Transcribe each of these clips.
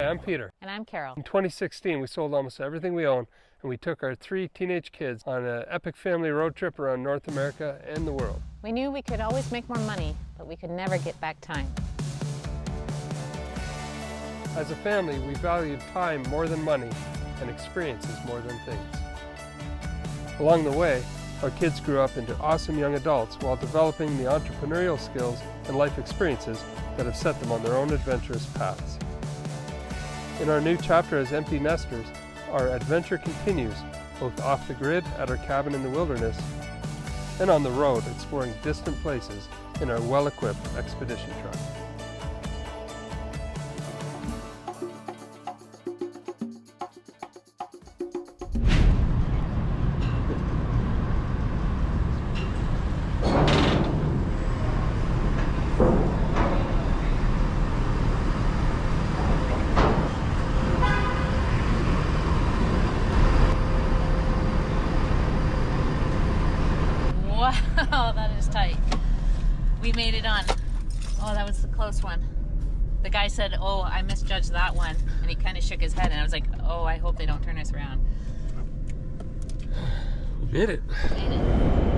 I'm Peter. And I'm Carol. In 2016, we sold almost everything we own, and we took our 3 teenage kids on an epic family road trip around North America and the world. We knew we could always make more money, but we could never get back time. As a family, we valued time more than money and experiences more than things. Along the way, our kids grew up into awesome young adults while developing the entrepreneurial skills and life experiences that have set them on their own adventurous paths. In our new chapter as empty nesters, our adventure continues, both off the grid at our cabin in the wilderness and on the road exploring distant places in our well-equipped expedition truck. Wow, that is tight. We made it on. Oh, that was the close one. The guy said, oh, I misjudged that one. And he kind of shook his head, and I was like, oh, I hope they don't turn us around. We made it. Made it.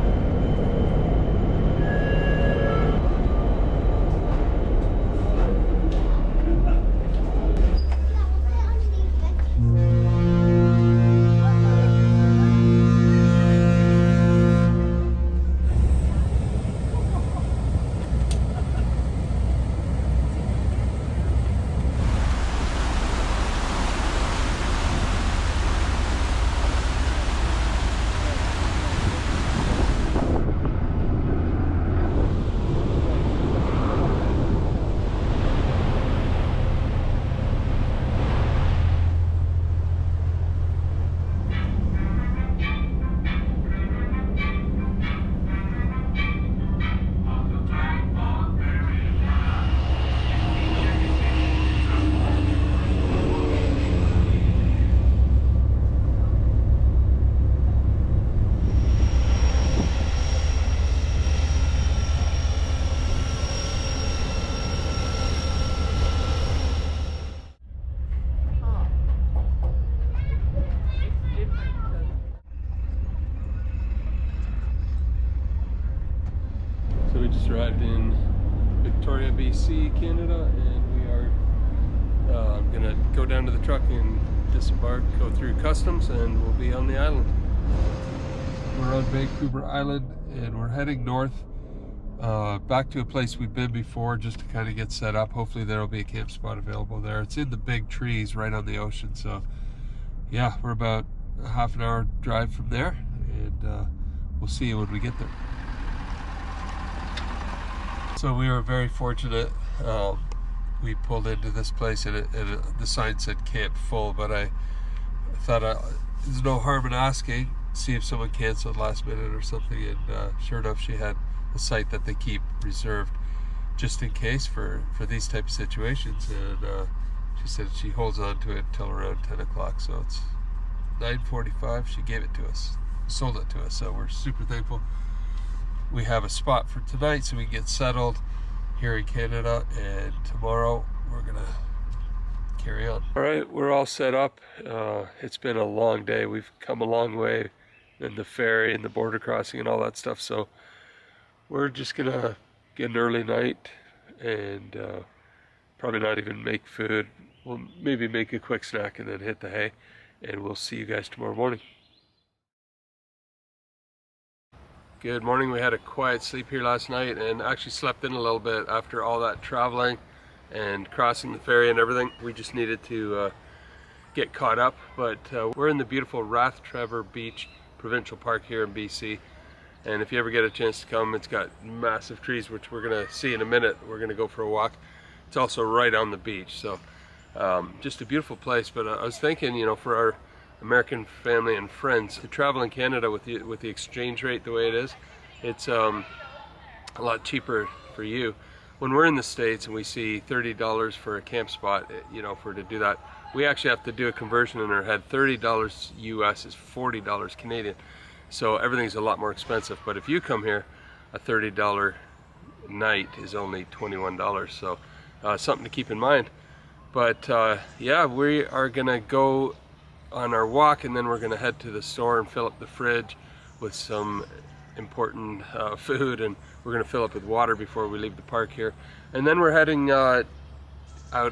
We just arrived in Victoria, BC, Canada, and we are gonna go down to the truck and disembark, go through customs, and we'll be on the island. We're on Vancouver Island, and we're heading north back to a place we've been before just to kind of get set up. Hopefully there will be a camp spot available there. It's in the big trees right on the ocean, so yeah, we're about a half an hour drive from there, and we'll see you when we get there. So we were very fortunate. We pulled into this place, and the sign said camp full, but I thought there's no harm in asking, see if someone canceled last minute or something, and sure enough she had a site that they keep reserved just in case for these type of situations, and she said she holds on to it until around 10 o'clock, so it's 9:45. She gave it to us, sold it to us, so we're super thankful. We have a spot for tonight so we can get settled here in Canada, and tomorrow we're gonna carry on. All right, we're all set up. It's been a long day. We've come a long way in the ferry and the border crossing and all that stuff, so we're just gonna get an early night and probably not even make food. We'll maybe make a quick snack and then hit the hay, and we'll see you guys tomorrow morning. Good morning. We had a quiet sleep here last night and actually slept in a little bit after all that traveling and crossing the ferry and everything. We just needed to get caught up, but we're in the beautiful Rathtrevor Beach Provincial Park here in BC, and if you ever get a chance to come, it's got massive trees, which we're gonna see in a minute. We're gonna go for a walk. It's also right on the beach, so just a beautiful place. But I was thinking, you know, for our American family and friends to travel in Canada with the exchange rate the way it is, it's a lot cheaper for you. When we're in the States and we see $30 for a camp spot, you know, to do that, we actually have to do a conversion in our head. $30 US is $40 Canadian, so everything's a lot more expensive. But if you come here, a $30 night is only $21, so something to keep in mind. But yeah, we are gonna go on our walk, and then we're gonna head to the store and fill up the fridge with some important food, and we're gonna fill up with water before we leave the park here. And then we're heading out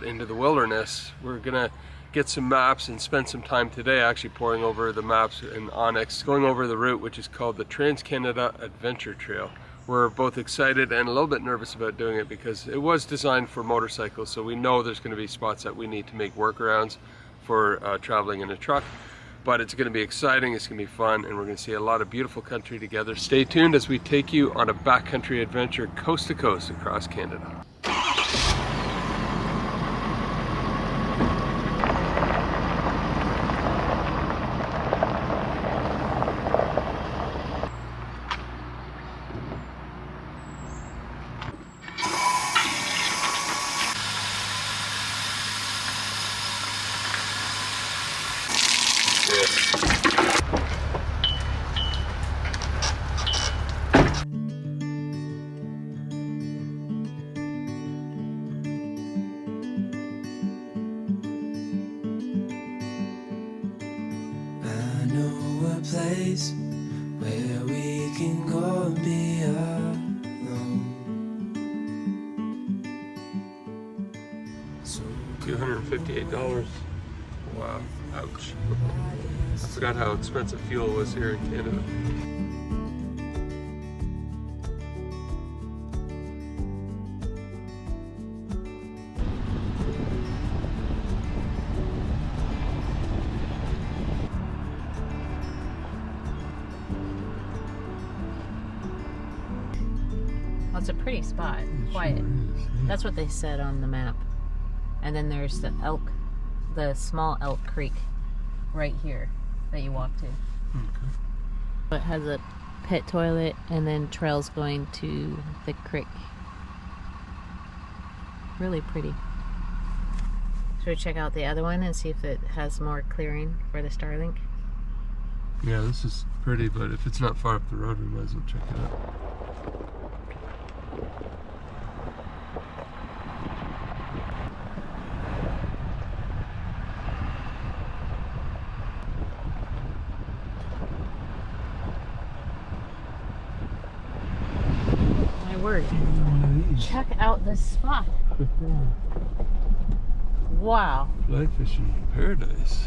into the wilderness. We're gonna get some maps and spend some time today actually poring over the maps in Onyx, going over the route which is called the Trans-Canada Adventure Trail. We're both excited and a little bit nervous about doing it because it was designed for motorcycles, so we know there's going to be spots that we need to make workarounds for traveling in a truck. But it's going to be exciting, it's going to be fun, and we're going to see a lot of beautiful country together. Stay tuned as we take you on a backcountry adventure coast to coast across Canada. Place where we can go and be alone. So $258. Wow, ouch. I forgot how expensive fuel was here in Canada. Well, it's a pretty spot. Quiet. Sure is, yeah. That's what they said on the map. And then there's the small Elk Creek right here that you walk to. Okay. It has a pit toilet and then trails going to the creek. Really pretty. Should we check out the other one and see if it has more clearing for the Starlink? Yeah, this is pretty, but if it's not far up the road, we might as well check it out. My word. Check out this spot. Wow. Fly fishing paradise.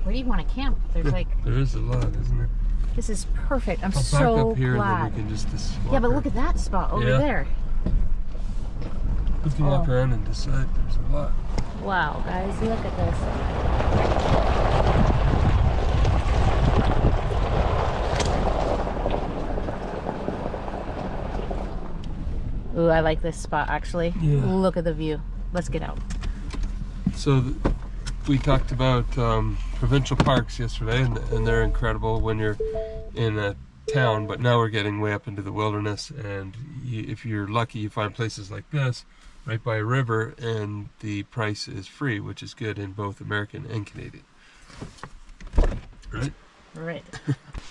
Where do you want to camp? There's like, There is a lot, isn't there? this is perfect. I'm I'll back so up here glad. and then we can just Yeah, but walk look at that spot over Yeah. there. We can walk Oh. around and decide. There's a lot. Wow, guys, look at this. Ooh, I like this spot actually. Yeah. Look at the view. Let's get out. So we talked about provincial parks yesterday, and they're incredible when you're in a town, but now we're getting way up into the wilderness, and if you're lucky, you find places like this right by a river, and the price is free, which is good in both American and Canadian. Right? Right.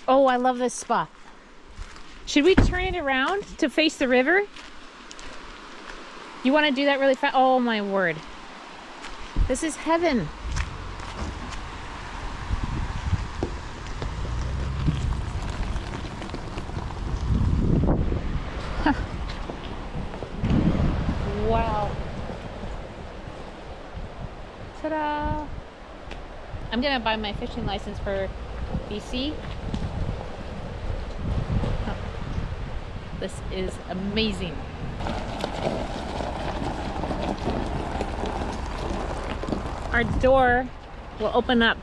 Oh, I love this spot. Should we turn it around to face the river? You want to do that really fast? Oh my word. This is heaven. Wow. Ta-da! I'm gonna buy my fishing license for BC. Oh. This is amazing. Our door will open up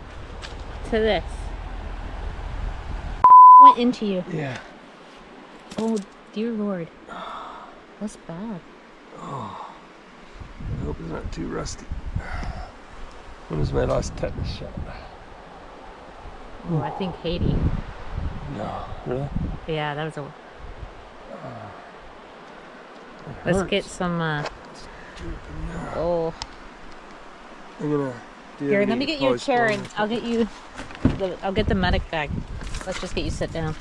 to this. Went into you. Yeah. Oh dear Lord. That's bad. Oh. I hope it's not too rusty. When was my last tetanus shot? Oh, I think Haiti. No, really? Yeah, that was a. It Let's hurts. get some. Drooping now. Oh, I'm gonna do here. any Let me get you a polished chair, bone and or I'll get you. I'll get the medic bag. Let's just get you sit down.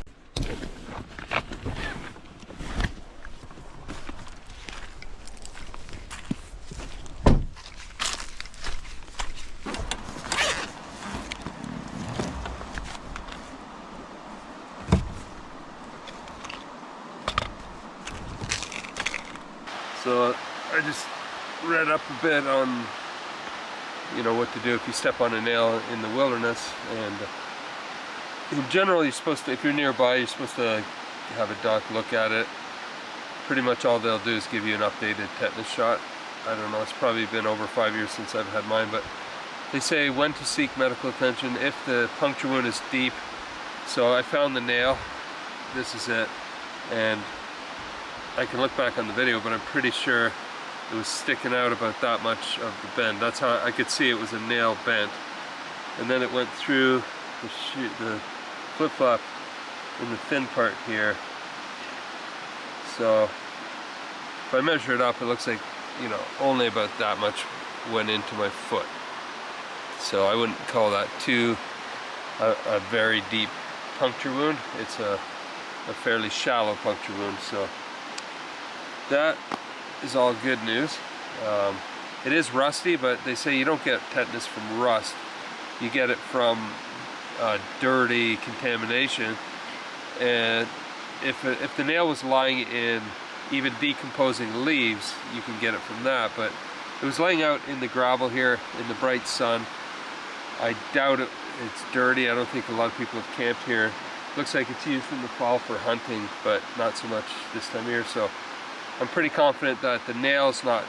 So I just read up a bit on, you know, what to do if you step on a nail in the wilderness. And in general, you're supposed to, if you're nearby, you're supposed to have a doc look at it. Pretty much all they'll do is give you an updated tetanus shot. I don't know, it's probably been over 5 years since I've had mine, but they say when to seek medical attention if the puncture wound is deep. So I found the nail, this is it, and I can look back on the video, but I'm pretty sure it was sticking out about that much of the bend. That's how I could see it was a nail bent. And then it went through the flip-flop in the thin part here. So if I measure it up, it looks like, you know, only about that much went into my foot. So I wouldn't call that a very deep puncture wound. It's a fairly shallow puncture wound. So that is all good news. It is rusty, but they say you don't get tetanus from rust. You get it from dirty contamination. And if the nail was lying in even decomposing leaves, you can get it from that. But it was laying out in the gravel here in the bright sun. I doubt it's dirty. I don't think a lot of people have camped here. Looks like it's used in the fall for hunting, but not so much this time of year. So I'm pretty confident that the nail's not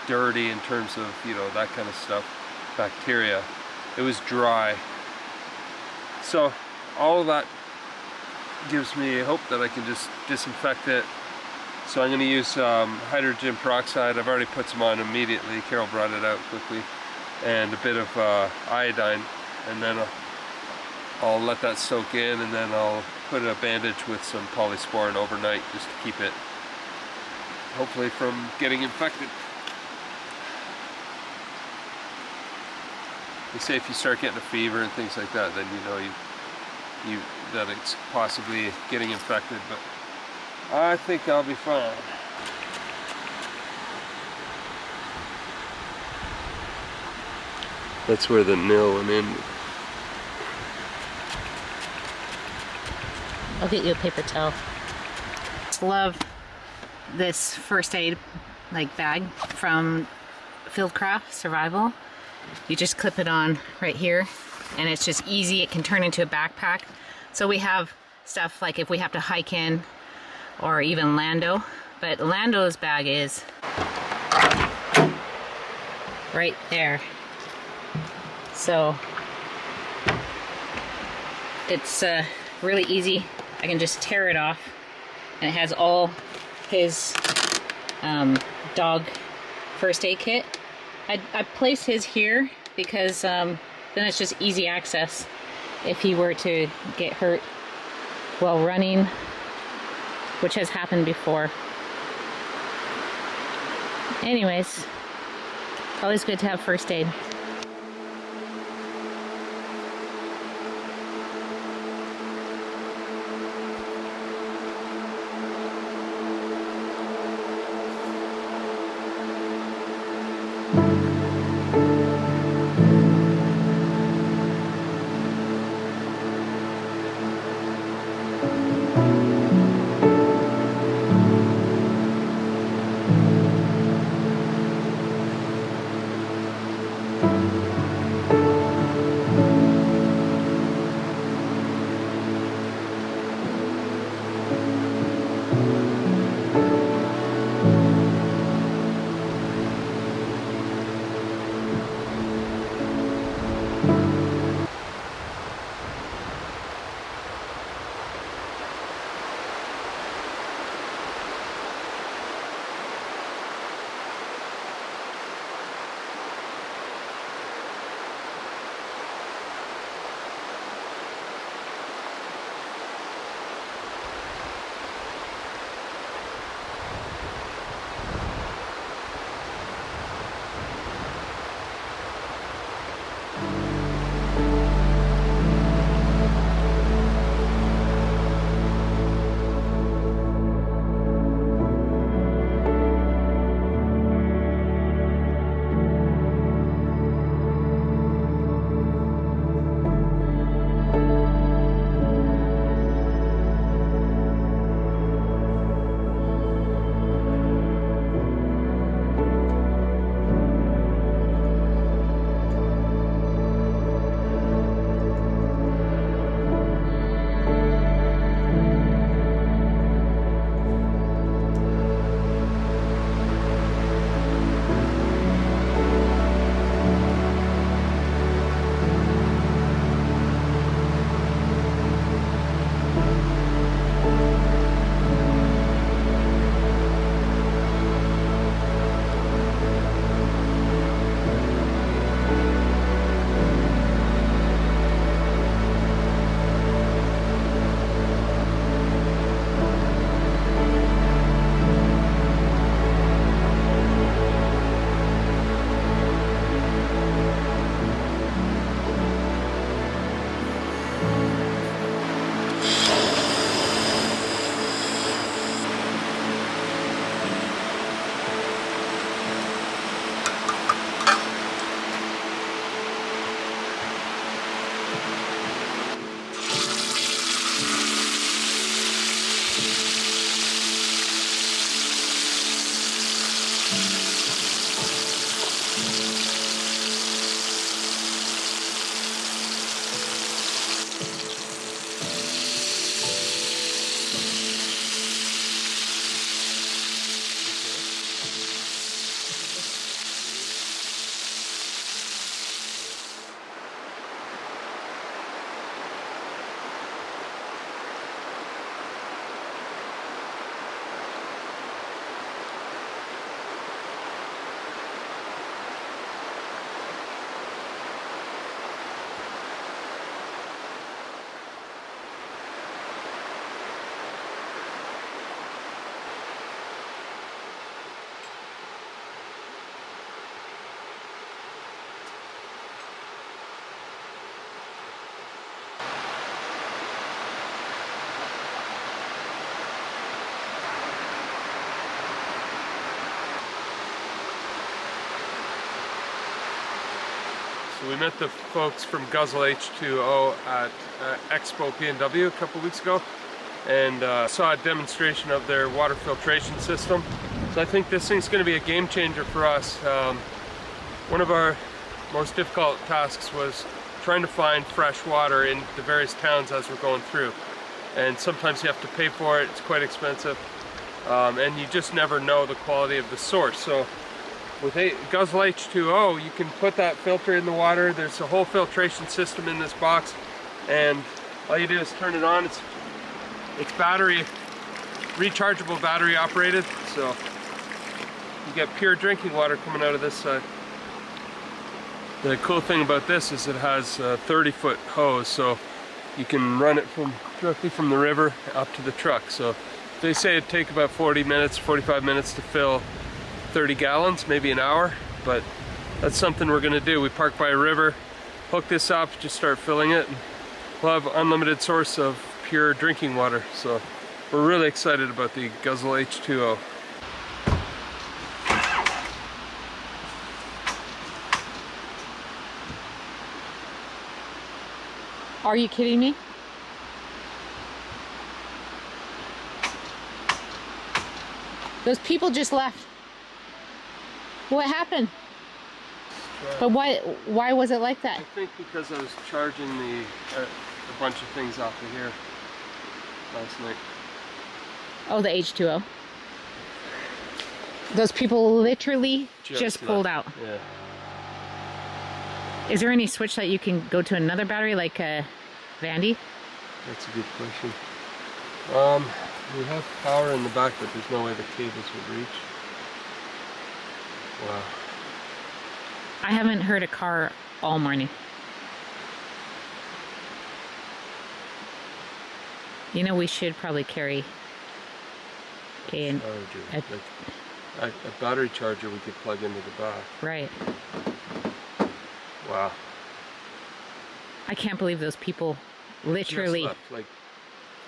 dirty in terms of, you know, that kind of stuff, bacteria. It was dry. So all of that gives me hope that I can just disinfect it. So I'm going to use hydrogen peroxide. I've already put some on immediately. Carol brought it out quickly. And a bit of iodine. And then I'll let that soak in, and then I'll put a bandage with some polysporin overnight just to keep it, hopefully, from getting infected. They say if you start getting a fever and things like that, then you know that it's possibly getting infected, but I think I'll be fine. That's where the nail went in. I'll get you a paper towel. Love this first aid bag from Fieldcraft Survival. You just clip it on right here, and it's just easy. It can turn into a backpack. So we have stuff like if we have to hike in, or even Lando. But Lando's bag is right there. So it's really easy. I can just tear it off, and it has all his dog first aid kit. I place his here because then it's just easy access if he were to get hurt while running, which has happened before. Anyways, always good to have first aid. So we met the folks from Guzzle H2O at Expo P&W a couple weeks ago, and saw a demonstration of their water filtration system. So I think this thing's going to be a game changer for us. One of our most difficult tasks was trying to find fresh water in the various towns as we're going through. And sometimes you have to pay for it, it's quite expensive. And you just never know the quality of the source. So with Guzzle H2O, you can put that filter in the water. There's a whole filtration system in this box, and all you do is turn it on. It's battery, rechargeable battery operated, so you get pure drinking water coming out of this side. The cool thing about this is it has a 30-foot hose, so you can run it directly from the river up to the truck. So they say it'd take about 40 minutes, 45 minutes to fill 30 gallons, maybe an hour, but that's something we're gonna do. We park by a river, hook this up, just start filling it, and we'll have unlimited source of pure drinking water. So we're really excited about the Guzzle H2O. Are you kidding me? Those people just left. What happened? But why was it like that? I think because I was charging a bunch of things off of here last night. Oh, the H2O. Those people literally just pulled out. Yeah. Is there any switch that you can go to another battery like Vandy? That's a good question. We have power in the back, but there's no way the cables would reach. Wow. I haven't heard a car all morning. You know, we should probably carry a battery charger we could plug into the back. Right. Wow. I can't believe those people literally. Just left,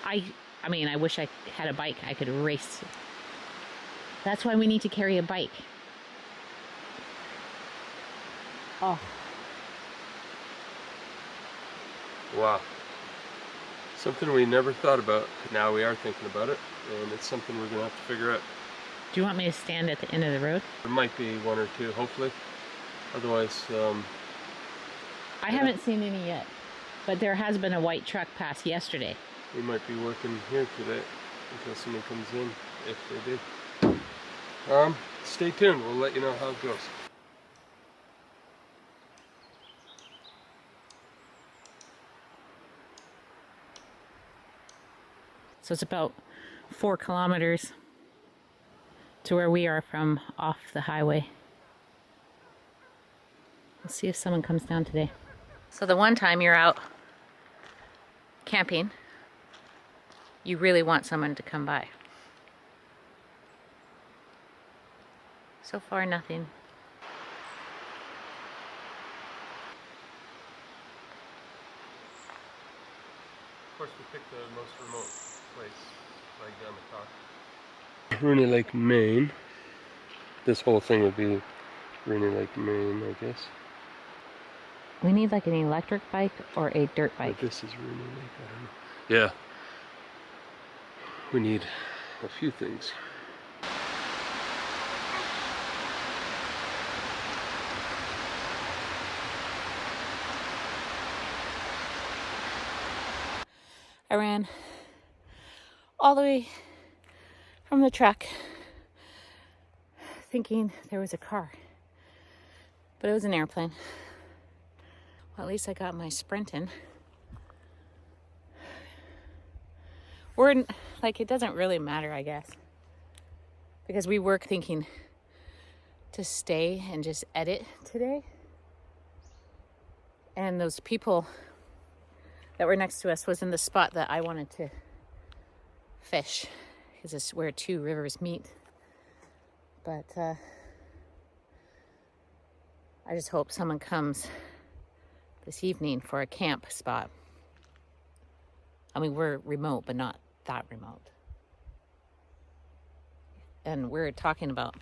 like, I mean, I wish I had a bike. I could race. That's why we need to carry a bike. Oh. Wow. Something we never thought about. Now we are thinking about it, and it's something we're gonna have to figure out. Do you want me to stand at the end of the road? There might be one or two, hopefully. Otherwise, I haven't seen any yet, but there has been a white truck pass yesterday. we might be working here today until someone comes in, if they do. Stay tuned, we'll let you know how it goes. So it's about 4 kilometers to where we are from off the highway. We'll see if someone comes down today. So the one time you're out camping, you really want someone to come by. So far, nothing. Of course, we picked the most remote place, like down the top. Rooney Lake, Maine. This whole thing would be Rooney Lake, Maine, I guess. We need like an electric bike or a dirt bike. But this is Rooney Lake, I don't know. Yeah. We need a few things. I ran all the way from the truck thinking there was a car, but it was an airplane. Well, at least I got my sprint in. We're like, it doesn't really matter, I guess, because we were thinking to stay and just edit today, and those people that were next to us was in the spot that I wanted to fish, because it's where 2 rivers meet. But I just hope someone comes this evening for a camp spot. I mean, we're remote, but not that remote. And we're talking about,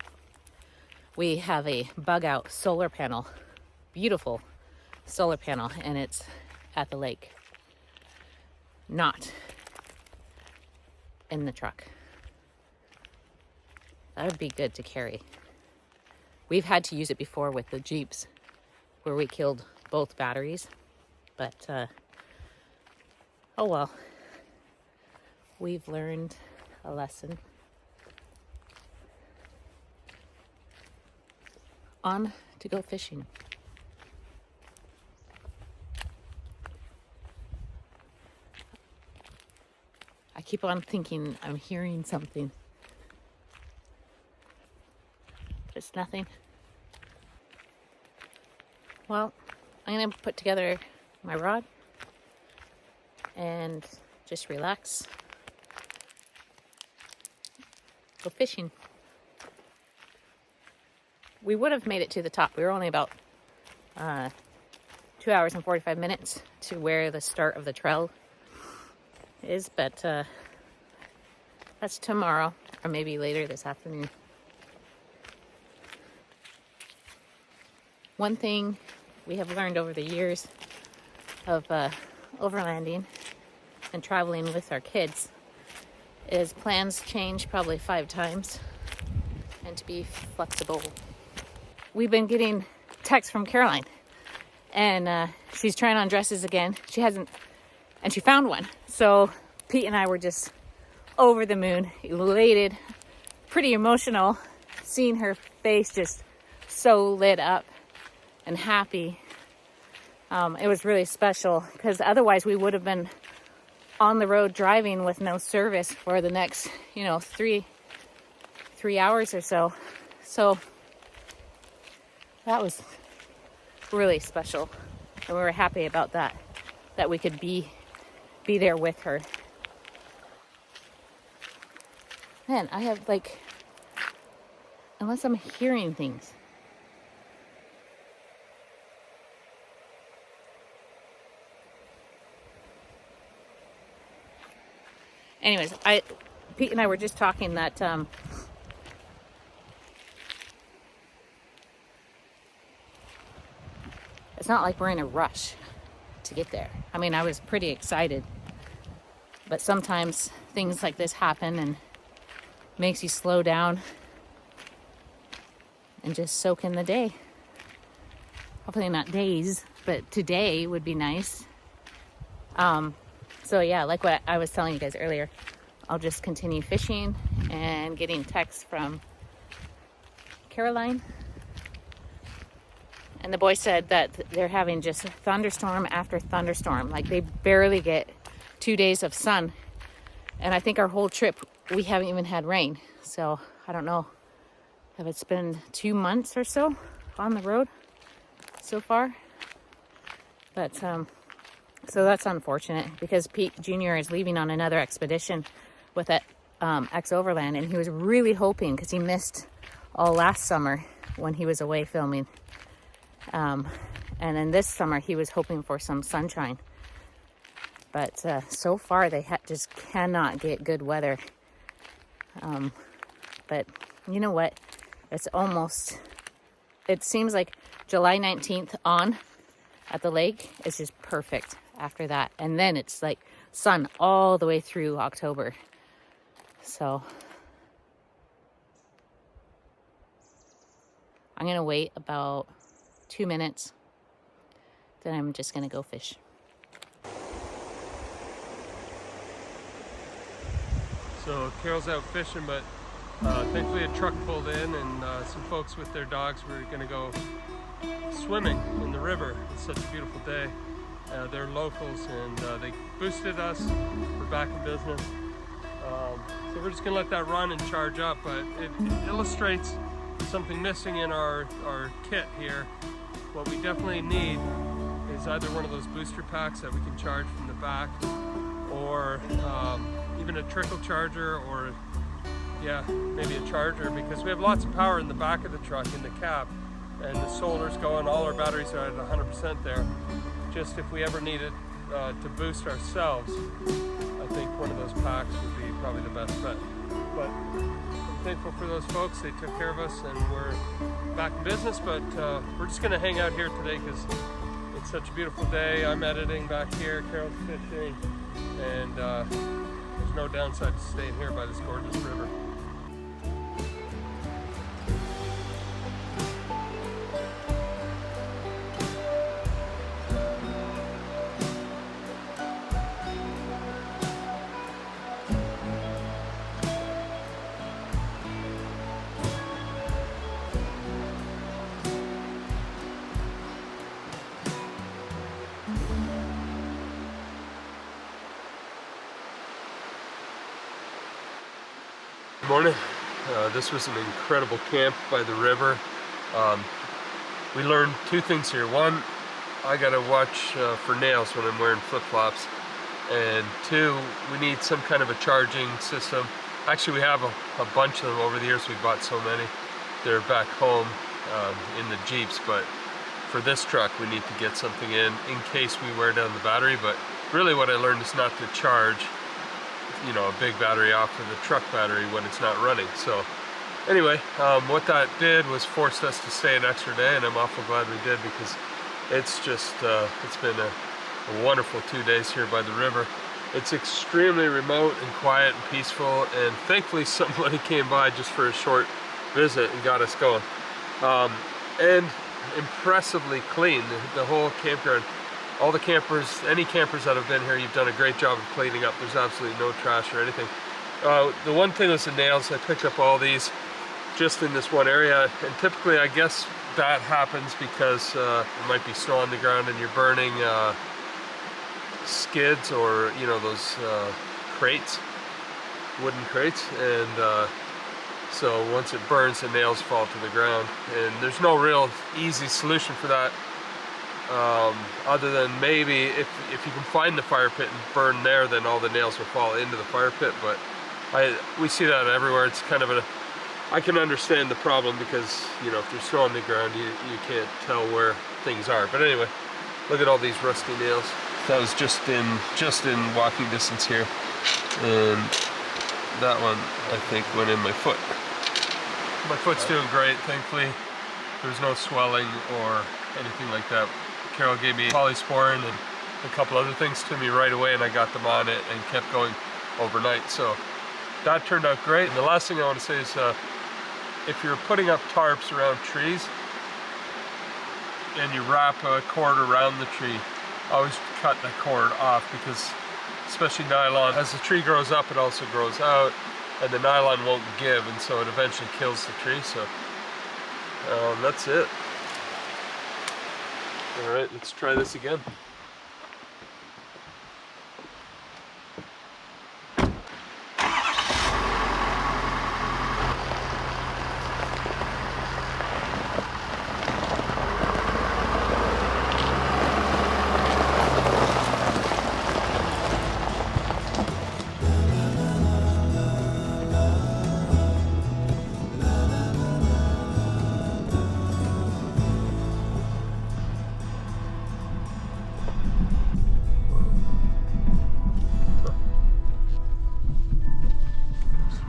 we have a bug out solar panel, beautiful solar panel, and it's at the lake, not in the truck. That would be good to carry. We've had to use it before with the Jeeps where we killed both batteries, but oh well, we've learned a lesson. On to go fishing. I keep on thinking I'm hearing something. It's nothing. Well, I'm gonna put together my rod and just relax. Go fishing. We would have made it to the top. We were only about 2 hours and 45 minutes to where the start of the trail is, but that's tomorrow or maybe later this afternoon. One thing we have learned over the years of overlanding and traveling with our kids is plans change probably 5 times, and to be flexible. We've been getting texts from Caroline, and she's trying on dresses again. She hasn't, and she found one. So Pete and I were just over the moon, elated, pretty emotional, seeing her face just so lit up and happy. It was really special because otherwise we would have been on the road driving with no service for the next, 3 hours or so. So that was really special, and we were happy about that we could be there with her. Man, I have unless I'm hearing things. Anyways, Pete and I were just talking that it's not like we're in a rush to get there. I mean, I was pretty excited, but sometimes things like this happen and makes you slow down and just soak in the day. Hopefully not days, but today would be nice. So yeah, like what I was telling you guys earlier, I'll just continue fishing and getting texts from Caroline. And the boy said that they're having just thunderstorm after thunderstorm. Like they barely get 2 days of sun. And I think our whole trip, we haven't even had rain. So I don't know if it's been 2 months or so on the road so far. But so that's unfortunate because Pete Jr. is leaving on another expedition with that ex-Overland, and he was really hoping, because he missed all last summer when he was away filming. And then this summer he was hoping for some sunshine. But so far they just cannot get good weather. But you know what? It seems like July 19th on at the lake is just perfect after that. And then it's like sun all the way through October. So I'm going to wait about 2 minutes. Then I'm just going to go fish. So Carol's out fishing, but thankfully a truck pulled in, and some folks with their dogs were going to go swimming in the river. It's such a beautiful day. They're locals, and they boosted us. We're back in business. So we're just going to let that run and charge up, but it illustrates something missing in our kit here. What we definitely need is either one of those booster packs that we can charge from the back, or even a trickle charger, or maybe a charger, because we have lots of power in the back of the truck, in the cab, and the solar's going, all our batteries are at 100% there. Just if we ever needed to boost ourselves, I think one of those packs would be probably the best bet. But I'm thankful for those folks. They took care of us, and we're back in business. But we're just going to hang out here today because It's such a beautiful day. I'm editing back here, Carol's fishing, and there's no downside to staying here by this gorgeous river. Good morning. This was an incredible camp by the river. We learned two things here. One, I gotta watch for nails when I'm wearing flip-flops, and two, we need some kind of a charging system. Actually, we have a bunch of them over the years. We bought so many. They're back home in the Jeeps, but for this truck we need to get something in case we wear down the battery. But really what I learned is not to charge, you know, a big battery off of the truck battery when it's not running. So anyway, what that did was forced us to stay an extra day, and I'm awful glad we did, because it's just it's been a wonderful 2 days here by the river. It's extremely remote and quiet and peaceful, and thankfully somebody came by just for a short visit and got us going. And impressively clean, the whole campground. All the campers, any campers that have been here, you've done a great job of cleaning up. There's absolutely no trash or anything. The one thing was the nails. I picked up all these just in this one area, and typically I guess that happens because there might be snow on the ground and you're burning skids, or you know, those crates, wooden crates, and so once it burns, the nails fall to the ground, and there's no real easy solution for that. Other than maybe if you can find the fire pit and burn there, then all the nails will fall into the fire pit. But we see that everywhere. It's kind of I can understand the problem, because you know, if there's snow on the ground, you can't tell where things are. But anyway, look at all these rusty nails. That was just in walking distance here, and that one I think went in my foot. My foot's doing great, thankfully. There's no swelling or anything like that. Carol gave me polysporin and a couple other things to me right away, and I got them on it and kept going overnight. So that turned out great. And the last thing I want to say is, if you're putting up tarps around trees and you wrap a cord around the tree, always cut the cord off, because especially nylon, as the tree grows up, it also grows out, and the nylon won't give, and so it eventually kills the tree. So that's it. All right, let's try this again.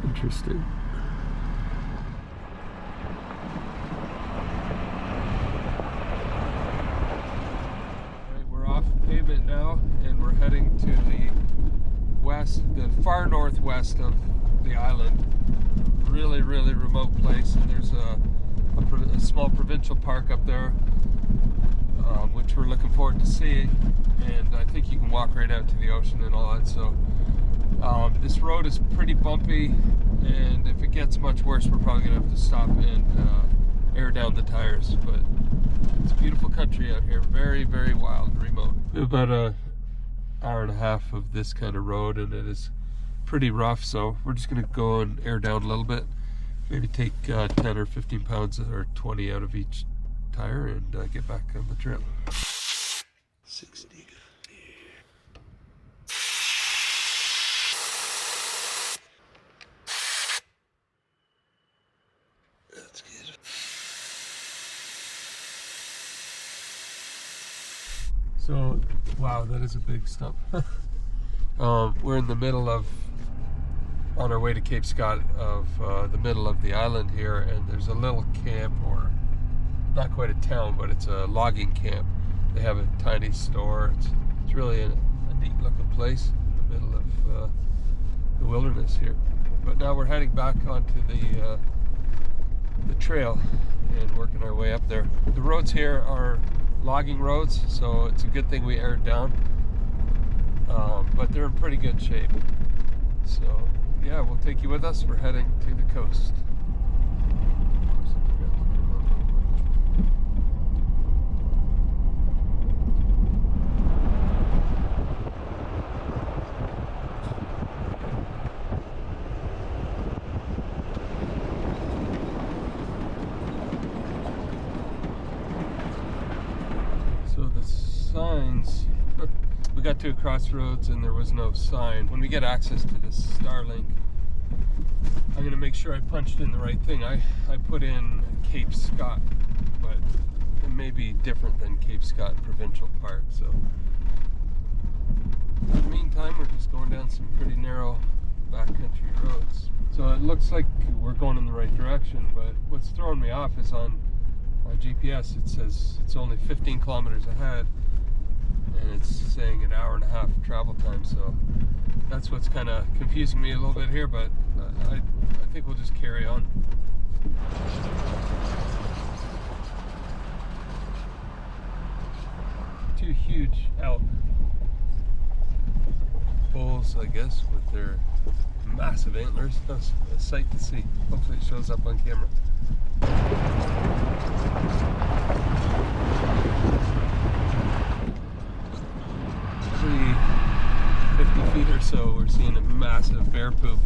Interesting. Right, we're off pavement now, and we're heading to the west, the far northwest of the island. Really, really remote place, and there's a small provincial park up there, which we're looking forward to seeing. And I think you can walk right out to the ocean and all that. So this road is pretty bumpy, and if it gets much worse, we're probably gonna have to stop and air down the tires. But it's beautiful country out here, very, very wild and remote. About an hour and a half of this kind of road, and it is pretty rough, so we're just gonna go and air down a little bit, maybe take 10 or 15 pounds or 20 out of each tire, and get back on the trail. 60. So, wow, that is a big stump. We're in the middle of, on our way to Cape Scott, of the middle of the island here, and there's a little camp, or not quite a town, but it's a logging camp They have a tiny store. It's really a neat looking place in the middle of the wilderness here. But now we're heading back onto the trail and working our way up there. The roads here are logging roads, so it's a good thing we aired down. But they're in pretty good shape. So yeah, we'll take you with us. We're heading to the coast. So the signs, we got to a crossroads and there was no sign. When we get access to this Starlink, I'm going to make sure I punched in the right thing. I put in Cape Scott, but it may be different than Cape Scott Provincial Park. So in the meantime, we're just going down some pretty narrow backcountry roads. So it looks like we're going in the right direction, but what's throwing me off is on my GPS it says it's only 15 kilometers ahead, and it's saying an hour and a half travel time. So that's what's kind of confusing me a little bit here, but I think we'll just carry on. Two huge elk bulls, I guess, with their massive antlers. That's a sight to see. Hopefully it shows up on camera. Every 50 feet or so, we're seeing a massive bear poop.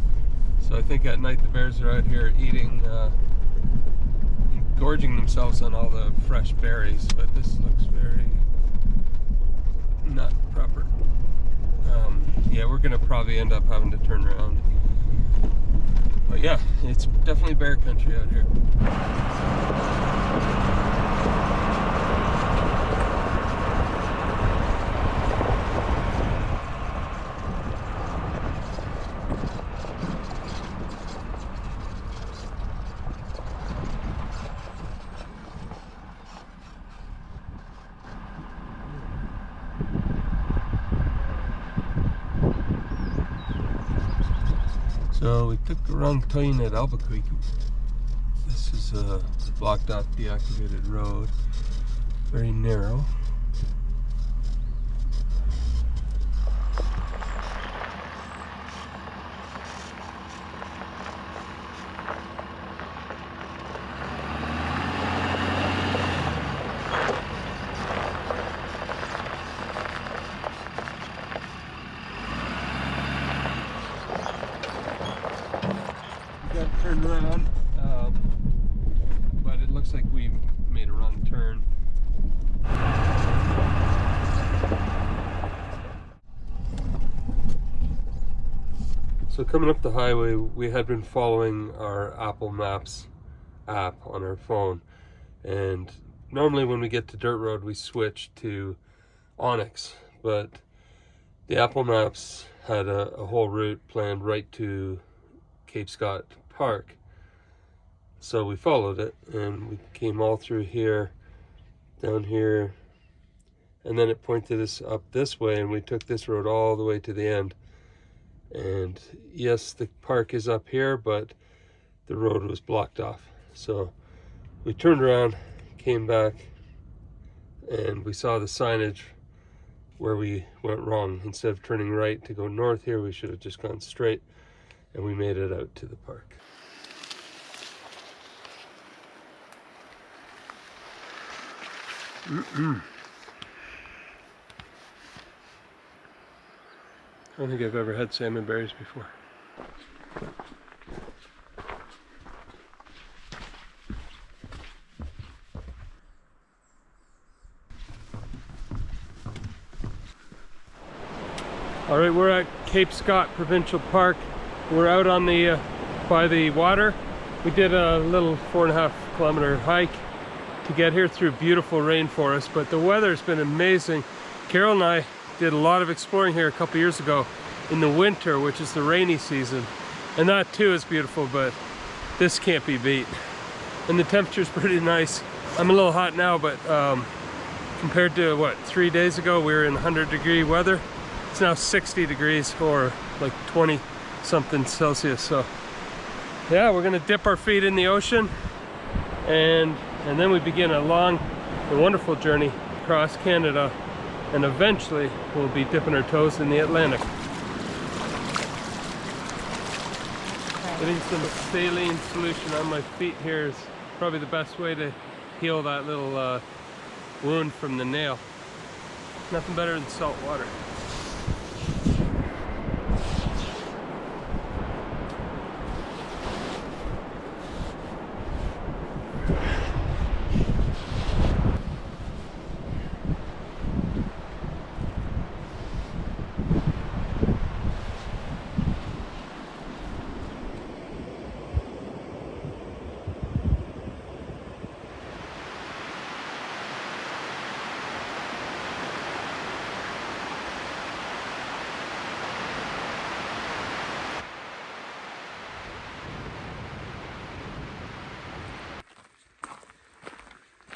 So I think at night the bears are out here eating, gorging themselves on all the fresh berries. But this looks very not proper. Yeah, we're gonna probably end up having to turn around. But yeah, it's definitely bear country out here. So we took the wrong turn at Albuquerque. This is a blocked off, deactivated road, very narrow. Turned around, but it looks like we made a wrong turn. So coming up the highway, we had been following our Apple Maps app on our phone, and normally when we get to dirt road we switch to Onyx, but the Apple Maps had a whole route planned right to Cape Scott Park. So we followed it and we came all through here, down here, and then it pointed us up this way and we took this road all the way to the end. And yes, the park is up here, but the road was blocked off. So we turned around, came back, and we saw the signage where we went wrong. Instead of turning right to go north here, we should have just gone straight, and we made it out to the park. I don't think I've ever had salmon berries before. All right, we're at Cape Scott Provincial Park. We're out on the by the water. We did a little 4.5 kilometer hike to get here through beautiful rainforest, but the weather's been amazing. Carol and I did a lot of exploring here a couple years ago in the winter, which is the rainy season, and that too is beautiful, but this can't be beat. And the temperature's pretty nice. I'm a little hot now, but compared to what, 3 days ago we were in 100-degree weather. It's now 60 degrees or like 20 something Celsius. So yeah, we're gonna dip our feet in the ocean and then we begin a long and wonderful journey across Canada, and eventually we'll be dipping our toes in the Atlantic. Getting some saline solution on my feet here is probably the best way to heal that little wound from the nail. Nothing better than salt water.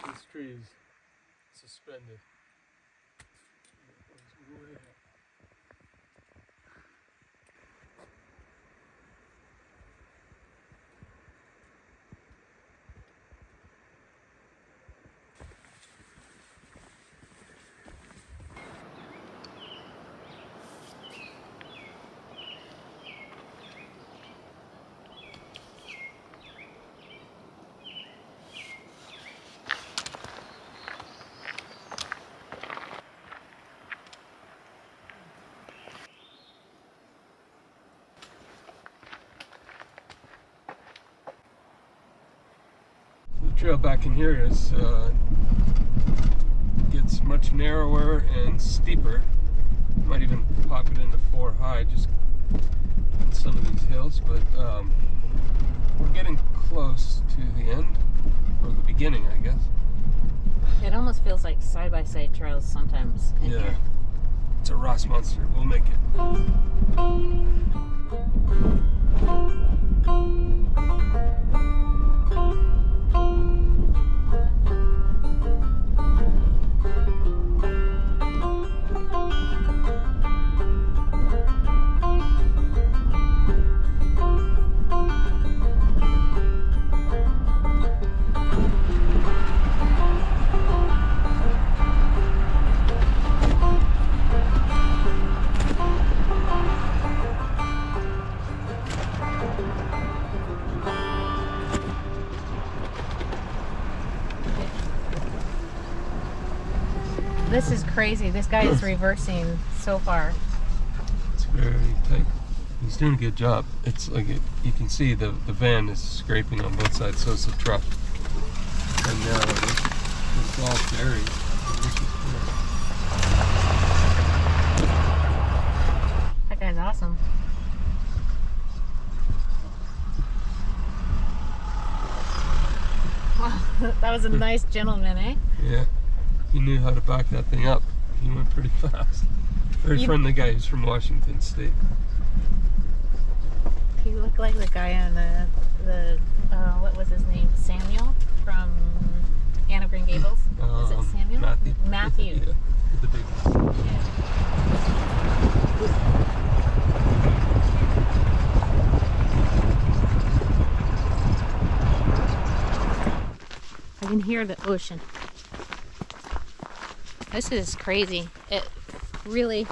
This tree is suspended. The trail back in here is gets much narrower and steeper. Might even pop it into 4 high just on some of these hills, but we're getting close to the end, or the beginning, I guess. It almost feels like side-by-side trails sometimes in here. It's a Ross monster. We'll make it. This is crazy. This guy is reversing so far. It's very tight. He's doing a good job. It's like you can see the van is scraping on both sides, so is the truck. And it's all buried. That guy's awesome. Wow, that was a nice gentleman, eh? Yeah. He knew how to back that thing up. He went pretty fast. Very friendly guy. He's from Washington State. He looked like the guy on the what was his name? Samuel from Anne of Green Gables. Is it Samuel? Matthew. Matthew. Yeah. The big one. I can hear the ocean. This is crazy. It really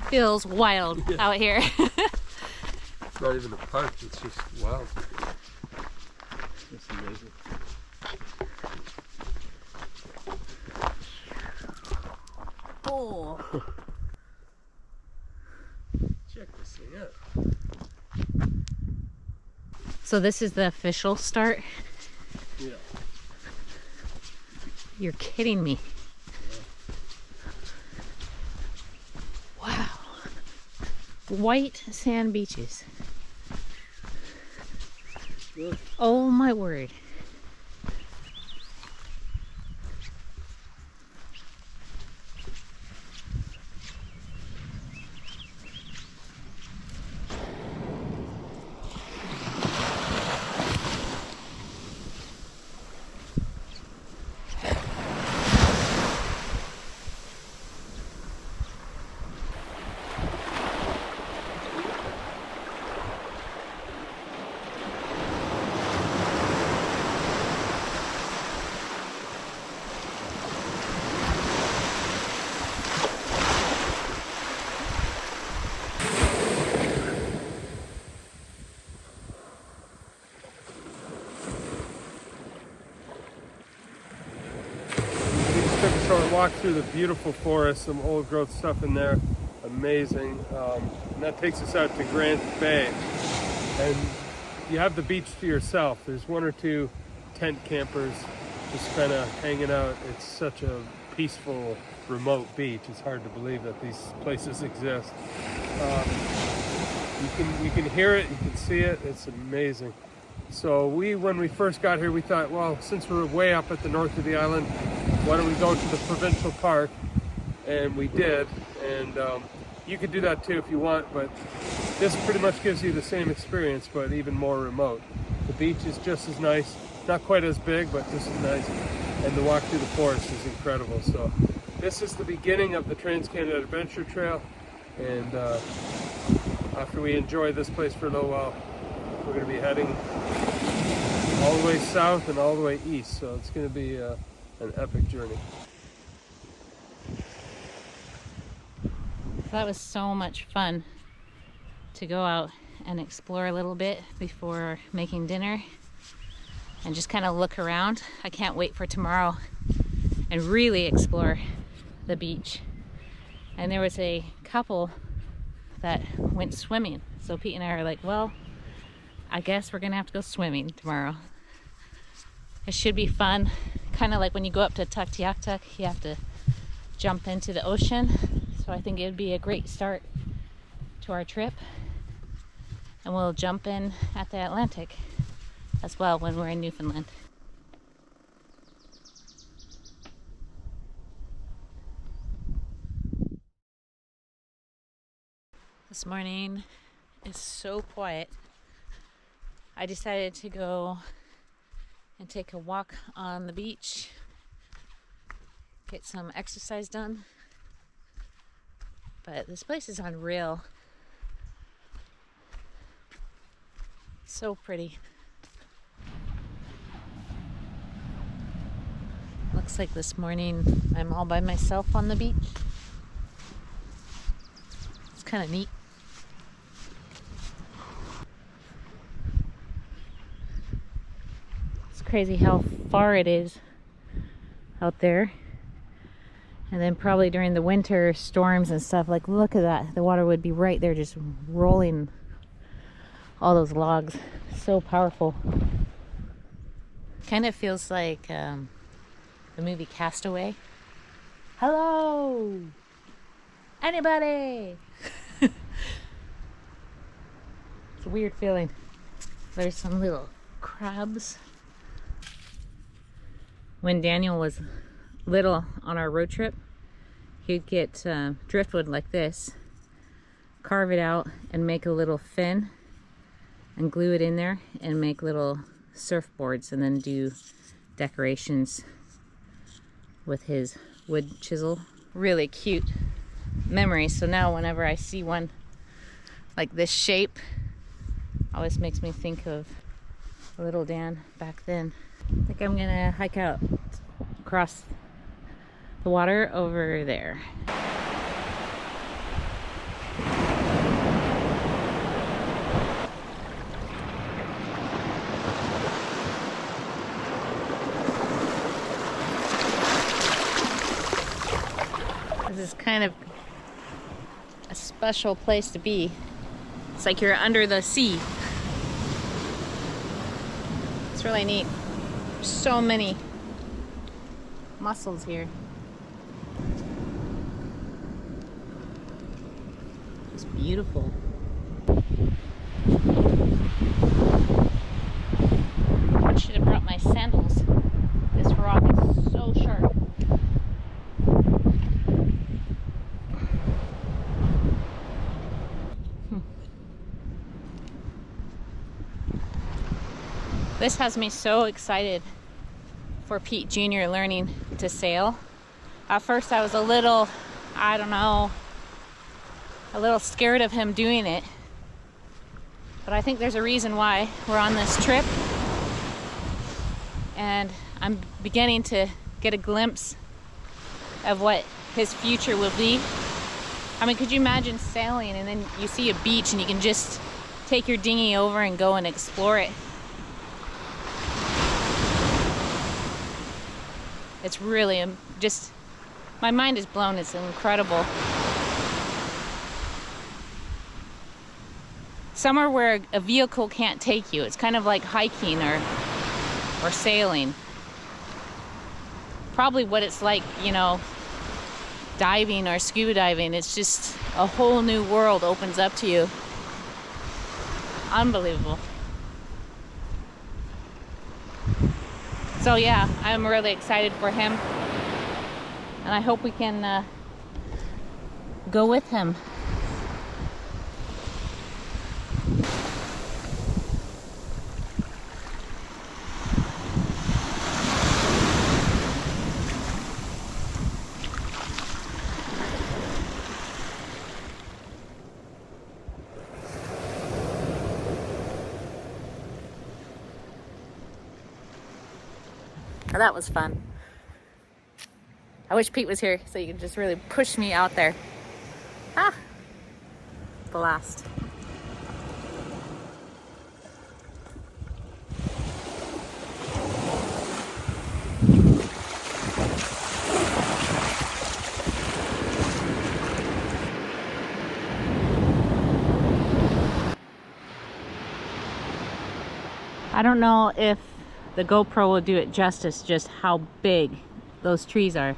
feels wild out here. It's not even a park, it's just wild. It's amazing. Oh. Check this thing out. So this is the official start? Yeah. You're kidding me. Wow. White sand beaches. Good. Oh my word. walk through the beautiful forest, some old growth stuff in there, amazing. And that takes us out to Grant Bay. And you have the beach to yourself. There's one or two tent campers just kind of hanging out. It's such a peaceful, remote beach. It's hard to believe that these places exist. You can hear it, you can see it. It's amazing. So when we first got here, we thought, well, since we're way up at the north of the island, why don't we go to the provincial park? And we did. And you could do that too if you want, but this pretty much gives you the same experience, but even more remote. The beach is just as nice, not quite as big, but just as nice. And the walk through the forest is incredible. So this is the beginning of the Trans-Canada Adventure Trail. And after we enjoy this place for a little while, we're going to be heading all the way south and all the way east. So it's going to be an epic journey. That was so much fun to go out and explore a little bit before making dinner and just kind of look around. I can't wait for tomorrow and really explore the beach. And there was a couple that went swimming. So Pete and I are like, well, I guess we're gonna have to go swimming tomorrow. It should be fun. Kind of like when you go up to Tuktoyaktuk, you have to jump into the ocean. So I think it would be a great start to our trip. And we'll jump in at the Atlantic as well when we're in Newfoundland. This morning is so quiet. I decided to go and take a walk on the beach, get some exercise done. But this place is unreal. So pretty. Looks like this morning I'm all by myself on the beach. It's kind of neat. It's crazy how far it is out there. And then probably during the winter storms and stuff, like look at that. The water would be right there just rolling all those logs. So powerful. Kind of feels like the movie Castaway. Hello! Anybody? It's a weird feeling. There's some little crabs. When Daniel was little on our road trip, he'd get driftwood like this, carve it out and make a little fin and glue it in there and make little surfboards and then do decorations with his wood chisel. Really cute memory. So now whenever I see one like this shape, always makes me think of little Dan back then. I think I'm gonna hike out across the water over there. This is kind of a special place to be. It's like you're under the sea. It's really neat. So many mussels here. It's beautiful. I should have brought my sandals. This rock is so sharp. This has me so excited for Pete Jr. learning to sail. At first I was a little, I don't know, a little scared of him doing it. But I think there's a reason why we're on this trip. And I'm beginning to get a glimpse of what his future will be. I mean, could you imagine sailing and then you see a beach and you can just take your dinghy over and go and explore it? It's really just My mind is blown. It's incredible. Somewhere where a vehicle can't take you. It's kind of like hiking or sailing. Probably what it's like, you know, diving or scuba diving. It's just a whole new world opens up to you. Unbelievable. So yeah, I'm really excited for him. And I hope we can go with him. Oh, that was fun. I wish Pete was here so you could just really push me out there. Ah, blast. I don't know if the GoPro will do it justice, just how big those trees are.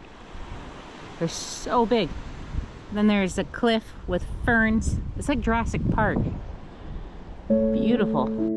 They're so big. Then there's a cliff with ferns. It's like Jurassic Park. Beautiful.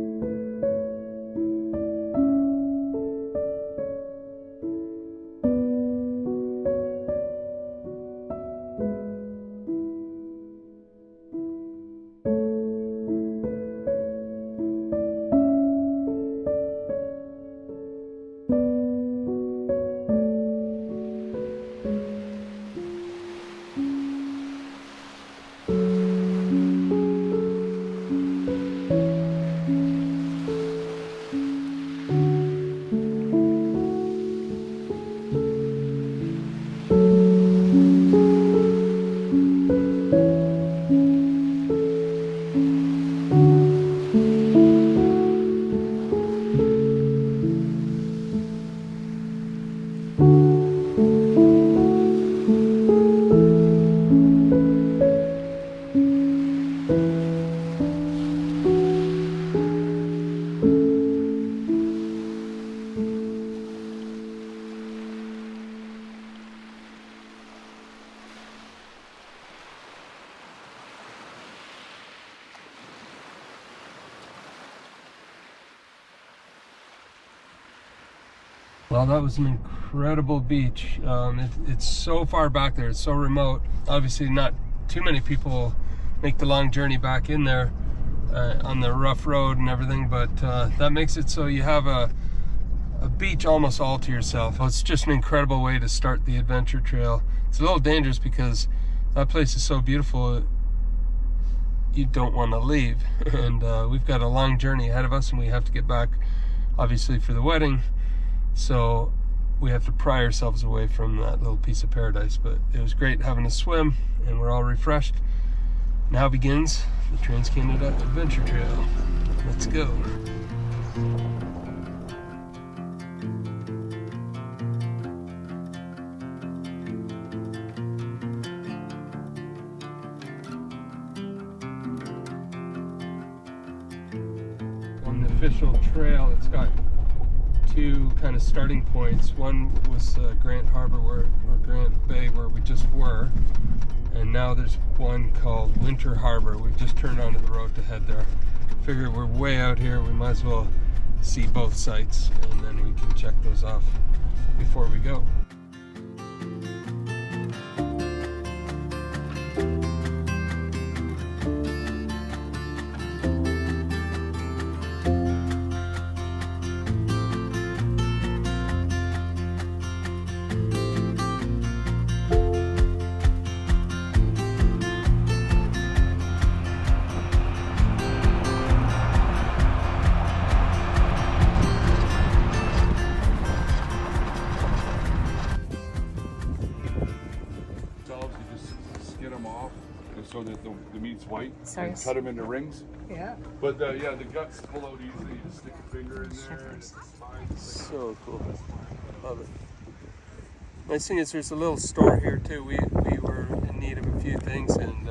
Well, that was an incredible beach. It's so far back there, it's so remote. Obviously not too many people make the long journey back in there on the rough road and everything, but that makes it so you have a beach almost all to yourself. Well, it's just an incredible way to start the adventure trail. It's a little dangerous because that place is so beautiful, you don't want to leave. And we've got a long journey ahead of us, and we have to get back, obviously, for the wedding. So we have to pry ourselves away from that little piece of paradise. But it was great having a swim, and we're all refreshed. Now begins the Trans-Canada Adventure Trail. Let's go. On the official trail, it's got two kind of starting points. One was Grant Harbor or Grant Bay where we just were, and now there's one called Winter Harbor. We've just turned onto the road to head there. Figure we're way out here, we might as well see both sites, and then we can check those off before we go. So that the meat's white. Sorry. And cut them into rings. Yeah. But yeah, the guts pull out easily. You just stick a finger in there and it's fine. So cool. Love it. Nice thing is there's a little store here too. We were in need of a few things, and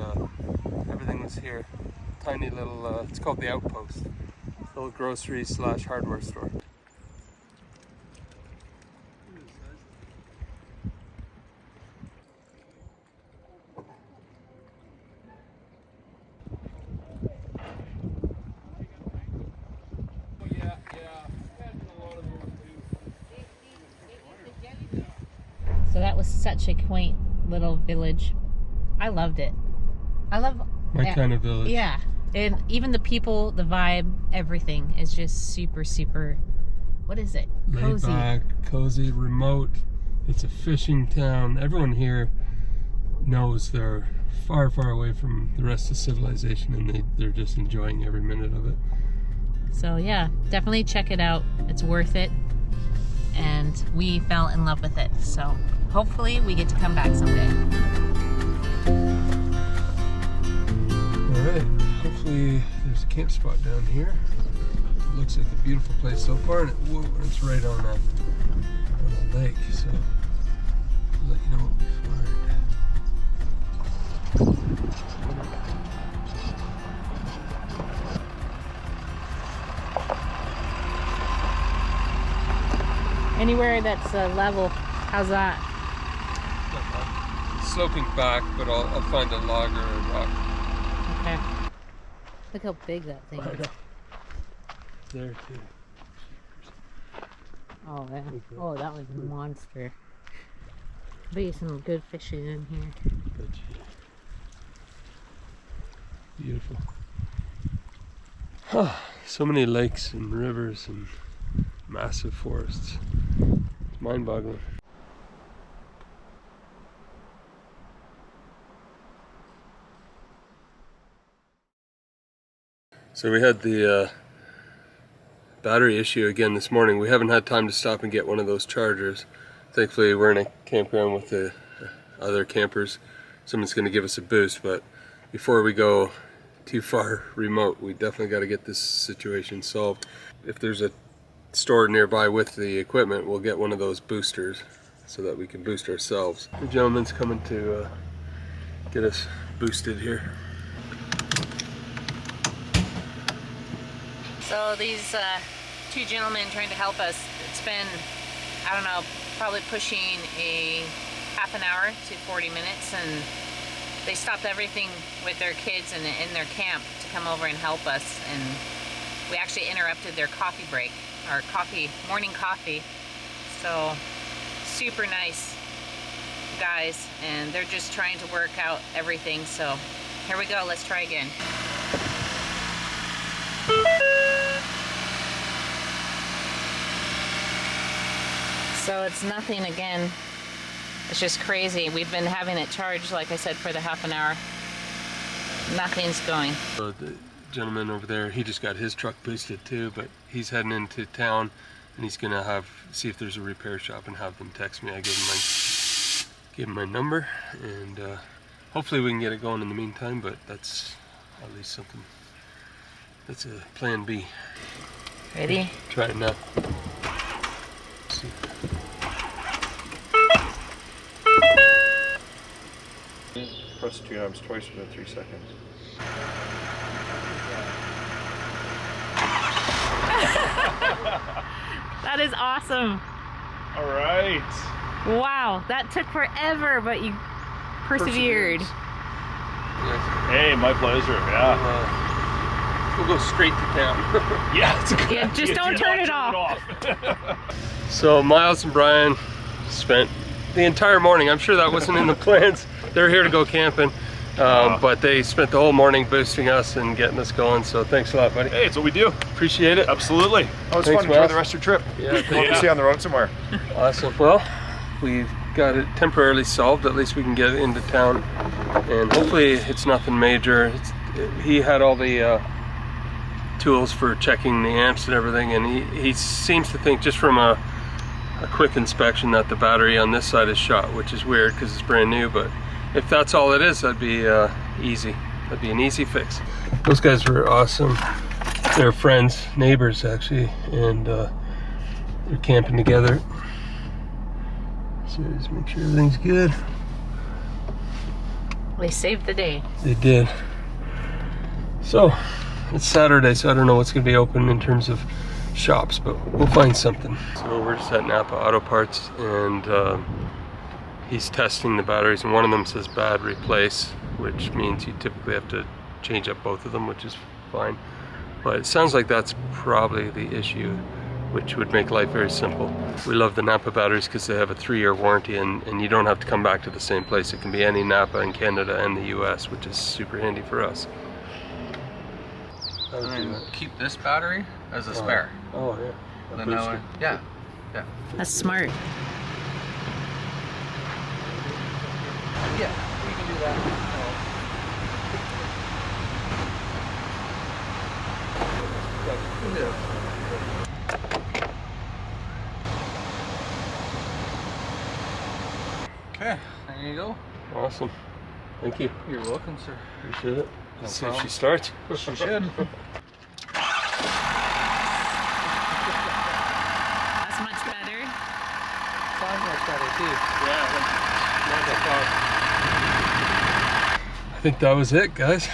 everything was here. Tiny little, it's called the Outpost. Little grocery / hardware store. So that was such a quaint little village. I loved it. I love My kind of village. Yeah. And even the people, the vibe, everything is just super, super, what is it? Cozy. Laid back, cozy, remote. It's a fishing town. Everyone here knows they're far, far away from the rest of civilization, and they're just enjoying every minute of it. So yeah, definitely check it out. It's worth it. And we fell in love with it. So hopefully we get to come back someday. All right. Hopefully there's a camp spot down here. It looks like a beautiful place so far, and it's right on a lake, so I'll let you know what we find. Anywhere that's level, how's that? It's sloping back, but I'll find a log or a rock. Okay. Look how big that thing is. There too. Oh man. Oh, that was a monster. Be some good fishing in here. Beautiful. So many lakes and rivers and massive forests. It's mind-boggling. So we had the battery issue again this morning. We haven't had time to stop and get one of those chargers. Thankfully we're in a campground with the other campers. Someone's going to give us a boost, but before we go too far remote, we definitely got to get this situation solved. If there's a store nearby with the equipment, we'll get one of those boosters so that we can boost ourselves. The gentleman's coming to get us boosted here. So these two gentlemen trying to help us, it's been, I don't know, probably pushing a half an hour to 40 minutes, and they stopped everything with their kids in their camp to come over and help us, and we actually interrupted their coffee break, our morning coffee. So super nice guys, and they're just trying to work out everything. So here we go, let's try again. So it's nothing again. It's just crazy. We've been having it charged, like I said, for the half an hour. Nothing's going. So the gentleman over there, he just got his truck boosted too, but he's heading into town and he's gonna see if there's a repair shop and have them text me. I gave him my number, and hopefully we can get it going in the meantime, but that's at least something. That's a plan B. Ready? Try it now. See. Press 2 knobs twice within 3 seconds. That is awesome. All right. Wow, that took forever, but you persevered. Yes. Hey, my pleasure. Yeah. We'll go straight to town. Yeah, it's a good Yeah, just idea. don't Do turn not it off. So Miles and Brian spent the entire morning, I'm sure that wasn't in the plans. They're here to go camping, but they spent the whole morning boosting us and getting us going, so thanks a lot, buddy. Hey, it's what we do. Appreciate it. Absolutely. Oh, it's Thanks, fun. Enjoy Miles. the rest of your trip. Yeah, Hope to see you on the road somewhere. awesome. Well, we've got it temporarily solved. At least we can get into town, and hopefully it's nothing major. He had all the tools for checking the amps and everything, and he seems to think just from a quick inspection that the battery on this side is shot, which is weird because it's brand new, but if that's all it is, that'd be easy. That'd be an easy fix. Those guys were awesome. They're friends, neighbors actually, and they're camping together. So just make sure everything's good. They saved the day. They did. So it's Saturday, so I don't know what's going to be open in terms of shops, but we'll find something. So we're just at Napa Auto Parts, and he's testing the batteries, and one of them says bad, replace, which means you typically have to change up both of them, which is fine. But it sounds like that's probably the issue, which would make life very simple. We love the Napa batteries because they have a 3-year warranty, and you don't have to come back to the same place. It can be any Napa in Canada and the US, which is super handy for us. And then keep this battery as a spare. Oh yeah. Then that way, yeah. That's smart. Yeah, we can do that. Okay, there you go. Awesome. Thank you. You're welcome, sir. Appreciate it. Let's see if problem. she starts. She should. That's much better. Sounds much better too. I think that was it, guys.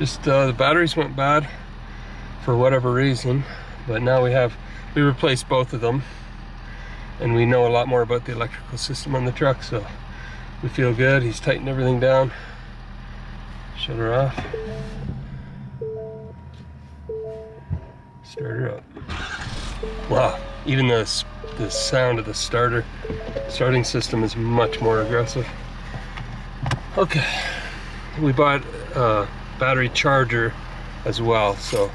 Just the batteries went bad for whatever reason, but now we replaced both of them, and we know a lot more about the electrical system on the truck, so we feel good. He's tightened everything down. Shut her off. Start her up. Wow, even the sound of the starting system is much more aggressive. Okay, we bought a battery charger as well, so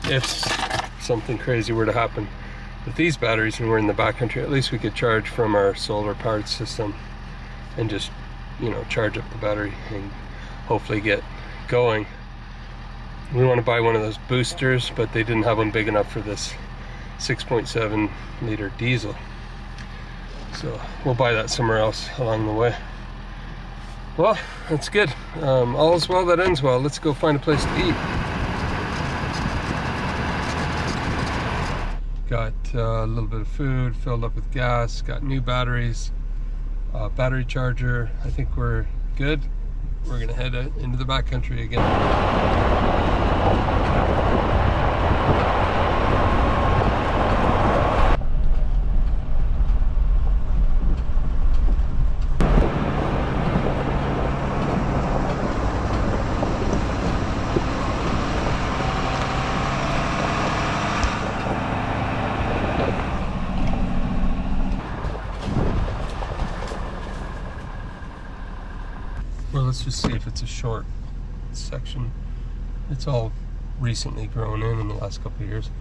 if something crazy were to happen with these batteries and we're in the backcountry, at least we could charge from our solar powered system and just, you know, charge up the battery and hopefully get going. We want to buy one of those boosters, but they didn't have one big enough for this 6.7 liter diesel, so we'll buy that somewhere else along the way. Well, that's good. All's well that ends well. Let's go find a place to eat. Got a little bit of food, filled up with gas, got new batteries, battery charger. I think we're good. We're gonna head into the backcountry again. Well, let's just see if it's a short section. It's all recently grown in the last couple of years.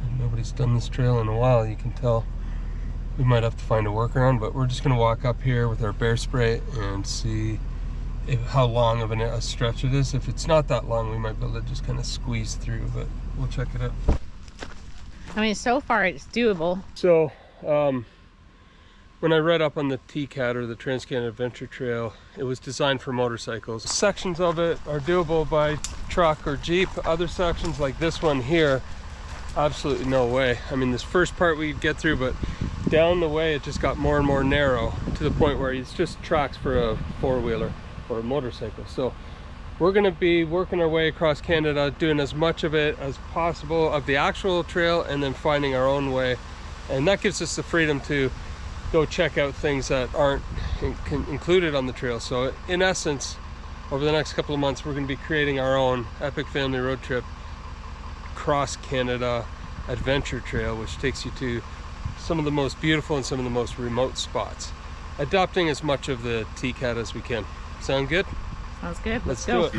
And nobody's done this trail in a while, you can tell. We might have to find a workaround, but we're just gonna walk up here with our bear spray and see how long of a stretch it is. If it's not that long, we might be able to just kind of squeeze through, but we'll check it out. I mean, so far it's doable. So, when I read up on the TCAT, or the Trans Canada Adventure Trail, it was designed for motorcycles. Sections of it are doable by truck or Jeep. Other sections, like this one here, absolutely no way. I mean, this first part we get through, but down the way it just got more and more narrow to the point where it's just tracks for a four-wheeler or a motorcycle. So we're going to be working our way across Canada, doing as much of it as possible of the actual trail, and then finding our own way. And that gives us the freedom to go check out things that aren't included on the trail. So in essence, over the next couple of months, we're going to be creating our own epic family road trip cross Canada adventure trail, which takes you to some of the most beautiful and some of the most remote spots, adopting as much of the TCAT as we can. Sound good? Sounds good. Let's do it.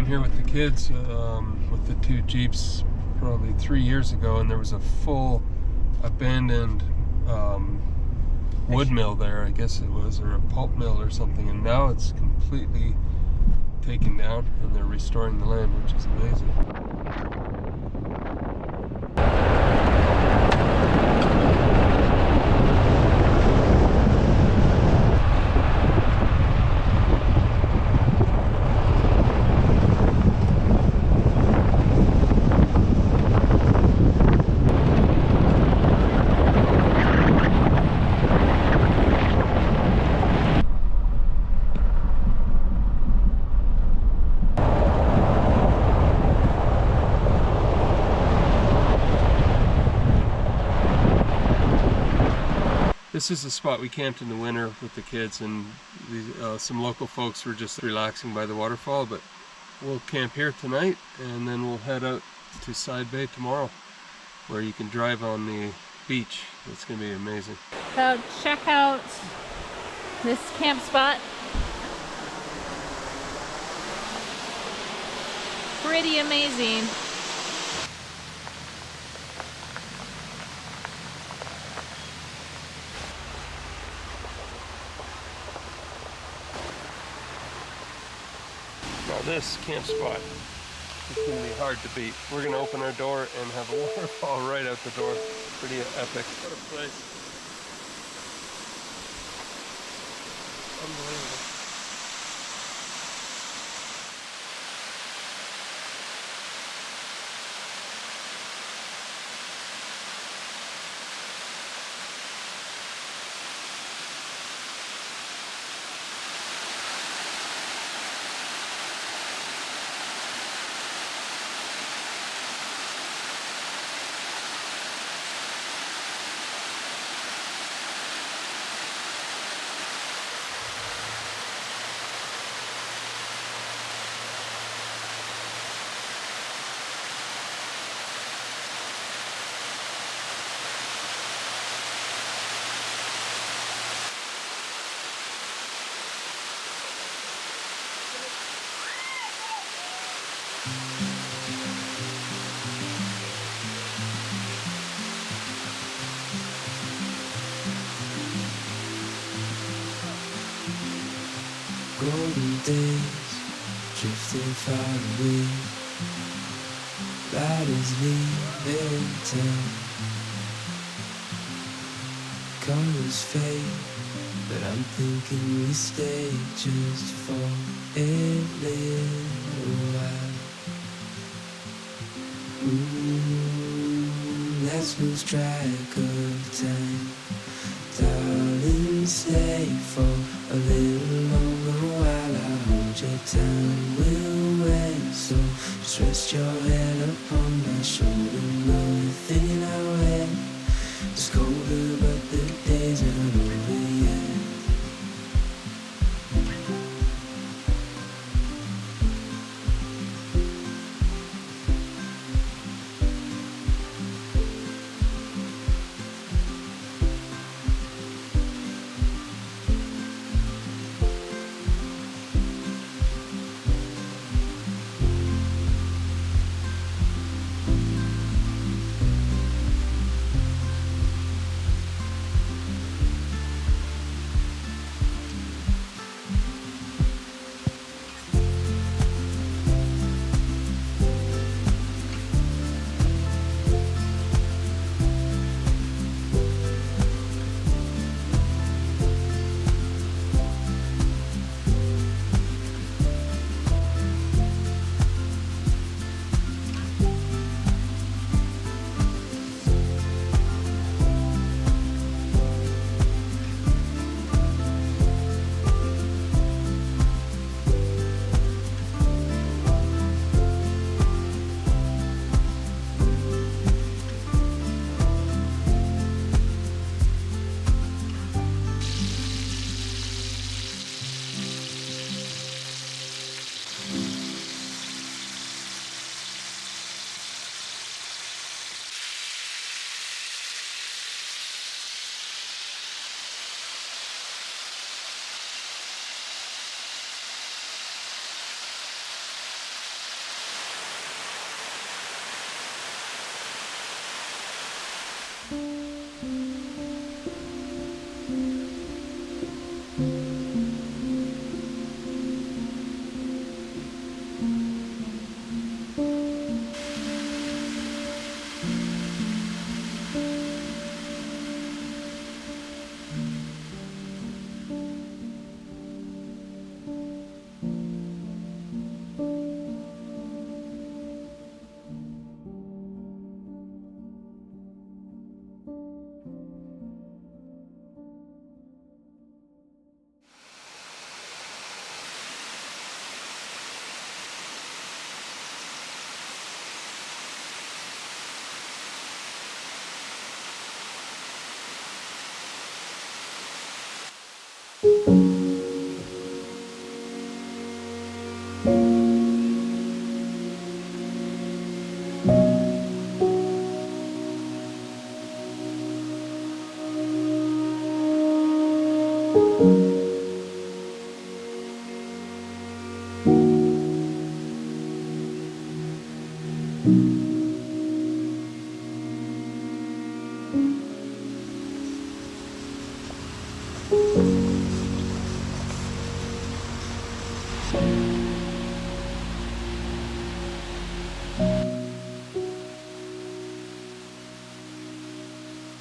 here with the kids with the 2 Jeeps probably 3 years ago, and there was a full abandoned wood mill there, I guess it was, or a pulp mill or something, and now it's completely taken down and they're restoring the land, which is amazing. This is the spot we camped in the winter with the kids, and some local folks were just relaxing by the waterfall, but we'll camp here tonight and then we'll head out to Side Bay tomorrow where you can drive on the beach. It's going to be amazing. So check out this camp spot. Pretty amazing. Now this camp spot is going to be hard to beat. We're going to open our door and have a waterfall right out the door. Pretty epic. What a place. Unbelievable. Golden days drifting far away, riders leaving town. Colors fade, but I'm thinking we stay just for a little while. Let's lose track of time, darling, stay for a little longer while I hold your time. We'll wait, so just rest your head upon my shoulder. Know you're thinking our way is colder, but the days aren't over yet.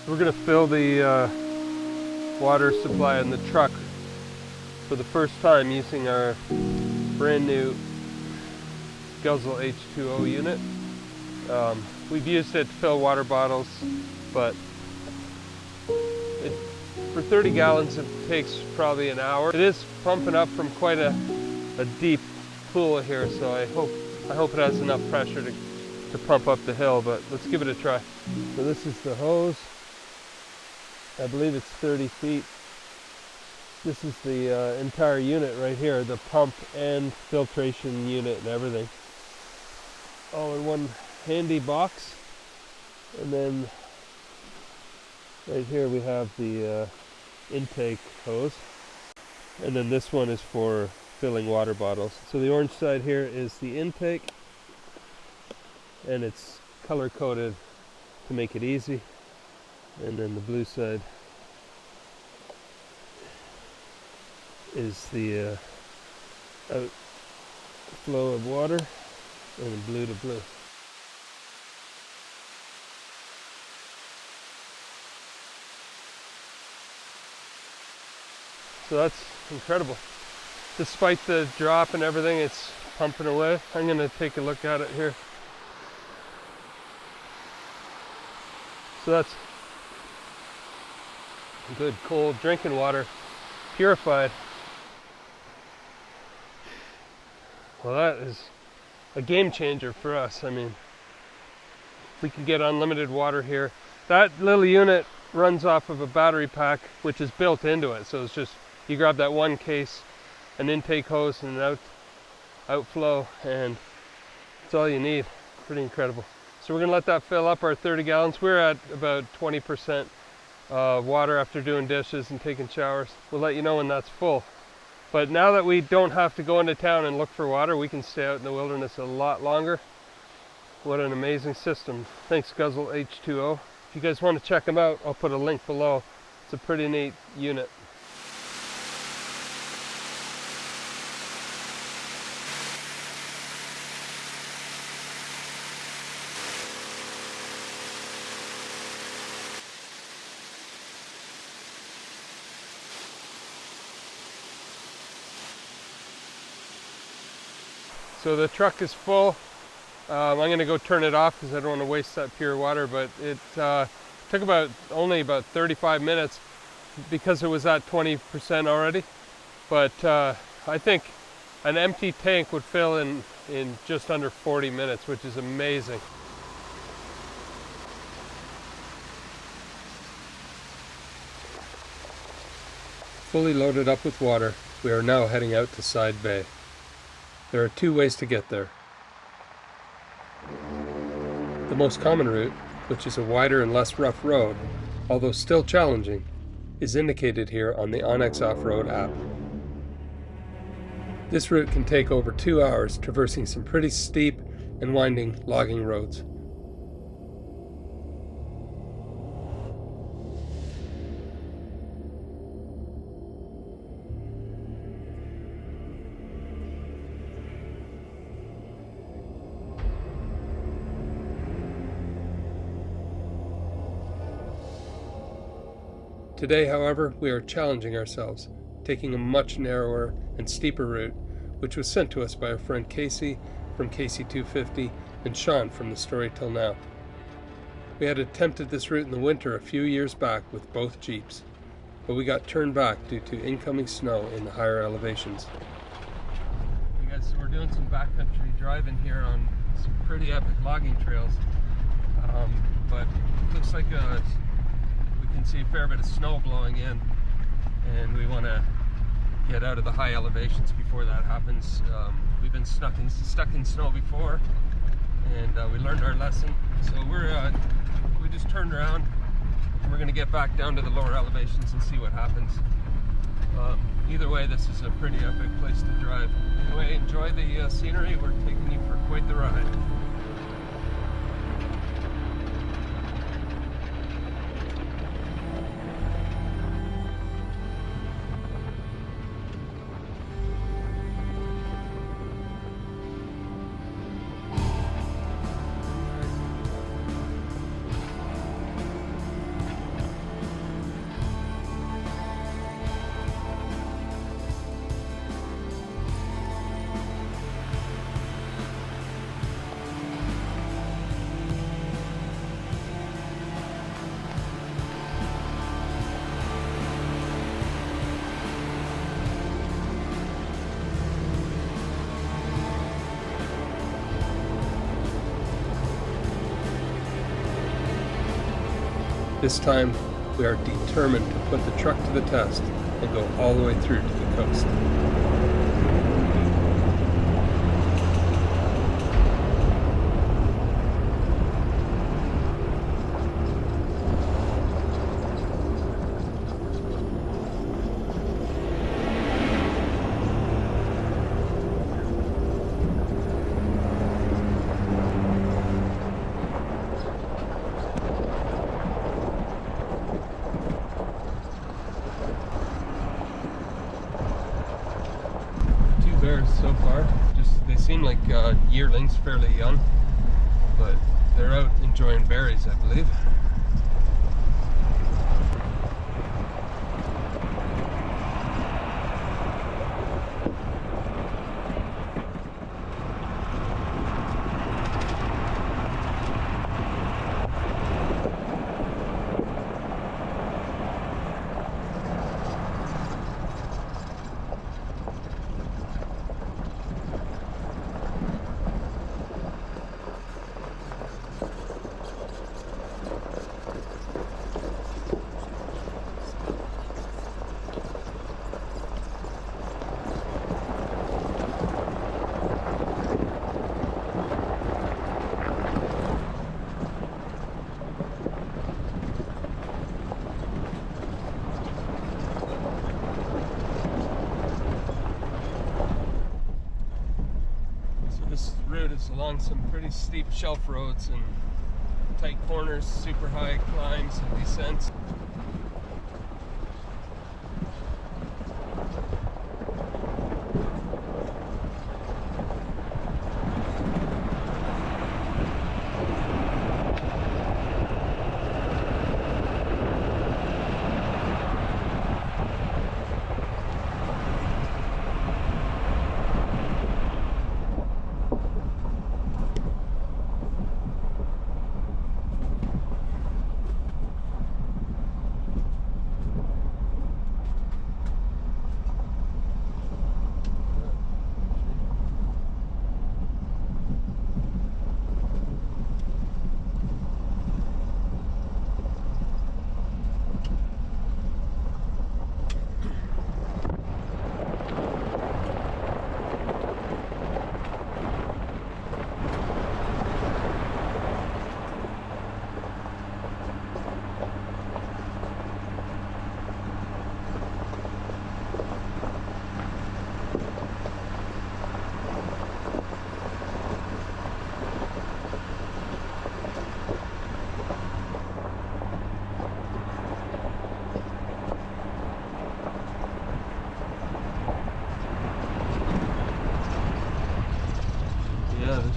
We're going to fill the water supply in the truck for the first time using our brand new Guzzle H2O unit. We've used it to fill water bottles, but for 30 gallons it takes probably an hour. It is pumping up from quite a deep pool here, so I hope it has enough pressure to pump up the hill, but let's give it a try. So this is the hose. I believe it's 30 feet. This is the entire unit right here, the pump and filtration unit and everything. All in one handy box. And then right here we have the intake hose. And then this one is for filling water bottles. So the orange side here is the intake, and it's color coded to make it easy. And then the blue side is the outflow of water, and blue to blue. So that's incredible. Despite the drop and everything, it's pumping away. I'm going to take a look at it here. So that's good cold drinking water, purified. Well, that is a game changer for us. I mean, we could get unlimited water here. That little unit runs off of a battery pack, which is built into it. So it's just, you grab that one case, an intake hose and an outflow, and it's all you need. Pretty incredible. So we're gonna let that fill up our 30 gallons. We're at about 20% water after doing dishes and taking showers. We'll let you know when that's full. But now that we don't have to go into town and look for water, we can stay out in the wilderness a lot longer. What an amazing system. Thanks, Guzzle H2O. If you guys want to check them out, I'll put a link below. It's a pretty neat unit. So the truck is full. I'm going to go turn it off because I don't want to waste that pure water, but it took only about 35 minutes because it was at 20% already. But I think an empty tank would fill in just under 40 minutes, which is amazing. Fully loaded up with water, we are now heading out to Side Bay. There are two ways to get there. The most common route, which is a wider and less rough road, although still challenging, is indicated here on the Onyx Off-Road app. This route can take over 2 hours, traversing some pretty steep and winding logging roads. Today, however, we are challenging ourselves, taking a much narrower and steeper route, which was sent to us by our friend Casey from Casey 250 and Sean from The Story Till Now. We had attempted this route in the winter a few years back with both Jeeps, but we got turned back due to incoming snow in the higher elevations. You guys, so we're doing some backcountry driving here on some pretty epic logging trails, but it looks like we can see a fair bit of snow blowing in, and we want to get out of the high elevations before that happens. We've been stuck in snow before, and we learned our lesson. So we just turned around, and we're going to get back down to the lower elevations and see what happens. Either way, this is a pretty epic place to drive. Anyway, enjoy the scenery. We're taking you for quite the ride. This time, we are determined to put the truck to the test and go all the way through to the coast. So far, they seem like yearlings, fairly young, but they're out enjoying berries, I believe. Is along some pretty steep shelf roads and tight corners, super high climbs and descents.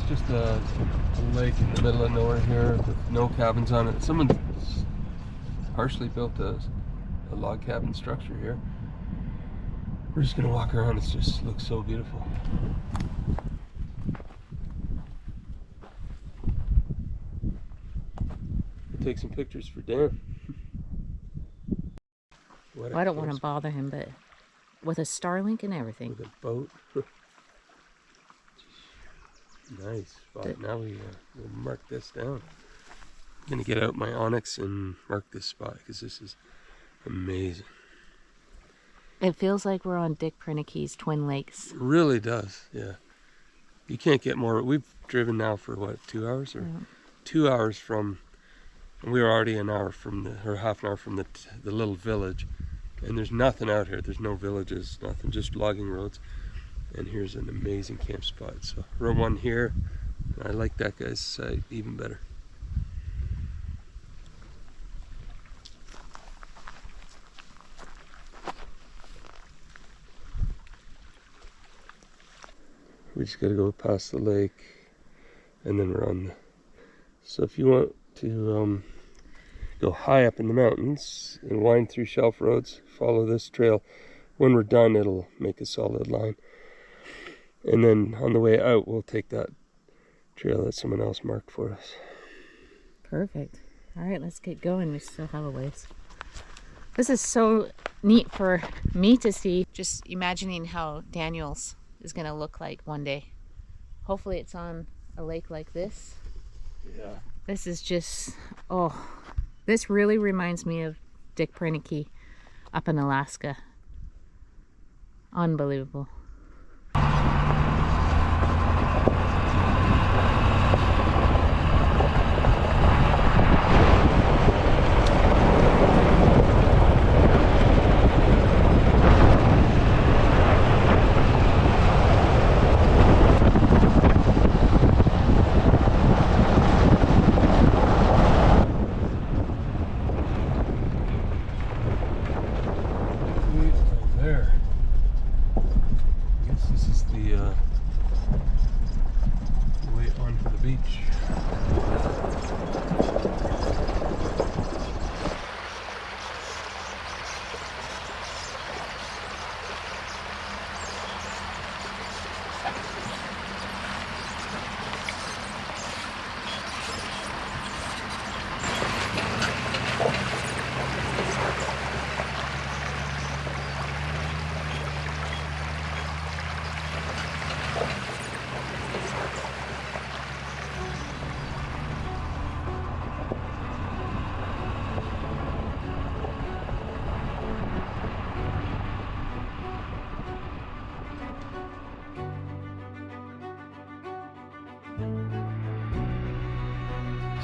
Just a lake in the middle of nowhere here with no cabins on it. Someone partially built a log cabin structure here. We're just gonna walk around. It just looks so beautiful. Take some pictures for Dan. Well, I don't want to bother him, but with a Starlink and everything. With a boat. Nice spot. Now we'll mark this down. I'm gonna get out my Onyx and mark this spot because this is amazing. It feels like we're on Dick Prinickey's Twin Lakes. It really does, yeah. You can't get more. We've driven now for what, 2 hours? Or 2 hours from, and we were already an hour from or half an hour from the little village. And there's nothing out here. There's no villages, nothing, just logging roads. And here's an amazing camp spot. So row one here. I like that guy's site even better. We just gotta go past the lake and then we're on the... So if you want to go high up in the mountains and wind through shelf roads, follow this trail. When we're done, it'll make a solid line. And then on the way out, we'll take that trail that someone else marked for us. Perfect. All right, let's get going. We still have a ways. This is so neat for me to see. Just imagining how Daniels is going to look like one day. Hopefully it's on a lake like this. Yeah. This is just, oh, this really reminds me of Dick Prinickey up in Alaska. Unbelievable. There. I guess this is the way onto the beach.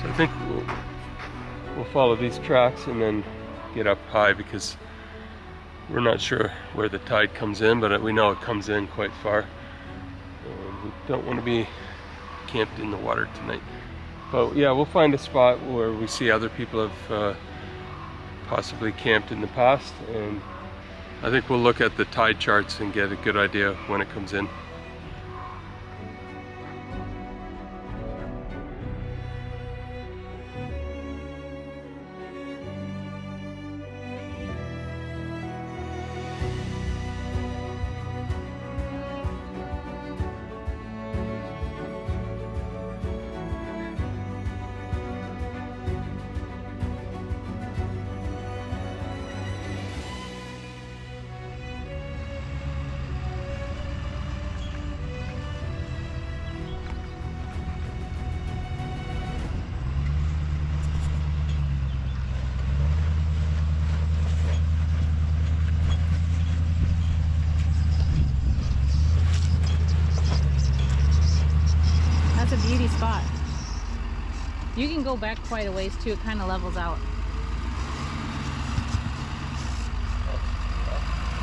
So I think we'll follow these tracks and then get up high because we're not sure where the tide comes in, but we know it comes in quite far. We don't want to be camped in the water tonight. But yeah, we'll find a spot where we see other people have possibly camped in the past, and I think we'll look at the tide charts and get a good idea when it comes in. That's a beauty spot. You can go back quite a ways too. It kind of levels out.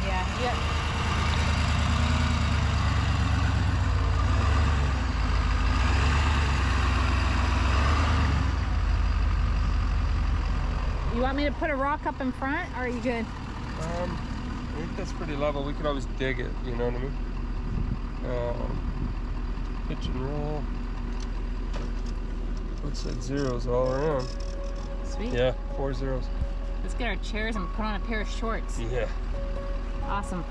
Yeah. You want me to put a rock up in front, or are you good? I think that's pretty level. We could always dig it, you know what I mean? Pitch and roll. Looks like zeros all around. Sweet. Yeah, 4 zeros. Let's get our chairs and put on a pair of shorts. Yeah. Awesome.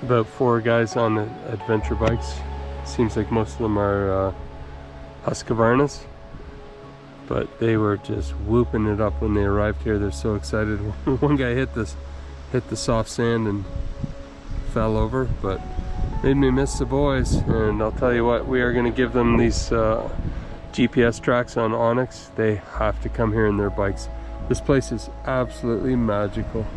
about 4 guys on adventure bikes. Seems like most of them are Husqvarnas, but they were just whooping it up when they arrived here. They're so excited. One guy hit the soft sand and fell over, but made me miss the boys. And I'll tell you what, we are going to give them these GPS tracks on Onyx. They have to come here in their bikes. This place is absolutely magical.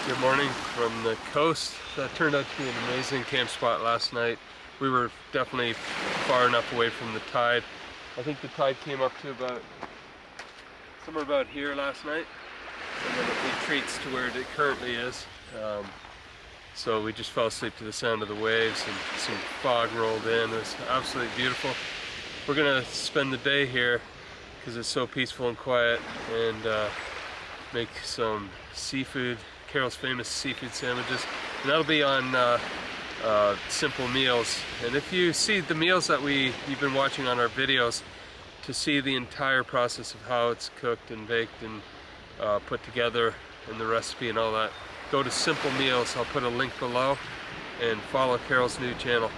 Good morning from the coast. That turned out to be an amazing camp spot last night. We were definitely far enough away from the tide. I think the tide came up to about somewhere about here last night, and then it retreats to where it currently is. So we just fell asleep to the sound of the waves, and some fog rolled in. It was absolutely beautiful. We're gonna spend the day here because it's so peaceful and quiet, and make some seafood, Carol's famous seafood sandwiches, and that'll be on Simple Meals. And if you see the meals that you've been watching on our videos, to see the entire process of how it's cooked and baked and put together and the recipe and all that, go to Simple Meals. I'll put a link below, and follow Carol's new channel.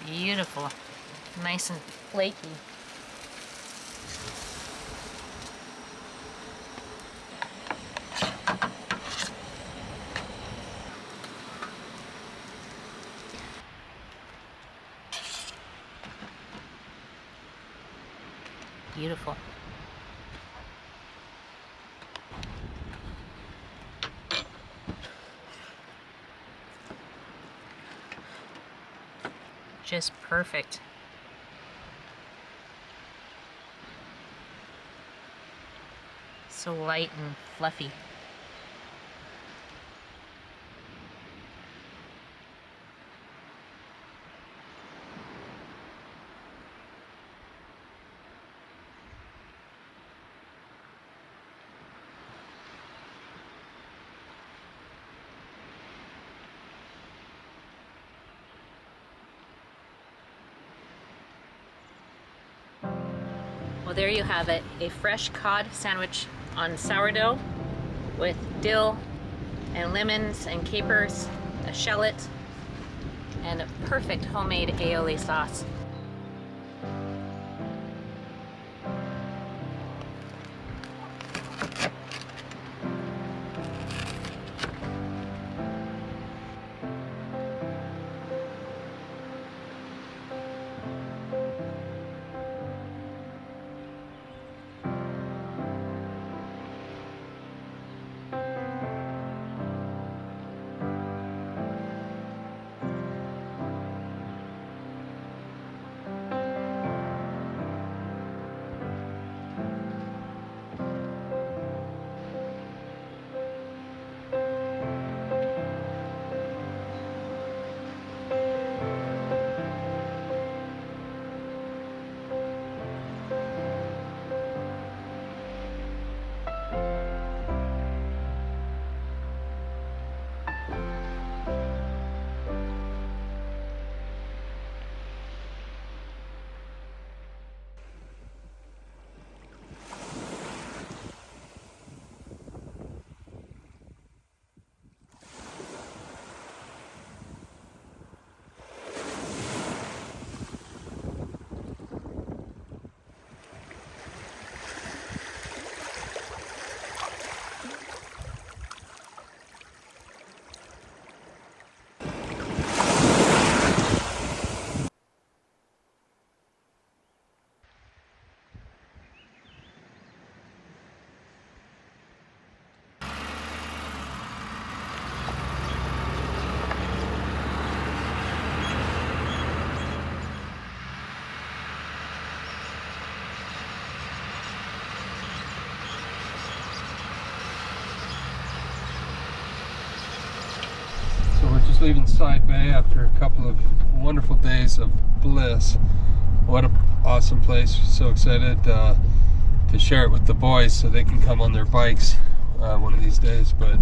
Beautiful. Nice and flaky. Beautiful. Just perfect. So light and fluffy. Well, there you have it, a fresh cod sandwich on sourdough with dill and lemons and capers, a shallot, and a perfect homemade aioli sauce. Just leaving Side Bay after a couple of wonderful days of bliss. What an awesome place. So excited to share it with the boys so they can come on their bikes one of these days. But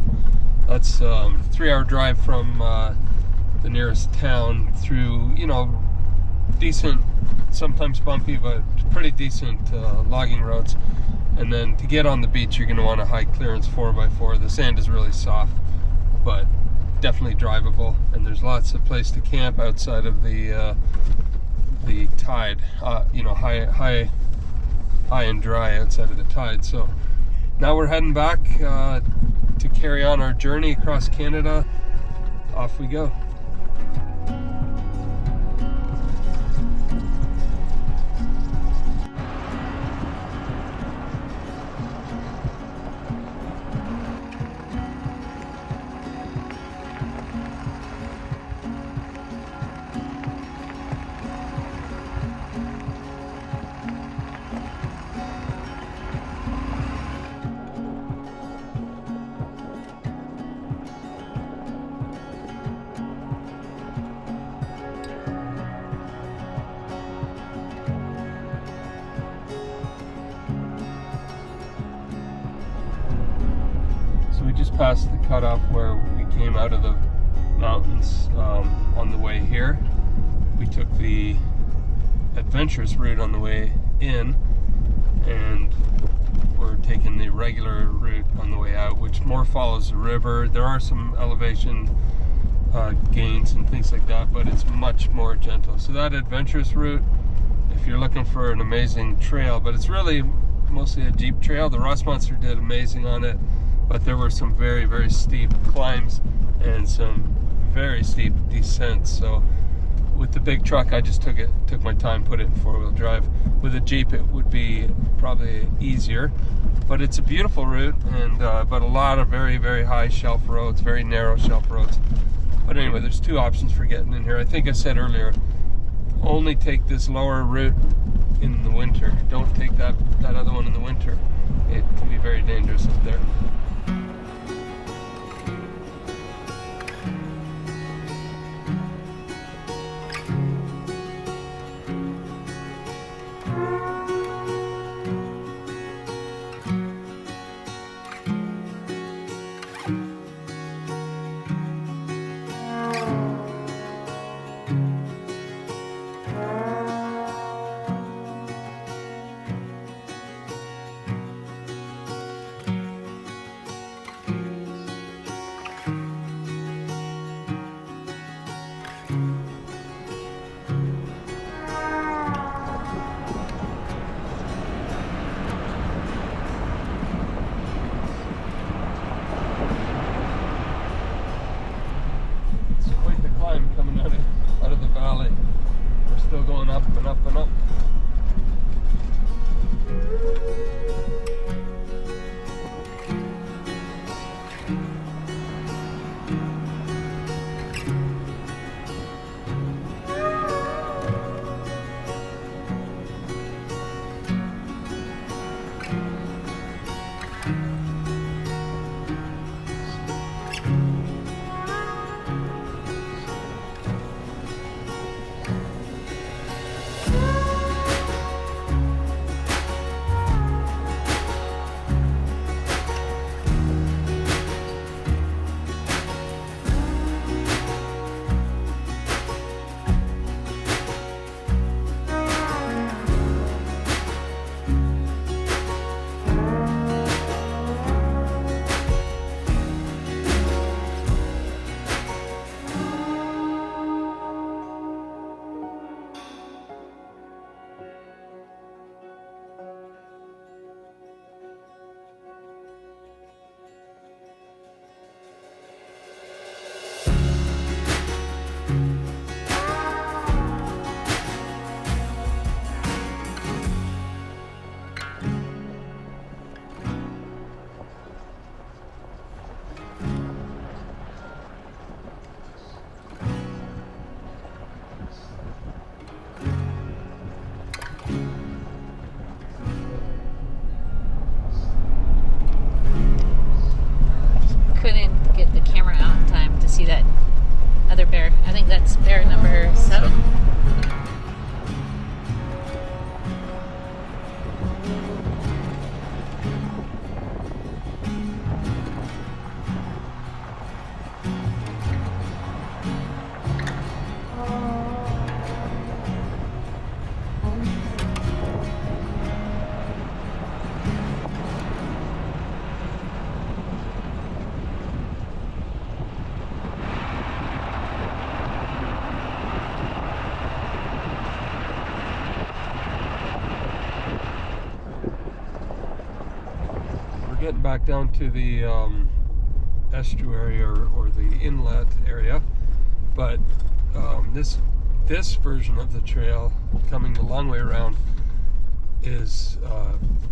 that's a 3-hour drive from the nearest town through, you know, decent, sometimes bumpy, but pretty decent logging roads. And then to get on the beach, you're going to want a high clearance 4x4. The sand is really soft, but definitely drivable, and there's lots of place to camp outside of the tide, you know, high and dry outside of the tide. So now we're heading back to carry on our journey across Canada. Off we go. Past the cutoff where we came out of the mountains on the way here. We took the adventurous route on the way in, and we're taking the regular route on the way out, which more follows the river. There are some elevation gains and things like that, but it's much more gentle. So that adventurous route, if you're looking for an amazing trail, but it's really mostly a Jeep trail. The Ross Monster did amazing on it, but there were some very, very steep climbs and some very steep descents. So with the big truck, I just took my time, put it in 4-wheel drive. With a Jeep, it would be probably easier, but it's a beautiful route, and but a lot of very, very high shelf roads, very narrow shelf roads. But anyway, there's 2 options for getting in here. I think I said earlier, only take this lower route in the winter. Don't take that other one in the winter. It can be very dangerous up there. back down to the estuary or the inlet area, but this version of the trail, coming the long way around, is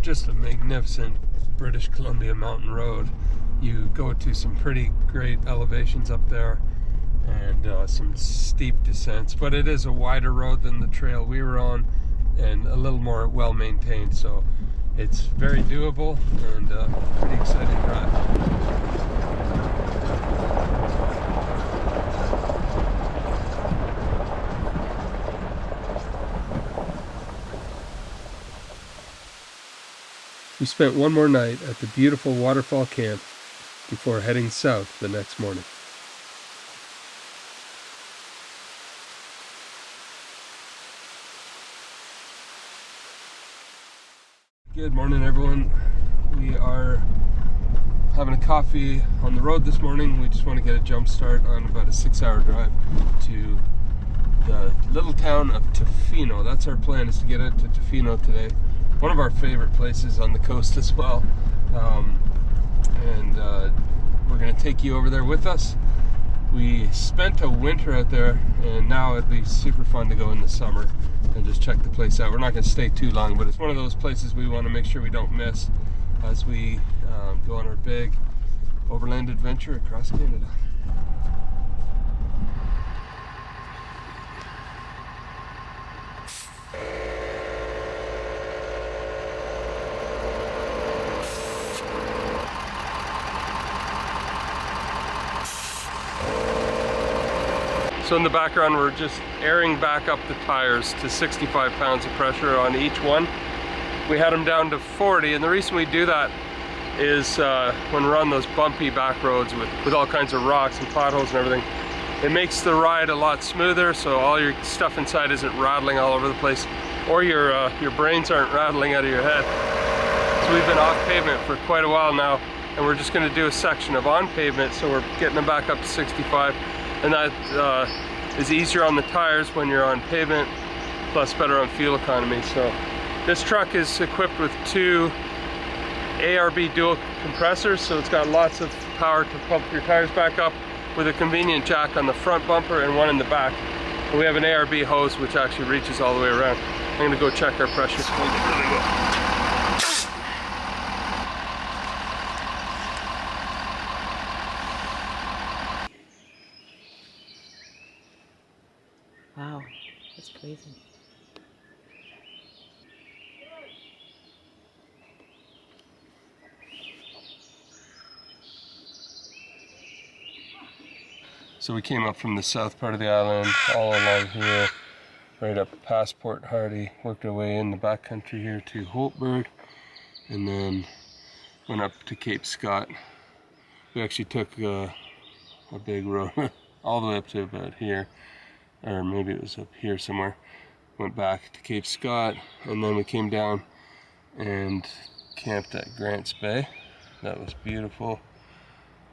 just a magnificent British Columbia mountain road. You go to some pretty great elevations up there and some steep descents, but it is a wider road than the trail we were on and a little more well maintained, so it's very doable and pretty exciting ride. We spent one more night at the beautiful waterfall camp before heading south the next morning. Good morning, everyone. We are having a coffee on the road this morning. We just want to get a jump start on about a 6-hour drive to the little town of Tofino. That's our plan, is to get out to Tofino today. One of our favorite places on the coast as well. We're going to take you over there with us. We spent a winter out there, and now it'd be super fun to go in the summer and just check the place out. We're not going to stay too long, but it's one of those places we want to make sure we don't miss as we go on our big overland adventure across Canada. So in the background, we're just airing back up the tires to 65 pounds of pressure on each one. We had them down to 40, and the reason we do that is when we're on those bumpy back roads with all kinds of rocks and potholes and everything, it makes the ride a lot smoother, so all your stuff inside isn't rattling all over the place, or your brains aren't rattling out of your head. So we've been off pavement for quite a while now, and we're just going to do a section of on pavement, so we're getting them back up to 65. And that is easier on the tires when you're on pavement, plus better on fuel economy. So this truck is equipped with 2 ARB dual compressors, so it's got lots of power to pump your tires back up, with a convenient jack on the front bumper and one in the back. And we have an ARB hose which actually reaches all the way around. I'm going to go check our pressure. Wow, that's crazy. So we came up from the south part of the island, all along here, right up past Port Hardy, worked our way in the backcountry here to Holtberg, and then went up to Cape Scott. We actually took a big road all the way up to about here, or maybe it was up here somewhere. Went back to Cape Scott, and then we came down and camped at Grants Bay. That was beautiful.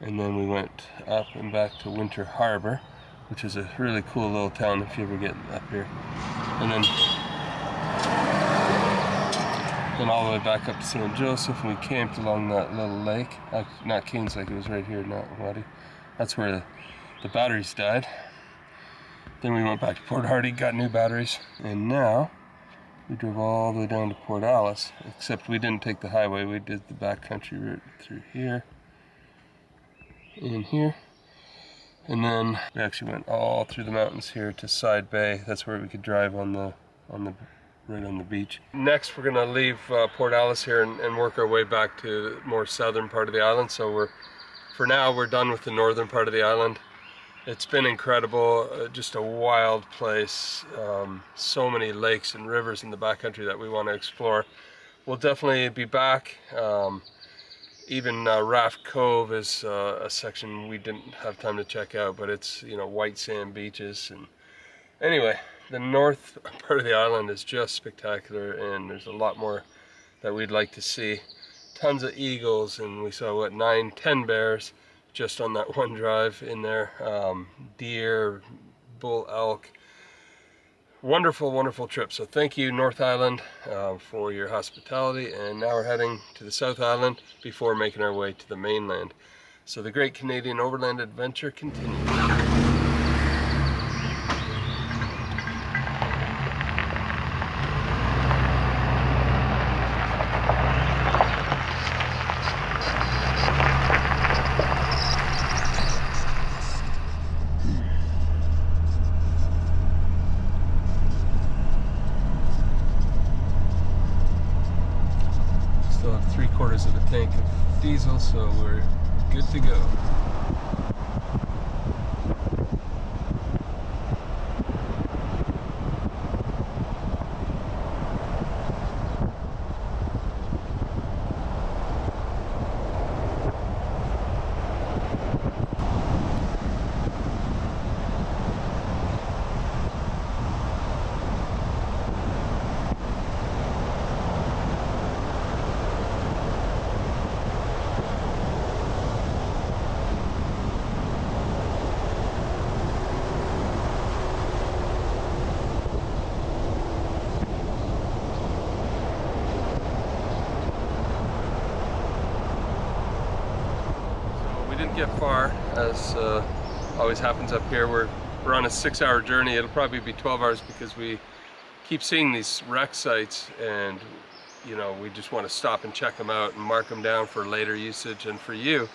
And then we went up and back to Winter Harbor, which is a really cool little town if you ever get up here. And then all the way back up to St. Joseph, and we camped along that little lake. Not Kings Lake, it was right here, not Waddy. That's where the batteries died. Then we went back to Port Hardy, got new batteries, and now we drove all the way down to Port Alice, except we didn't take the highway, we did the backcountry route through here, in here, and then we actually went all through the mountains here to Side Bay. That's where we could drive right on the beach. Next, we're gonna leave Port Alice here and work our way back to the more southern part of the island. So for now, we're done with the northern part of the island. It's been incredible, just a wild place. So many lakes and rivers in the backcountry that we want to explore. We'll definitely be back. Even Raft Cove is a section we didn't have time to check out, but it's, you know, white sand beaches. And anyway, the north part of the island is just spectacular, and there's a lot more that we'd like to see. Tons of eagles, and we saw, what, 9-10 bears just on that one drive in there. Deer, bull elk, wonderful, wonderful trip. So thank you, North Island, for your hospitality. And now we're heading to the South Island before making our way to the mainland. So the Great Canadian Overland Adventure continues. Still have 3/4 of a tank of diesel, so we're good to go. We didn't get far, as always happens up here. We're on a 6-hour journey. It'll probably be 12 hours because we keep seeing these wreck sites, and you know, we just want to stop and check them out and mark them down for later usage. And for you,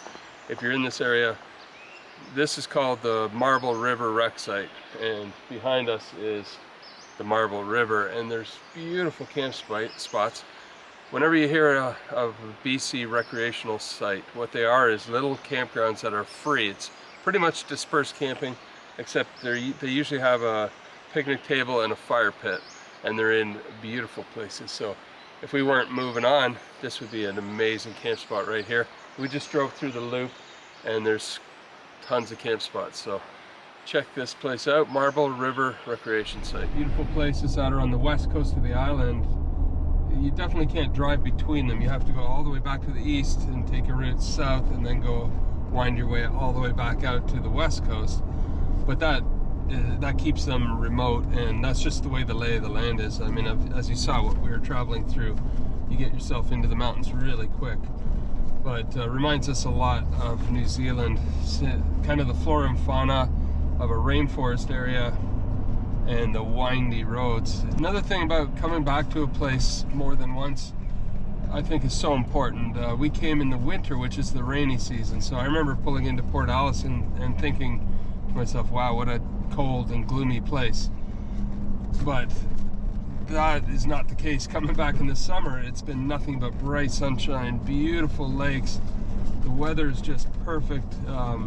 if you're in this area, this is called the Marble River wreck site, and behind us is the Marble River, and there's beautiful camp spots. Whenever you hear of a BC recreational site, what they are is little campgrounds that are free. It's pretty much dispersed camping, except they usually have a picnic table and a fire pit, and they're in beautiful places. So if we weren't moving on, this would be an amazing camp spot right here. We just drove through the loop, and there's tons of camp spots. So check this place out, Marble River Recreation Site. Beautiful places that are on the west coast of the island. You definitely can't drive between them. You have to go all the way back to the east and take a route south, and then go wind your way all the way back out to the west coast. But that keeps them remote, and that's just the way the lay of the land is. I mean, as you saw what we were traveling through, you get yourself into the mountains really quick. But reminds us a lot of New Zealand, kind of the flora and fauna of a rainforest area and the windy roads. Another thing about coming back to a place more than once, I think, is so important. We came in the winter, which is the rainy season, so I remember pulling into Port Alice and thinking to myself, wow, what a cold and gloomy place. But that is not the case coming back in the summer. It's been nothing but bright sunshine, beautiful lakes. The weather is just perfect.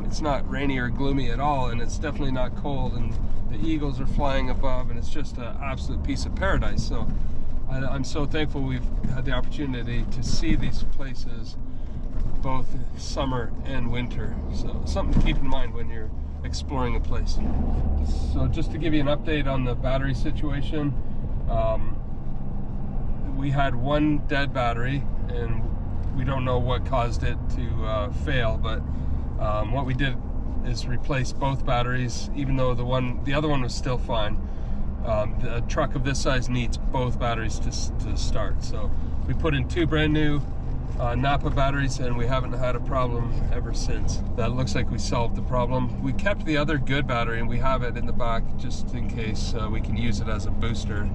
It's not rainy or gloomy at all, and it's definitely not cold, and the eagles are flying above, and it's just an absolute piece of paradise. So I'm so thankful we've had the opportunity to see these places both summer and winter. So something to keep in mind when you're exploring a place. So just to give you an update on the battery situation, we had one dead battery, and we don't know what caused it to fail, but what we did is replace both batteries, even though the other one was still fine. The truck of this size needs both batteries to start. So we put in 2 brand new Napa batteries, and we haven't had a problem ever since. That looks like we solved the problem. We kept the other good battery, and we have it in the back just in case we can use it as a booster,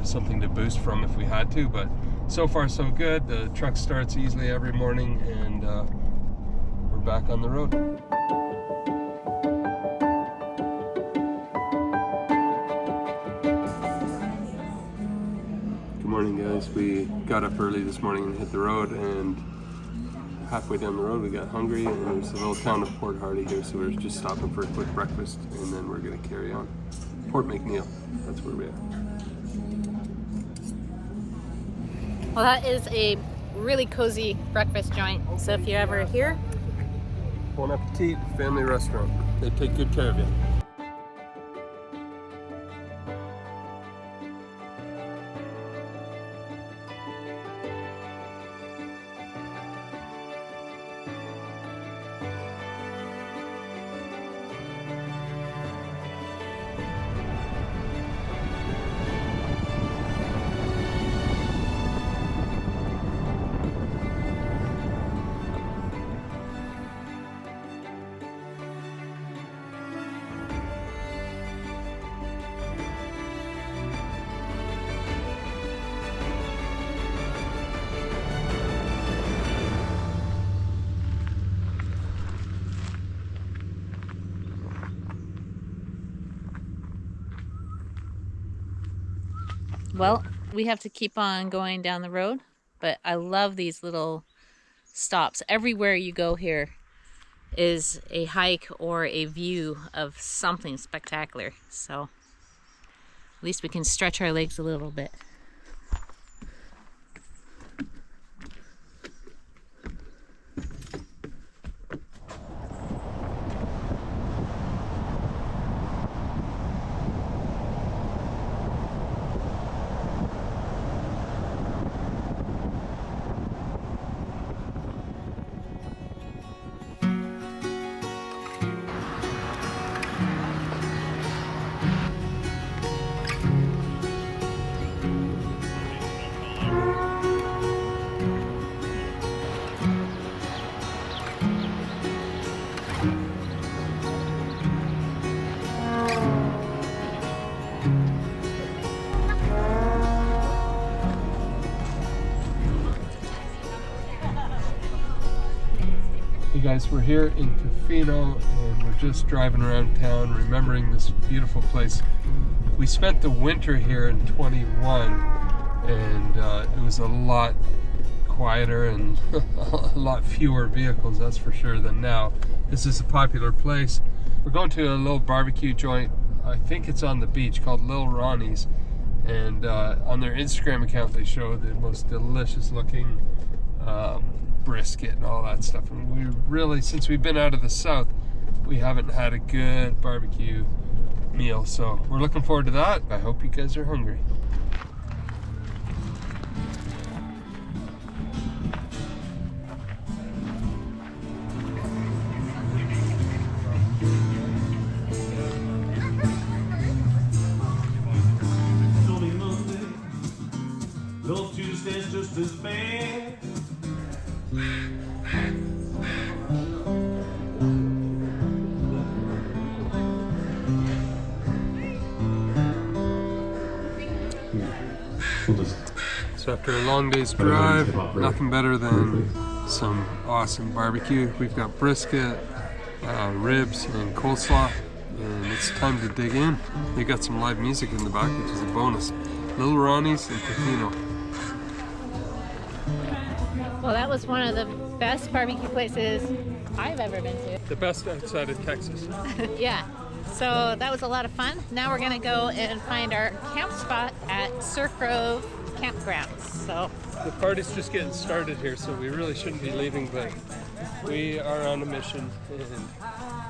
something to boost from if we had to. But so far so good. The truck starts easily every morning, and we're back on the road. Good morning, guys. We got up early this morning and hit the road, and halfway down the road we got hungry, and there's a little town of Port Hardy here, so we're just stopping for a quick breakfast, and then we're going to carry on. Port McNeill, that's where we are. Well, that is a really cozy breakfast joint. So if you're ever here, Bon Appetit family restaurant. They take good care of you. Well, we have to keep on going down the road, but I love these little stops. Everywhere you go here is a hike or a view of something spectacular. So at least we can stretch our legs a little bit. Hey guys, we're here in Tofino and we're just driving around town remembering this beautiful place. We spent the winter here in 21 and it was a lot quieter and a lot fewer vehicles, that's for sure, than now. This is a popular place. We're going to a little barbecue joint, I think it's on the beach, called Little Ronnie's, and on their Instagram account they show the most delicious looking brisket and all that stuff, and we really, since we've been out of the south, we haven't had a good barbecue meal, so we're looking forward to that. I hope you guys are hungry. Those Tuesdays just as bad. So after a long day's drive, nothing better than some awesome barbecue. We've got brisket, ribs, and coleslaw, and it's time to dig in. They got some live music in the back, which is a bonus. Little Ronnie's and Tofino. Well, that was one of the best barbecue places I've ever been to. The best outside of Texas. Yeah, so that was a lot of fun. Now we're gonna go and find our camp spot at Surf Grove Campgrounds. So The party's just getting started here, so we really shouldn't be leaving, but we are on a mission and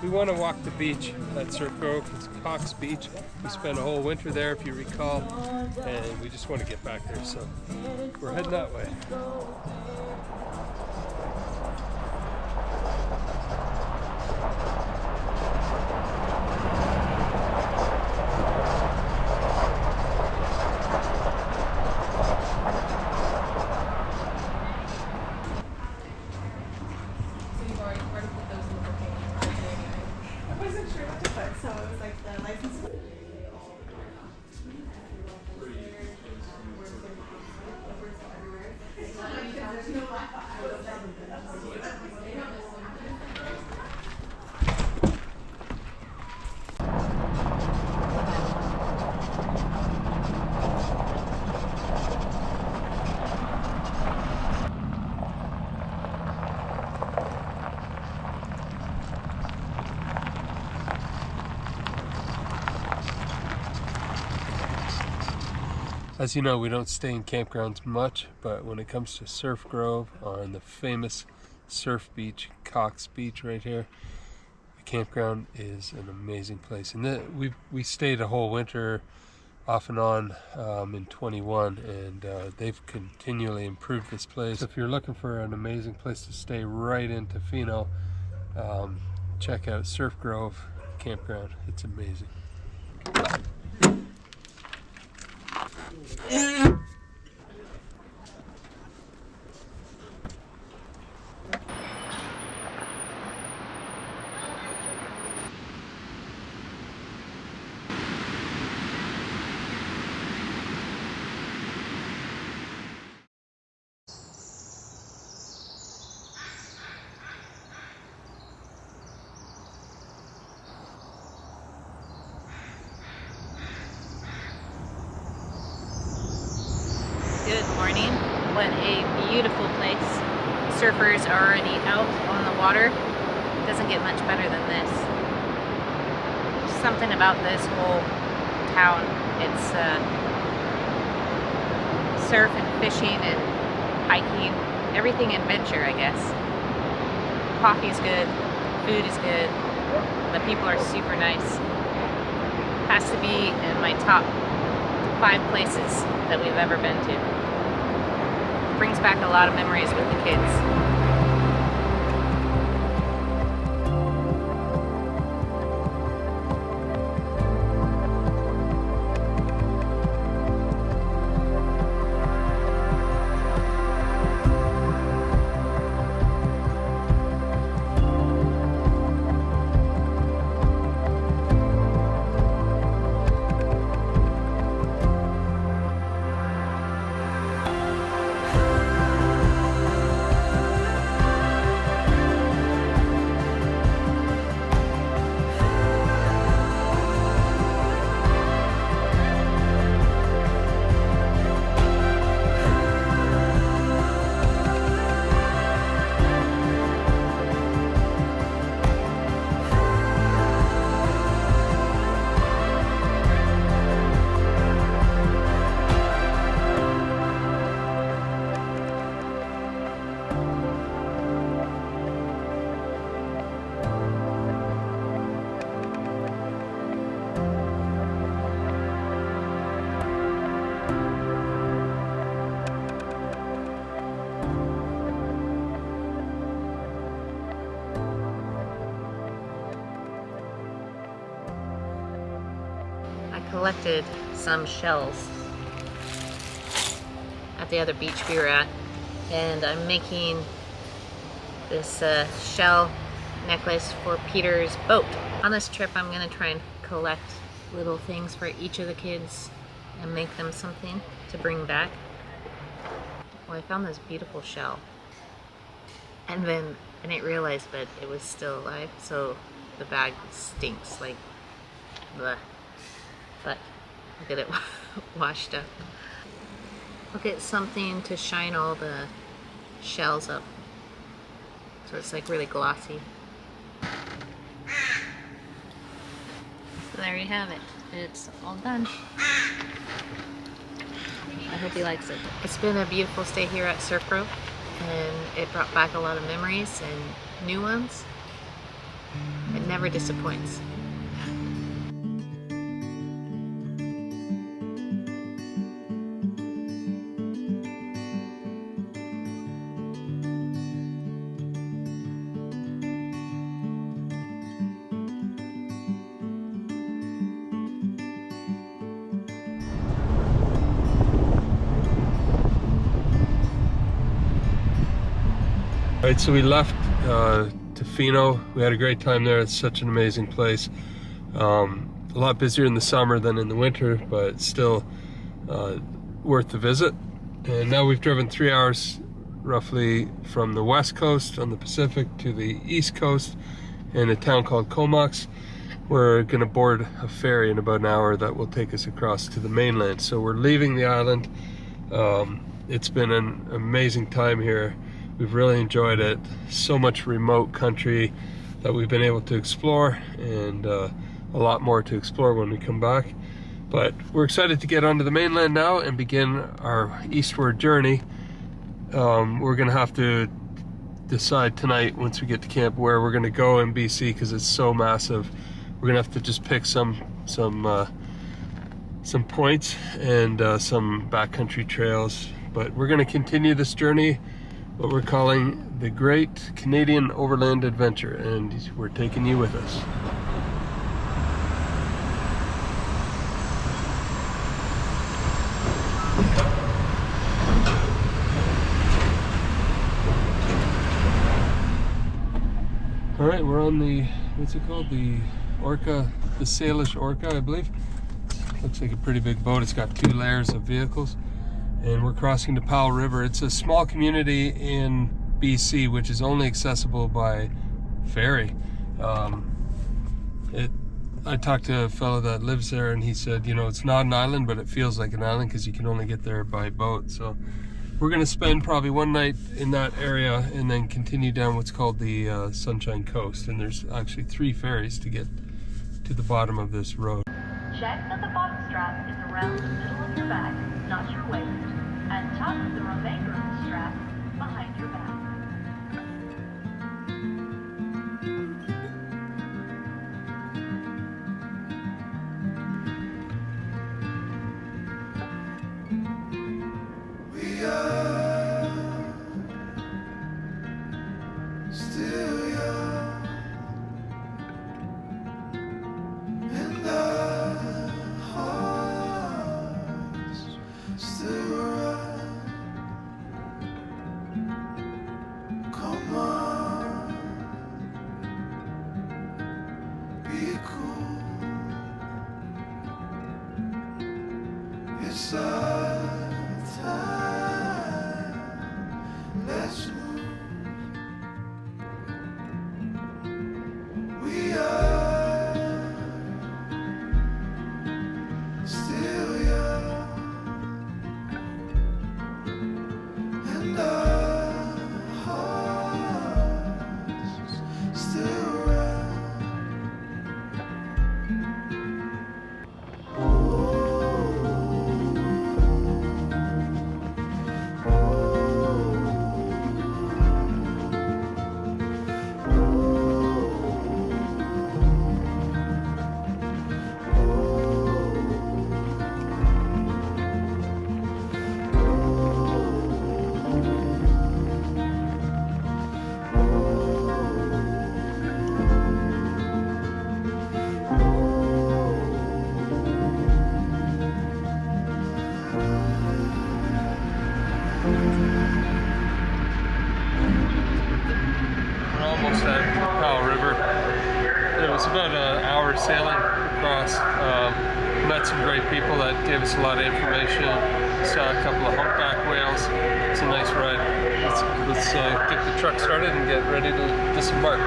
we want to walk the beach at Surf Grove. It's Cox Beach. We spent a whole winter there, if you recall, and we just want to get back there, so we're heading that way. As you know, we don't stay in campgrounds much, but when it comes to Surf Grove on the famous surf beach, Cox Beach right here, the campground is an amazing place. And we stayed a whole winter off and on in 21, and they've continually improved this place. So if you're looking for an amazing place to stay right in Tofino, check out Surf Grove Campground. It's amazing. surfers are already out on the water. It doesn't get much better than this. There's something about this whole town. It's surf and fishing and hiking, everything adventure, I guess. Coffee's good, food is good, the people are super nice. Has to be in my top 5 places that we've ever been to. Brings back a lot of memories with the kids. Collected some shells at the other beach we were at, and I'm making this shell necklace for Peter's boat. On this trip I'm going to try and collect little things for each of the kids and make them something to bring back. Well, I found this beautiful shell, and then I didn't realize that it was still alive, so the bag stinks like bleh. But look at it washed up. Look at something to shine all the shells up, so it's like really glossy. So there you have it. It's all done. I hope he likes it. It's been a beautiful stay here at Surf Grove, and it brought back a lot of memories and new ones. It never disappoints. Alright, so we left Tofino. We had a great time there. It's such an amazing place. A lot busier in the summer than in the winter, but still worth the visit. And now we've driven 3 hours roughly from the west coast on the Pacific to the east coast in a town called Comox. We're going to board a ferry in about an hour that will take us across to the mainland. So we're leaving the island. It's been an amazing time here. We've really enjoyed it. So much remote country that we've been able to explore, and a lot more to explore when we come back. But we're excited to get onto the mainland now and begin our eastward journey. We're gonna have to decide tonight, once we get to camp, where we're gonna go in BC, because it's so massive. We're gonna have to just pick some points and some backcountry trails. But we're gonna continue this journey, what we're calling the Great Canadian Overland Adventure, and we're taking you with us. All right, we're on the, what's it called? The Orca, the Salish Orca, I believe. Looks like a pretty big boat. It's got 2 layers of vehicles. And we're crossing the Powell River. It's a small community in BC, which is only accessible by ferry. I talked to a fellow that lives there, and he said, you know, it's not an island, but it feels like an island because you can only get there by boat. So we're going to spend probably one night in that area and then continue down what's called the Sunshine Coast. And there's actually 3 ferries to get to the bottom of this road. Check that the bottom strap is around the middle of your back, not your waist, and tuck the remainder of the strap behind your back. We are still young, and our hearts still run. Come on, be cool. It's our time. Let's move. We are still young, and our hearts still run. We're almost at Powell River. It was about an hour sailing across. Met some great people that gave us a lot of information. Saw a couple of humpback whales. It's a nice ride. Let's get the truck started and get ready to disembark.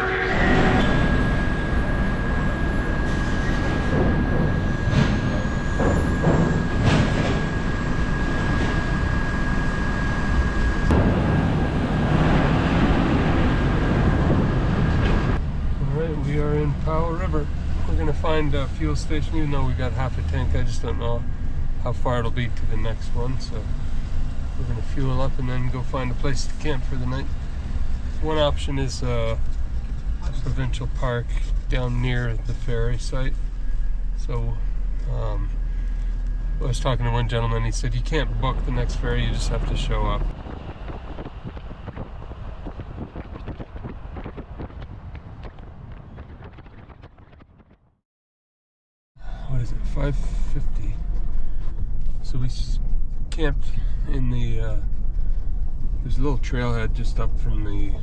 We are in Powell River. We're going to find a fuel station, even though we got half a tank. I just don't know how far it'll be to the next one. So we're going to fuel up and then go find a place to camp for the night. One option is a provincial park down near the ferry site. So I was talking to one gentleman. He said you can't book the next ferry, you just have to show up. What is it, 5:50? So we camped in the, there's a little trailhead just up from the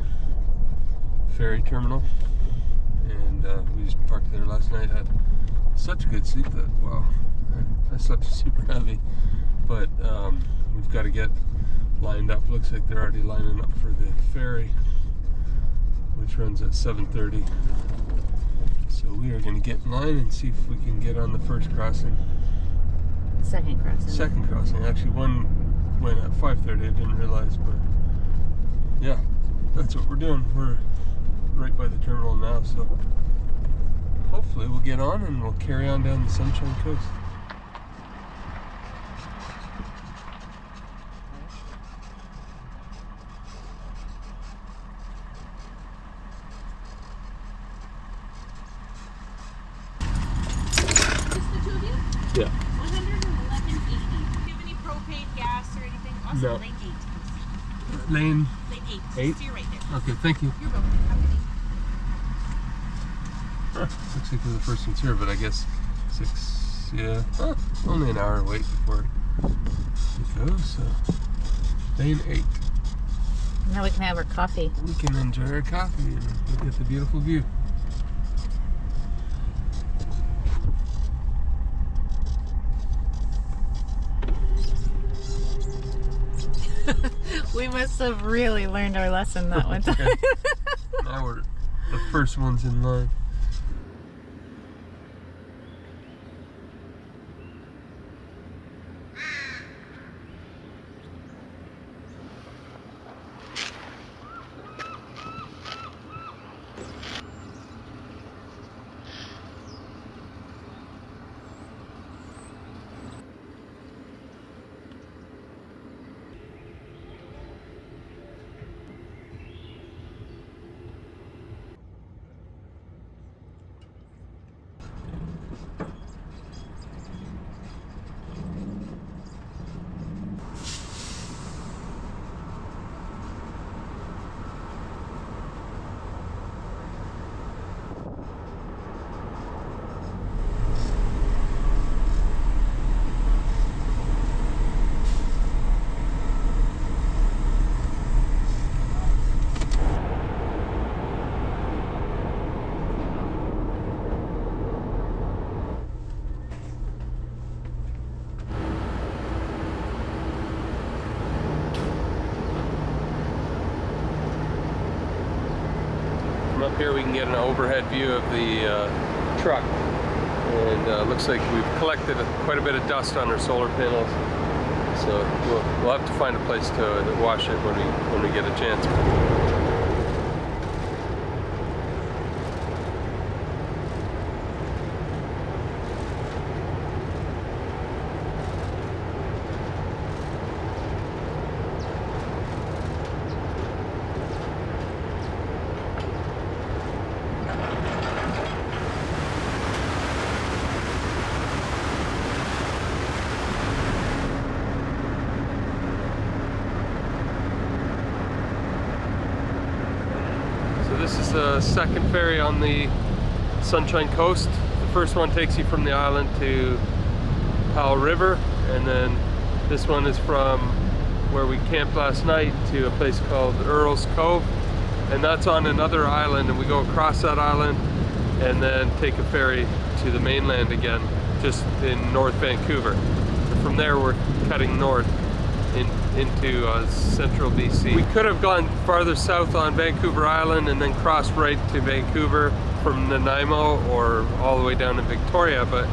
ferry terminal, and we just parked there last night. Had such a good sleep that, wow, I slept super heavy, but we've got to get lined up. Looks like they're already lining up for the ferry, which runs at 7:30. So we are going to get in line and see if we can get on the first crossing. Second crossing. Second crossing. Actually, one went at 5:30. I didn't realize, but yeah, that's what we're doing. We're right by the terminal now, so hopefully we'll get on and we'll carry on down the Sunshine Coast. Yeah. 111.80. Do you have any propane, gas, or anything? Also, No. lane 8. Lane Lane 8. 8? See you right there. Okay, thank you. You're welcome. Have a good day. Looks like we're the first ones here, but I guess 6, yeah, only an hour wait before it goes, so lane 8. Now we can have our coffee. We can enjoy our coffee and look at the beautiful view. We must have really learned our lesson that one time. Now we're the first ones in line. From up here we can get an overhead view of the truck. And looks like we've collected quite a bit of dust on our solar panels. So we'll have to find a place to wash it when we get a chance. This is the second ferry on the Sunshine Coast. The first one takes you from the island to Powell River, and then this one is from where we camped last night to a place called Earl's Cove, and that's on another island, and we go across that island and then take a ferry to the mainland again, just in North Vancouver. And from there we're cutting north into central BC. We could have gone farther south on Vancouver Island and then crossed right to Vancouver from Nanaimo or all the way down to Victoria, but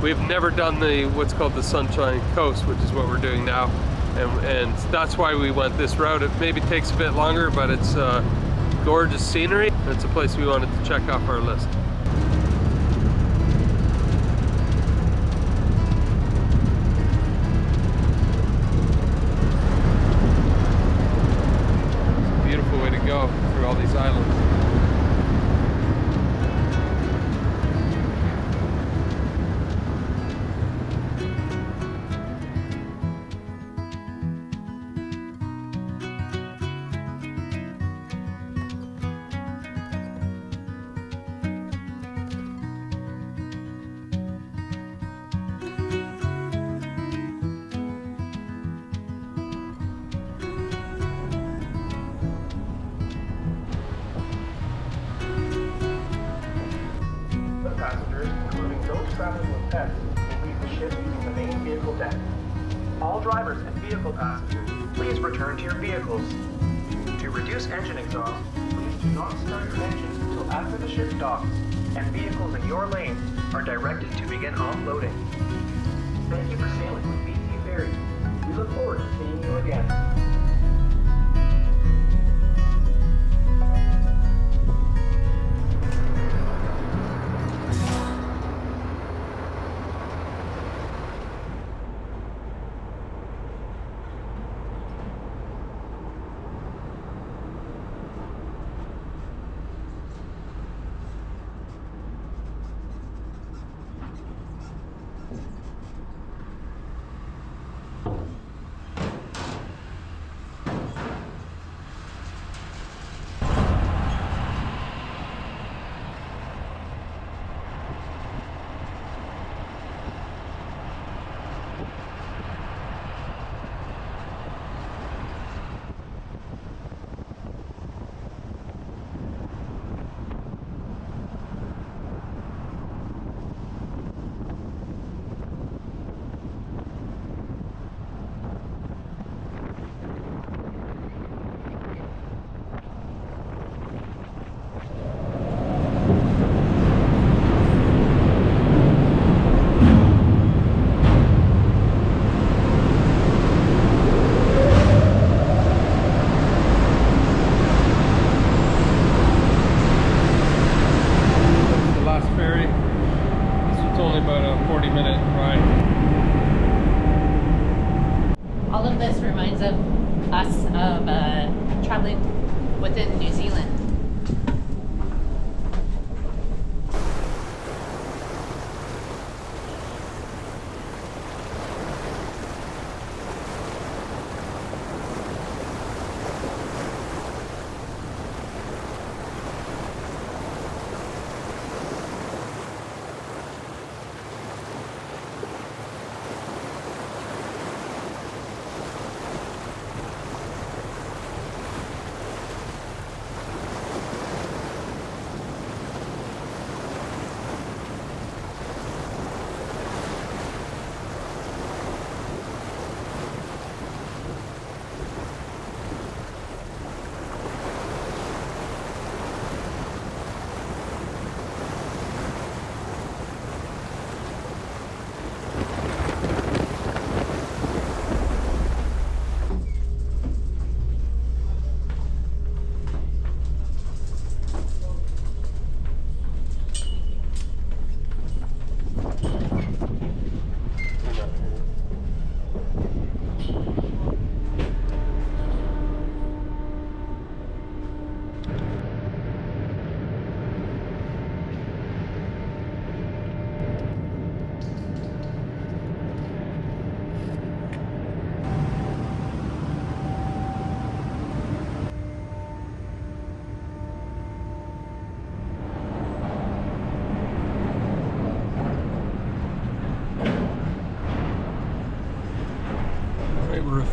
we've never done what's called the Sunshine Coast, which is what we're doing now, and that's why we went this route. It maybe takes a bit longer, but it's gorgeous scenery. It's a place we wanted to check off our list. Go through all these islands. Traveling with pets will leave the ship using the main vehicle deck. All drivers and vehicle passengers, please return to your vehicles. To reduce engine exhaust, please do not start your engines until after the ship docks and vehicles in your lane are directed to begin offloading. Thank you for sailing with BC Ferries. We look forward to seeing you again.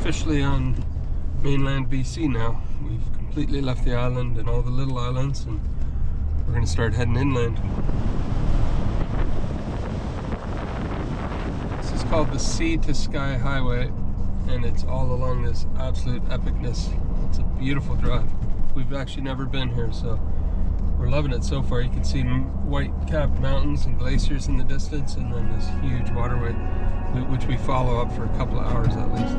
officially on mainland BC now. We've completely left the island and all the little islands, and we're going to start heading inland. This is called the Sea to Sky Highway, and it's all along this absolute epicness. It's a beautiful drive. We've actually never been here, so we're loving it so far. You can see white-capped mountains and glaciers in the distance, and then this huge waterway, which we follow up for a couple of hours at least.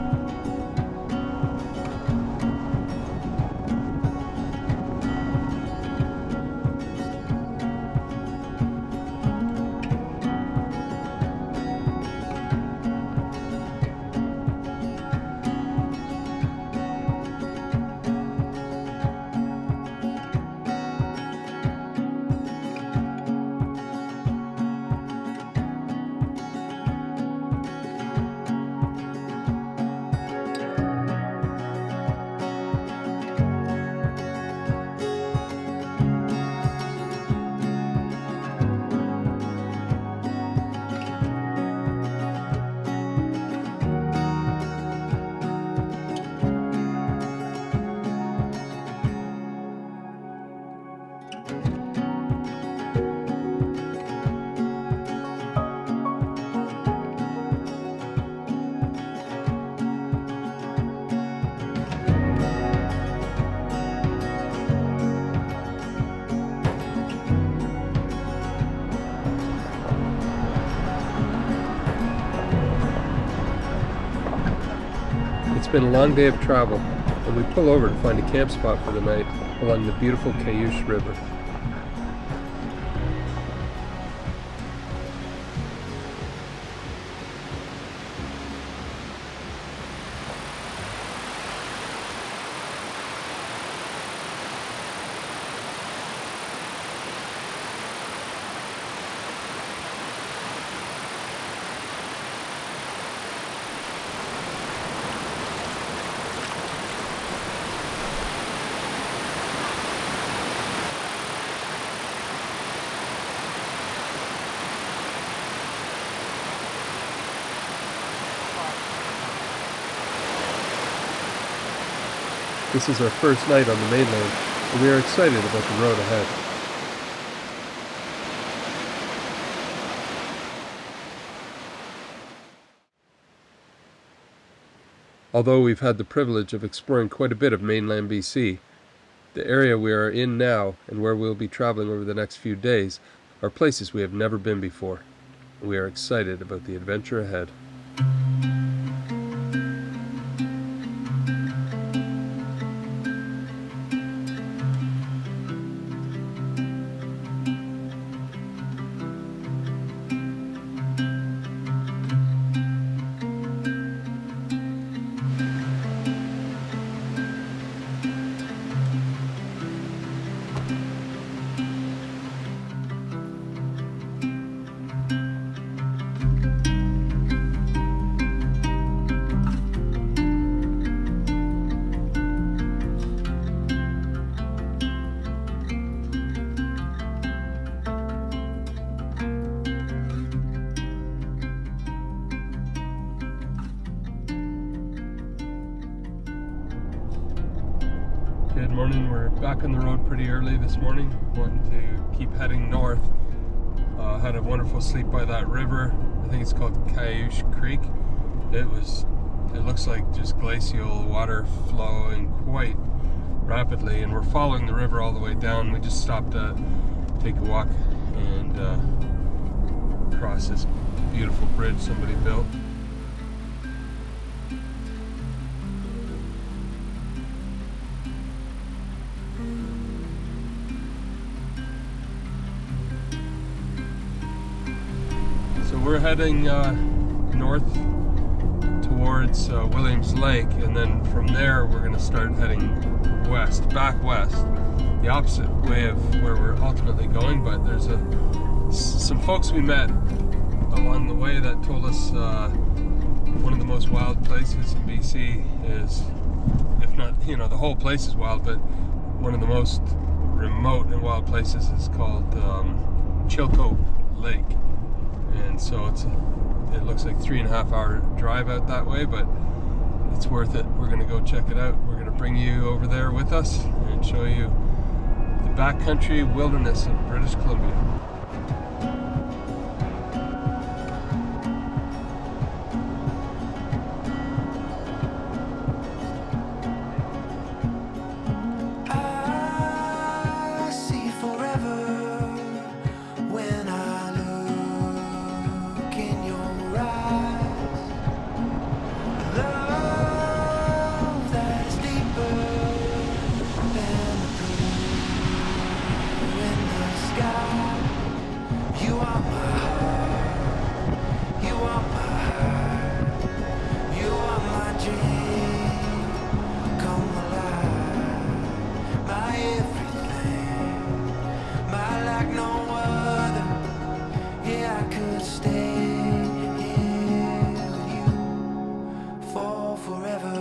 It's been a long day of travel, and we pull over to find a camp spot for the night along the beautiful Cayuche River. This is our first night on the mainland, and we are excited about the road ahead. Although we've had the privilege of exploring quite a bit of mainland BC, the area we are in now and where we'll be traveling over the next few days are places we have never been before. We are excited about the adventure ahead. Good morning. We're back on the road pretty early this morning, wanting to keep heading north. Had a wonderful sleep by that river. I think it's called Cayuche Creek. It looks like just glacial water flowing quite rapidly, and we're following the river all the way down. We just stopped to take a walk and cross this beautiful bridge somebody built. We're heading north towards Williams Lake, and then from there we're going to start heading back west, the opposite way of where we're ultimately going. But there's some folks we met along the way that told us one of the most wild places in BC is, if not, the whole place is wild, but one of the most remote and wild places is called Chilkoot Lake. And so it looks like 3.5 hour drive out that way, but it's worth it. We're gonna go check it out. We're gonna bring you over there with us and show you the backcountry wilderness of British Columbia. I see forever when I look in your eyes. Love that is deeper than the blue in the sky. You are my heart. You are my heart. You are my dream. Come alive. My everything. My like no other. Yeah, I could stay here with you for forever.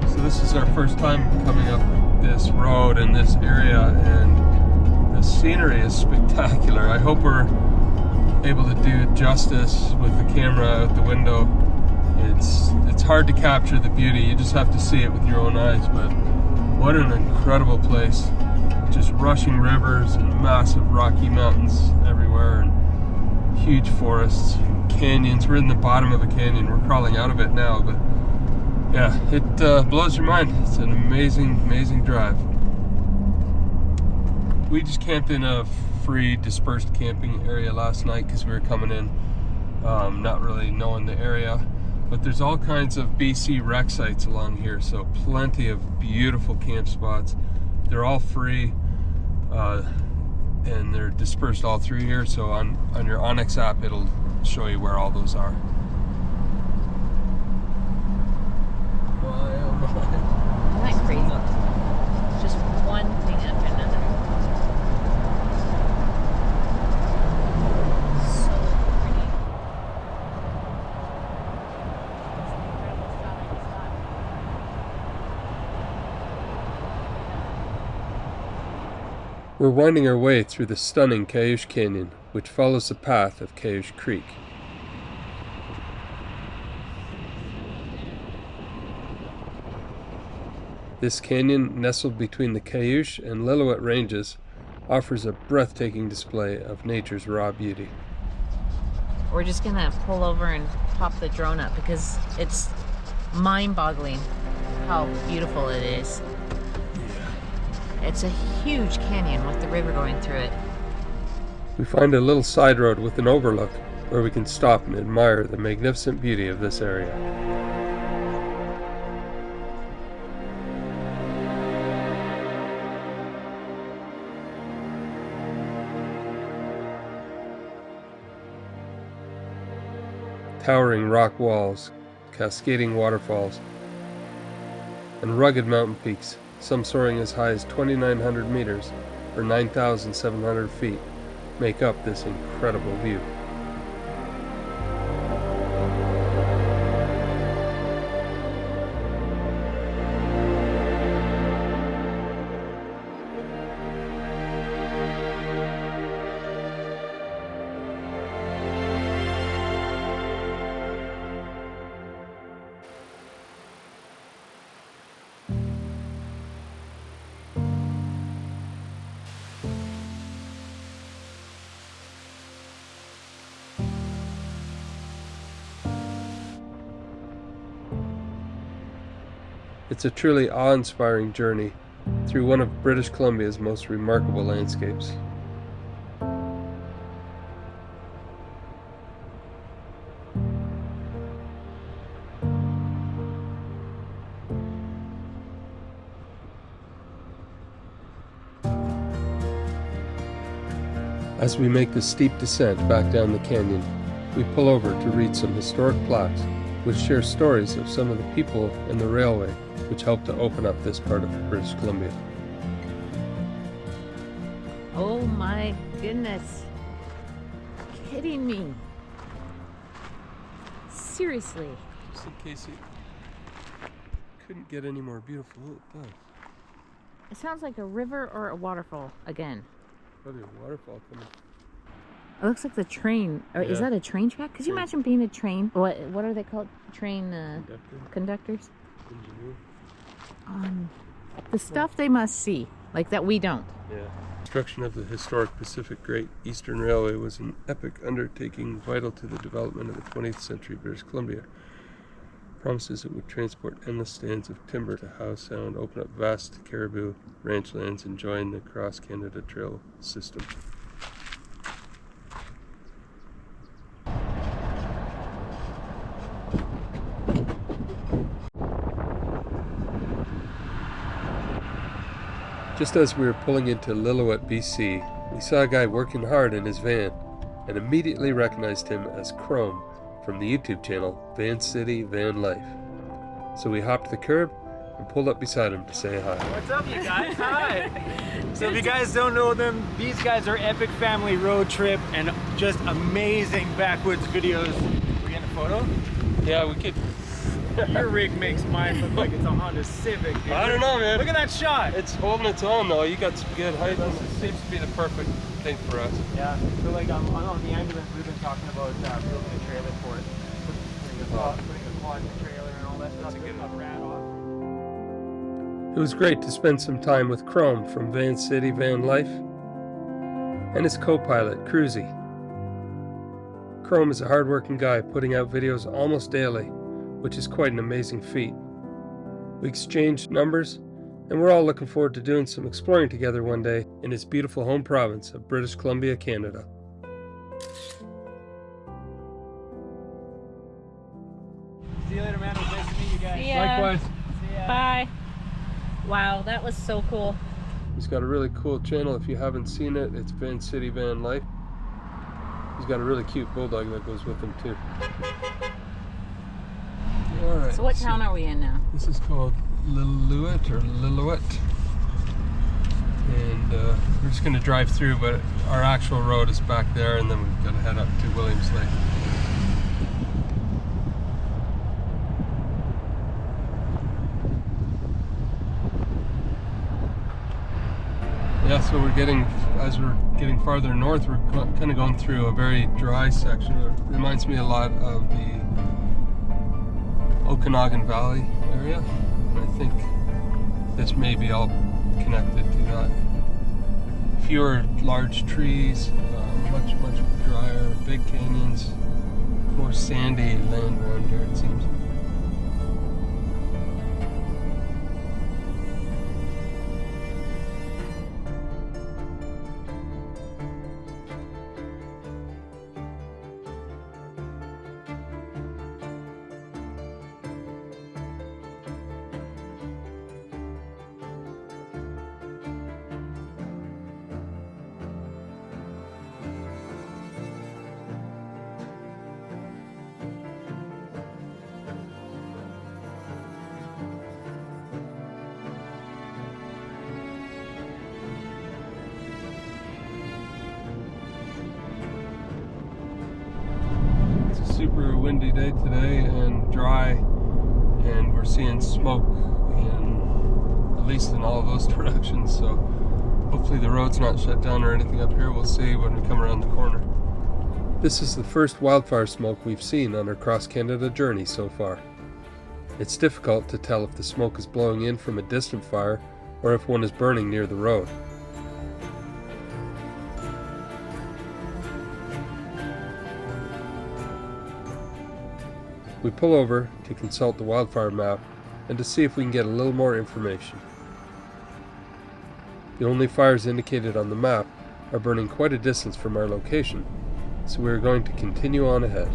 So this is our first time coming up this road in this area, and the scenery is spectacular. I hope we're able to do justice with the camera out the window. It's hard to capture the beauty. You just have to see it with your own eyes, but what an incredible place. Just rushing rivers and massive rocky mountains everywhere, and huge forests, canyons. We're in the bottom of a canyon. We're crawling out of it now, but yeah, it blows your mind. It's an amazing, amazing drive. We just camped in a free dispersed camping area last night because we were coming in not really knowing the area. But there's all kinds of BC rec sites along here, so plenty of beautiful camp spots. They're all free, and they're dispersed all through here. So on your Onyx app, it'll show you where all those are. Isn't that crazy? Just one thing after another. So pretty. We're winding our way through the stunning Cayush Canyon, which follows the path of Cayush Creek. This canyon, nestled between the Cayush and Lillooet ranges, offers a breathtaking display of nature's raw beauty. We're just gonna pull over and pop the drone up because it's mind-boggling how beautiful it is. It's a huge canyon with the river going through it. We find a little side road with an overlook where we can stop and admire the magnificent beauty of this area. Towering rock walls, cascading waterfalls, and rugged mountain peaks, some soaring as high as 2,900 meters or 9,700 feet, make up this incredible view. It's a truly awe-inspiring journey through one of British Columbia's most remarkable landscapes. As we make the steep descent back down the canyon, we pull over to read some historic plaques which share stories of some of the people and the railway which helped to open up this part of British Columbia. Oh my goodness. Kidding me. Seriously. Just in case couldn't get any more beautiful. Oh, it does. It sounds like a river or a waterfall again. Probably a waterfall coming. It looks like the train. Or is Yeah. that a train track? Could you imagine being a train? What are they called? Train conductors? Engineer. The stuff they must see, like that we don't. Yeah. Construction of the historic Pacific Great Eastern Railway was an epic undertaking vital to the development of the 20th century British Columbia. Promises it would transport endless stands of timber to Howe Sound, open up vast caribou ranch lands, and join the Cross Canada Trail system. Just as we were pulling into Lillooet, BC, we saw a guy working hard in his van and immediately recognized him as Chrome from the YouTube channel Van City Van Life. So we hopped the curb and pulled up beside him to say hi. What's up, you guys? Hi! So if you guys don't know them, these guys are epic family road trip and just amazing backwoods videos. We getting a photo? Yeah, we could. Your rig makes mine look like it's a Honda Civic, dude. I don't know, man. Look at that shot! It's holding its own though. You got some good height. This seems to be the perfect thing for us. Yeah, so like on the ambulance, we've been talking about building a trailer for it. Putting a quad in the trailer and all that stuff to get it rad off. It was great to spend some time with Chrome from Van City Van Life and his co-pilot, Cruzy. Chrome is a hard-working guy putting out videos almost daily, which is quite an amazing feat. We exchanged numbers, and we're all looking forward to doing some exploring together one day in his beautiful home province of British Columbia, Canada. See you later, man. It was nice to meet you guys. See ya. Likewise. See ya. Bye. Wow, that was so cool. He's got a really cool channel. If you haven't seen it, it's Van City Van Life. He's got a really cute bulldog that goes with him too. All right, So what town are we in now? This is called Lillooet or Lillooet. And we're just going to drive through, but our actual road is back there, and then we've got to head up to Williams Lake. Yeah, so as we're getting farther north, we're kind of going through a very dry section. It reminds me a lot of the Okanagan Valley area. And I think this may be all connected to that. Fewer large trees, much drier, big canyons, more sandy land around here, it seems. Super windy day today and dry, and we're seeing smoke at least in all of those directions, so hopefully the road's not shut down or anything up here. We'll see when we come around the corner. This is the first wildfire smoke we've seen on our Cross Canada journey so far. It's difficult to tell if the smoke is blowing in from a distant fire or if one is burning near the road. We pull over to consult the wildfire map and to see if we can get a little more information. The only fires indicated on the map are burning quite a distance from our location, so we are going to continue on ahead.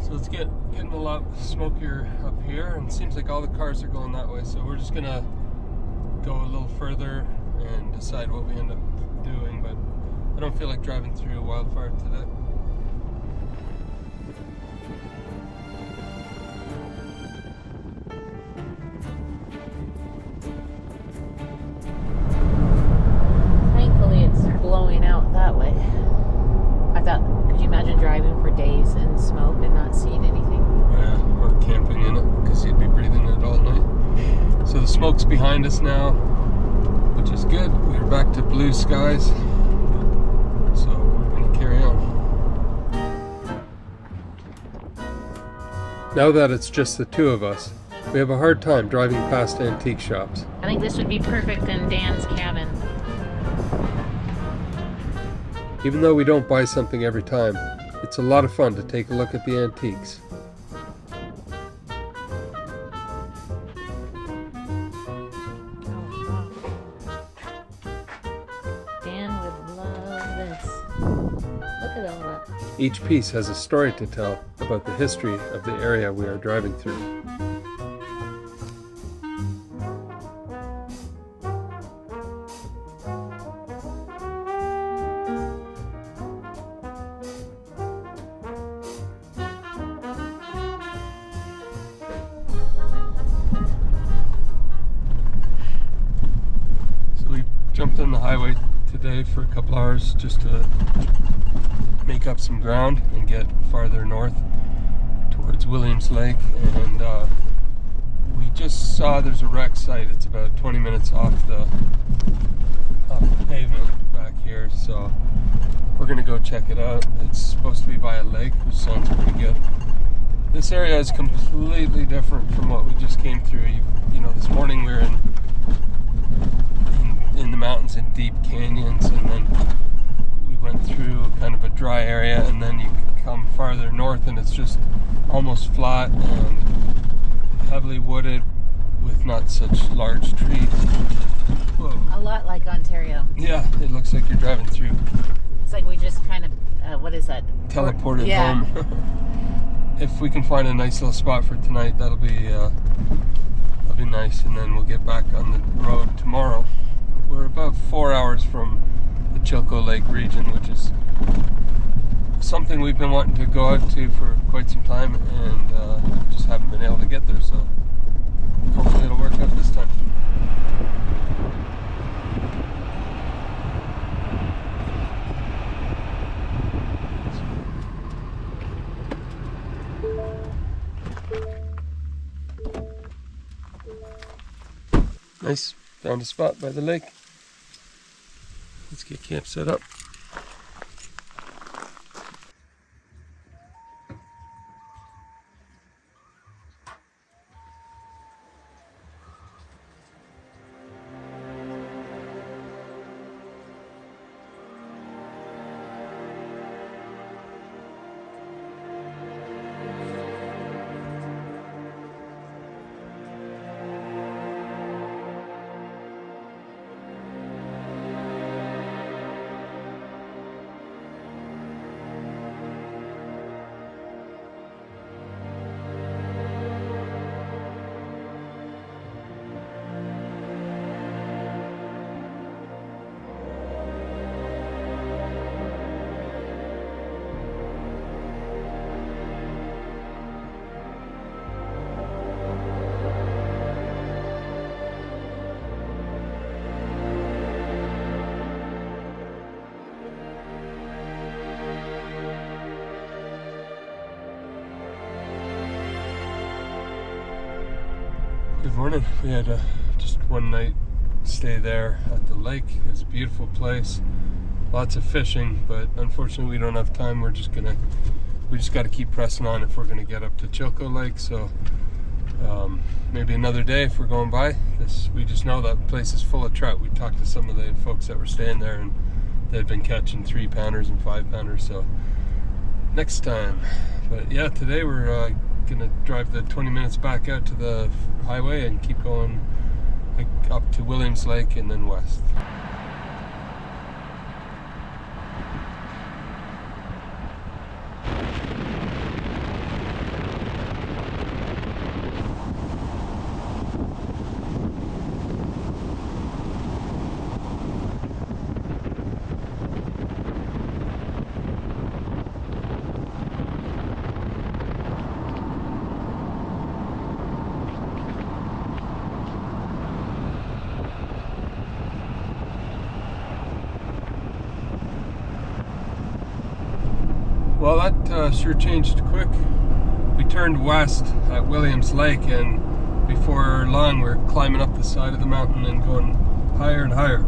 So it's getting a lot smokier up here, and it seems like all the cars are going that way, so we're just gonna go a little further and decide what we end up doing, but I don't feel like driving through a wildfire today. Thankfully it's blowing out that way. I thought, could you imagine driving for days and smoke? smoke's behind us now, which is good. We're back to blue skies, so we're going to carry on. Now that it's just the two of us, we have a hard time driving past antique shops. I think this would be perfect in Dan's cabin. Even though we don't buy something every time, it's a lot of fun to take a look at the antiques. Dan would love this. Look at all that. Each piece has a story to tell about the history of the area we are driving through. Jumped on the highway today for a couple hours just to make up some ground and get farther north towards Williams Lake, and we just saw there's a wreck site. It's about 20 minutes off the pavement back here, so we're gonna go check it out. It's supposed to be by a lake, which sounds pretty good. This area is completely different from what we just came through. You know, this morning we were in the mountains in deep canyons, and then we went through kind of a dry area, and then you come farther north and it's just almost flat and heavily wooded with not such large trees. Whoa. A lot like Ontario. Yeah, it looks like you're driving through. It's like we just kind of, what is that? Teleported home. If we can find a nice little spot for tonight, that'll be nice, and then we'll get back on the road tomorrow. We're about 4 hours from the Chilko Lake region, which is something we've been wanting to go out to for quite some time, and just haven't been able to get there, so hopefully it'll work out this time. Nice, found a spot by the lake. Let's get camp set up. Good morning. We had just one night stay there at the lake. It was a beautiful place. Lots of fishing, but unfortunately we don't have time. We just got to keep pressing on if we're gonna get up to Chilko Lake. So maybe another day if we're going by. We just know that place is full of trout. We talked to some of the folks that were staying there, and they'd been catching 3-pounders and 5-pounders. So next time. But yeah, today we're gonna drive the 20 minutes back out to the highway and keep going up to Williams Lake and then west. Well, that sure changed quick. We turned west at Williams Lake, and before long we're climbing up the side of the mountain and going higher and higher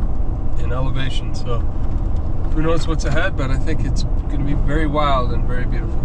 in elevation. So who knows what's ahead, but I think it's going to be very wild and very beautiful.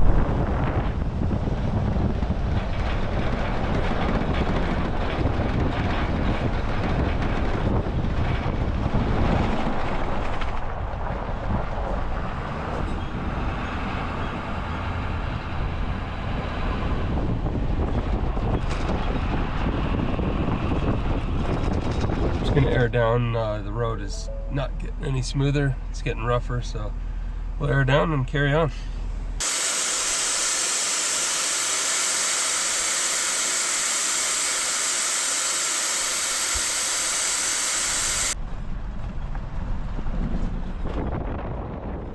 Going to air down. The road is not getting any smoother, it's getting rougher, so we'll air down and carry on.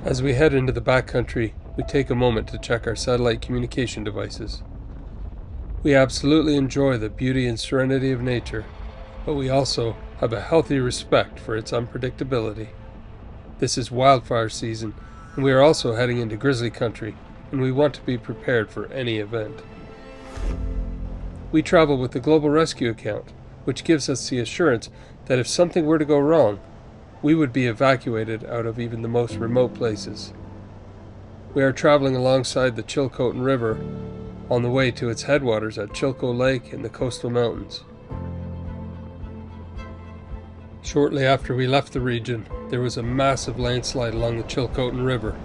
As we head into the backcountry, we take a moment to check our satellite communication devices. We absolutely enjoy the beauty and serenity of nature, but we also have a healthy respect for its unpredictability. This is wildfire season, and we are also heading into grizzly country, and we want to be prepared for any event. We travel with the Global Rescue account, which gives us the assurance that if something were to go wrong, we would be evacuated out of even the most remote places. We are traveling alongside the Chilcotin River on the way to its headwaters at Chilco Lake in the coastal mountains. Shortly after we left the region, there was a massive landslide along the Chilcotin River,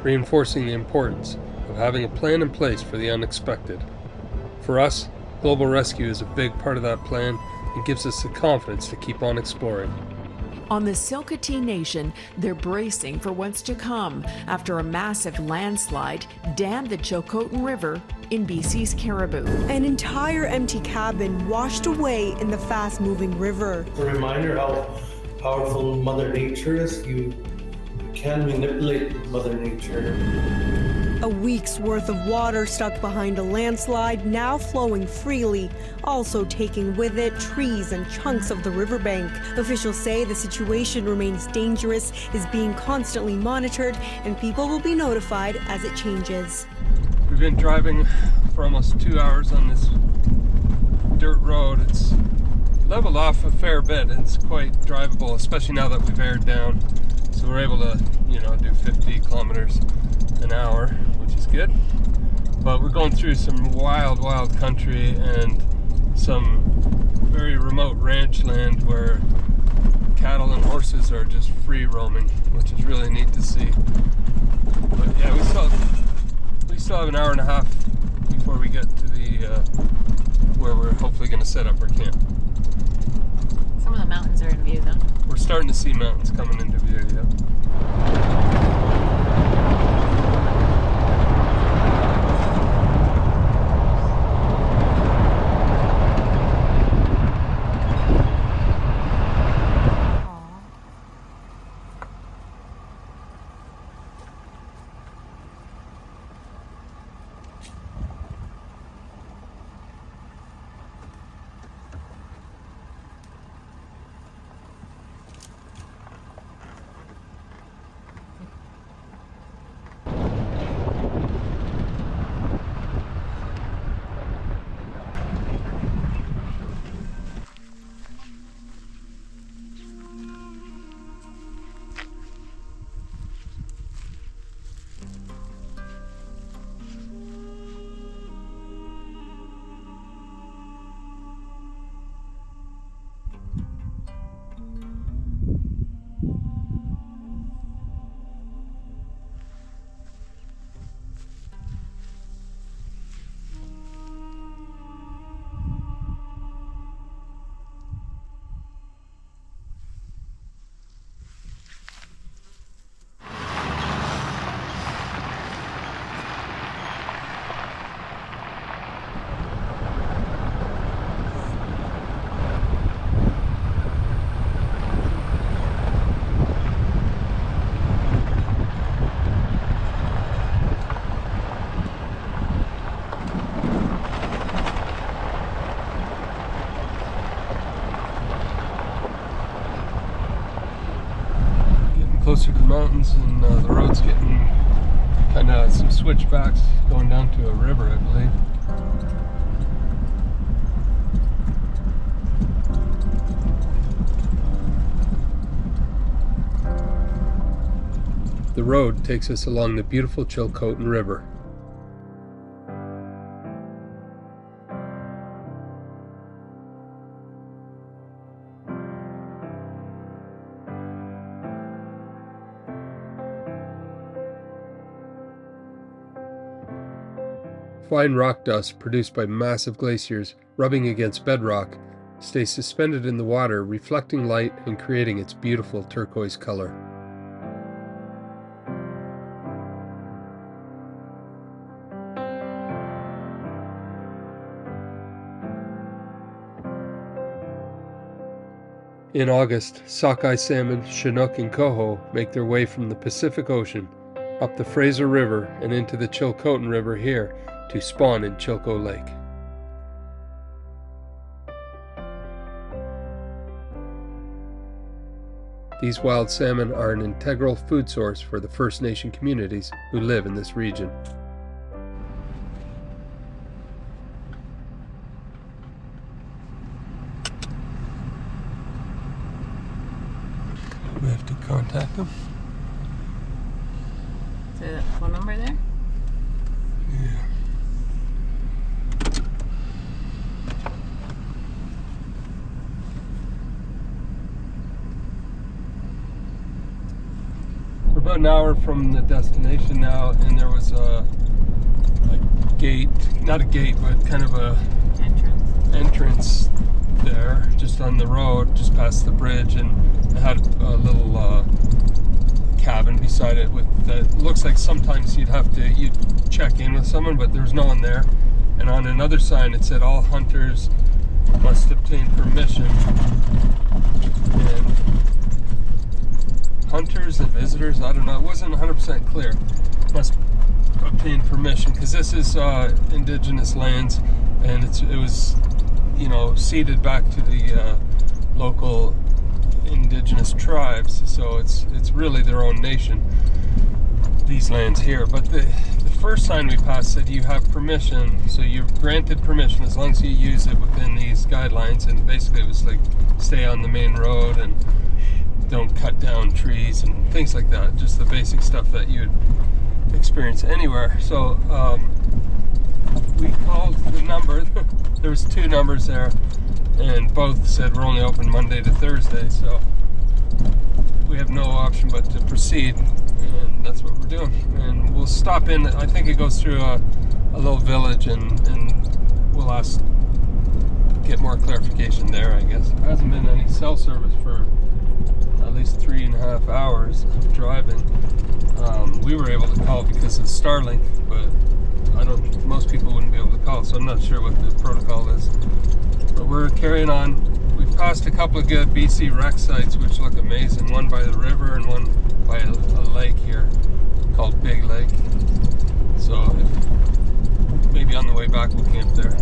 reinforcing the importance of having a plan in place for the unexpected. For us, Global Rescue is a big part of that plan and gives us the confidence to keep on exploring. On the Silkatee Nation, they're bracing for what's to come after a massive landslide dammed the Chilcotin River in BC's Caribou. An entire empty cabin washed away in the fast-moving river. A reminder how powerful Mother Nature is. You can manipulate Mother Nature. A week's worth of water stuck behind a landslide, now flowing freely, also taking with it trees and chunks of the riverbank. Officials say the situation remains dangerous, is being constantly monitored, and people will be notified as it changes. We've been driving for almost 2 hours on this dirt road. It's leveled off a fair bit. It's quite drivable, especially now that we've aired down. So we're able to, do 50 kilometers an hour, which is good. But we're going through some wild country and some very remote ranch land where cattle and horses are just free roaming, which is really neat to see. But yeah, we still have an hour and a half before we get to the where we're hopefully going to set up our camp. Some of the mountains are in view though. We're starting to see mountains coming into view, yeah. Closer to the mountains, and the road's getting kind of some switchbacks going down to a river, I believe. The road takes us along the beautiful Chilcotin River. Fine rock dust produced by massive glaciers rubbing against bedrock stays suspended in the water, reflecting light and creating its beautiful turquoise color. In August, sockeye salmon, chinook, and coho make their way from the Pacific Ocean up the Fraser River and into the Chilcotin River here to spawn in Chilco Lake. These wild salmon are an integral food source for the First Nation communities who live in this region. We have to contact them. Is there that phone number there? Yeah. We're about an hour from the destination now, and there was a gate, not a gate, but kind of a entrance there, just on the road, just past the bridge, and it had a little cabin beside it with that. Looks like sometimes you'd check in with someone, but there's no one there. And on another sign it said all hunters must obtain permission, and hunters and visitors, I don't know, it wasn't 100% clear, must obtain permission, because this is indigenous lands, and it was, you know, ceded back to the local indigenous tribes, so it's really their own nation, these lands here. But the first sign we passed said you have permission, so you're granted permission as long as you use it within these guidelines, and basically it was like stay on the main road and don't cut down trees and things like that, just the basic stuff that you'd experience anywhere. So we called the number. There was 2 numbers there, and both said we're only open Monday to Thursday, so we have no option but to proceed, and that's what we're doing. And we'll stop in, I think it goes through a little village, and we'll get more clarification there, I guess. There hasn't been any cell service for at least 3.5 hours of driving. We were able to call because of Starlink, but most people wouldn't be able to call, so I'm not sure what the protocol is. But we're carrying on. We've passed a couple of good BC wreck sites which look amazing, one by the river and one by a lake here called Big Lake. So maybe on the way back we'll camp there.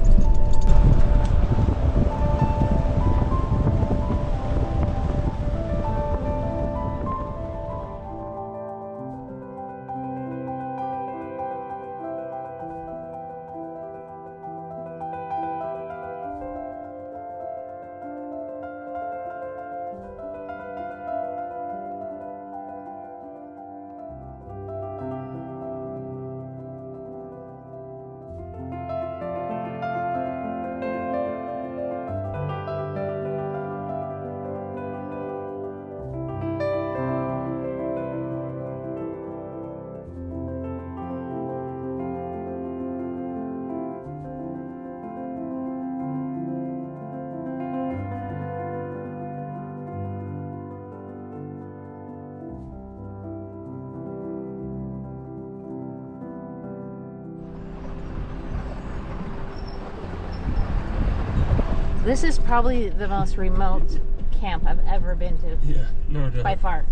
This is probably the most remote camp I've ever been to. Yeah, no doubt. By far.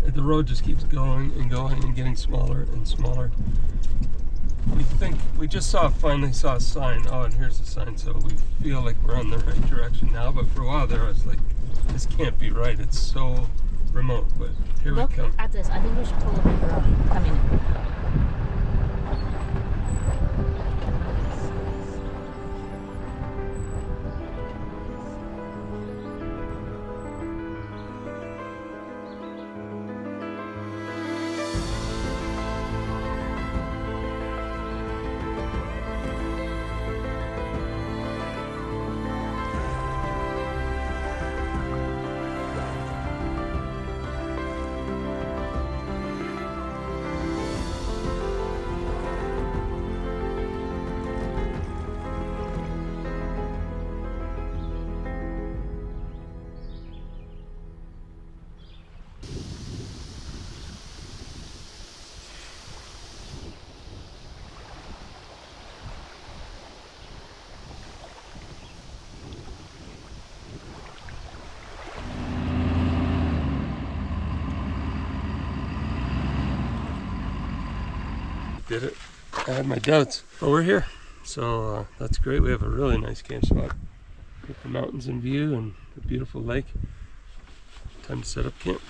The road just keeps going and going and getting smaller and smaller. We just finally saw a sign. Oh, and here's the sign, so we feel like we're on the right direction now. But for a while there, I was like, this can't be right. It's so remote. But here we come. Look at this. I think we should pull over the road. Coming in. did it. I had my doubts, but we're here. So that's great. We have a really nice camp spot. With the mountains in view and a beautiful lake. Time to set up camp.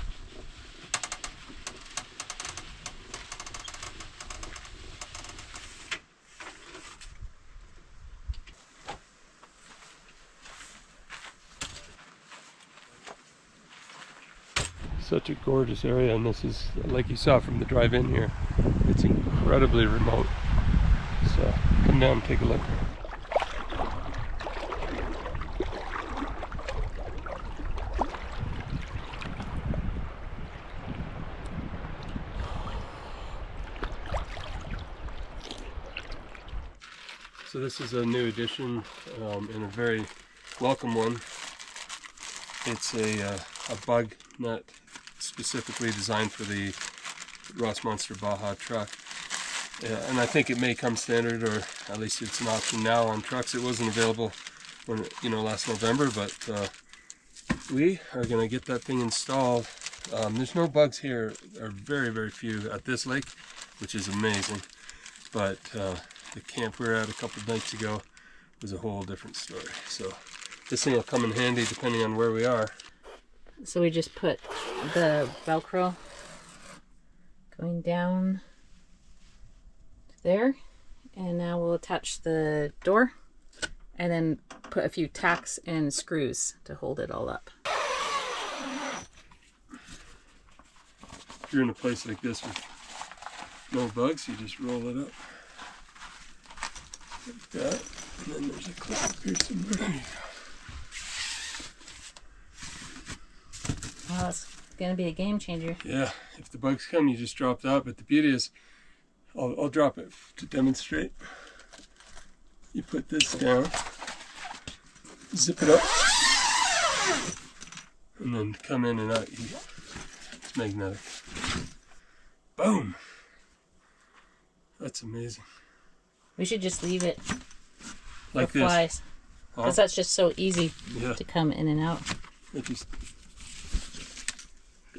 Such a gorgeous area, and this is, like you saw from the drive in here, it's incredibly remote. So come down and take a look. So this is a new addition and a very welcome one. It's a bug nut specifically designed for the Ross Monster Baja truck. And I think it may come standard, or at least it's an option now on trucks. It wasn't available when, last November, but we are going to get that thing installed. There's no bugs here, or very, very few at this lake, which is amazing. But the camp we were at a couple of nights ago was a whole different story. So this thing will come in handy depending on where we are. So we just put the Velcro going down there, and now we'll attach the door and then put a few tacks and screws to hold it all up. If you're in a place like this with no bugs, you just roll it up like that, and then there's a clip up here somewhere. There you go. Well, it's gonna be a game changer. Yeah, if the bugs come, you just drop that. But the beauty is, I'll drop it to demonstrate. You put this down, zip it up, and then come in and out. It's magnetic. Boom! That's amazing. We should just leave it like for flies, because that's just so easy to come in and out.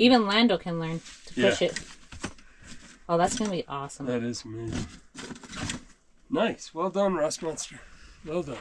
Even Lando can learn to push it. Oh, that's going to be awesome. That is amazing. Nice. Well done, Ross Monster. Well done.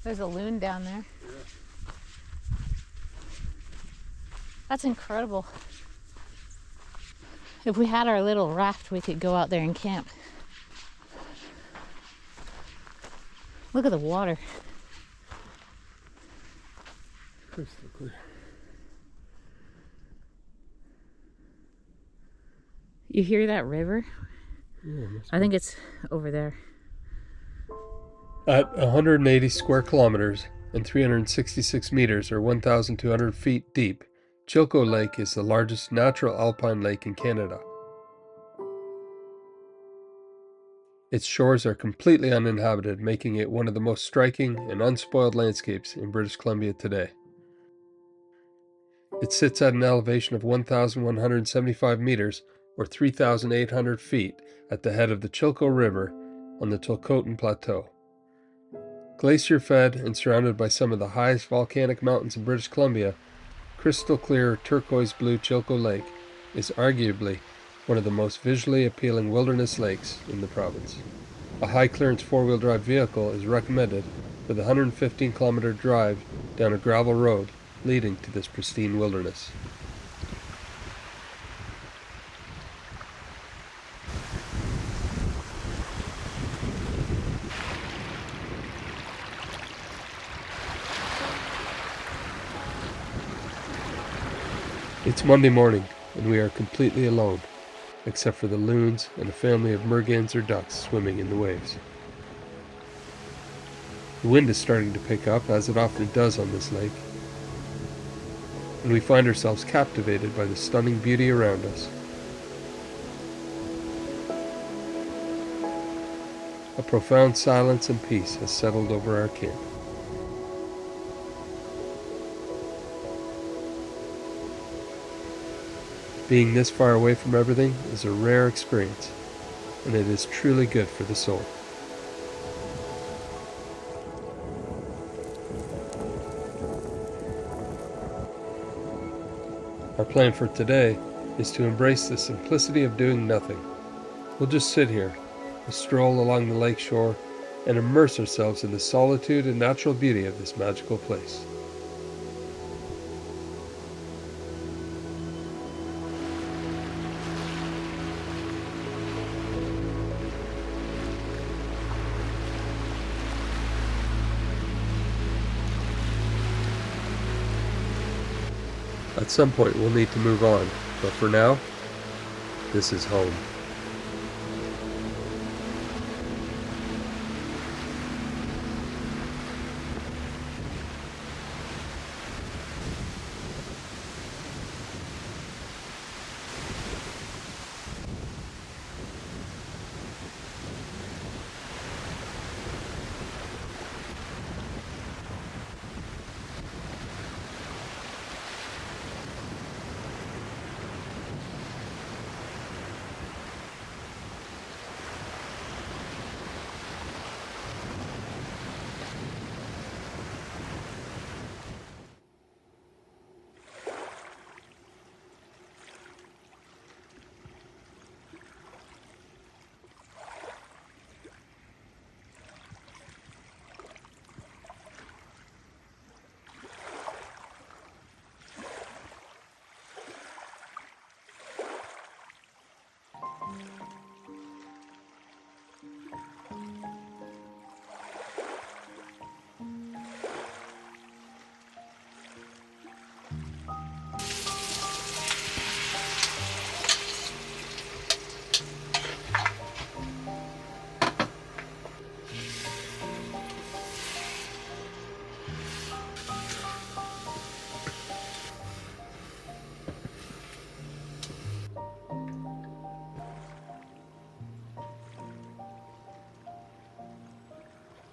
There's a loon down there. Yeah. That's incredible. If we had our little raft, we could go out there and camp. Look at the water. Crystal clear. You hear that river? Yeah, I think it's over there. At 180 square kilometers and 366 meters, or 1,200 feet deep, Chilko Lake is the largest natural alpine lake in Canada. Its shores are completely uninhabited, making it one of the most striking and unspoiled landscapes in British Columbia today. It sits at an elevation of 1,175 meters, or 3,800 feet, at the head of the Chilko River on the Chilcotin Plateau. Glacier-fed and surrounded by some of the highest volcanic mountains in British Columbia, crystal-clear turquoise-blue Chilko Lake is arguably one of the most visually appealing wilderness lakes in the province. A high-clearance four-wheel drive vehicle is recommended for the 115-kilometer drive down a gravel road leading to this pristine wilderness. It's Monday morning, and we are completely alone, except for the loons and a family of mergans or ducks swimming in the waves. The wind is starting to pick up, as it often does on this lake, and we find ourselves captivated by the stunning beauty around us. A profound silence and peace has settled over our camp. Being this far away from everything is a rare experience, and it is truly good for the soul. Our plan for today is to embrace the simplicity of doing nothing. We'll just sit here, a stroll along the lake shore, and immerse ourselves in the solitude and natural beauty of this magical place. At some point we'll need to move on, but for now, this is home.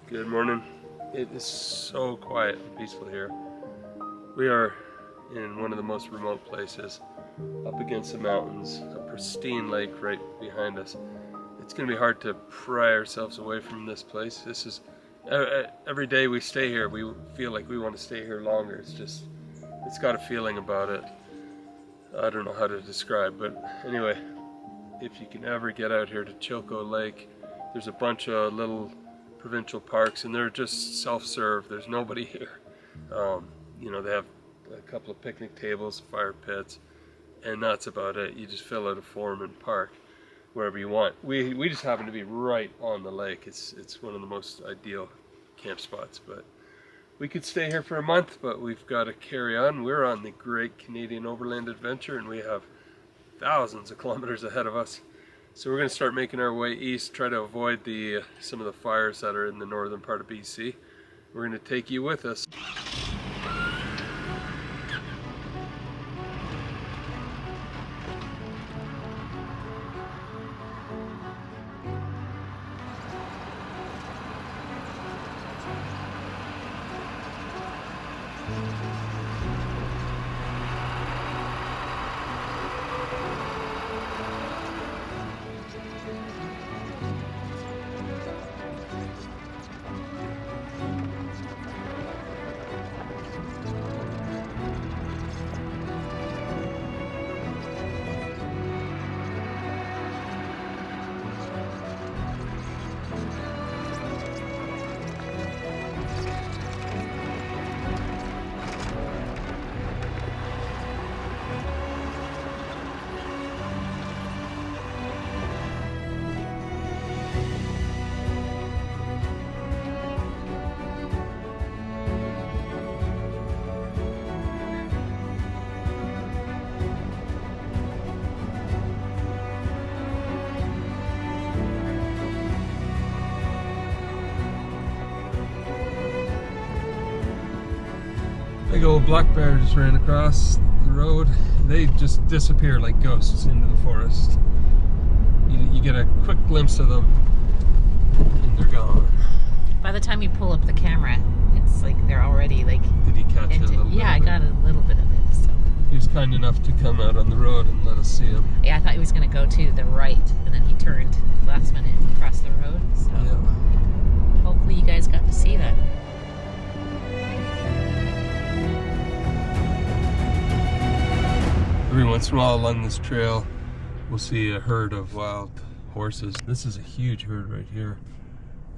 Good morning. It is so quiet and peaceful here. We are in one of the most remote places, up against the mountains, a pristine lake right behind us. It's going to be hard to pry ourselves away from this place. This is, every day we stay here, we feel like we want to stay here longer. It's got a feeling about it. I don't know how to describe, but anyway, if you can ever get out here to Chilko Lake, there's a bunch of little provincial parks, and they're just self-serve. There's nobody here. You know, they have a couple of picnic tables, fire pits, and that's about it. You just fill out a form and park wherever you want. We just happen to be right on the lake. It's one of the most ideal camp spots, but we could stay here for a month, but we've got to carry on. We're on the Great Canadian Overland Adventure, and we have thousands of kilometers ahead of us. So we're going to start making our way east, try to avoid some of the fires that are in the northern part of BC. We're going to take you with us. Big old black bear just ran across the road. They just disappear like ghosts into the forest. You get a quick glimpse of them and they're gone. By the time you pull up the camera, it's like they're already like... Did he catch it a little bit? Yeah, I got a little bit of it. So. He was kind enough to come out on the road and let us see him. Yeah, I thought he was going to go to the right, and then he turned last minute across the road. So yeah. Hopefully you guys got to see that. Every once in a while along this trail, we'll see a herd of wild horses. This is a huge herd right here.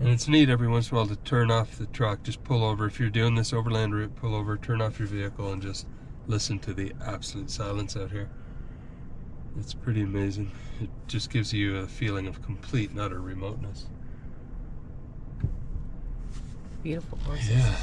And it's neat every once in a while to turn off the truck, just pull over. If you're doing this overland route, pull over, turn off your vehicle, and just listen to the absolute silence out here. It's pretty amazing. It just gives you a feeling of complete and utter remoteness. Beautiful horses. Yeah.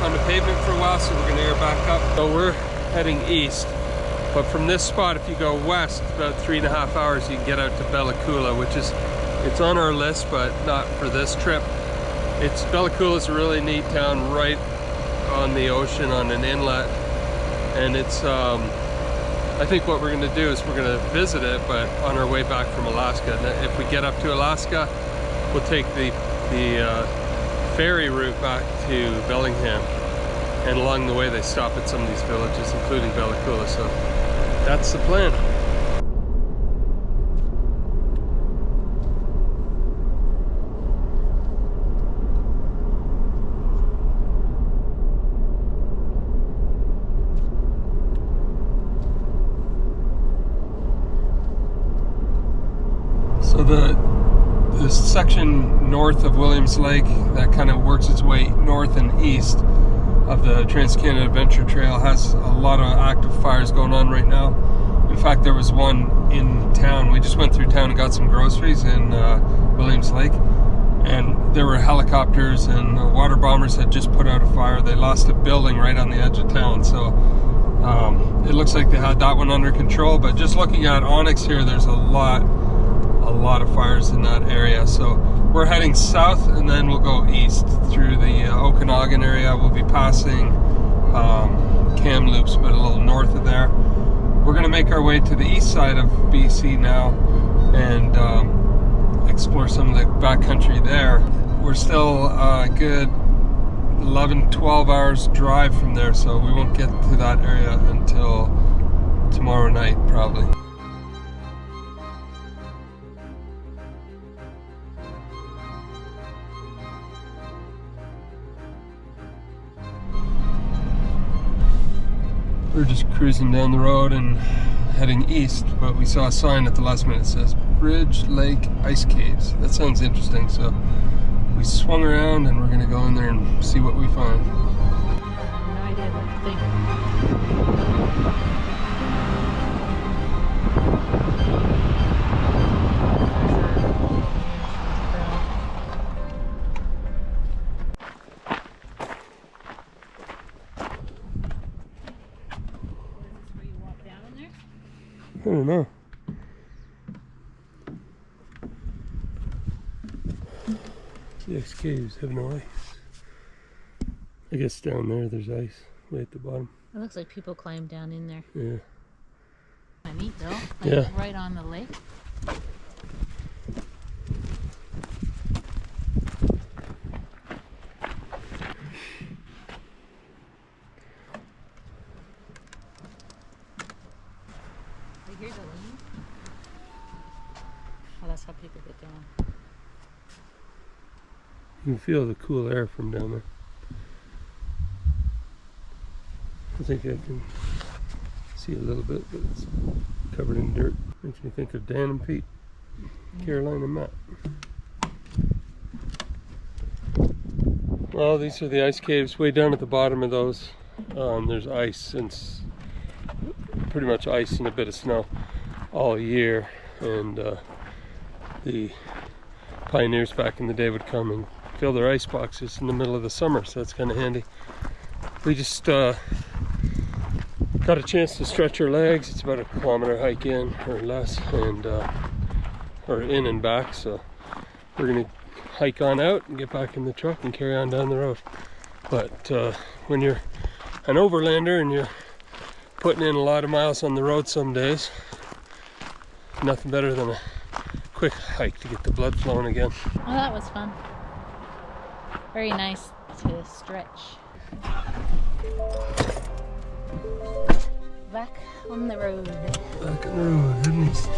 On the pavement for a while, so we're going to air back up. So we're heading east, but from this spot, if you go west about 3.5 hours, you can get out to Bella Coola, which is, it's on our list, but not for this trip. Bella Coola is a really neat town right on the ocean, on an inlet, and it's I think what we're going to do is we're going to visit it, but on our way back from Alaska. And if we get up to Alaska, we'll take the ferry route back to Bellingham, and along the way they stop at some of these villages, including Bella Coola. So that's the plan. So the section north of Williams Lake that kind of works its way north and east of the Trans-Canada Adventure Trail has a lot of active fires going on right now. In fact, there was one in town. We just went through town and got some groceries in Williams Lake, and there were helicopters and water bombers had just put out a fire. They lost a building right on the edge of town, so it looks like they had that one under control. But just looking at Onyx here, there's a lot a lot of fires in that area. So we're heading south, and then we'll go east through the Okanagan area. We'll be passing Kamloops, but a little north of there. We're going to make our way to the east side of BC now and explore some of the backcountry there. We're still a good 11-12 hours drive from there, so we won't get to that area until tomorrow night probably. We're just cruising down the road and heading east, but we saw a sign at the last minute that says Bridge Lake Ice Caves. That sounds interesting, so we swung around and we're gonna go in there and see what we find. No idea what to think. I don't know. The Ice Caves have no ice. I guess down there there's ice way at the bottom. It looks like people climb down in there. Yeah. Kind of neat though. Like yeah. Right on the lake. Here's a lane. Oh, that's how people get down. You can feel the cool air from down there. I think I can see a little bit, but it's covered in dirt. Makes me think of Dan and Pete, Caroline and Matt. Well, these are the ice caves. Way down at the bottom of those, there's ice, and pretty much ice and a bit of snow all year. And the pioneers back in the day would come and fill their ice boxes in the middle of the summer, so that's kind of handy. We just got a chance to stretch our legs. It's about a kilometer hike in or less, and or in and back, so we're gonna hike on out and get back in the truck and carry on down the road. But when you're an overlander and you're putting in a lot of miles on the road some days, nothing better than a quick hike to get the blood flowing again. Oh, that was fun. Very nice to stretch. Back on the road. Back on the road, heading east.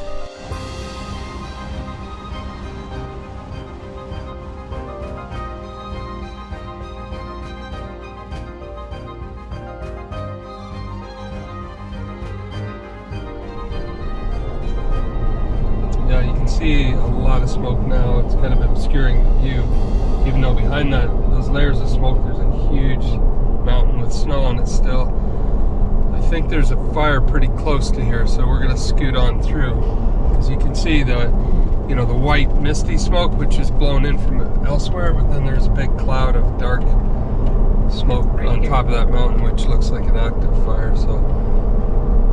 Yeah, you can see a lot of smoke now. It's kind of obscuring the view, even though behind those layers of smoke there's a huge mountain with snow on it still. I think there's a fire pretty close to here, so we're gonna scoot on through, because you can see the white misty smoke which is blown in from elsewhere, but then there's a big cloud of dark smoke on top of that mountain which looks like an active fire. So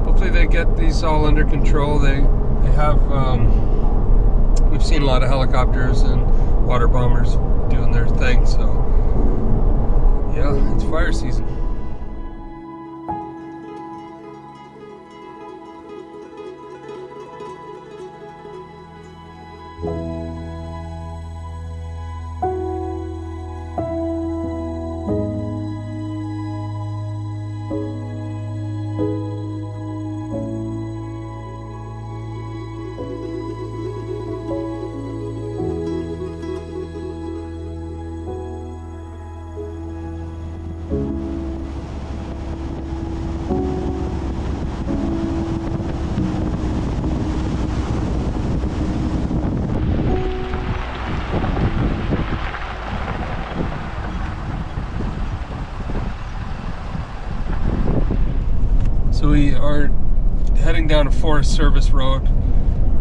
hopefully they get these all under control. They have we've seen a lot of helicopters and water bombers doing their thing, so yeah, it's fire season. So we are heading down a Forest Service road,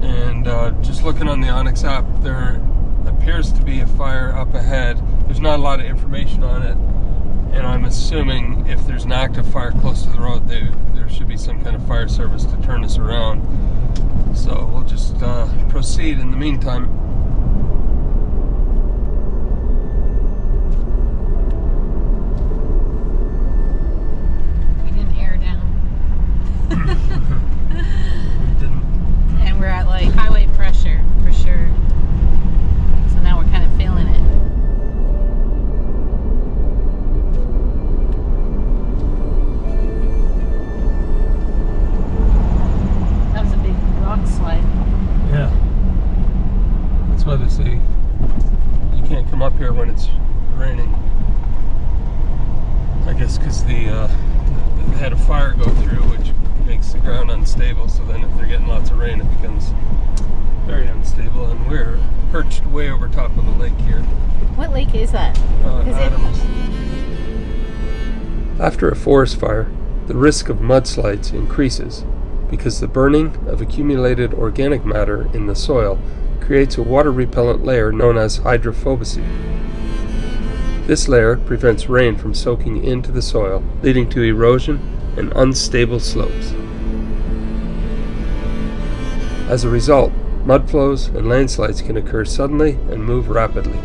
and just looking on the Onyx app, there appears to be a fire up ahead. There's not a lot of information on it, and I'm assuming if there's an active fire close to the road, there should be some kind of fire service to turn us around. So we'll just proceed in the meantime. We didn't air down. We didn't. And we're at like highway pressure for sure. So now we're kind of feeling it. That was a big rock slide. Yeah. That's why they say you can't come up here when it's raining. I guess because they had a fire go through, which makes the ground unstable. So then if they're getting lots of rain, it becomes very unstable. And we're perched way over top of the lake here. What lake is that? Adams. After a forest fire, the risk of mudslides increases because the burning of accumulated organic matter in the soil creates a water-repellent layer known as hydrophobicity. This layer prevents rain from soaking into the soil, leading to erosion and unstable slopes. As a result, mud flows and landslides can occur suddenly and move rapidly.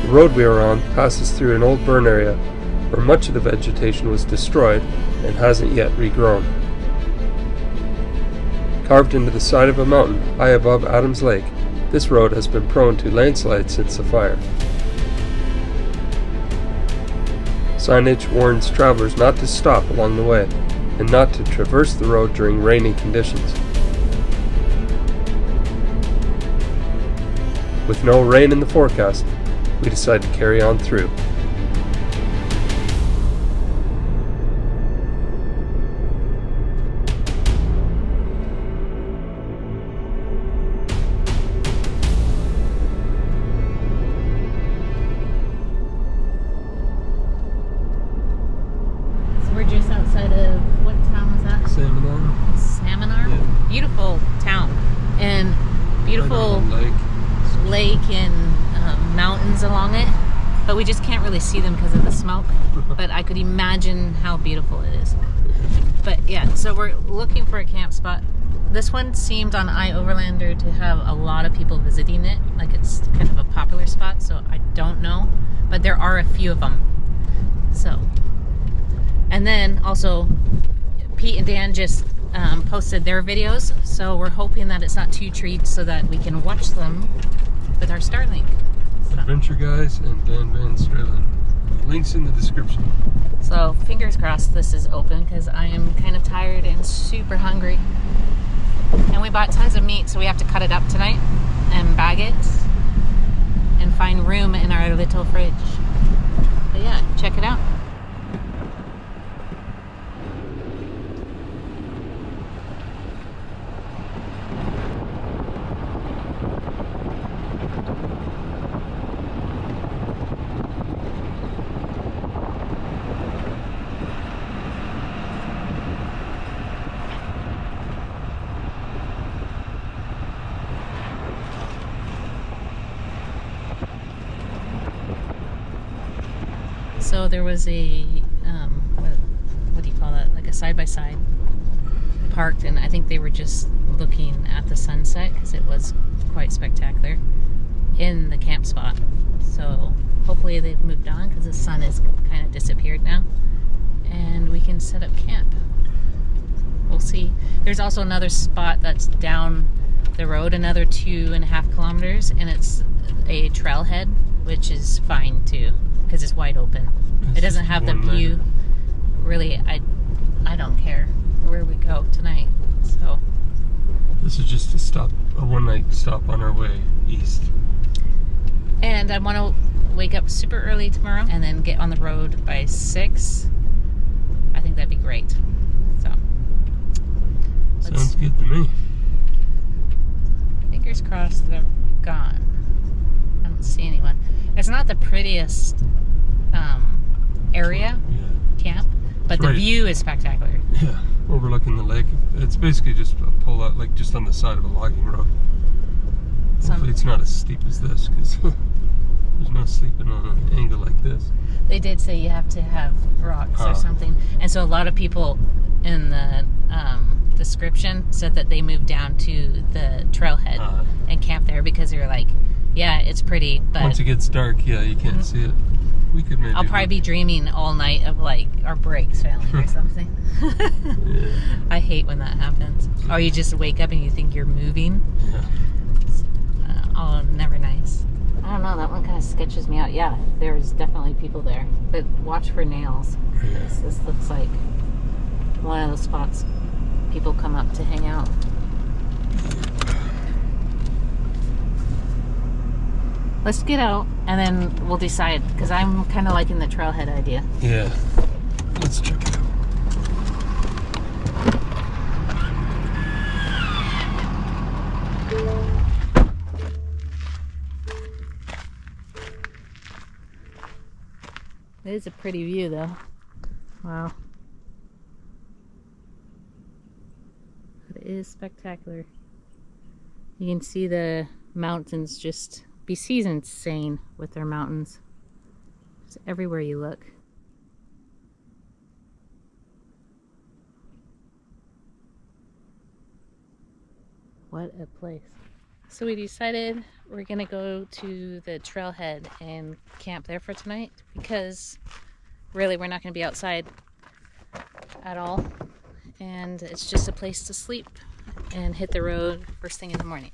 The road we are on passes through an old burn area where much of the vegetation was destroyed and hasn't yet regrown. Carved into the side of a mountain high above Adams Lake, this road has been prone to landslides since the fire. Signage warns travelers not to stop along the way and not to traverse the road during rainy conditions. With no rain in the forecast, we decide to carry on through. We're just outside of, what town was that? Salmonar? Yeah. Beautiful town. And beautiful lake and mountains along it. But we just can't really see them because of the smoke. But I could imagine how beautiful it is. But yeah, so we're looking for a camp spot. This one seemed on iOverlander to have a lot of people visiting it. Like it's kind of a popular spot, so I don't know. But there are a few of them. So... And then also, Pete and Dan just posted their videos, so we're hoping that it's not too treed so that we can watch them with our Starlink. So. Adventure Guys and Dan Van Stralen. Links in the description. So fingers crossed this is open because I am kind of tired and super hungry. And we bought tons of meat, so we have to cut it up tonight and bag it and find room in our little fridge. But yeah, check it out. So there was a, what do you call that, like a side-by-side parked, and I think they were just looking at the sunset because it was quite spectacular in the camp spot. So hopefully they've moved on because the sun has kind of disappeared now and we can set up camp. We'll see. There's also another spot that's down the road, another 2.5 kilometers, and it's a trailhead, which is fine too because it's wide open. It doesn't have the view. Really, I don't care where we go tonight. So this is just a stop, a one-night stop on our way east. And I want to wake up super early tomorrow and then get on the road by 6. I think that'd be great. So sounds good to me. Fingers crossed they're gone. I don't see anyone. It's not the prettiest area, camp, but the view is spectacular. Yeah, overlooking the lake. It's basically just a pull out, like just on the side of a logging road. Hopefully it's not as steep as this, because there's no sleeping on an angle like this. They did say you have to have rocks or something, and so a lot of people in the description said that they moved down to the trailhead and camped there because they were like, yeah, it's pretty, but once it gets dark, yeah, you can't see it. We could maybe. I'll probably be dreaming all night of like our brakes failing or something. Yeah. I hate when that happens. Or you just wake up and you think you're moving. Yeah. Oh, never nice. I don't know, that one kind of sketches me out. Yeah, there's definitely people there, but watch for nails. Yeah. This looks like one of those spots people come up to hang out. Let's get out and then we'll decide, because I'm kind of liking the trailhead idea. Yeah. Let's check it out. It is a pretty view though. Wow. It is spectacular. You can see the mountains just... BC's insane with their mountains. Just everywhere you look. What a place. So we decided we're gonna go to the trailhead and camp there for tonight because really we're not gonna be outside at all. And it's just a place to sleep and hit the road first thing in the morning.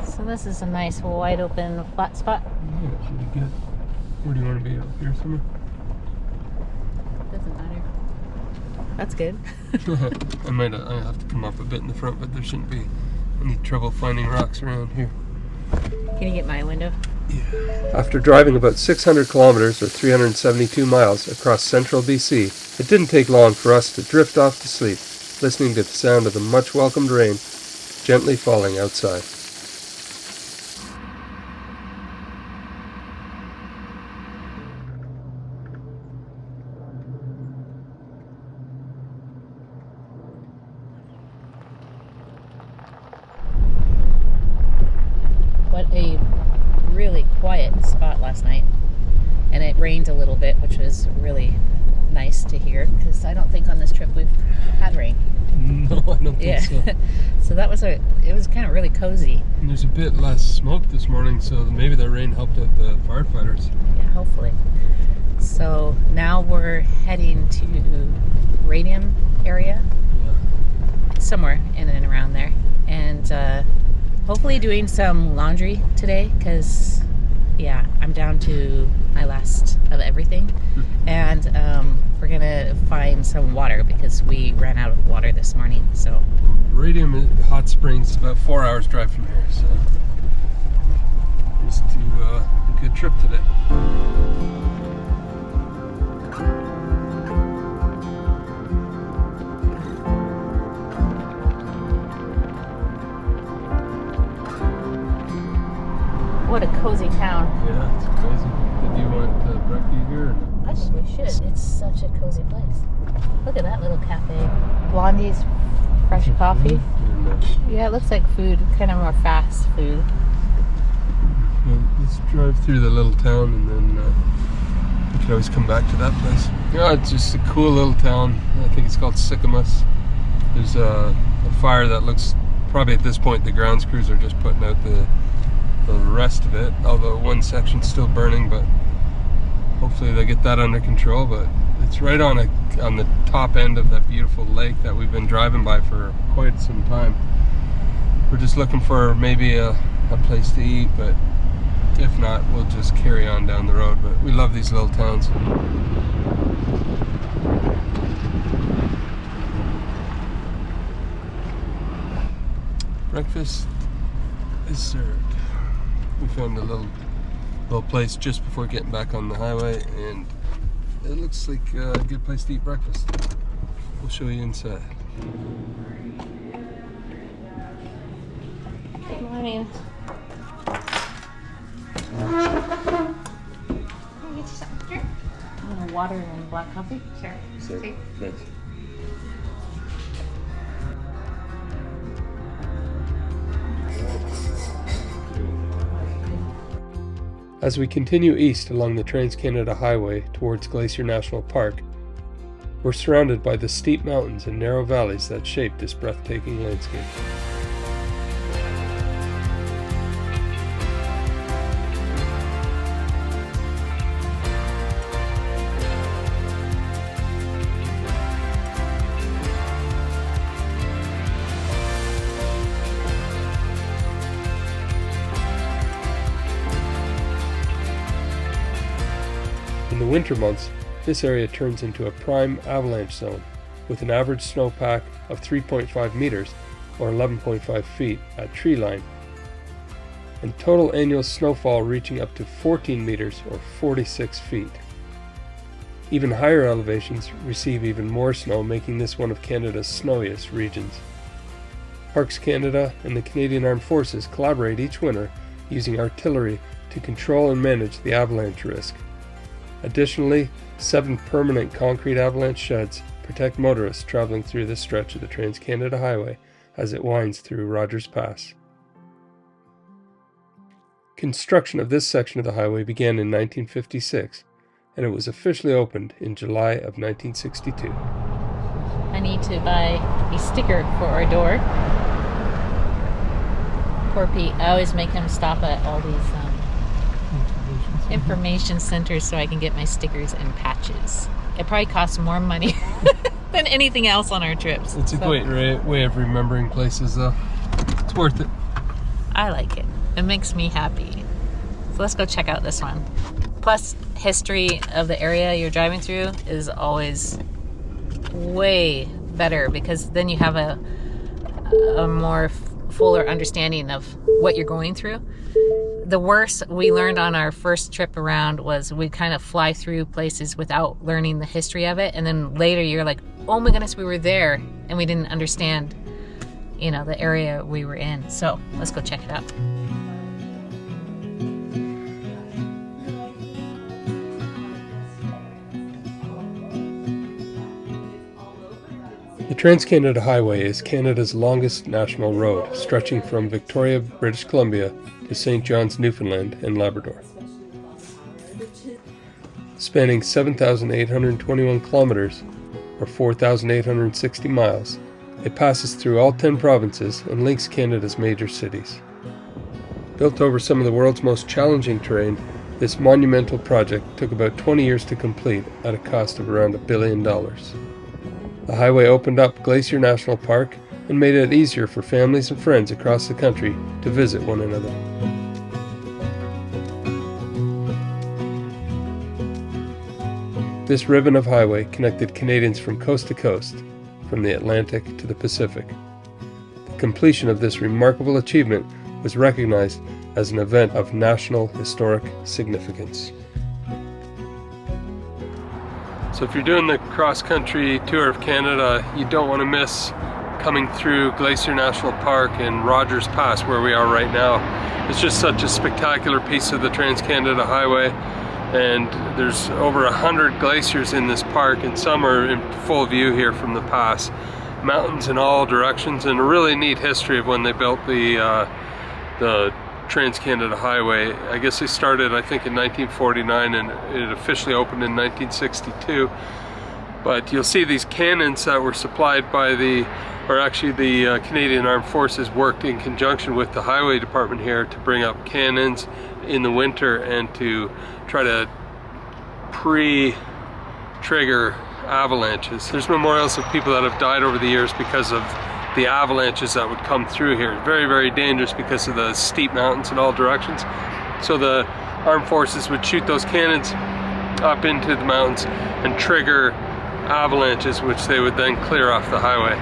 So this is a nice wide open flat spot. Yeah, it should be good. Where do you want to be? Up here somewhere? Doesn't matter. That's good. I have to come up a bit in the front, but there shouldn't be any trouble finding rocks around here. Can you get my window? Yeah. After driving about 600 kilometers or 372 miles across central BC, it didn't take long for us to drift off to sleep, listening to the sound of the much welcomed rain gently falling outside. What a really quiet spot last night, and it rained a little bit, which was really nice to hear because I don't think on this trip we've had rain. No, I don't think so. So that was it was kind of really cozy. And there's a bit less smoke this morning, so maybe the rain helped out the firefighters. Yeah, hopefully. So now we're heading to Radium area, somewhere in and around there, and hopefully doing some laundry today because, yeah, I'm down to my last of everything. And we're going to find some water because we ran out of water this morning. So Radium Hot Springs is about 4 hours drive from here, so just a good trip today. what a cozy town. Yeah, it's crazy. Did you want brekkie here? I think we should. It's such a cozy place. Look at that little cafe. Blondie's fresh coffee. Yeah, it looks like food, kind of more fast food. Well, let's drive through the little town and then we can always come back to that place. Yeah, it's just a cool little town. I think it's called Sycamus. There's a fire that looks, probably at this point the grounds crews are just putting out the rest of it, although one section's still burning, but hopefully they get that under control. But it's right on the top end of that beautiful lake that we've been driving by for quite some time. We're just looking for maybe a place to eat, but if not, we'll just carry on down the road. But we love these little towns. Breakfast is served. We found a little place just before getting back on the highway, and it looks like a good place to eat breakfast. We'll show you inside. Good morning. Water and black coffee? Sure. Okay. Thanks. As we continue east along the Trans-Canada Highway towards Glacier National Park, we're surrounded by the steep mountains and narrow valleys that shape this breathtaking landscape. In the winter months, this area turns into a prime avalanche zone with an average snowpack of 3.5 meters or 11.5 feet at tree line, and total annual snowfall reaching up to 14 meters or 46 feet. Even higher elevations receive even more snow, making this one of Canada's snowiest regions. Parks Canada and the Canadian Armed Forces collaborate each winter using artillery to control and manage the avalanche risk. Additionally, 7 permanent concrete avalanche sheds protect motorists traveling through this stretch of the Trans-Canada Highway as it winds through Rogers Pass. Construction of this section of the highway began in 1956, and it was officially opened in July of 1962. I need to buy a sticker for our door. Poor Pete. I always make him stop at all these information centers so I can get my stickers and patches. It probably costs more money than anything else on our trips. It's a great way of remembering places, though. It's worth it. I like it. It makes me happy. So let's go check out this one. Plus, history of the area you're driving through is always way better because then you have a more fuller understanding of what you're going through. The worst we learned on our first trip around was we kind of fly through places without learning the history of it, and then later you're like, oh my goodness, we were there and we didn't understand, the area we were in. So let's go check it out. The Trans-Canada Highway is Canada's longest national road, stretching from Victoria, British Columbia to St. John's, Newfoundland and Labrador. Spanning 7,821 kilometers, or 4,860 miles, it passes through all 10 provinces and links Canada's major cities. Built over some of the world's most challenging terrain, this monumental project took about 20 years to complete at a cost of around $1 billion. The highway opened up Glacier National Park and made it easier for families and friends across the country to visit one another. This ribbon of highway connected Canadians from coast to coast, from the Atlantic to the Pacific. The completion of this remarkable achievement was recognized as an event of national historic significance. So if you're doing the cross-country tour of Canada, you don't want to miss coming through Glacier National Park and Rogers Pass, where we are right now. It's just such a spectacular piece of the Trans-Canada Highway, and there's over 100 glaciers in this park, and some are in full view here from the pass. Mountains in all directions, and a really neat history of when they built the Trans-Canada Highway. I guess they started, I think, in 1949, and it officially opened in 1962. But you'll see these cannons that were supplied by the Canadian Armed Forces worked in conjunction with the Highway Department here to bring up cannons in the winter and to try to pre-trigger avalanches. There's memorials of people that have died over the years because of the avalanches that would come through here. Very, very dangerous because of the steep mountains in all directions. So the armed forces would shoot those cannons up into the mountains and trigger avalanches, which they would then clear off the highway.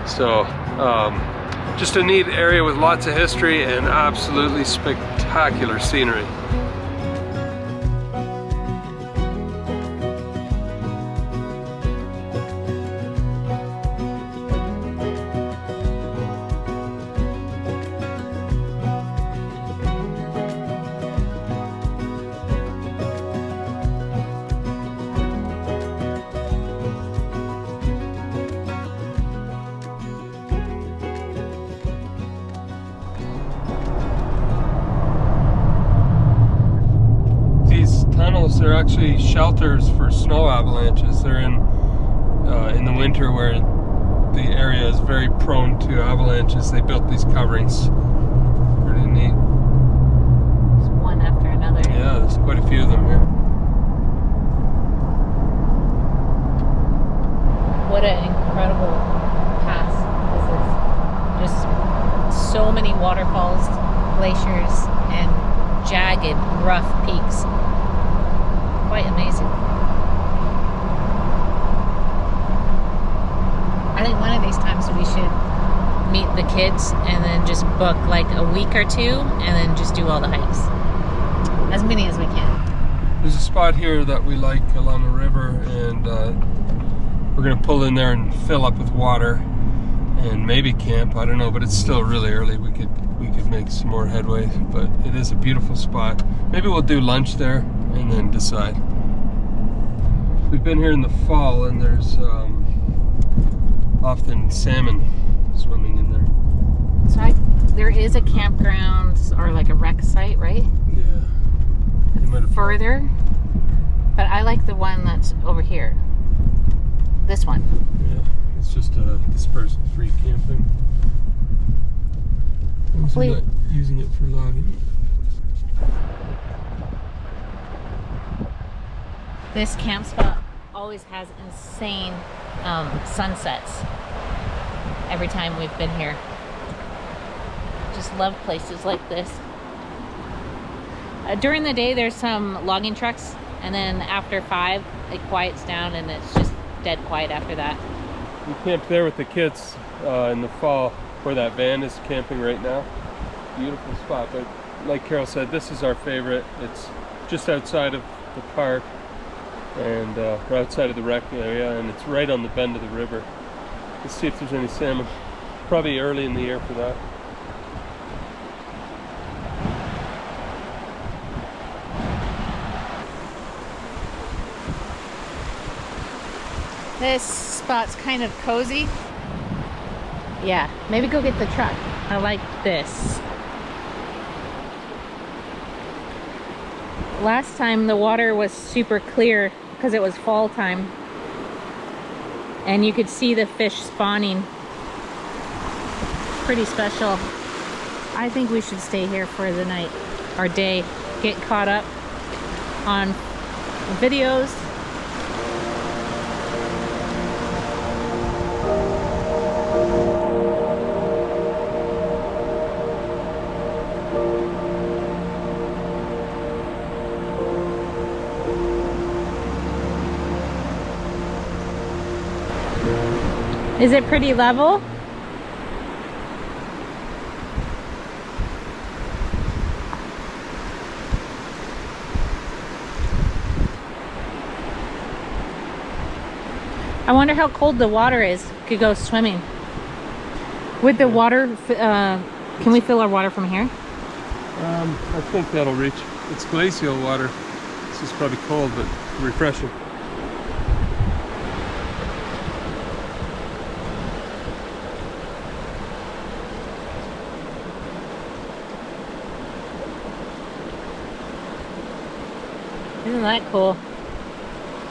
So just a neat area with lots of history and absolutely spectacular scenery. camps. They're actually shelters for snow avalanches. They're in the winter where the area is very prone to avalanches. They built these coverings. Pretty neat. There's one after another. Yeah, there's quite a few of them here. What an incredible pass this is. Just so many waterfalls, glaciers, and jagged, rough peaks. Quite amazing. I think one of these times we should meet the kids and then just book like a week or two and then just do all the hikes. As many as we can. There's a spot here that we like along the river, and we're gonna pull in there and fill up with water and maybe camp. I don't know, but it's still really early. We could make some more headway, but it is a beautiful spot. Maybe we'll do lunch there and then decide. We've been here in the fall, and there's often salmon swimming in there. So there is a campground or like a wreck site, right? Yeah. Further, but I like the one that's over here. This one. Yeah, it's just dispersed free camping. Hopefully, not using it for logging. This camp spot always has insane sunsets every time we've been here. Just love places like this. During the day there's some logging trucks, and then after 5 it quiets down and it's just dead quiet after that. We camped there with the kids in the fall where that van is camping right now. Beautiful spot, but like Carol said, this is our favorite. It's just outside of the park and we're outside of the rec area, and it's right on the bend of the river. Let's see if there's any salmon. Probably early in the year for that. This spot's kind of cozy. Yeah, maybe go get the truck. I like this. Last time the water was super clear because it was fall time, and you could see the fish spawning. Pretty special. I think we should stay here for the night or day, get caught up on videos. Is it pretty level? I wonder how cold the water is. Could go swimming. With the water, can we fill our water from here? I think that'll reach. It's glacial water. This is probably cold, but refreshing. Isn't that cool?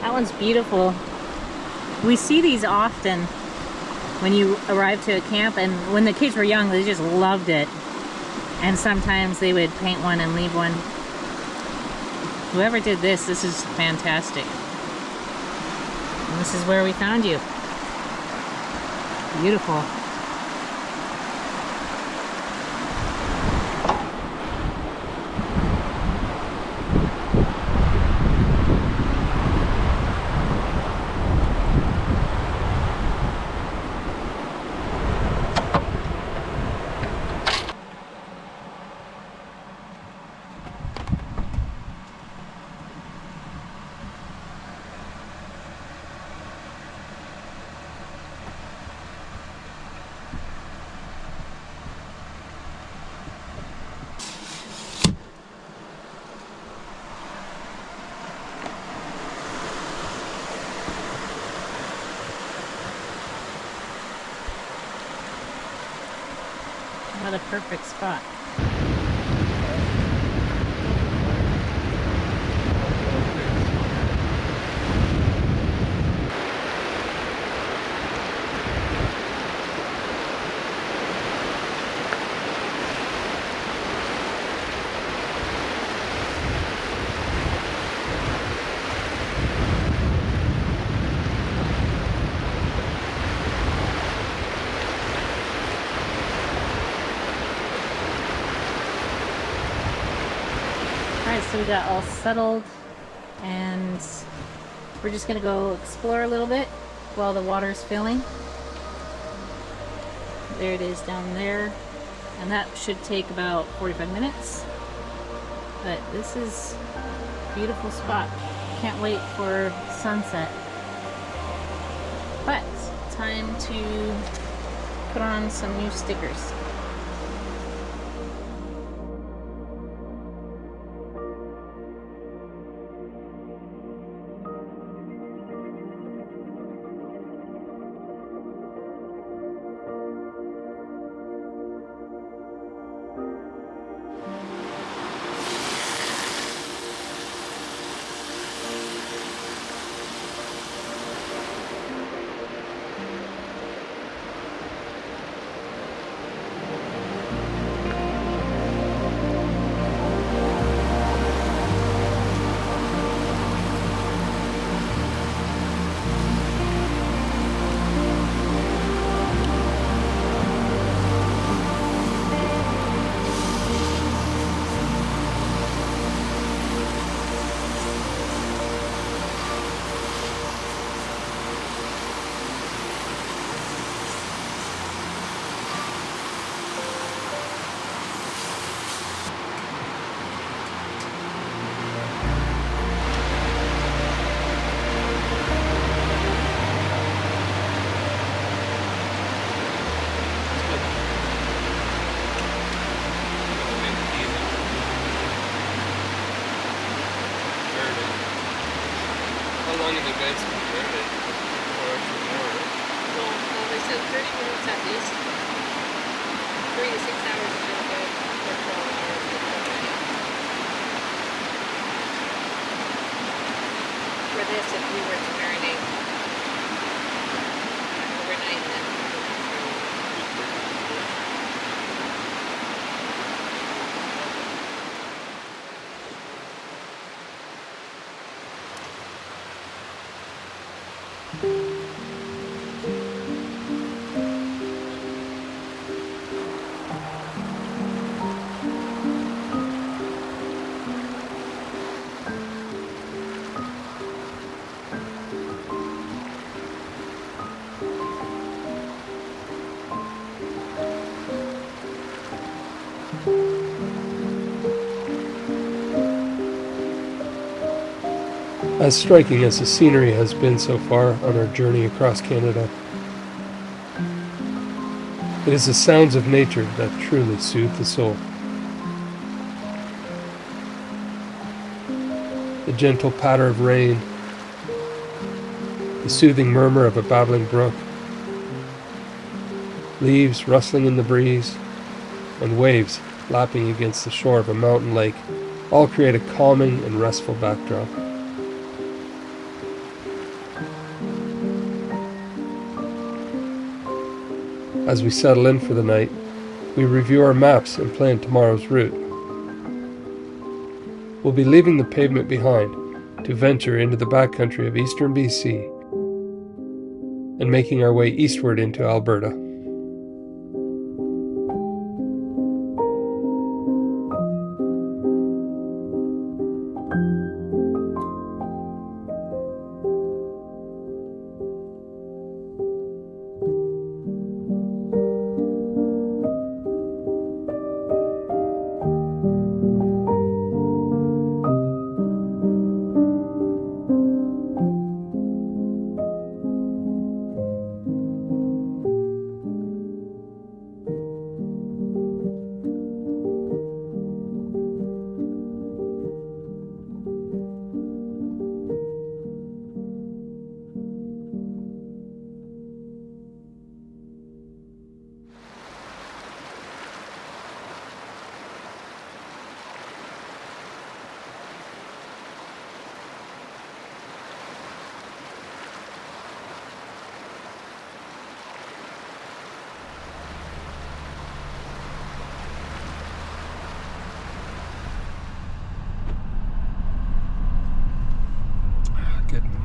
That one's beautiful. We see these often when you arrive to a camp, and when the kids were young they just loved it, and sometimes they would paint one and leave one. Whoever did this is fantastic. And this is where we found you. Beautiful. What a perfect spot. Alright, so we got all settled and we're just gonna go explore a little bit while the water's filling. There it is down there, and that should take about 45 minutes. But this is a beautiful spot. Can't wait for sunset. But time to put on some new stickers. As striking as the scenery has been so far on our journey across Canada, it is the sounds of nature that truly soothe the soul. The gentle patter of rain, the soothing murmur of a babbling brook, leaves rustling in the breeze, and waves lapping against the shore of a mountain lake all create a calming and restful backdrop. As we settle in for the night, we review our maps and plan tomorrow's route. We'll be leaving the pavement behind to venture into the backcountry of eastern BC and making our way eastward into Alberta.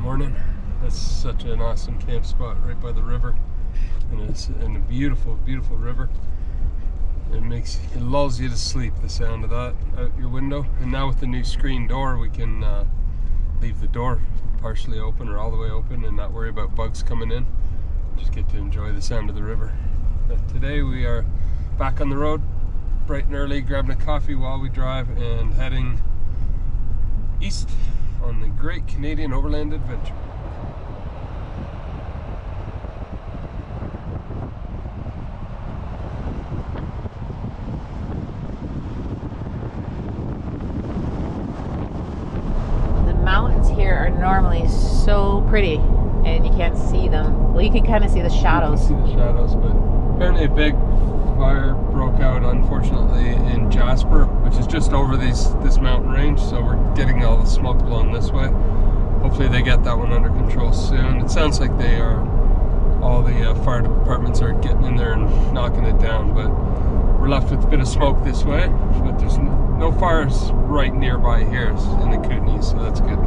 Morning. That's such an awesome camp spot right by the river, and it's in a beautiful, beautiful river. It lulls you to sleep, the sound of that out your window. And now with the new screen door, we can leave the door partially open or all the way open and not worry about bugs coming in. Just get to enjoy the sound of the river. But today we are back on the road, bright and early, grabbing a coffee while we drive and heading east on the Great Canadian Overland Adventure. Here are normally so pretty and you can't see them. Well, you can kind of see the shadows. You can see the shadows, but apparently a big fire broke out, unfortunately, in Jasper, which is just over this mountain range, so we're getting all the smoke blowing this way. Hopefully they get that one under control soon. It sounds like they are, all the fire departments are getting in there and knocking it down, but we're left with a bit of smoke this way, but there's no fires right nearby here in the Kootenays, so that's good.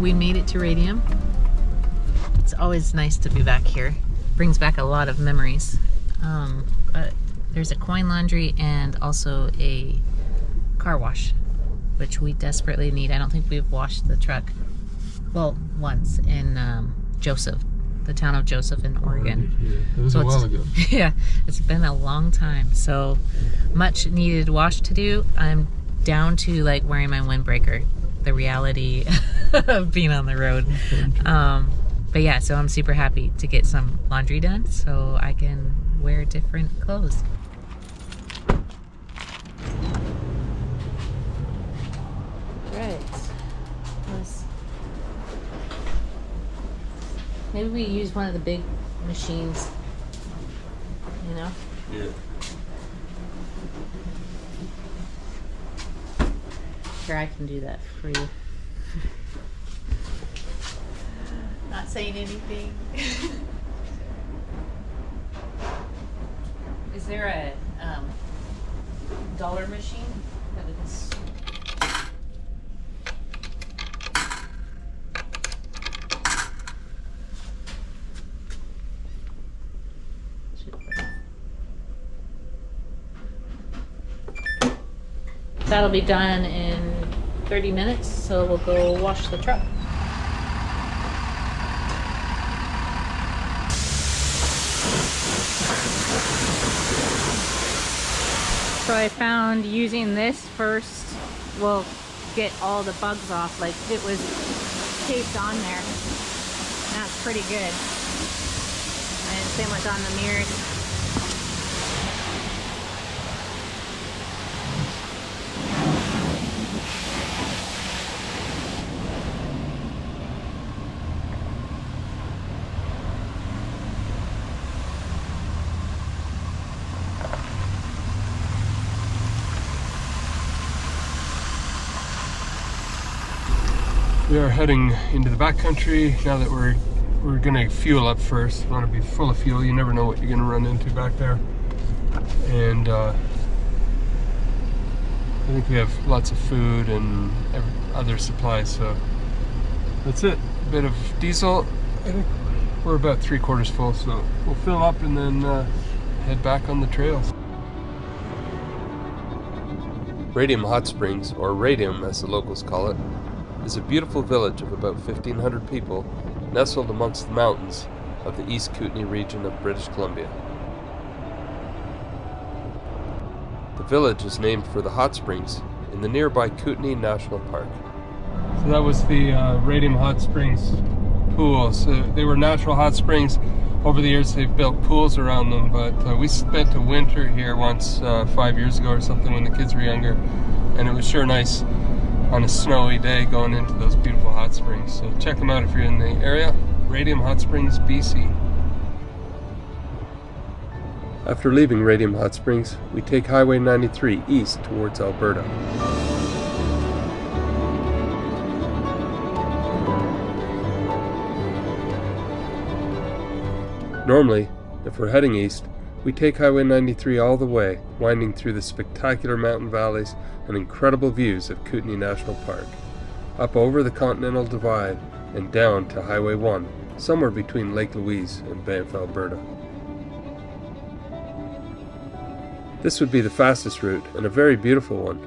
We made it to Radium. It's always nice to be back here. Brings back a lot of memories. But there's a coin laundry and also a car wash, which we desperately need. I don't think we've washed the truck, well, once in Joseph, the town of Joseph in Oregon. Yeah, it was a while ago. Yeah, it's been a long time. So much needed wash to do. I'm down to like wearing my windbreaker. The reality of being on the road. But yeah, so I'm super happy to get some laundry done so I can wear different clothes. Right. Maybe we use one of the big machines, you know? Yeah. Sure, I can do that for you. Not saying anything. Is there a dollar machine that we can... That'll be done in 30 minutes, so we'll go wash the truck. So I found using this first will get all the bugs off, like it was taped on there. That's pretty good. And same with on the mirrors. We are heading into the backcountry now that we're gonna fuel up first. We want to be full of fuel. You never know what you're gonna run into back there. And I think we have lots of food and other supplies, so that's it. A bit of diesel. I think we're about 3/4 full, so we'll fill up and then head back on the trails. Radium Hot Springs, or Radium as the locals call it, is a beautiful village of about 1,500 people nestled amongst the mountains of the East Kootenay region of British Columbia. The village is named for the hot springs in the nearby Kootenay National Park. So that was the Radium Hot Springs pools. They were natural hot springs. Over the years they've built pools around them, but we spent a winter here once 5 years ago or something when the kids were younger, and it was sure nice on a snowy day going into those beautiful hot springs. So check them out if you're in the area. Radium Hot Springs, BC. After leaving Radium Hot Springs, we take Highway 93 east towards Alberta. Normally, if we're heading east, we take Highway 93 all the way, winding through the spectacular mountain valleys and incredible views of Kootenay National Park, up over the Continental Divide and down to Highway 1, somewhere between Lake Louise and Banff, Alberta. This would be the fastest route and a very beautiful one,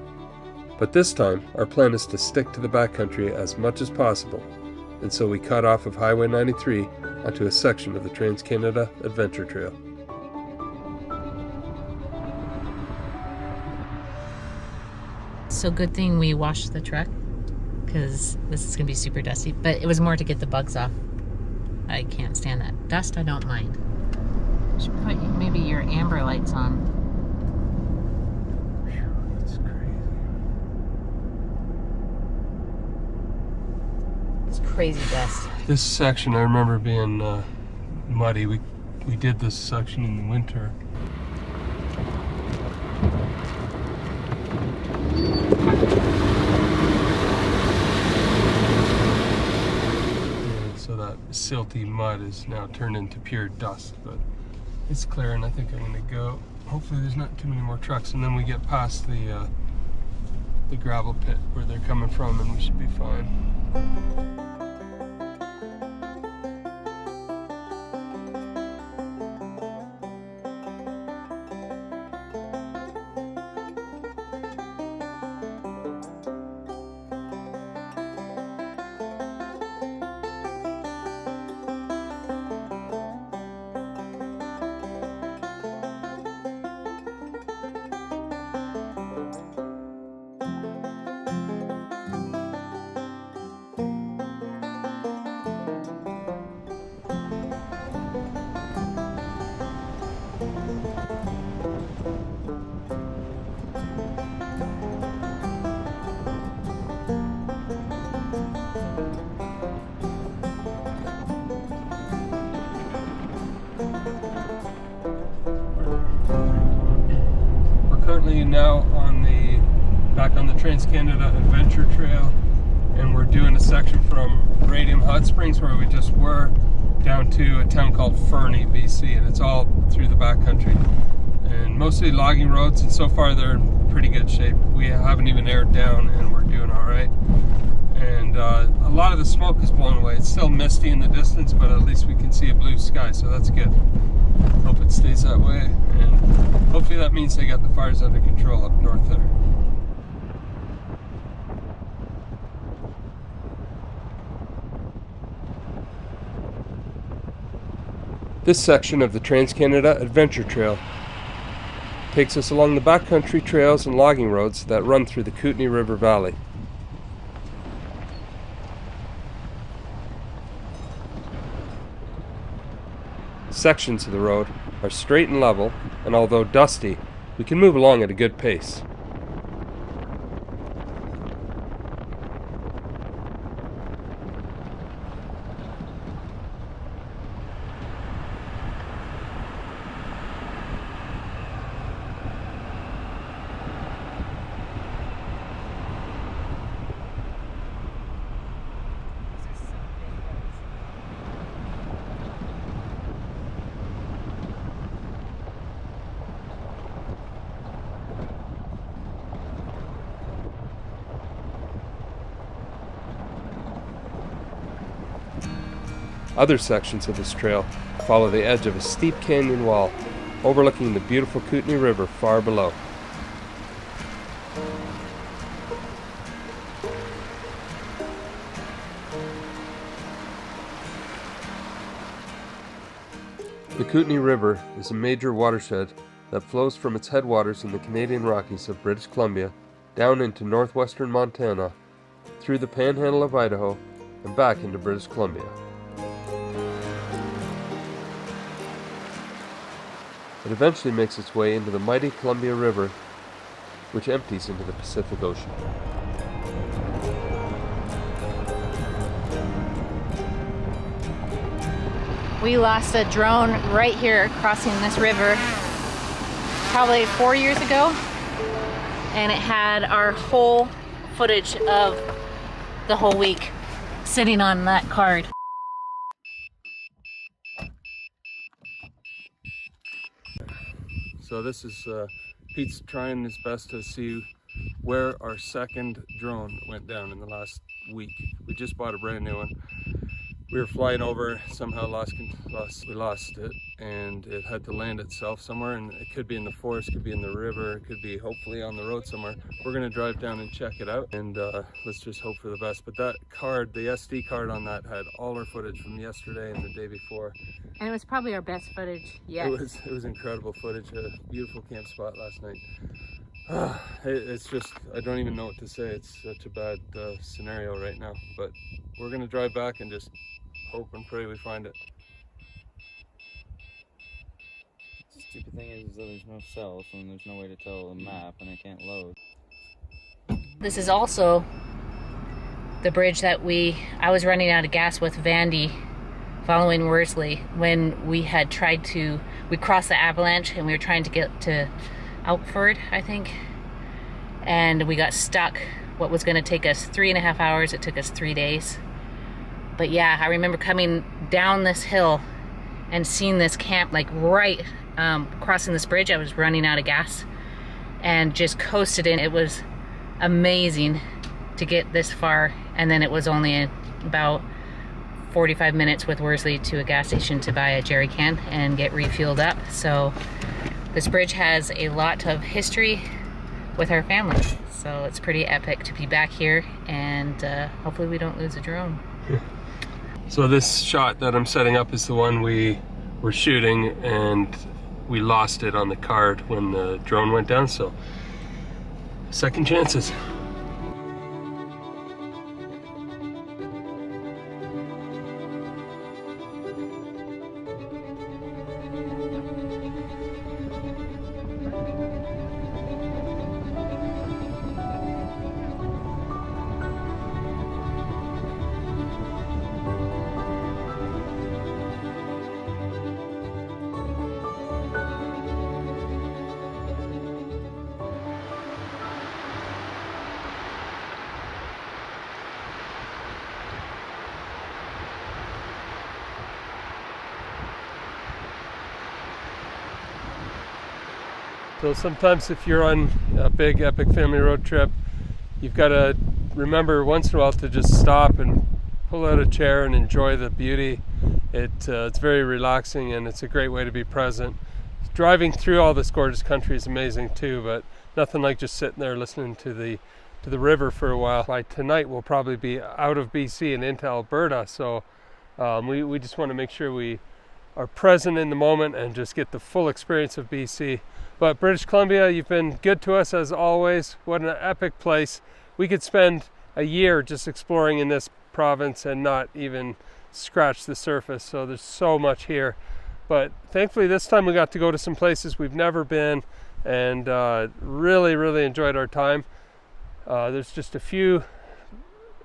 but this time our plan is to stick to the backcountry as much as possible, and so we cut off of Highway 93 onto a section of the Trans-Canada Adventure Trail. So good thing we washed the truck, because this is going to be super dusty, but it was more to get the bugs off. I can't stand that. Dust I don't mind. Should put maybe your amber lights on. That's crazy. It's crazy dust. This section I remember being muddy. We did this section in the winter. And so that silty mud is now turned into pure dust, but it's clear, and I think I'm gonna go. Hopefully there's not too many more trucks, and then we get past the gravel pit where they're coming from, and we should be fine. Now back on the Trans-Canada Adventure Trail, and we're doing a section from Radium Hot Springs, where we just were, down to a town called Fernie, BC, and it's all through the backcountry and mostly logging roads, and so far they're in pretty good shape. We haven't even aired down and we're doing all right, and a lot of the smoke is blown away. It's still misty in the distance, but at least we can see a blue sky, so that's good. Hope it stays that way, and hopefully that means they got the fires under control up north there. This section of the Trans-Canada Adventure Trail takes us along the backcountry trails and logging roads that run through the Kootenay River Valley. Sections of the road are straight and level, and although dusty, we can move along at a good pace. Other sections of this trail follow the edge of a steep canyon wall, overlooking the beautiful Kootenay River far below. The Kootenay River is a major watershed that flows from its headwaters in the Canadian Rockies of British Columbia down into northwestern Montana, through the Panhandle of Idaho, and back into British Columbia. It eventually makes its way into the mighty Columbia River, which empties into the Pacific Ocean. We lost a drone right here crossing this river. probably 4 years ago, and it had our whole footage of the whole week sitting on that card. So this is Pete's trying his best to see where our second drone went down in the last week. We just bought a brand new one. We were flying over, somehow we lost it, and it had to land itself somewhere, and it could be in the forest, could be in the river, it could be hopefully on the road somewhere. We're gonna drive down and check it out, and let's just hope for the best. But that card, the SD card on that, had all our footage from yesterday and the day before. And it was probably our best footage yet. It was incredible footage, a beautiful camp spot last night. It's just, I don't even know what to say. It's such a bad scenario right now, but we're gonna drive back and just hope and pray we find it. The stupid thing is that there's no cell, so there's no way to tell the map, and it can't load. This is also the bridge that I was running out of gas with Vandy following Worsley when we crossed the avalanche and we were trying to get to Outford, I think, and we got stuck. What was going to take us 3.5 hours, it took us 3 days. But yeah, I remember coming down this hill and seeing this camp, like right crossing this bridge. I was running out of gas and just coasted in. It was amazing to get this far, and then it was only about 45 minutes with Worsley to a gas station to buy a jerry can and get refueled up. So this bridge has a lot of history with our family, so it's pretty epic to be back here, and hopefully we don't lose a drone. So this shot that I'm setting up is the one we were shooting, and we lost it on the card when the drone went down, so second chances. So sometimes if you're on a big epic family road trip, you've got to remember once in a while to just stop and pull out a chair and enjoy the beauty. It's very relaxing, and it's a great way to be present. Driving through all this gorgeous country is amazing too, but nothing like just sitting there listening to the river for a while. By tonight we'll probably be out of BC and into Alberta, so we just want to make sure we are present in the moment and just get the full experience of BC. But British Columbia, you've been good to us as always. What an epic place. We could spend a year just exploring in this province and not even scratch the surface. So there's so much here. But thankfully this time we got to go to some places we've never been, and really, really enjoyed our time. There's just a few,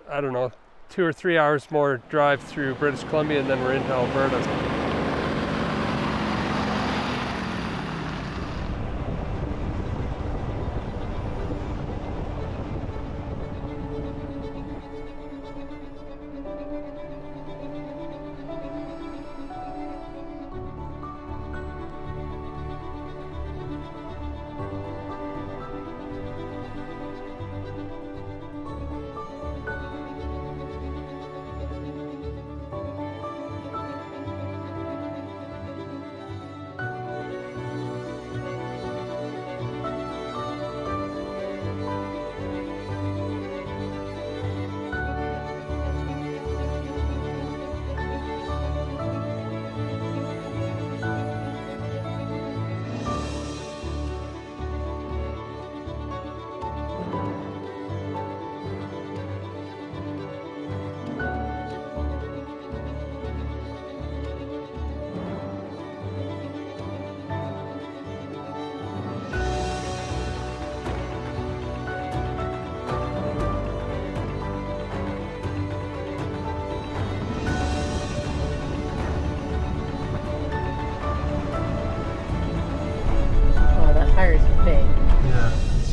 I don't know, 2 or 3 hours more drive through British Columbia, and then we're into Alberta.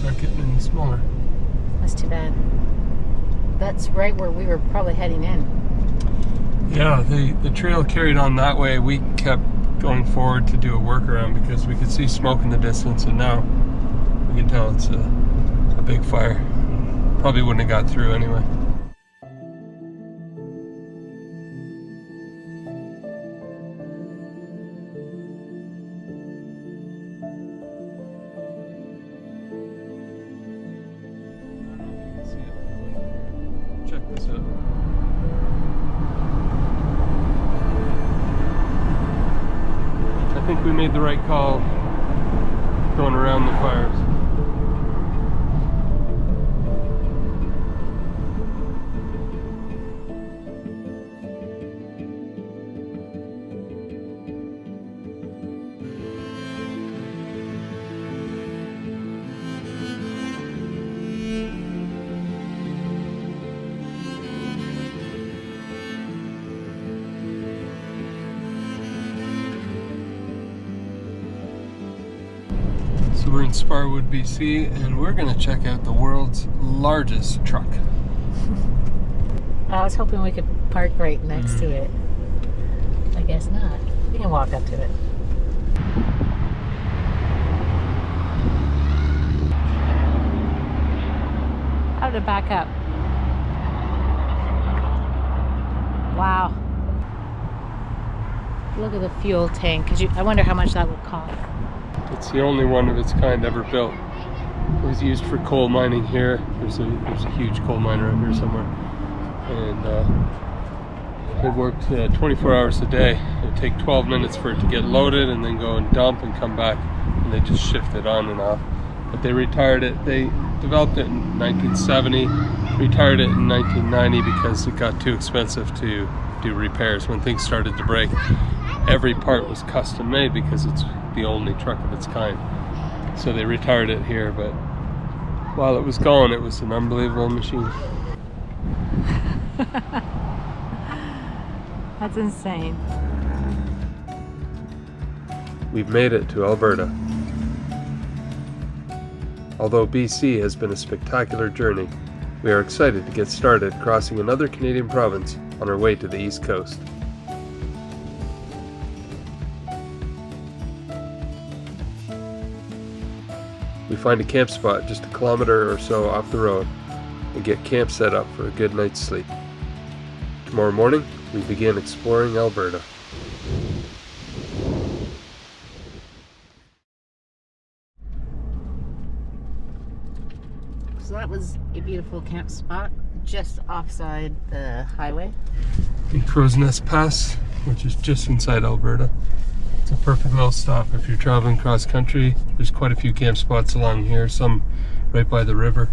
not getting any smaller. That's too bad. That's right where we were probably heading in. Yeah, the trail carried on that way. We kept going forward to do a workaround because we could see smoke in the distance, and now we can tell it's a big fire. Probably wouldn't have got through anyway. Check this out. I think we made the right call going around the fires. So we're in Sparwood, BC, and we're going to check out the world's largest truck. I was hoping we could park right next to it. I guess not. We can walk up to it. How to back up. Wow. Look at the fuel tank. I wonder how much that would cost. It's the only one of its kind ever built. It was used for coal mining here. There's a huge coal mine around here somewhere. And it worked 24 hours a day. It would take 12 minutes for it to get loaded and then go and dump and come back. And they just shift it on and off. But they retired it. They developed it in 1970, retired it in 1990 because it got too expensive to do repairs. When things started to break, every part was custom made because it's the only truck of its kind. So they retired it here, but while it was going, it was an unbelievable machine. That's insane. We've made it to Alberta. Although BC has been a spectacular journey, we are excited to get started crossing another Canadian province on our way to the East Coast. We find a camp spot just a kilometer or so off the road and get camp set up for a good night's sleep. Tomorrow morning, we begin exploring Alberta. So that was a beautiful camp spot just offside the highway. In Crow's Nest Pass, which is just inside Alberta. It's a perfect little stop if you're traveling cross country. There's quite a few camp spots along here, some right by the river.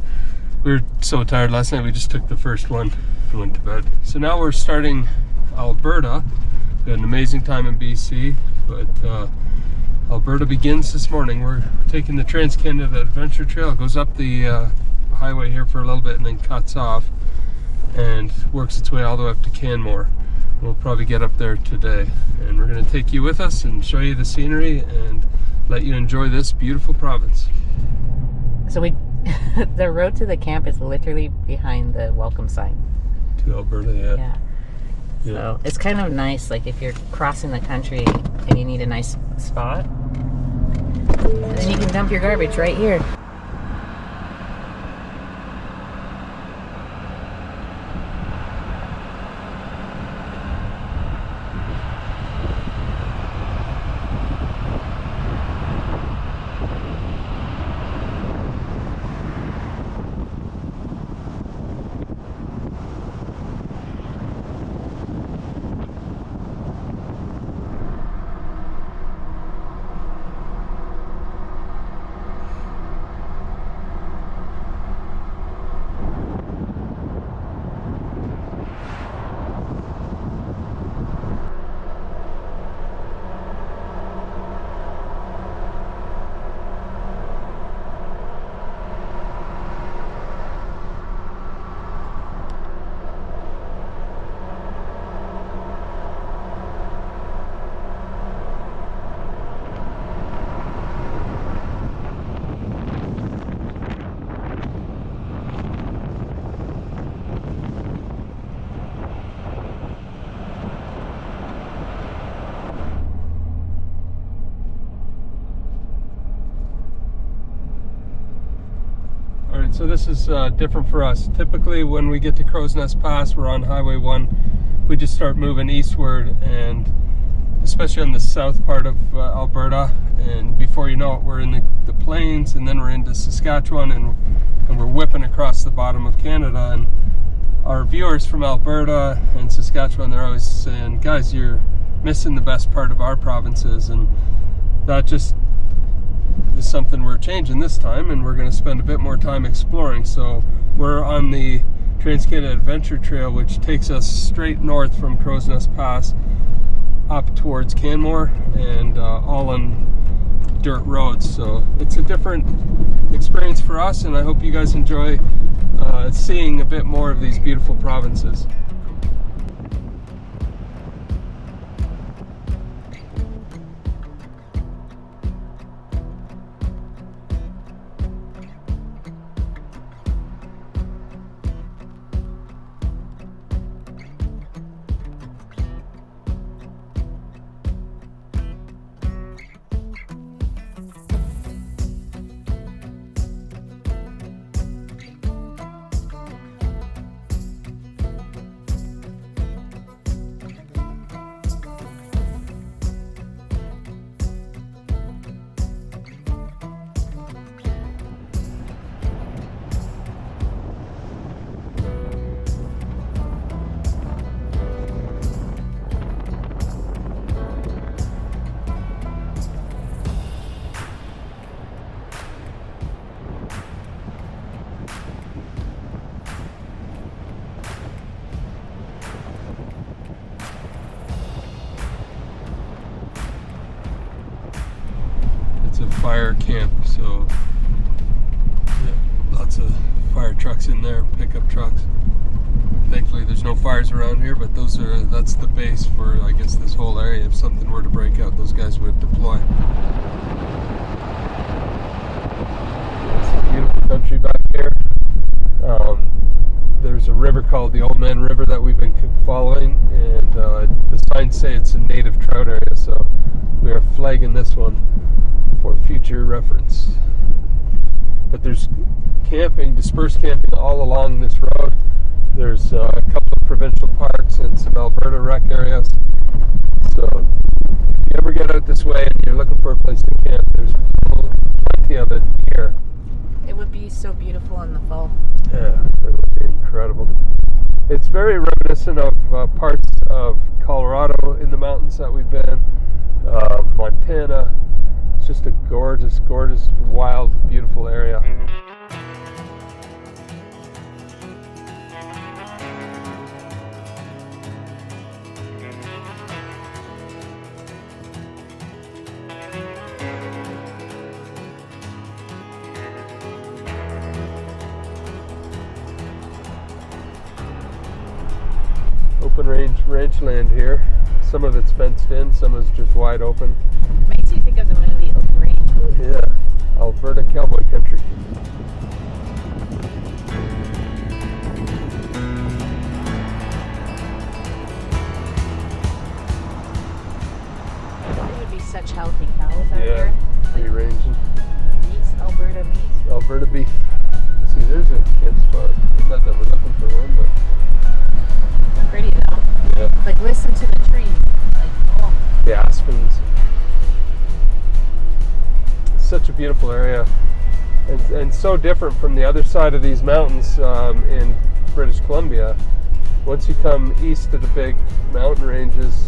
We were so tired last night, we just took the first one and went to bed. So now we're starting Alberta. We had an amazing time in BC, but Alberta begins this morning. We're taking the Trans-Canada Adventure Trail. It goes up the highway here for a little bit and then cuts off and works its way all the way up to Canmore. We'll probably get up there today, and we're going to take you with us and show you the scenery and let you enjoy this beautiful province. So the road to the camp is literally behind the welcome sign. To Alberta, yeah. So it's kind of nice, like if you're crossing the country and you need a nice spot, then you can dump your garbage right here. So this is different for us. Typically when we get to Crow's Nest Pass, we're on Highway 1, we just start moving eastward, and especially on the south part of Alberta, and before you know it, we're in the plains, and then we're into Saskatchewan, and we're whipping across the bottom of Canada. And our viewers from Alberta and Saskatchewan, they're always saying, guys, you're missing the best part of our provinces, and that just is something we're changing this time, and we're going to spend a bit more time exploring. So we're on the Trans-Canada Adventure Trail, which takes us straight north from Crow's Nest Pass up towards Canmore, and all on dirt roads. So it's a different experience for us, and I hope you guys enjoy seeing a bit more of these beautiful provinces. Fire camp, so yeah, lots of fire trucks in there, pickup trucks. Thankfully there's no fires around here, but that's the base for, I guess, this whole area. If something were to break out, those guys would deploy. It's a beautiful country back here. There's a river called the Old Man River that we've been following, and the signs say it's a native trout area, so we are flagging this one for future reference. But there's camping, dispersed camping all along this road. There's a couple of provincial parks and some Alberta rec areas. So if you ever get out this way and you're looking for a place to camp, there's plenty of it here. It would be so beautiful in the fall. Yeah, it would be incredible. It's very reminiscent of parts of Colorado in the mountains that we've been, Montana. It's just a gorgeous, gorgeous, wild, beautiful area. Open range land here. Some of it's fenced in, some is just wide open. Makes you think of the movie Open Range. Yeah, Alberta cowboy country. There would be such healthy cows out here. Free ranging. Meats, Alberta meat. Alberta beef. See, there's a kid spot. Not that we're looking for one, but pretty though. Yeah. Like, listen to the trees. Like, oh. The aspens. It's such a beautiful area, and so different from the other side of these mountains in British Columbia. Once you come east of the big mountain ranges,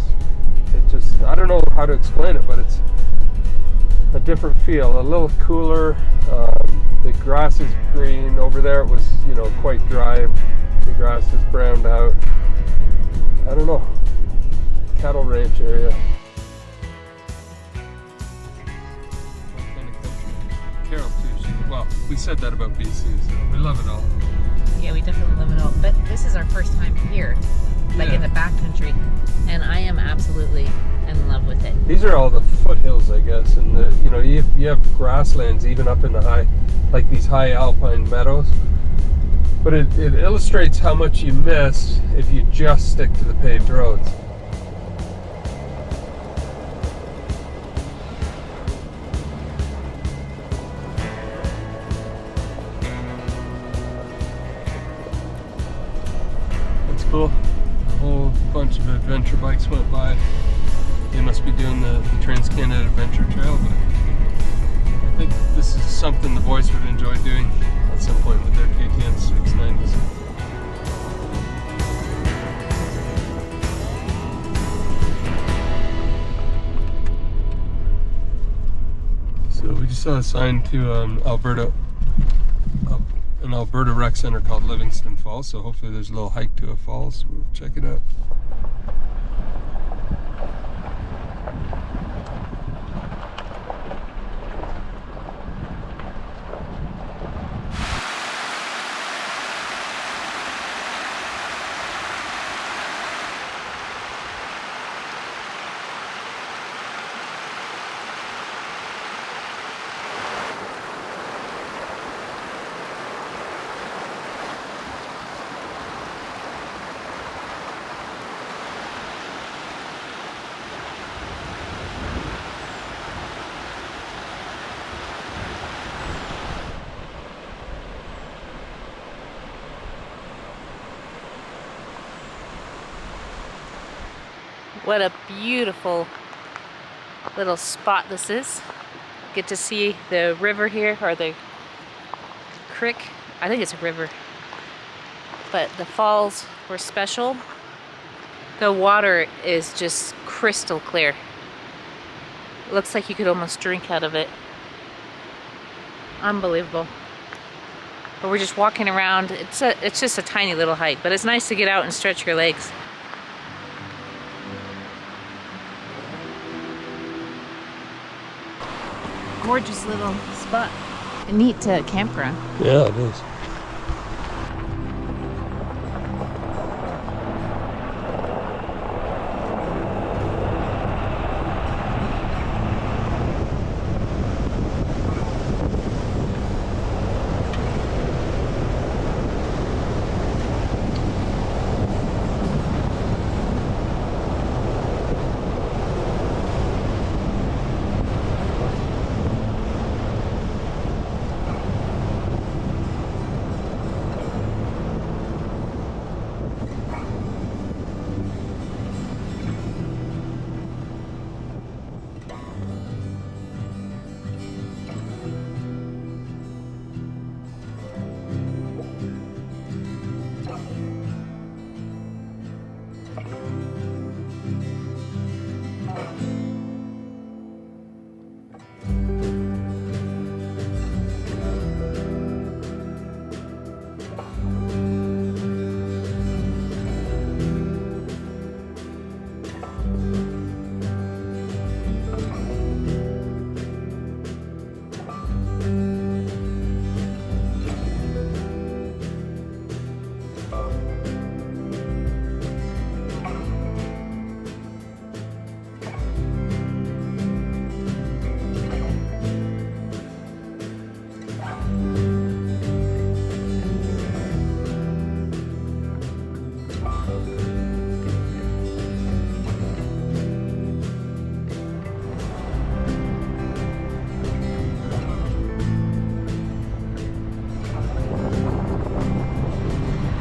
it just, I don't know how to explain it, but it's a different feel, a little cooler. The grass is green. Over there it was, quite dry. The grass is browned out. I don't know. Cattle ranch area. Carol too. Well, we said that about BC, so we love it all. Yeah, we definitely love it all. But this is our first time here, like in the backcountry, and I am absolutely in love with it. These are all the foothills, I guess, and you have grasslands even up in the high, like these high alpine meadows. But it illustrates how much you miss if you just stick to the paved roads. cool. A whole bunch of adventure bikes went by. They must be doing the Trans-Canada Adventure Trail, but I think this is something the boys would enjoy doing at some point with their KTM 690s. So we just saw a sign to an Alberta rec center called Livingston Falls, so hopefully there's a little hike to a falls. We'll check it out. What a beautiful little spot this is. Get to see the river here, or the creek. I think it's a river. But the falls were special. The water is just crystal clear. It looks like you could almost drink out of it. Unbelievable. But we're just walking around. It's just a tiny little hike, but it's nice to get out and stretch your legs. Gorgeous little spot. A neat campground. Yeah, it is.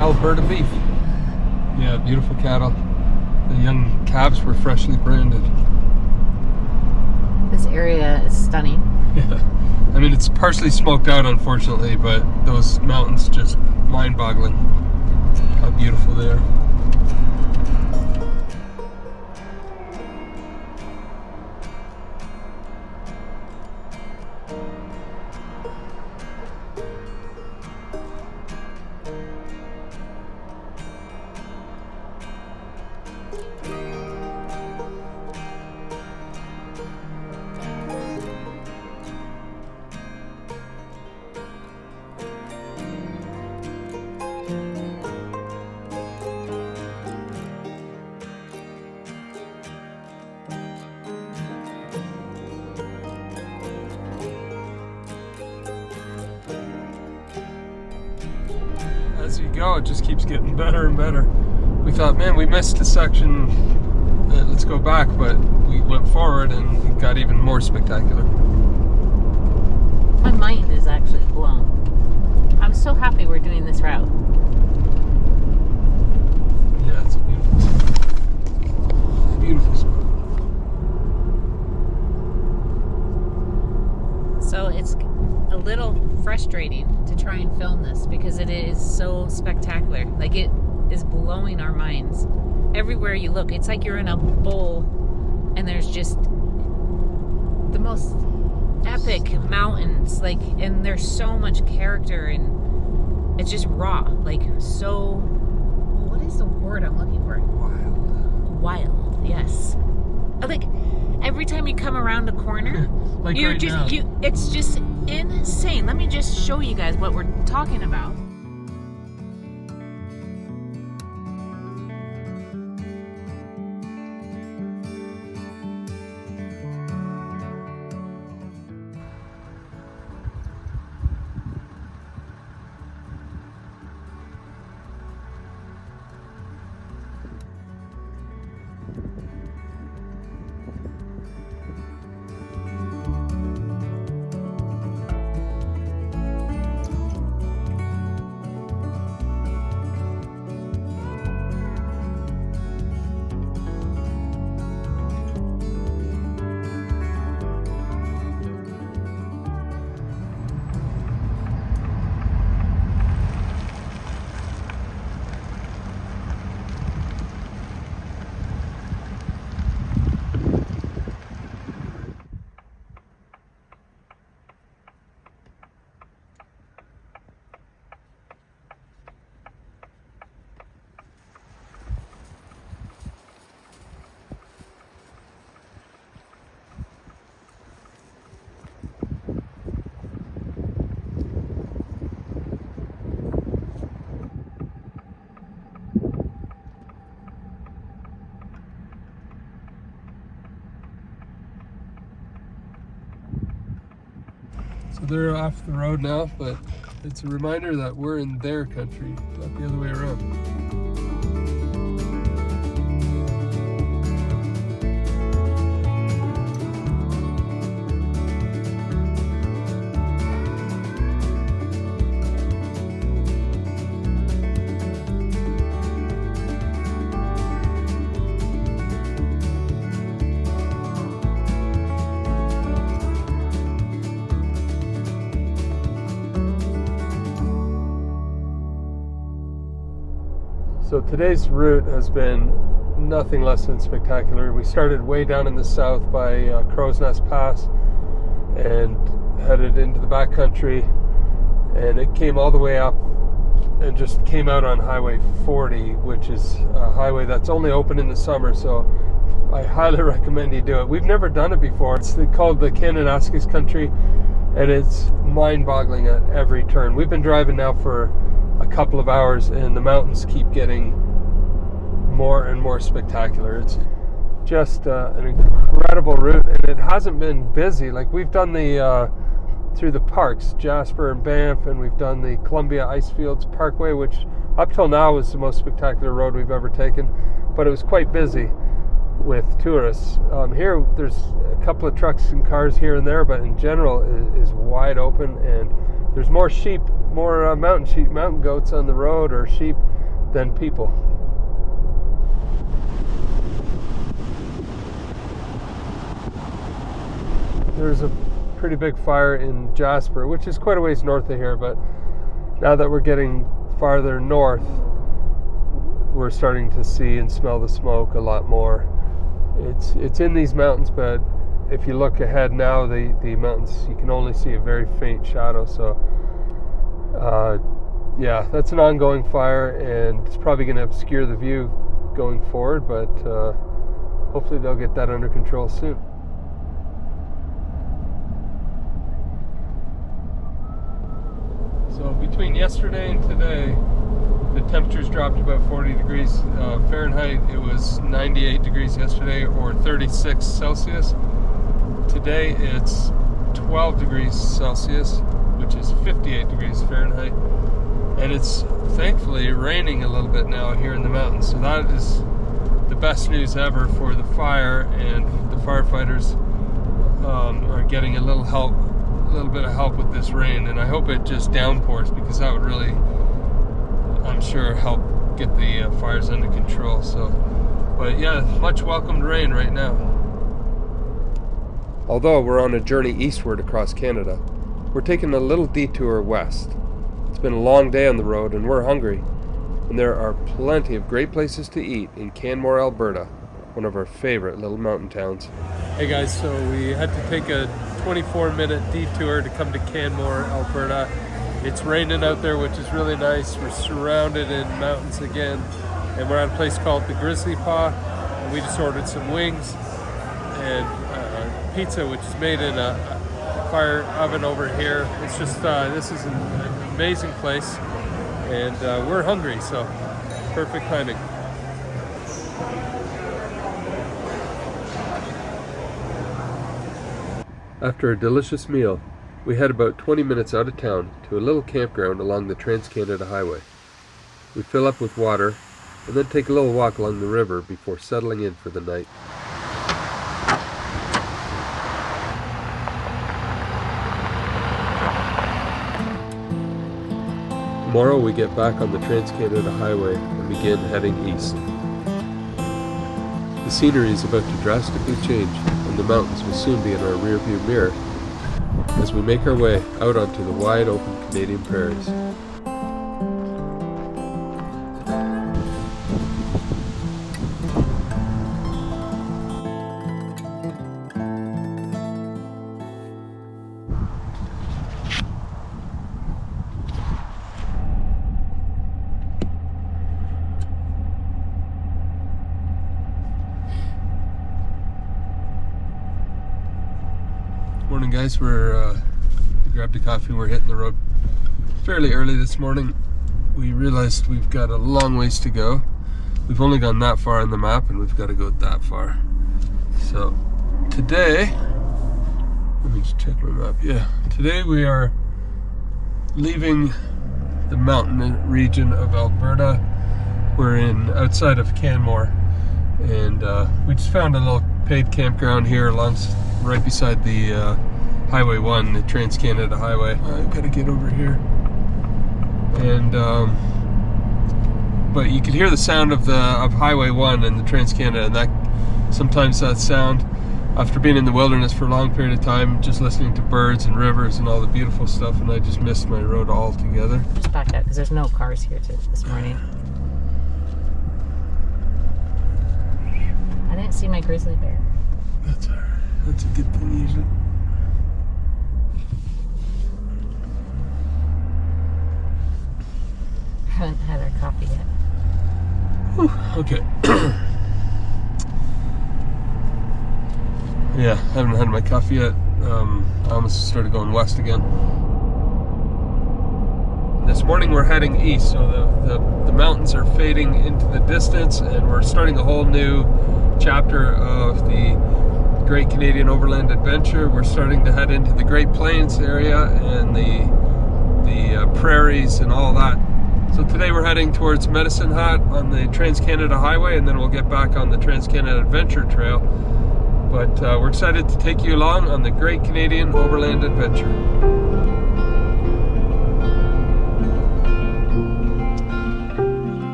Alberta beef. Yeah, beautiful cattle. The young calves were freshly branded. This area is stunning. Yeah. I mean, it's partially smoked out, unfortunately, but those mountains just mind-boggling how beautiful they are. As you go, it just keeps getting better and better. We thought, man, we missed a section, let's go back, but we went forward and it got even more spectacular. My mind is actually blown. I'm so happy we're doing this route. frustrating to try and film this because it is so spectacular. Like, it is blowing our minds. Everywhere you look, it's like you're in a bowl and there's just the most epic mountains, like, and there's so much character and it's just raw, like, so, what is the word I'm looking for? Wild, yes. Like, every time you come around a corner, like you're right just now. It's just insane. Let me just show you guys what we're talking about. So they're off the road now, but it's a reminder that we're in their country, not the other way around. So today's route has been nothing less than spectacular. We started way down in the south by Crow's Nest Pass and headed into the backcountry, and it came all the way up and just came out on Highway 40, which is a highway that's only open in the summer, so I highly recommend you do it. We've never done it before. It's called the Kananaskis country, and it's mind-boggling at every turn. We've been driving now for a couple of hours, and the mountains keep getting more and more spectacular. It's just an incredible route, and it hasn't been busy. Like, we've done the through the parks, Jasper and Banff, and we've done the Columbia Icefields Parkway, which up till now was the most spectacular road we've ever taken, but it was quite busy with tourists. Here there's a couple of trucks and cars here and there, but in general it is wide open, and there's more sheep, more mountain goats on the road, or sheep, than people. There's a pretty big fire in Jasper, which is quite a ways north of here, but now that we're getting farther north, we're starting to see and smell the smoke a lot more. It's in these mountains, but if you look ahead now, the mountains, you can only see a very faint shadow. So yeah, that's an ongoing fire, and it's probably going to obscure the view going forward, but hopefully they'll get that under control soon. So between yesterday and today, the temperatures dropped about 40 degrees Fahrenheit. It was 98 degrees yesterday, or 36 Celsius. Today it's 12 degrees Celsius, which is 58 degrees Fahrenheit. And it's thankfully raining a little bit now here in the mountains. So that is the best news ever for the fire, and the firefighters are getting a little bit of help with this rain. And I hope it just downpours, because that would really, I'm sure, help get the fires under control. So, but yeah, much welcomed rain right now. Although we're on a journey eastward across Canada, we're taking a little detour west. It's been a long day on the road and we're hungry. And there are plenty of great places to eat in Canmore, Alberta, one of our favorite little mountain towns. Hey guys, so we had to take a 24-minute detour to come to Canmore, Alberta. It's raining out there, which is really nice. We're surrounded in mountains again. And we're at a place called the Grizzly Paw. And we just ordered some wings and pizza, which is made in a fire oven over here. It's just, this is an amazing place. And we're hungry, so perfect timing. After a delicious meal, we head about 20 minutes out of town to a little campground along the Trans-Canada Highway. We fill up with water and then take a little walk along the river before settling in for the night. Tomorrow we get back on the Trans-Canada Highway and begin heading east. The scenery is about to drastically change and the mountains will soon be in our rearview mirror as we make our way out onto the wide open Canadian prairies. Morning guys, we grabbed a coffee and we're hitting the road fairly early this morning. We realized we've got a long ways to go. We've only gone that far on the map and we've got to go that far. So today, let me just check my map. Yeah, today we are leaving the mountain region of Alberta. We're outside of Canmore and we just found a little paid campground here right beside the Highway 1, the Trans-Canada Highway. I've got to get over here. And but you can hear the sound of Highway 1 and the Trans-Canada, and sometimes that sound, after being in the wilderness for a long period of time, just listening to birds and rivers and all the beautiful stuff, and I just missed my road altogether. Just back out because there's no cars here this morning. I didn't see my grizzly bear. That's alright. That's a good thing usually. Haven't had our coffee yet. Whew, okay. Yeah, haven't had my coffee yet. I almost started going west again. This morning we're heading east, so the mountains are fading into the distance and we're starting a whole new chapter of the Great Canadian Overland Adventure. We're starting to head into the Great Plains area and the prairies and all that. So today we're heading towards Medicine Hat on the Trans-Canada Highway, and then we'll get back on the Trans-Canada Adventure Trail. But we're excited to take you along on the Great Canadian Overland Adventure.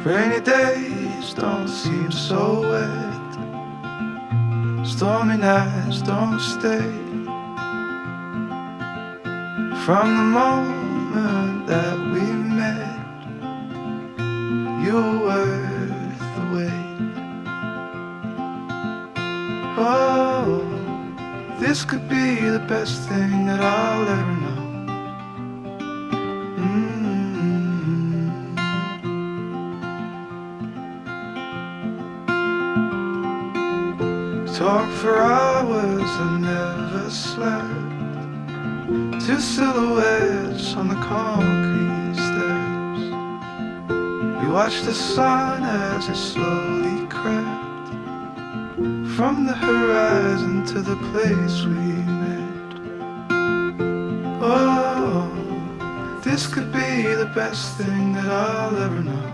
Rainy days don't seem so wet. Stormy nights don't stay. From the moment that we met, you were worth the wait. Oh, this could be the best thing that I'll ever know. Talk for hours, I never slept. Two silhouettes on the concrete steps. We watched the sun as it slowly crept from the horizon to the place we met. Oh, this could be the best thing that I'll ever know.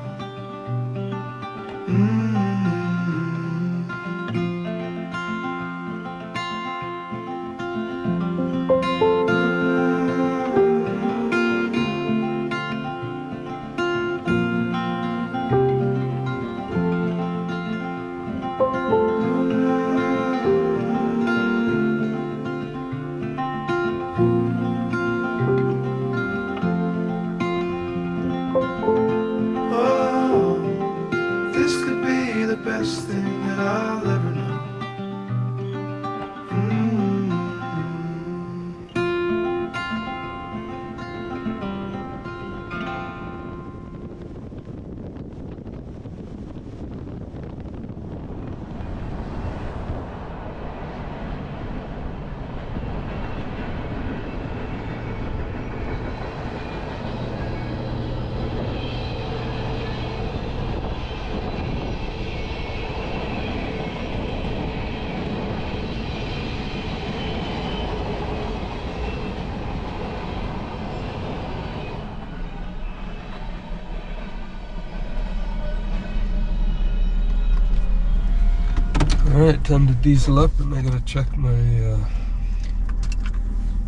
Alright, time to diesel up, and I gotta check my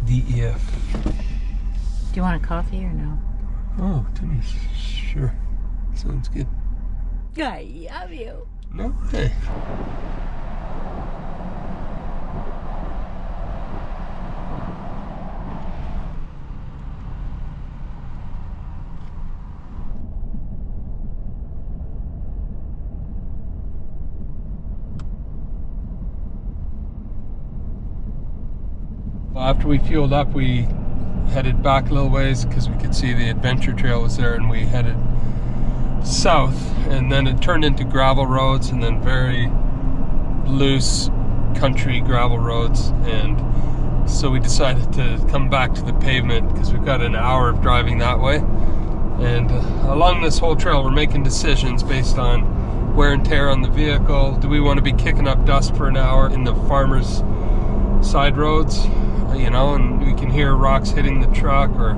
DEF. Do you want a coffee or no? Oh, Timmy's. Sure. Sounds good. I love you. No way. After we fueled up, we headed back a little ways because we could see the adventure trail was there, and we headed south, and then it turned into gravel roads and then very loose country gravel roads, and so we decided to come back to the pavement because we've got an hour of driving that way. And along this whole trail we're making decisions based on wear and tear on the vehicle. Do we want to be kicking up dust for an hour in the farmers' side roads, you know, and we can hear rocks hitting the truck, or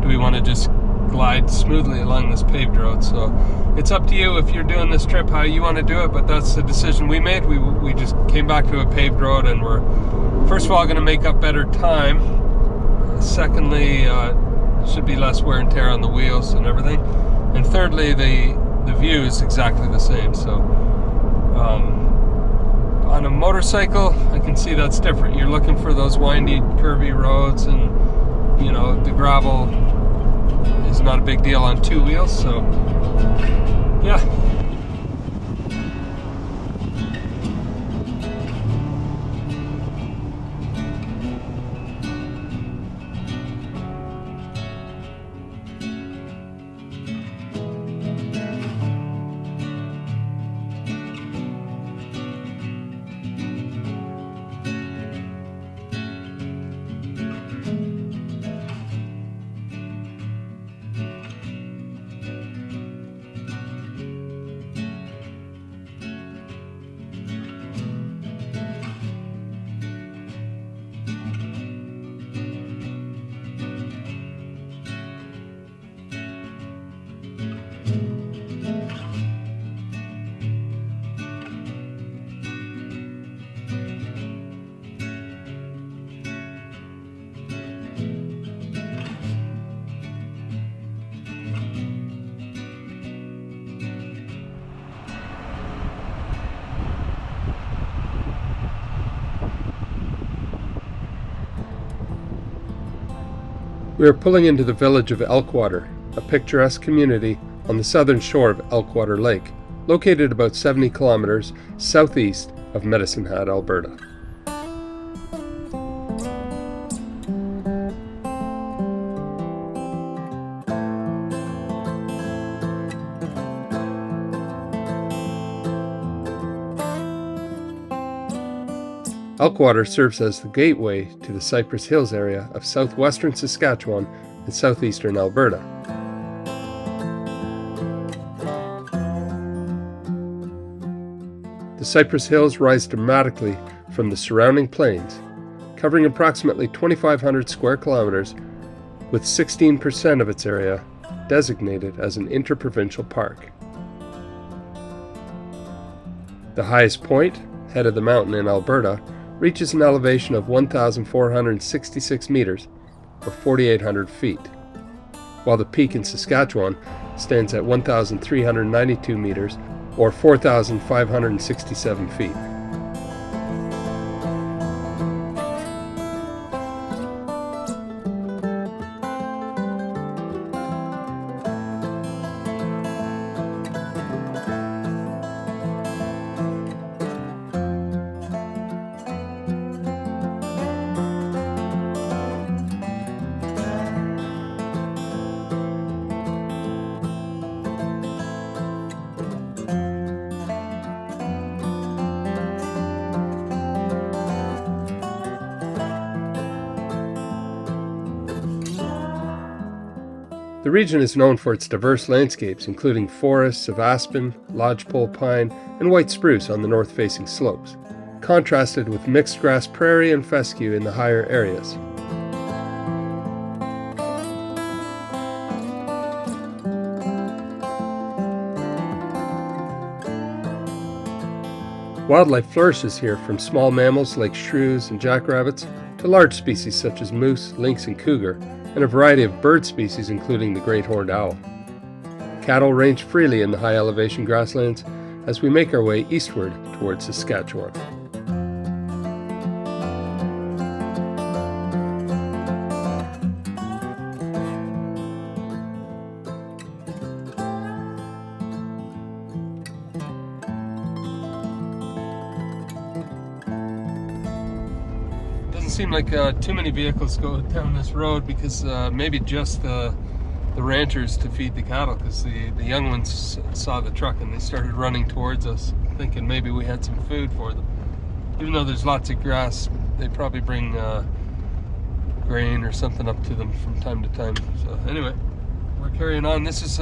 do we want to just glide smoothly along this paved road? So it's up to you if you're doing this trip how you want to do it, but that's the decision we made. We just came back to a paved road, and we're first of all going to make up better time. Secondly, should be less wear and tear on the wheels and everything, and thirdly, the view is exactly the same. So on a motorcycle, I can see that's different. You're looking for those windy, curvy roads, and you know, the gravel is not a big deal on two wheels, so yeah. We are pulling into the village of Elkwater, a picturesque community on the southern shore of Elkwater Lake, located about 70 kilometers southeast of Medicine Hat, Alberta. Elkwater serves as the gateway to the Cypress Hills area of southwestern Saskatchewan and southeastern Alberta. The Cypress Hills rise dramatically from the surrounding plains, covering approximately 2,500 square kilometers, with 16% of its area designated as an interprovincial park. The highest point, head of the mountain in Alberta, reaches an elevation of 1,466 meters, or 4,800 feet, while the peak in Saskatchewan stands at 1,392 meters, or 4,567 feet. The region is known for its diverse landscapes, including forests of aspen, lodgepole pine, and white spruce on the north-facing slopes, contrasted with mixed grass prairie and fescue in the higher areas. Wildlife flourishes here, from small mammals like shrews and jackrabbits to large species such as moose, lynx, and cougar, and a variety of bird species including the great horned owl. Cattle range freely in the high elevation grasslands as we make our way eastward towards Saskatchewan. Seem like too many vehicles go down this road because maybe just the ranchers to feed the cattle, because the young ones saw the truck and they started running towards us thinking maybe we had some food for them. Even though there's lots of grass, they probably bring grain or something up to them from time to time. So anyway, we're carrying on. This is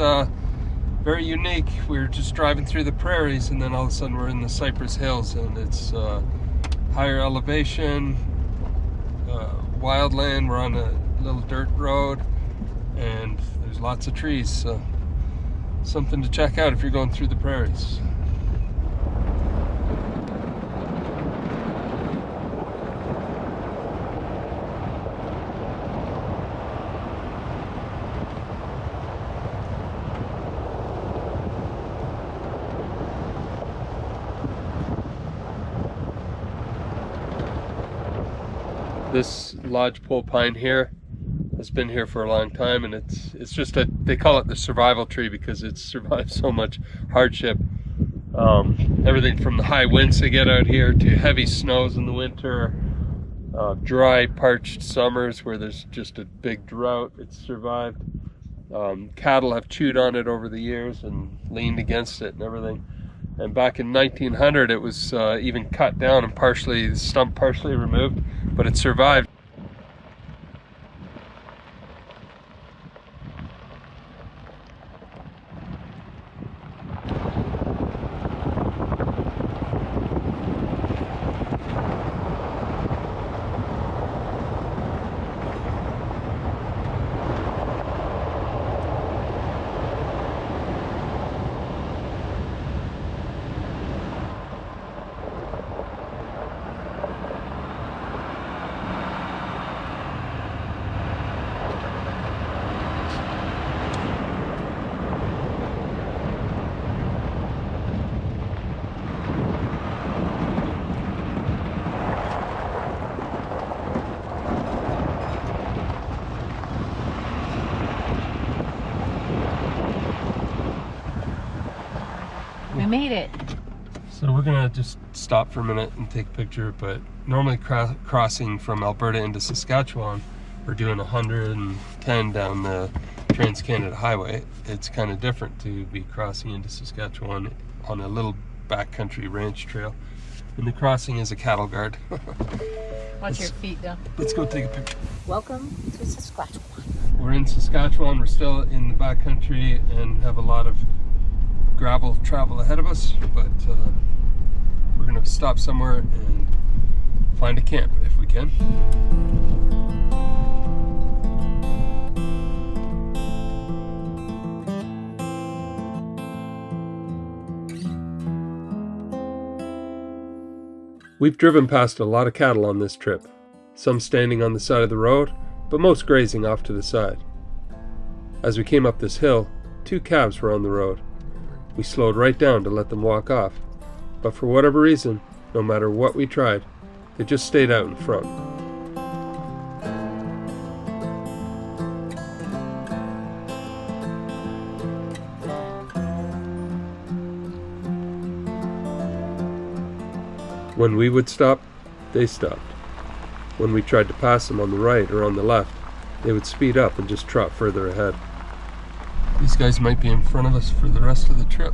very unique. We're just driving through the prairies and then all of a sudden we're in the Cypress Hills, and it's higher elevation, wildland. We're on a little dirt road and there's lots of trees, so something to check out if you're going through the prairies. This lodgepole pine here has been here for a long time, and it's just they call it the survival tree because it's survived so much hardship. Everything from the high winds they get out here to heavy snows in the winter, dry parched summers where there's just a big drought. It's survived. Cattle have chewed on it over the years and leaned against it and everything. And back in 1900 it was even cut down and the stump partially removed, but it survived. We made it. So we're gonna just stop for a minute and take a picture, but normally crossing from Alberta into Saskatchewan, we're doing 110 down the Trans-Canada Highway. It's kind of different to be crossing into Saskatchewan on a little backcountry ranch trail. And the crossing is a cattle guard. Watch your feet though. Let's go take a picture. Welcome to Saskatchewan. We're in Saskatchewan. We're still in the backcountry and have a lot of gravel travel ahead of us, but we're gonna stop somewhere and find a camp if we can. We've driven past a lot of cattle on this trip, some standing on the side of the road, but most grazing off to the side. As we came up this hill, 2 calves were on the road. We slowed right down to let them walk off, but for whatever reason, no matter what we tried, they just stayed out in front. When we would stop, they stopped. When we tried to pass them on the right or on the left, they would speed up and just trot further ahead. These guys might be in front of us for the rest of the trip.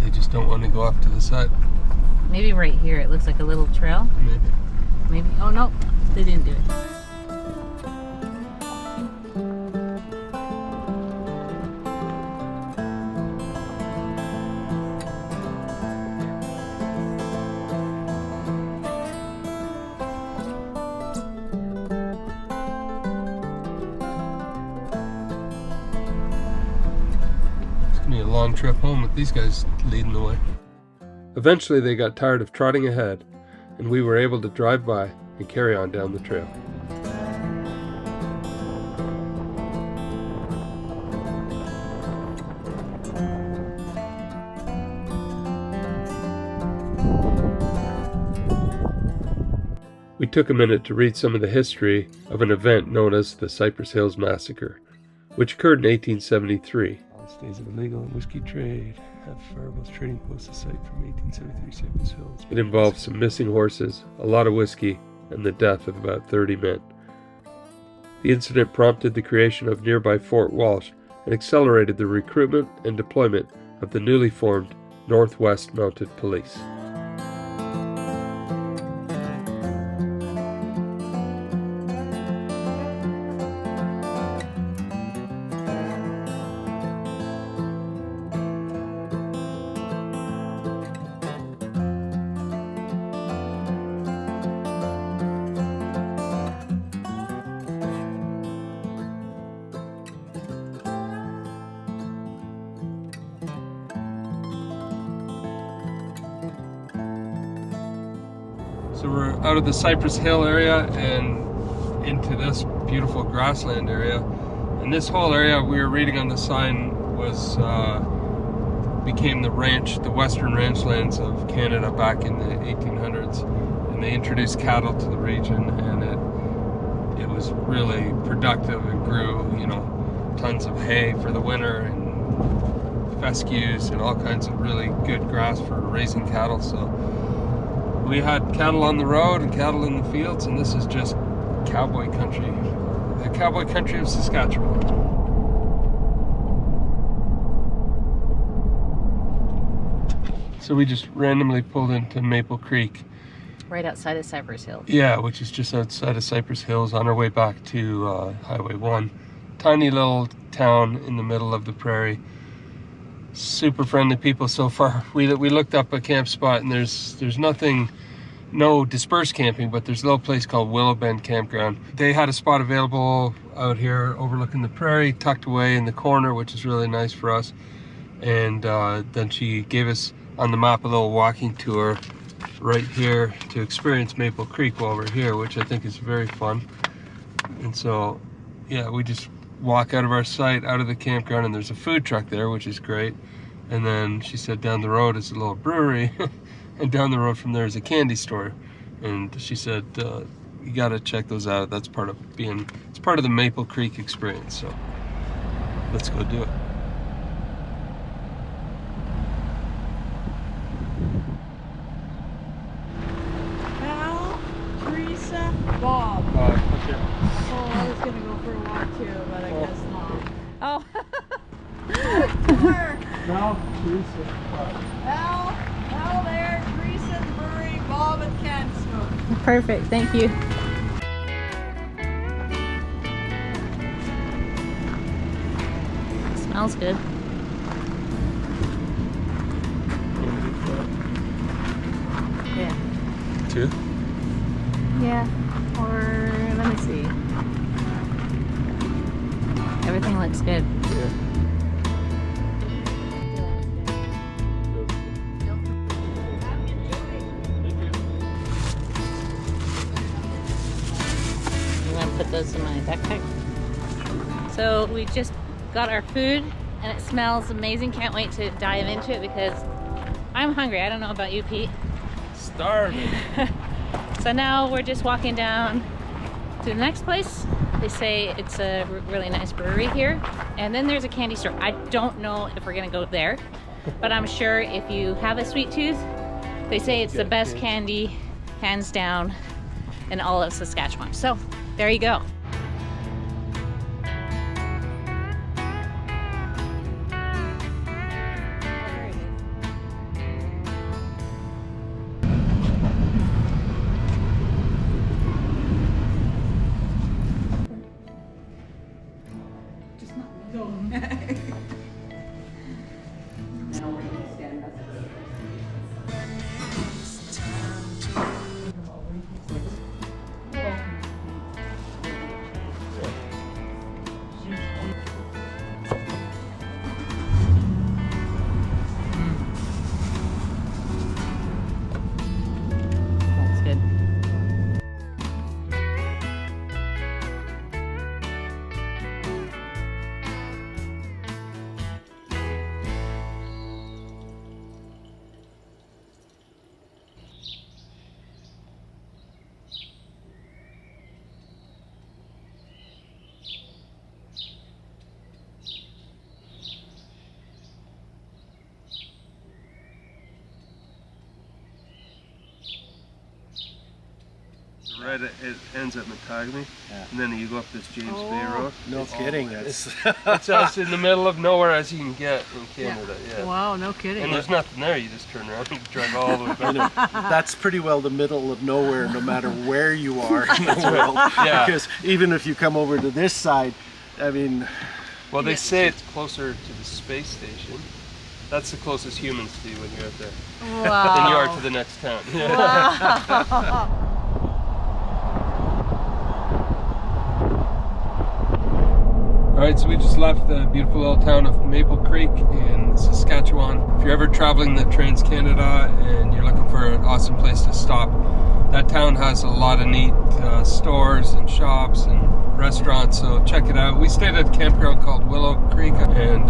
They just don't want to go off to the side. Maybe right here it looks like a little trail. Maybe. Oh no, they didn't do it. Long trip home with these guys leading the way. Eventually they got tired of trotting ahead, and we were able to drive by and carry on down the trail. We took a minute to read some of the history of an event known as the Cypress Hills Massacre, which occurred in 1873. All stays of illegal whiskey trade have Faribault's trading post a site from 1873 Cypress Hills. It involved some missing horses, a lot of whiskey, and the death of about 30 men. The incident prompted the creation of nearby Fort Walsh and accelerated the recruitment and deployment of the newly formed Northwest Mounted Police. So we're out of the Cypress Hill area and into this beautiful grassland area. And this whole area we were reading on the sign was became the western ranchlands of Canada back in the 1800s. And they introduced cattle to the region, and it was really productive and grew, tons of hay for the winter and fescues and all kinds of really good grass for raising cattle. So we had cattle on the road and cattle in the fields, and this is just cowboy country, the cowboy country of Saskatchewan. So we just randomly pulled into Maple Creek. Right outside of Cypress Hills. Yeah, which is just outside of Cypress Hills on our way back to Highway 1. Tiny little town in the middle of the prairie. Super friendly people so far. We looked up a camp spot, and there's nothing, no dispersed camping, but there's a little place called Willow Bend Campground. They had a spot available out here overlooking the prairie, tucked away in the corner, which is really nice for us. And then she gave us on the map a little walking tour right here to experience Maple Creek while we're here, which I think is very fun. And so, yeah, we just walk out of our site, out of the campground, and there's a food truck there, which is great. And then she said down the road is a little brewery, and down the road from there is a candy store. And she said, you gotta check those out. That's part of it's part of the Maple Creek experience. So let's go do it. Al, Teresa, Bob. Okay. Oh, I was gonna go for a walk too, but I guess not. Oh. Now, Teresa. Al there, Teresa, Murray, Bob, and Ken Smoke. Perfect, thank you. Smells good. Yeah. 2? Yeah. Or let me see. Everything looks good. Yeah. I'm gonna put those in my backpack. So we just got our food, and it smells amazing. Can't wait to dive into it because I'm hungry. I don't know about you, Pete. Starving. So now we're just walking down to the next place. They say it's a really nice brewery here, and then there's a candy store. I don't know if we're gonna go there, but I'm sure if you have a sweet tooth, they say it's the best candy, hands down, in all of Saskatchewan. So there you go. right at, it ends at Matagami, and then you go up this James Bay Road. No kidding. It's us in the middle of nowhere as you can get in Canada. Yeah. Wow, no kidding. And there's nothing there. You just turn around and drive all the way back. That's pretty well the middle of nowhere, no matter where you are in the world. Yeah. Because even if you come over to this side, I mean... Well, they say it's closer to the space station. That's the closest humans to you when you're out there. Wow. Than you are to the next town. Wow. Alright, so we just left the beautiful little town of Maple Creek in Saskatchewan. If you're ever traveling the Trans-Canada and you're looking for an awesome place to stop, that town has a lot of neat stores and shops and restaurants, so check it out. We stayed at a campground called Willow Creek and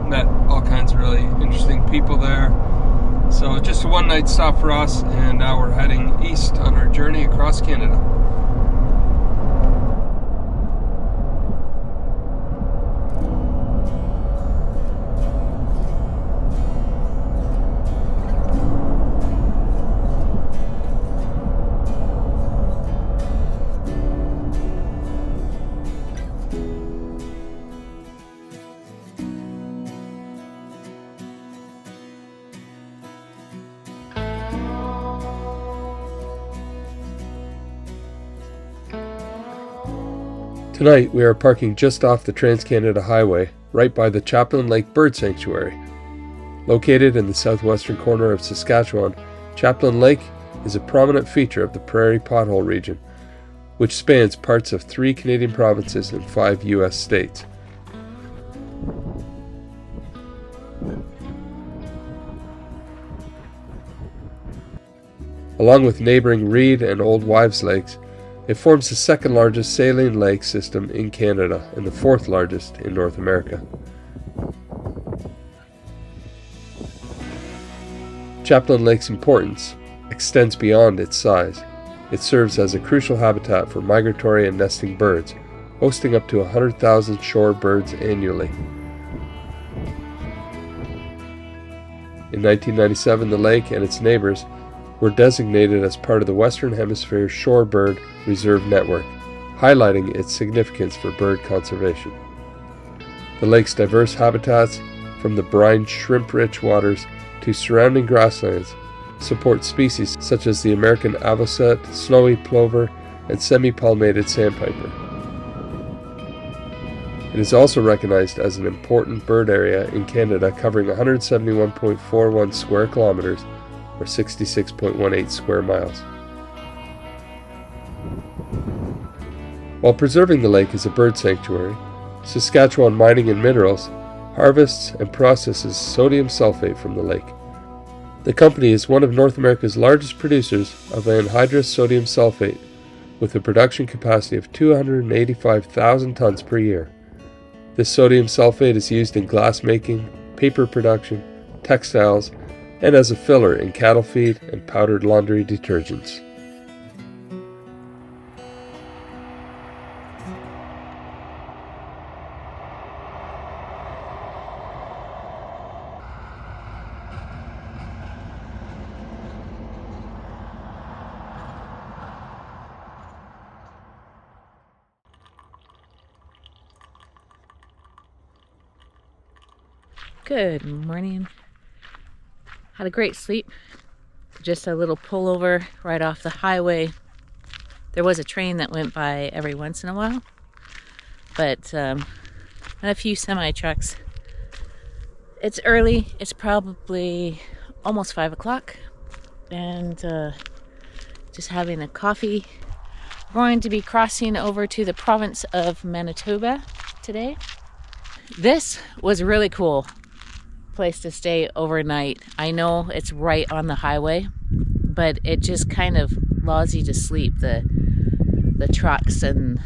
met all kinds of really interesting people there. So just a one-night stop for us, and now we're heading east on our journey across Canada. Tonight we are parking just off the Trans-Canada Highway, right by the Chaplin Lake Bird Sanctuary. Located in the southwestern corner of Saskatchewan, Chaplin Lake is a prominent feature of the Prairie Pothole region, which spans parts of 3 Canadian provinces and 5 U.S. states. Along with neighboring Reed and Old Wives Lakes, it forms the second largest saline lake system in Canada and the 4th largest in North America. Chaplin Lake's importance extends beyond its size. It serves as a crucial habitat for migratory and nesting birds, hosting up to 100,000 shorebirds annually. In 1997, the lake and its neighbors were designated as part of the Western Hemisphere Shorebird Reserve Network, highlighting its significance for bird conservation. The lake's diverse habitats, from the brine shrimp-rich waters to surrounding grasslands, support species such as the American avocet, snowy plover, and semi-palmated sandpiper. It is also recognized as an important bird area in Canada, covering 171.41 square kilometers, or 66.18 square miles. While preserving the lake as a bird sanctuary, Saskatchewan Mining and Minerals harvests and processes sodium sulfate from the lake. The company is one of North America's largest producers of anhydrous sodium sulfate, with a production capacity of 285,000 tons per year. This sodium sulfate is used in glass making, paper production, textiles, and as a filler in cattle feed and powdered laundry detergents. Good morning. Had a great sleep. Just a little pullover right off the highway. There was a train that went by every once in a while, but and a few semi trucks. It's early. It's probably almost 5 o'clock, and just having a coffee. We're going to be crossing over to the province of Manitoba today. This was really cool place to stay overnight. I know it's right on the highway, but it just kind of allows you to sleep. The trucks, and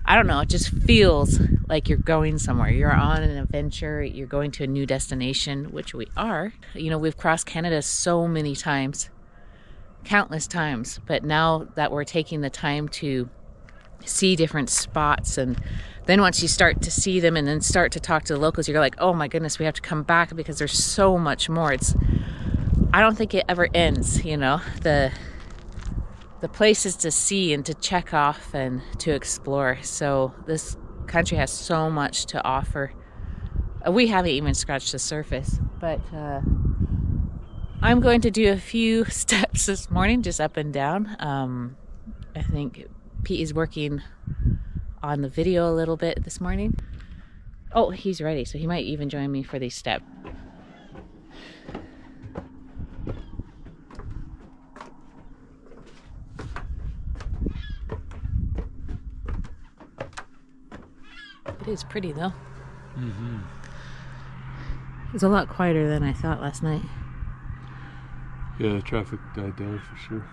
I don't know, it just feels like you're going somewhere. You're on an adventure, you're going to a new destination, which we are. You know, we've crossed Canada so many times, countless times, but now that we're taking the time to see different spots, and then once you start to see them and then start to talk to the locals, you're like, oh my goodness, we have to come back because there's so much more. I don't think it ever ends, you know. the places to see and to check off and to explore. So this country has so much to offer. We haven't even scratched the surface, but I'm going to do a few steps this morning, just up and down. I think Pete is working on the video a little bit this morning. Oh, he's ready, so he might even join me for these steps. It is pretty though. Mm-hmm. It was a lot quieter than I thought last night. Yeah, the traffic died down for sure.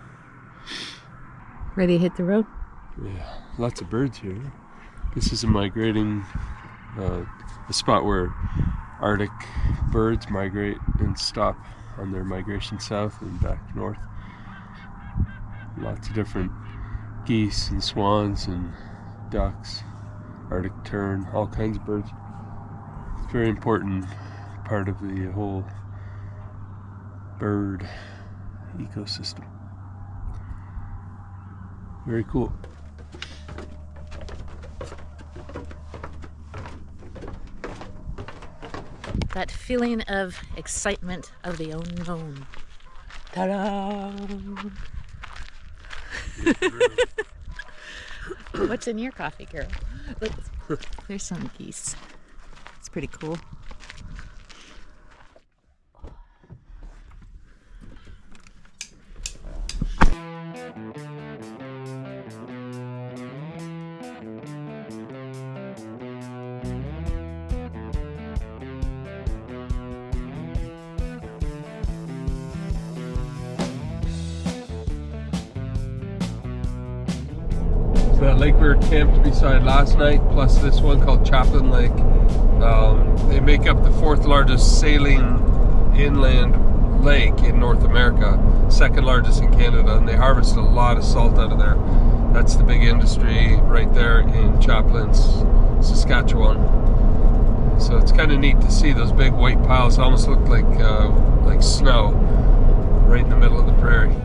Ready to hit the road? Yeah, lots of birds here. This is a migrating, a spot where Arctic birds migrate and stop on their migration south and back north. Lots of different geese and swans and ducks, Arctic tern, all kinds of birds. It's a very important part of the whole bird ecosystem. Very cool. That feeling of excitement of the unknown. Ta-da! What's in your coffee, girl? Look, there's some geese. It's pretty cool. So that lake we were camped beside last night, plus this one called Chaplin Lake, they make up the 4th largest saline inland lake in North America, 2nd largest in Canada, and they harvest a lot of salt out of there. That's the big industry right there in Chaplin, Saskatchewan. So it's kind of neat to see those big white piles. It almost look like snow right in the middle of the prairie.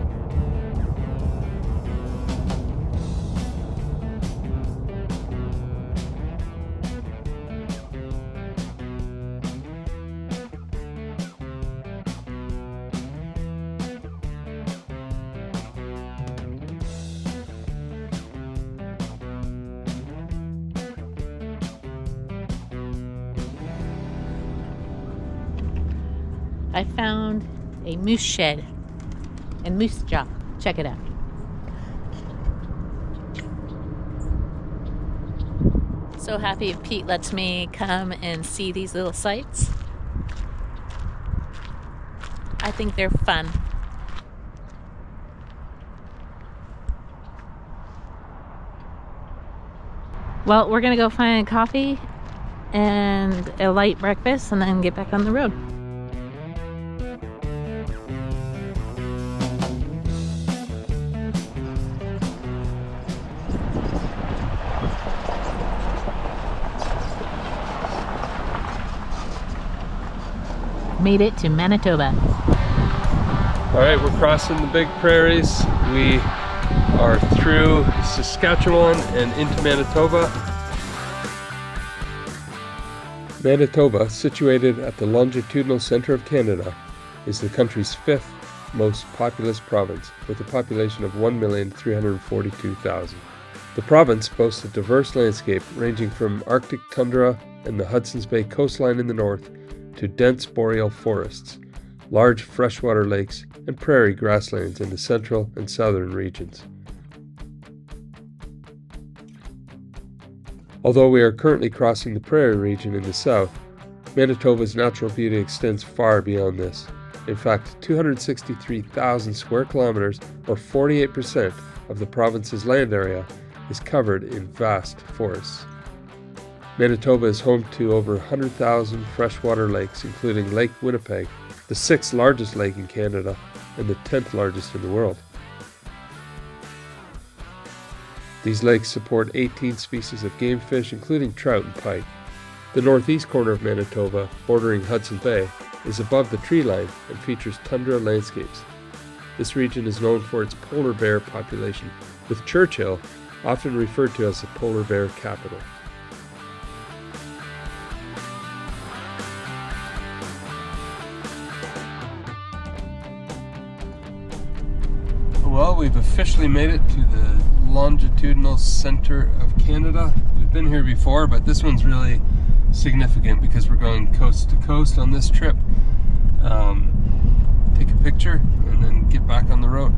I found a moose shed in Moose Jaw. Check it out. So happy if Pete lets me come and see these little sites. I think they're fun. Well, we're gonna go find coffee and a light breakfast and then get back on the road. Made it to Manitoba. All right, we're crossing the big prairies. We are through Saskatchewan and into Manitoba. Manitoba, situated at the longitudinal center of Canada, is the country's 5th most populous province, with a population of 1,342,000. The province boasts a diverse landscape ranging from Arctic tundra and the Hudson's Bay coastline in the north to dense boreal forests, large freshwater lakes, and prairie grasslands in the central and southern regions. Although we are currently crossing the prairie region in the south, Manitoba's natural beauty extends far beyond this. In fact, 263,000 square kilometers, or 48% of the province's land area, is covered in vast forests. Manitoba is home to over 100,000 freshwater lakes, including Lake Winnipeg, the 6th largest lake in Canada and the 10th largest in the world. These lakes support 18 species of game fish, including trout and pike. The northeast corner of Manitoba, bordering Hudson Bay, is above the tree line and features tundra landscapes. This region is known for its polar bear population, with Churchill often referred to as the polar bear capital. Well, we've officially made it to the longitudinal center of Canada. We've been here before, but this one's really significant because we're going coast to coast on this trip. Take a picture and then get back on the road.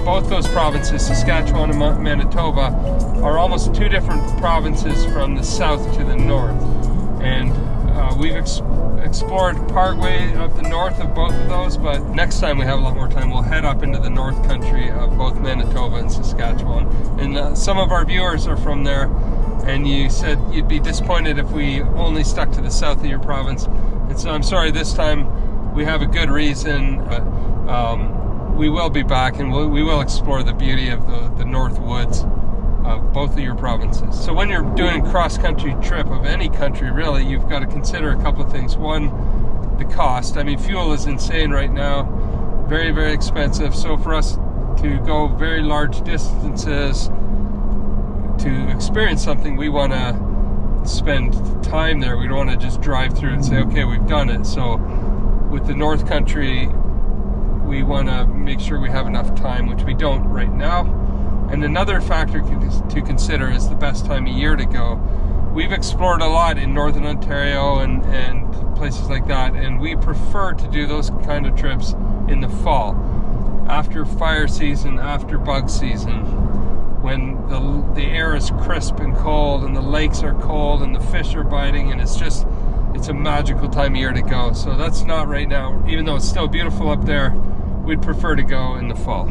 Both those provinces, Saskatchewan and Manitoba, are almost two different provinces from the south to the north. And we've explored partway of the north of both of those, but next time we have a lot more time, we'll head up into the north country of both Manitoba and Saskatchewan. And some of our viewers are from there, and you said you'd be disappointed if we only stuck to the south of your province. And so I'm sorry, this time we have a good reason, but we will be back, and we will explore the beauty of the north woods of both of your provinces. So when you're doing a cross-country trip of any country, really, you've got to consider a couple of things. One, the cost. I mean, fuel is insane right now, very, very expensive. So for us to go very large distances to experience something, we want to spend time there. We don't want to just drive through and say, okay, we've done it. So with the north country, we want to make sure we have enough time, which we don't right now. And another factor to consider is the best time of year to go. We've explored a lot in northern Ontario and places like that, and we prefer to do those kind of trips in the fall, after fire season, after bug season, when the air is crisp and cold and the lakes are cold and the fish are biting, and it's a magical time of year to go. So that's not right now. Even though it's still beautiful up there, we'd prefer to go in the fall.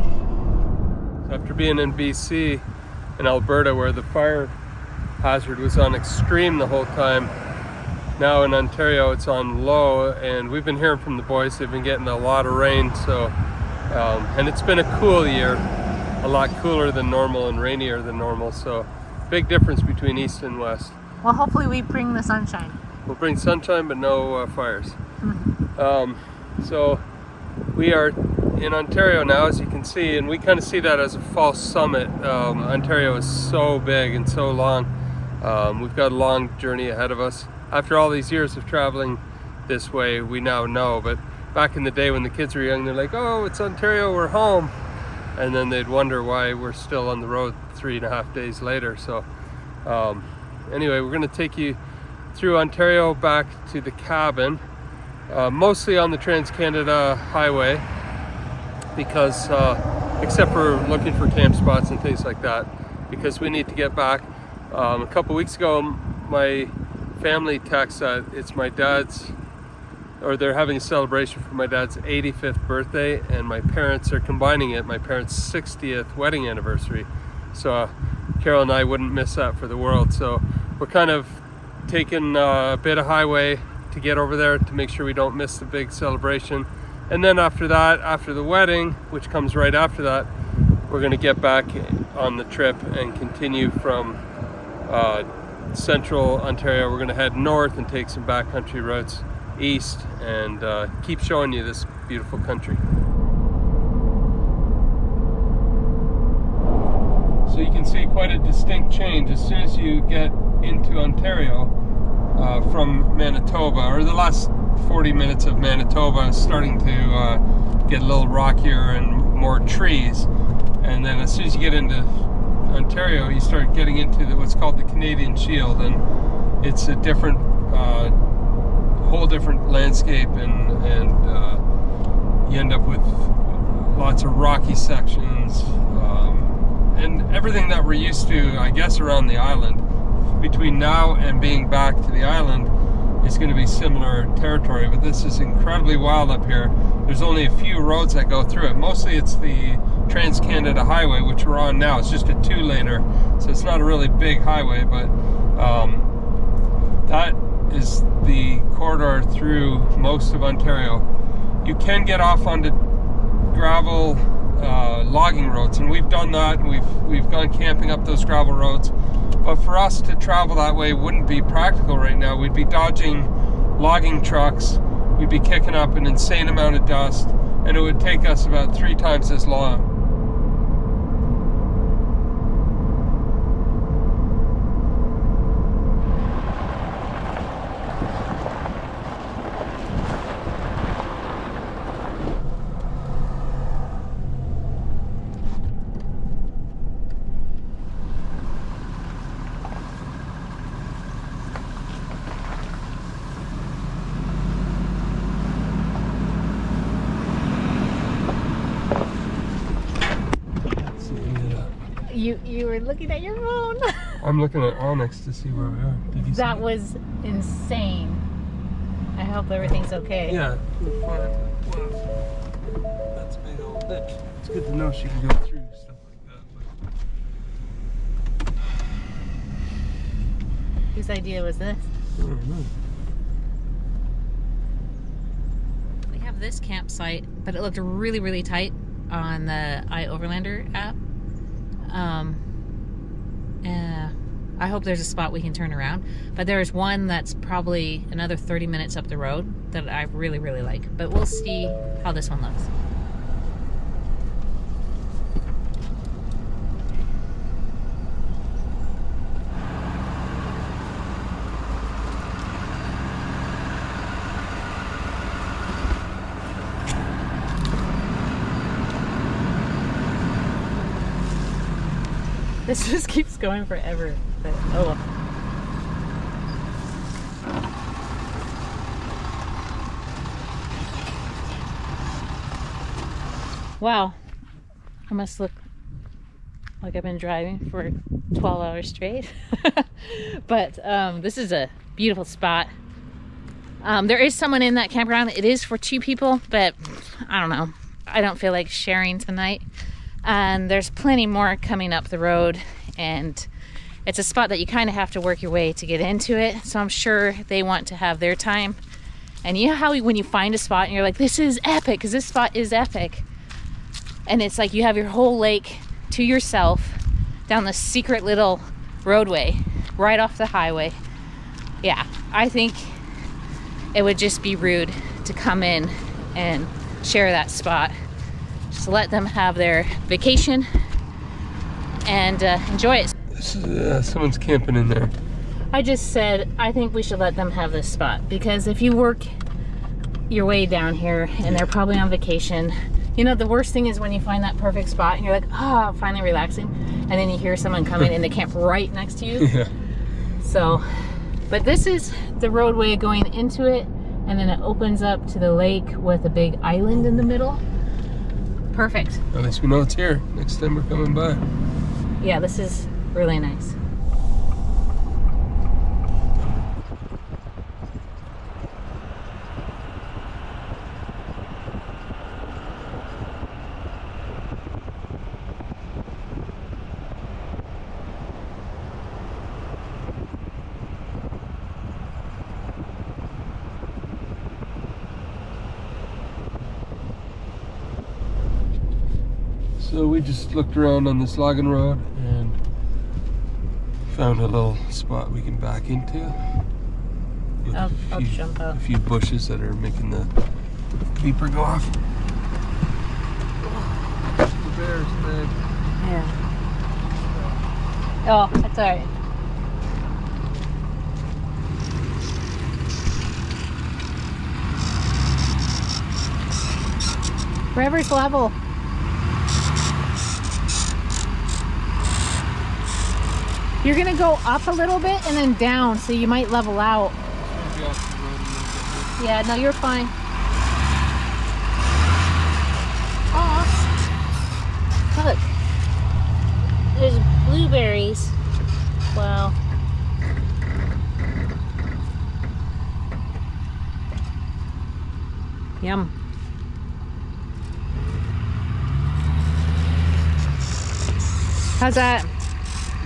After being in BC and Alberta, where the fire hazard was on extreme the whole time, now in Ontario it's on low, and we've been hearing from the boys they've been getting a lot of rain. So and it's been a cool year, a lot cooler than normal and rainier than normal, so big difference between east and west. Well, hopefully we bring the sunshine. We'll bring sunshine, but no fires. So we are in Ontario now, as you can see, and we kind of see that as a false summit. Ontario is so big and so long. We've got a long journey ahead of us. After all these years of traveling this way, we now know, but back in the day when the kids were young, they're like, oh, it's Ontario, we're home. And then they'd wonder why we're still on the road 3.5 days later. So anyway, we're going to take you through Ontario back to the cabin, mostly on the Trans-Canada Highway, because except for looking for camp spots and things like that, because we need to get back. A couple weeks ago, my family texted that it's my dad's, or they're having a celebration for my dad's 85th birthday, and my parents are combining it, my parents' 60th wedding anniversary. So Carol and I wouldn't miss that for the world. So we're kind of taking a bit of highway to get over there to make sure we don't miss the big celebration. And then after that, after the wedding, which comes right after that, we're going to get back on the trip and continue from central Ontario. We're going to head north and take some backcountry routes east and keep showing you this beautiful country. So you can see quite a distinct change as soon as you get into Ontario from Manitoba, or the last 40 minutes of Manitoba is starting to get a little rockier and more trees, and then as soon as you get into Ontario, you start getting into what's called the Canadian Shield, and it's a different whole different landscape, and you end up with lots of rocky sections, and everything that we're used to, I guess, around the island. Between now and being back to the island is going to be similar territory, but this is incredibly wild up here. There's only a few roads that go through it. Mostly it's the Trans-Canada Highway, which we're on now. It's just a 2-laner, so it's not a really big highway, but that is the corridor through most of Ontario. You can get off onto gravel logging roads, and we've done that, and we've gone camping up those gravel roads. But for us to travel that way wouldn't be practical right now. We'd be dodging logging trucks. We'd be kicking up an insane amount of dust, and it would take us about 3 times as long. You were looking at your phone. I'm looking at Onyx to see where we are. Did you see That was insane. I hope everything's okay. Yeah, we're fine. Wow. That's a big old ditch. It's good to know she can go through stuff like that. Whose idea was this? I don't know. We have this campsite, but it looked really, really tight on the iOverlander app. I hope there's a spot we can turn around, but there's one that's probably another 30 minutes up the road that I really, really like, but we'll see how this one looks. This just keeps going forever, but oh well. Wow, I must look like I've been driving for 12 hours straight. But this is a beautiful spot. There is someone in that campground. It is for 2 people, but I don't know. I don't feel like sharing tonight. And there's plenty more coming up the road, and it's a spot that you kind of have to work your way to get into it, so I'm sure they want to have their time. And you know how when you find a spot and you're like, this is epic, because this spot is epic, and it's like you have your whole lake to yourself down this secret little roadway right off the highway. Yeah, I think it would just be rude to come in and share that spot. Just let them have their vacation and enjoy it. Someone's camping in there. I just said I think we should let them have this spot, because if you work your way down here and they're probably on vacation, you know, the worst thing is when you find that perfect spot and you're like, oh, finally relaxing, and then you hear someone come in and they camp right next to you. Yeah. So, but this is the roadway going into it, and then it opens up to the lake with a big island in the middle. Perfect. At least we know it's here next time we're coming by. Yeah, this is really nice. So we just looked around on this logging road and found a little spot we can back into. I'll jump out. A few bushes that are making the beeper go off. The bears, man. Yeah. Oh, that's alright. River's level. You're gonna go up a little bit and then down, so you might level out. Yeah, no, you're fine. Aw. Look. There's blueberries. Wow. Yum. How's that?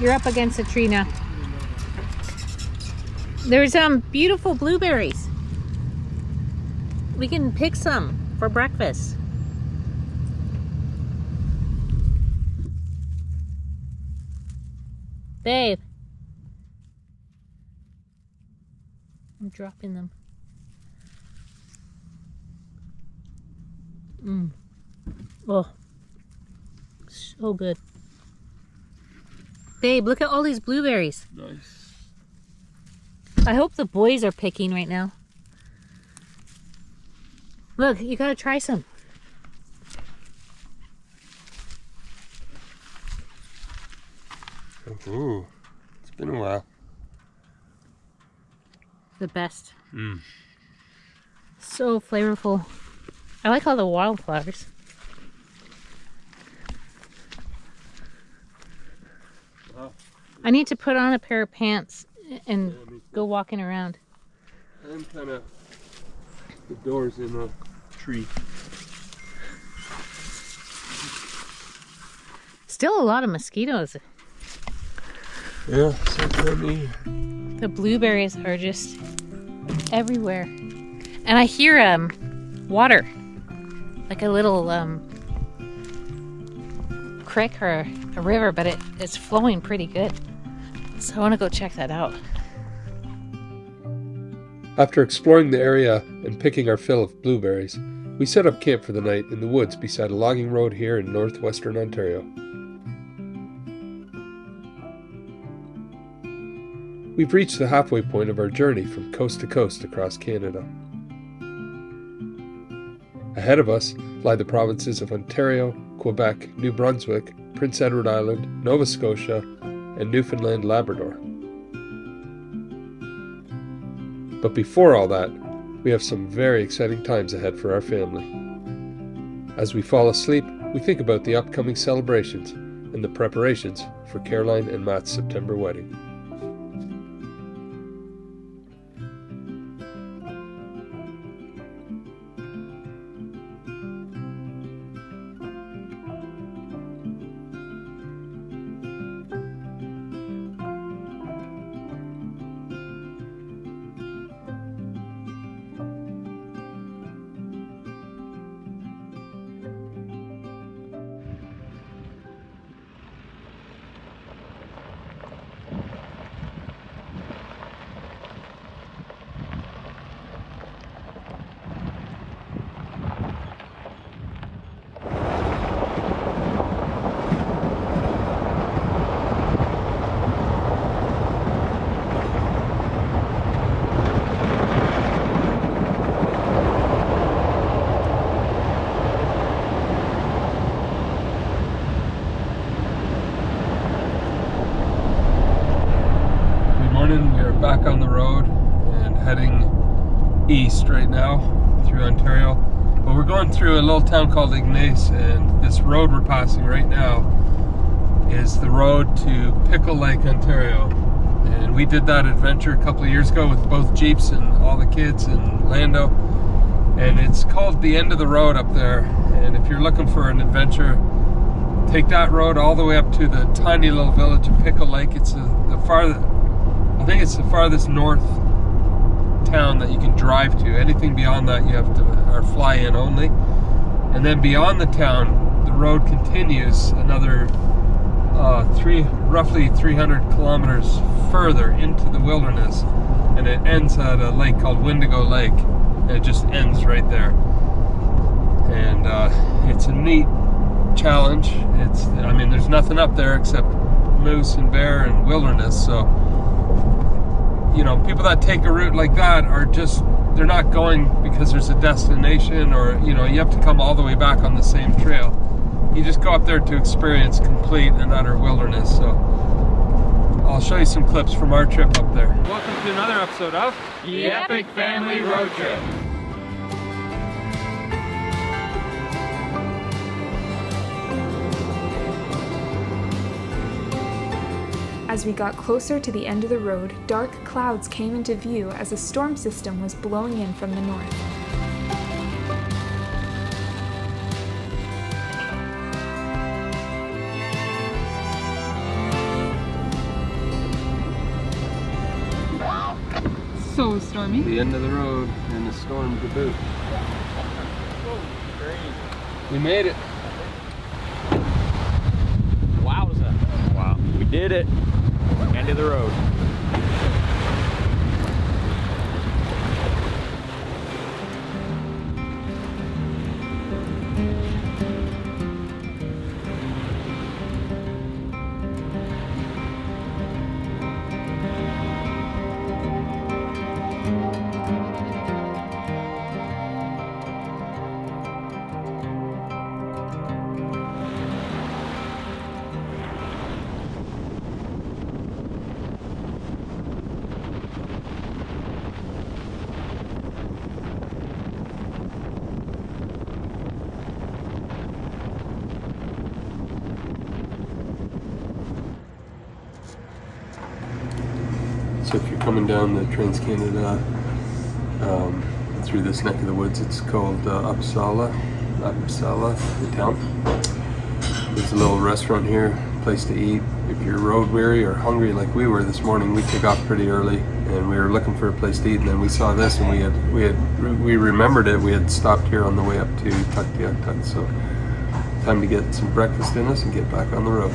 You're up against a tree now. There's beautiful blueberries. We can pick some for breakfast. Babe. I'm dropping them. Oh, so good. Babe, look at all these blueberries. Nice. I hope the boys are picking right now. Look, you gotta try some. Ooh, it's been a while. The best. So flavorful. I like all the wildflowers. Wow. I need to put on a pair of pants and go walking around. I'm kind of the doors in a tree. Still a lot of mosquitoes. Yeah, so funny. The blueberries are just everywhere. And I hear water. Like a little creek or a river, but it's flowing pretty good. So I want to go check that out. After exploring the area and picking our fill of blueberries, we set up camp for the night in the woods beside a logging road here in northwestern Ontario. We've reached the halfway point of our journey from coast to coast across Canada. Ahead of us lie the provinces of Ontario, Quebec, New Brunswick, Prince Edward Island, Nova Scotia, and Newfoundland, Labrador. But before all that, we have some very exciting times ahead for our family. As we fall asleep, we think about the upcoming celebrations and the preparations for Caroline and Matt's September wedding. Back on the road and heading east right now through Ontario, but we're going through a little town called Ignace, and this road we're passing right now is the road to Pickle Lake, Ontario. And we did that adventure a couple of years ago with both Jeeps and all the kids and Lando, and it's called the end of the road up there. And if you're looking for an adventure, take that road all the way up to the tiny little village of Pickle Lake. It's I think it's the farthest north town that you can drive to. Anything beyond that you have to fly in only. And then beyond the town, the road continues another roughly 300 kilometers further into the wilderness, and it ends at a lake called Windigo Lake, and it just ends right there. And it's a neat challenge. I mean, there's nothing up there except moose and bear and wilderness, so you know, people that take a route like that they're not going because there's a destination, or you know, you have to come all the way back on the same trail. You just go up there to experience complete and utter wilderness. So I'll show you some clips from our trip up there. Welcome to another episode of The Epic Family Road Trip. As we got closer to the end of the road, dark clouds came into view as a storm system was blowing in from the north. So stormy. The end of the road and the storm to boot. We made it. Wowza. Wow. We did it. end of the road. So if you're coming down the Trans-Canada through this neck of the woods, it's called Uppsala, the town. There's a little restaurant here, place to eat. If you're road weary or hungry like we were this morning, we took off pretty early and we were looking for a place to eat, and then we saw this and we remembered it. We had stopped here on the way up to Untitled, so time to get some breakfast in us and get back on the road.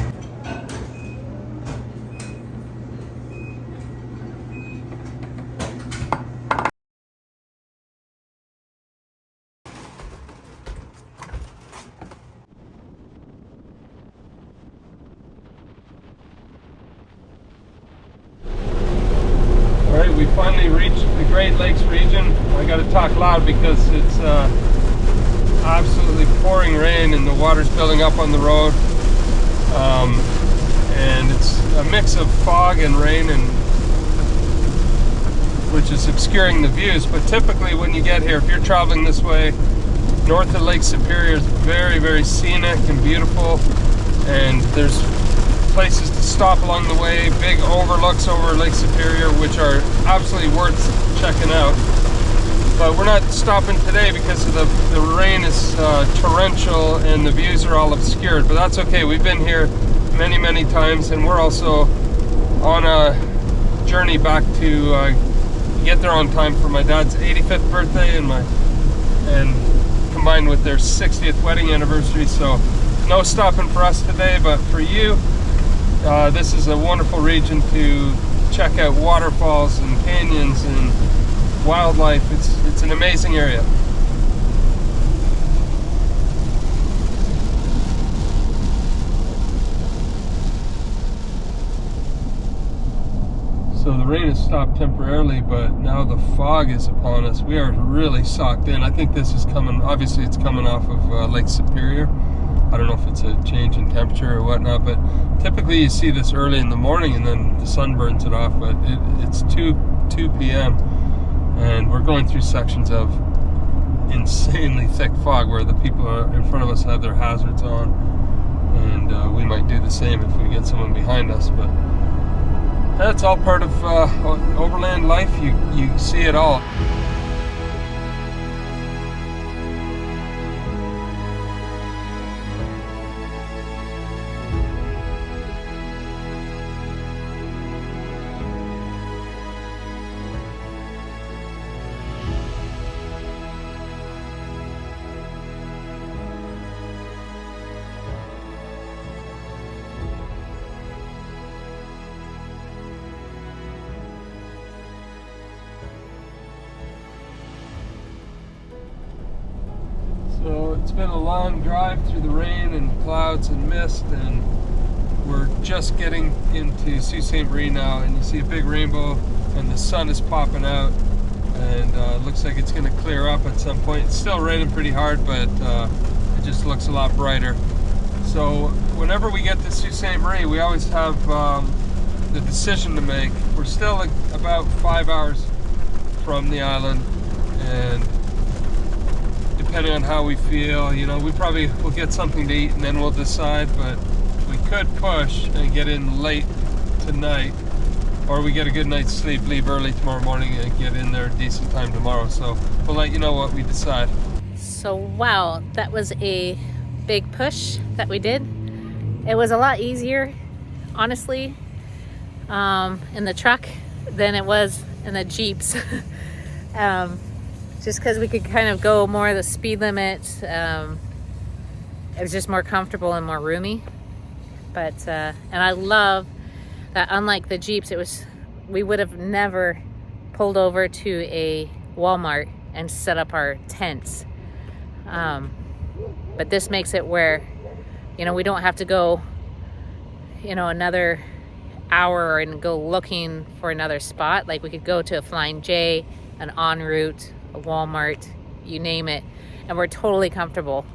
Alright, we finally reached the Great Lakes region. I gotta talk loud because it's absolutely pouring rain and the water's building up on the road. And it's a mix of fog and rain, and which is obscuring the views. But typically when you get here, if you're traveling this way, north of Lake Superior is very, very scenic and beautiful, and there's places to stop along the way, big overlooks over Lake Superior, which are absolutely worth checking out. But we're not stopping today because of the rain is torrential and the views are all obscured, but that's okay. We've been here many, many times, and we're also on a journey back to get there on time for my dad's 85th birthday and combined with their 60th wedding anniversary. So no stopping for us today, but for you, this is a wonderful region to check out waterfalls and canyons and wildlife. It's an amazing area. So the rain has stopped temporarily, but now the fog is upon us. We are really socked in. I think this is coming, obviously it's coming off of Lake Superior. I don't know if it's a change in temperature or whatnot, but typically you see this early in the morning and then the sun burns it off, but it's 2 p.m. and we're going through sections of insanely thick fog where the people in front of us have their hazards on, and we might do the same if we get someone behind us, but that's all part of overland life. You see it all. So it's been a long drive through the rain and clouds and mist, and we're just getting into Sault Ste. Marie now, and you see a big rainbow and the sun is popping out, and it looks like it's going to clear up at some point. It's still raining pretty hard, but it just looks a lot brighter. So whenever we get to Sault Ste. Marie, we always have the decision to make. We're still about 5 hours from the island, and depending on how we feel, you know, we probably will get something to eat and then we'll decide, but we could push and get in late tonight, or we get a good night's sleep, leave early tomorrow morning and get in there a decent time tomorrow. So we'll let you know what we decide. So wow, that was a big push that we did. It was a lot easier, honestly, in the truck than it was in the Jeeps. Just because we could kind of go more the speed limit. It was just more comfortable and more roomy. But and I love that unlike the Jeeps, we would have never pulled over to a Walmart and set up our tents. But this makes it where, you know, we don't have to go, you know, another hour and go looking for another spot. Like we could go to a Flying J, an en route, a Walmart, you name it, and we're totally comfortable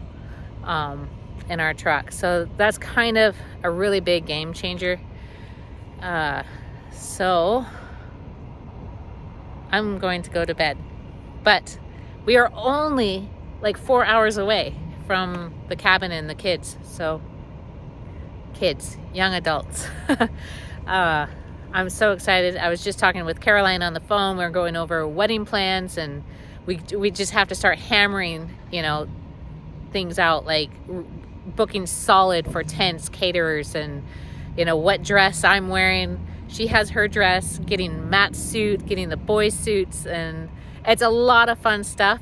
in our truck. So that's kind of a really big game changer. So I'm going to go to bed, but we are only like 4 hours away from the cabin and the kids. So kids, young adults. I'm so excited. I was just talking with Caroline on the phone. We're going over wedding plans, and we just have to start hammering, you know, things out, like booking solid for tents, caterers, and, you know, what dress I'm wearing. She has her dress, getting Matt's suit, getting the boys' suits, and it's a lot of fun stuff.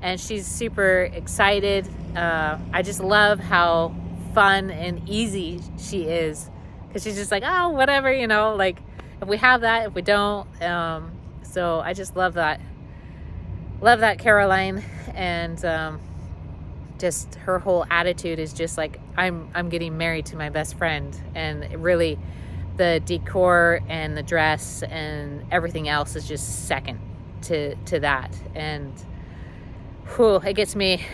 And she's super excited. I just love how fun and easy she is, because she's just like, oh, whatever, you know, like if we have that, if we don't. So I just love that Caroline, and just her whole attitude is just like, I'm getting married to my best friend. And really the decor and the dress and everything else is just second to that. And whew, it gets me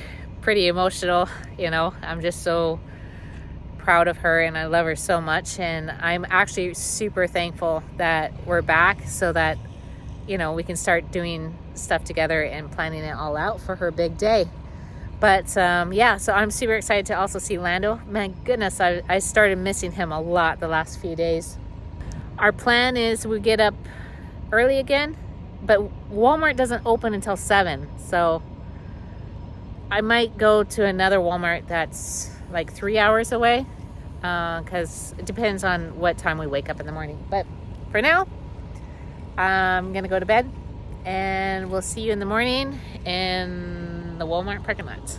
pretty emotional, you know. I'm just so proud of her, and I love her so much. And I'm actually super thankful that we're back, so that, you know, we can start doing stuff together and planning it all out for her big day. But yeah, so I'm super excited to also see Lando. Man, goodness, I started missing him a lot the last few days. Our plan is we get up early again, but Walmart doesn't open until 7, so I might go to another Walmart that's like 3 hours away, because it depends on what time we wake up in the morning. But for now, I'm gonna go to bed, and we'll see you in the morning in the Walmart parking lot.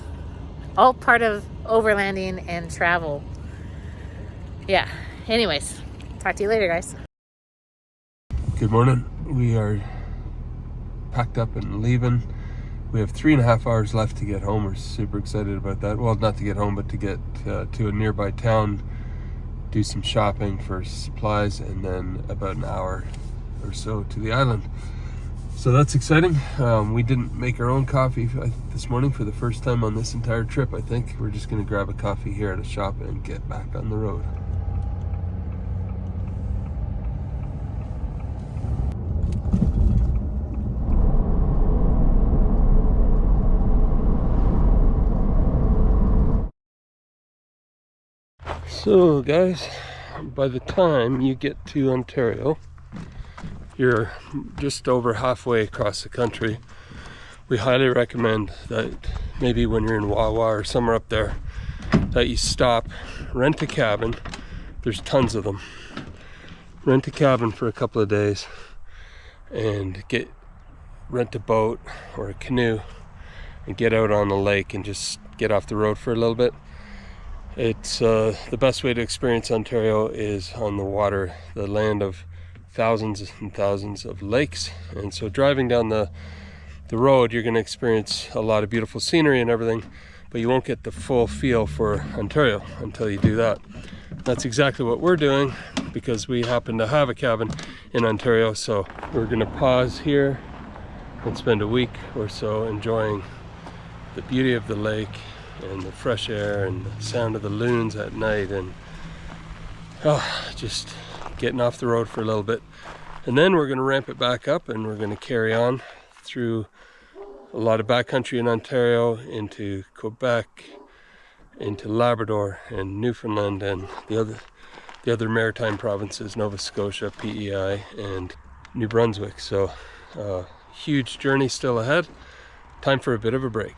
All part of overlanding and travel. Yeah, anyways, talk to you later, guys. Good morning. We are packed up and leaving. We have 3.5 hours left to get home. We're super excited about that. Well, not to get home, but to get to a nearby town, do some shopping for supplies, and then about an hour or so to the island. So that's exciting. We didn't make our own coffee this morning for the first time on this entire trip, I think. We're just gonna grab a coffee here at a shop and get back on the road. So guys, by the time you get to Ontario, you're just over halfway across the country. We highly recommend that maybe when you're in Wawa or somewhere up there, that you stop, rent a cabin. There's tons of them. Rent a cabin for a couple of days and rent a boat or a canoe and get out on the lake and just get off the road for a little bit. It's the best way to experience Ontario is on the water, the land of thousands and thousands of lakes. And so driving down the road, you're going to experience a lot of beautiful scenery and everything, but you won't get the full feel for Ontario until you do that. That's exactly what we're doing, because we happen to have a cabin in Ontario. So we're going to pause here and spend a week or so enjoying the beauty of the lake and the fresh air and the sound of the loons at night, and just getting off the road for a little bit. And then we're going to ramp it back up, and we're going to carry on through a lot of backcountry in Ontario, into Quebec, into Labrador and Newfoundland, and the other maritime provinces, Nova Scotia, PEI, and New Brunswick. So huge journey still ahead. Time for a bit of a break.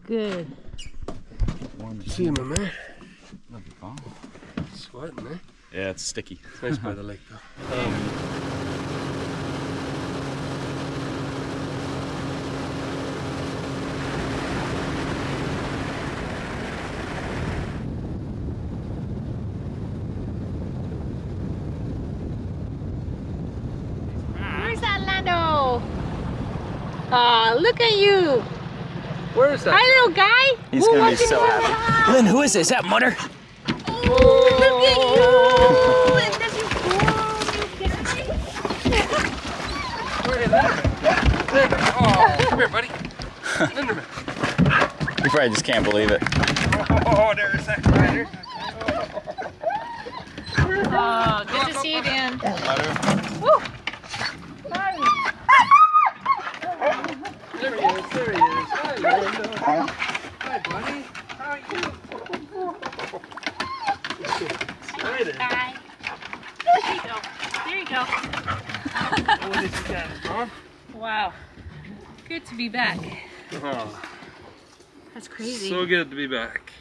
Good. See you, my man. Sweating, eh? Yeah, it's sticky. It's nice by the lake, though. Aw, look at you. Where is that? Hi, little guy. He's We're gonna be watching so you. happy. Lynn, who is this? Is that Mutter? Look at you. And does he Oh, come here, buddy. Linderman. You probably just can't believe it. Oh, there's that rider. Oh, good to see you, Dan. Woo. There he is, there he is. Hi, Linda. Hi, buddy. How are you? Excited. Hi. There you go. There you go. What did you get, huh? Wow. Good to be back. Oh, That's crazy. so good to be back.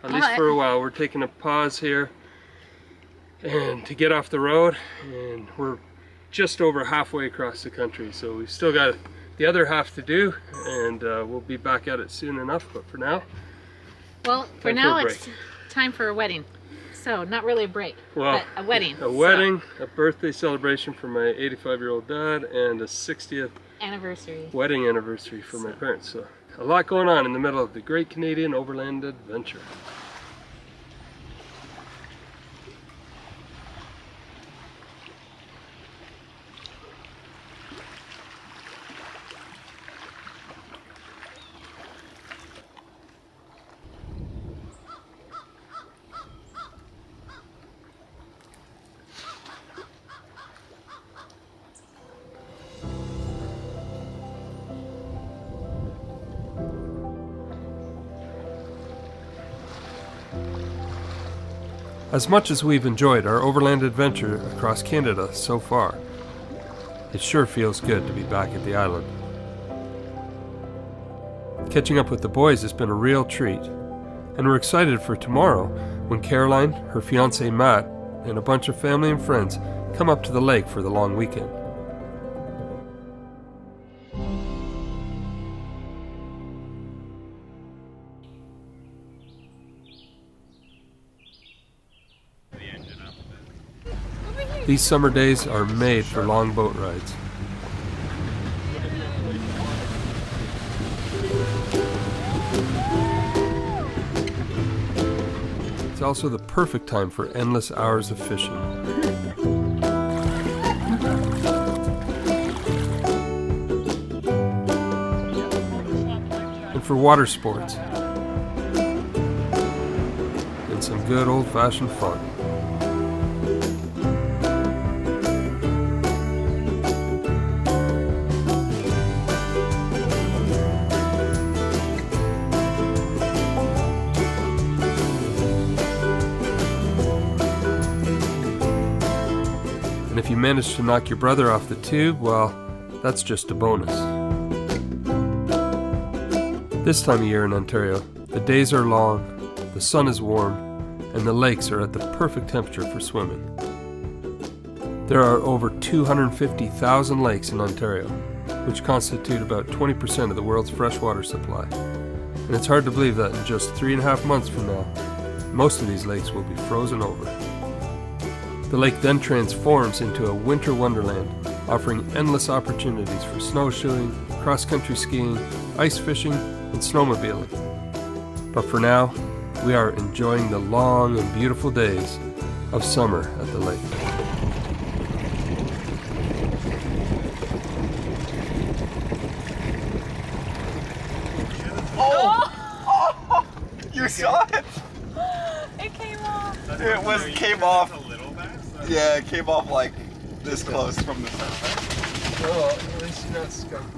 At least for a while. We're taking a pause here and to get off the road, and we're just over halfway across the country, so we've still got the other half to do, and we'll be back at it soon enough. But for now, well, for now it's time for a wedding. So not really a break, well, but a wedding. A wedding, a birthday celebration for my 85-year-old dad, and a 60th anniversary. Wedding anniversary for my parents. So a lot going on in the middle of the Great Canadian Overland Adventure. As much as we've enjoyed our overland adventure across Canada so far, it sure feels good to be back at the island. Catching up with the boys has been a real treat, and we're excited for tomorrow when Caroline, her fiancé Matt, and a bunch of family and friends come up to the lake for the long weekend. These summer days are made for long boat rides. It's also the perfect time for endless hours of fishing. And for water sports. And some good old-fashioned fun. And if you manage to knock your brother off the tube, well, that's just a bonus. This time of year in Ontario, the days are long, the sun is warm, and the lakes are at the perfect temperature for swimming. There are over 250,000 lakes in Ontario, which constitute about 20% of the world's freshwater supply. And it's hard to believe that in just 3.5 months from now, most of these lakes will be frozen over. The lake then transforms into a winter wonderland, offering endless opportunities for snowshoeing, cross-country skiing, ice fishing, and snowmobiling. But for now, we are enjoying the long and beautiful days of summer at the lake. Oh! You saw it? It came off. It came off. Yeah, it came off like this close from the surface. Oh, at least you're not skunked.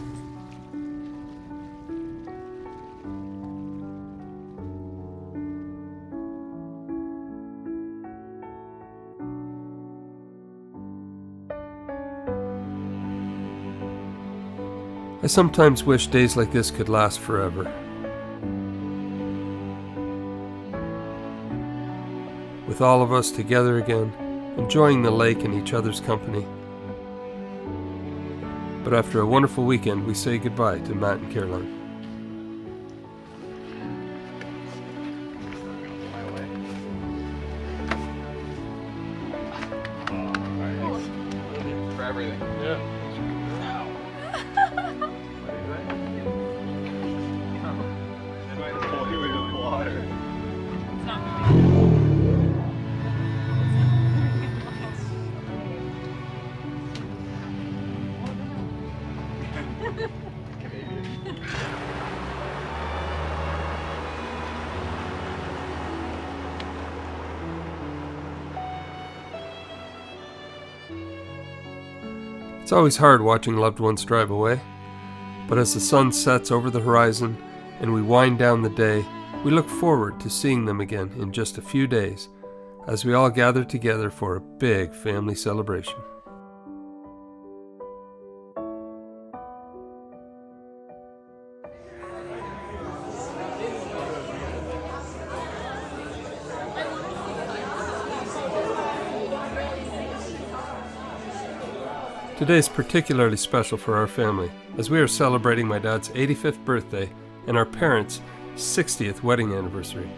I sometimes wish days like this could last forever. With all of us together again, enjoying the lake and each other's company. But after a wonderful weekend, we say goodbye to Matt and Caroline. For everything. Yeah. It's always hard watching loved ones drive away, but as the sun sets over the horizon and we wind down the day, we look forward to seeing them again in just a few days as we all gather together for a big family celebration. Today is particularly special for our family, as we are celebrating my dad's 85th birthday and our parents' 60th wedding anniversary.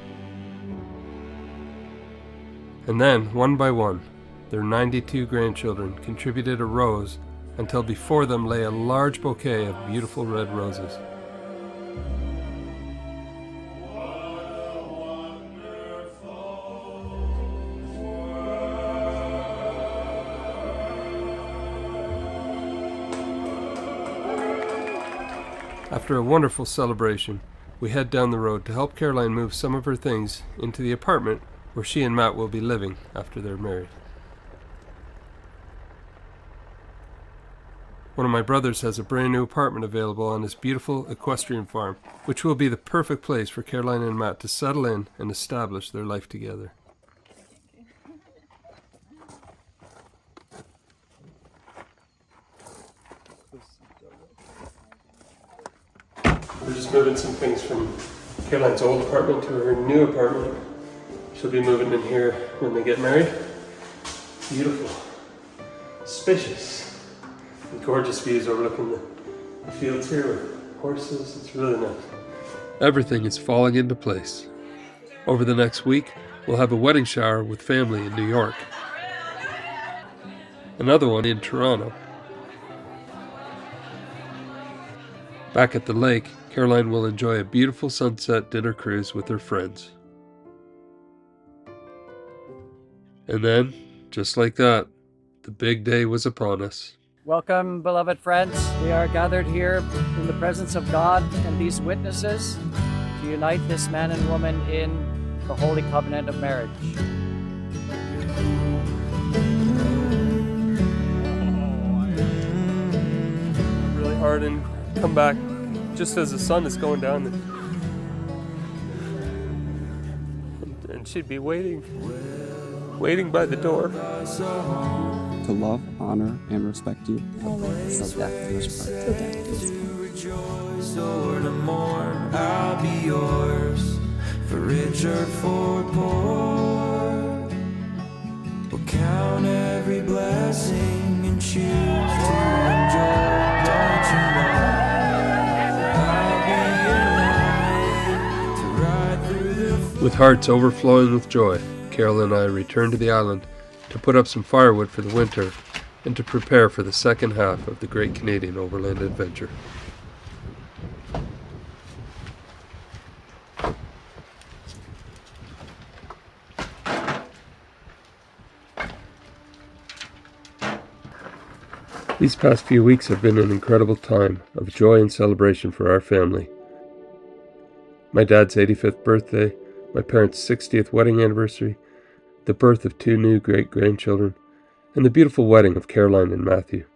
And then, one by one, their 92 grandchildren contributed a rose until before them lay a large bouquet of beautiful red roses. After a wonderful celebration, we head down the road to help Caroline move some of her things into the apartment where she and Matt will be living after they're married. One of my brothers has a brand new apartment available on his beautiful equestrian farm, which will be the perfect place for Caroline and Matt to settle in and establish their life together. We're just moving some things from Caroline's old apartment to her new apartment. She'll be moving in here when they get married. Beautiful, spacious, and gorgeous views overlooking the fields here with horses. It's really nice. Everything is falling into place. Over the next week, we'll have a wedding shower with family in New York. Another one in Toronto. Back at the lake, Caroline will enjoy a beautiful sunset dinner cruise with her friends. And then, just like that, the big day was upon us. Welcome, beloved friends. We are gathered here in the presence of God and these witnesses to unite this man and woman in the holy covenant of marriage. Really hard and come back just as the sun is going down, and she'd be waiting by the door. To love, honor, and respect you. Always. Till death do us part. Till death do us part. Rejoice or to mourn, I'll be yours, for rich or for poor. We'll count every blessing and choose to enjoy. Don't you know? With hearts overflowing with joy, Carol and I returned to the island to put up some firewood for the winter and to prepare for the second half of the Great Canadian Overland Adventure. These past few weeks have been an incredible time of joy and celebration for our family. My dad's 85th birthday, my parents' 60th wedding anniversary, the birth of 2 new great-grandchildren, and the beautiful wedding of Caroline and Matthew.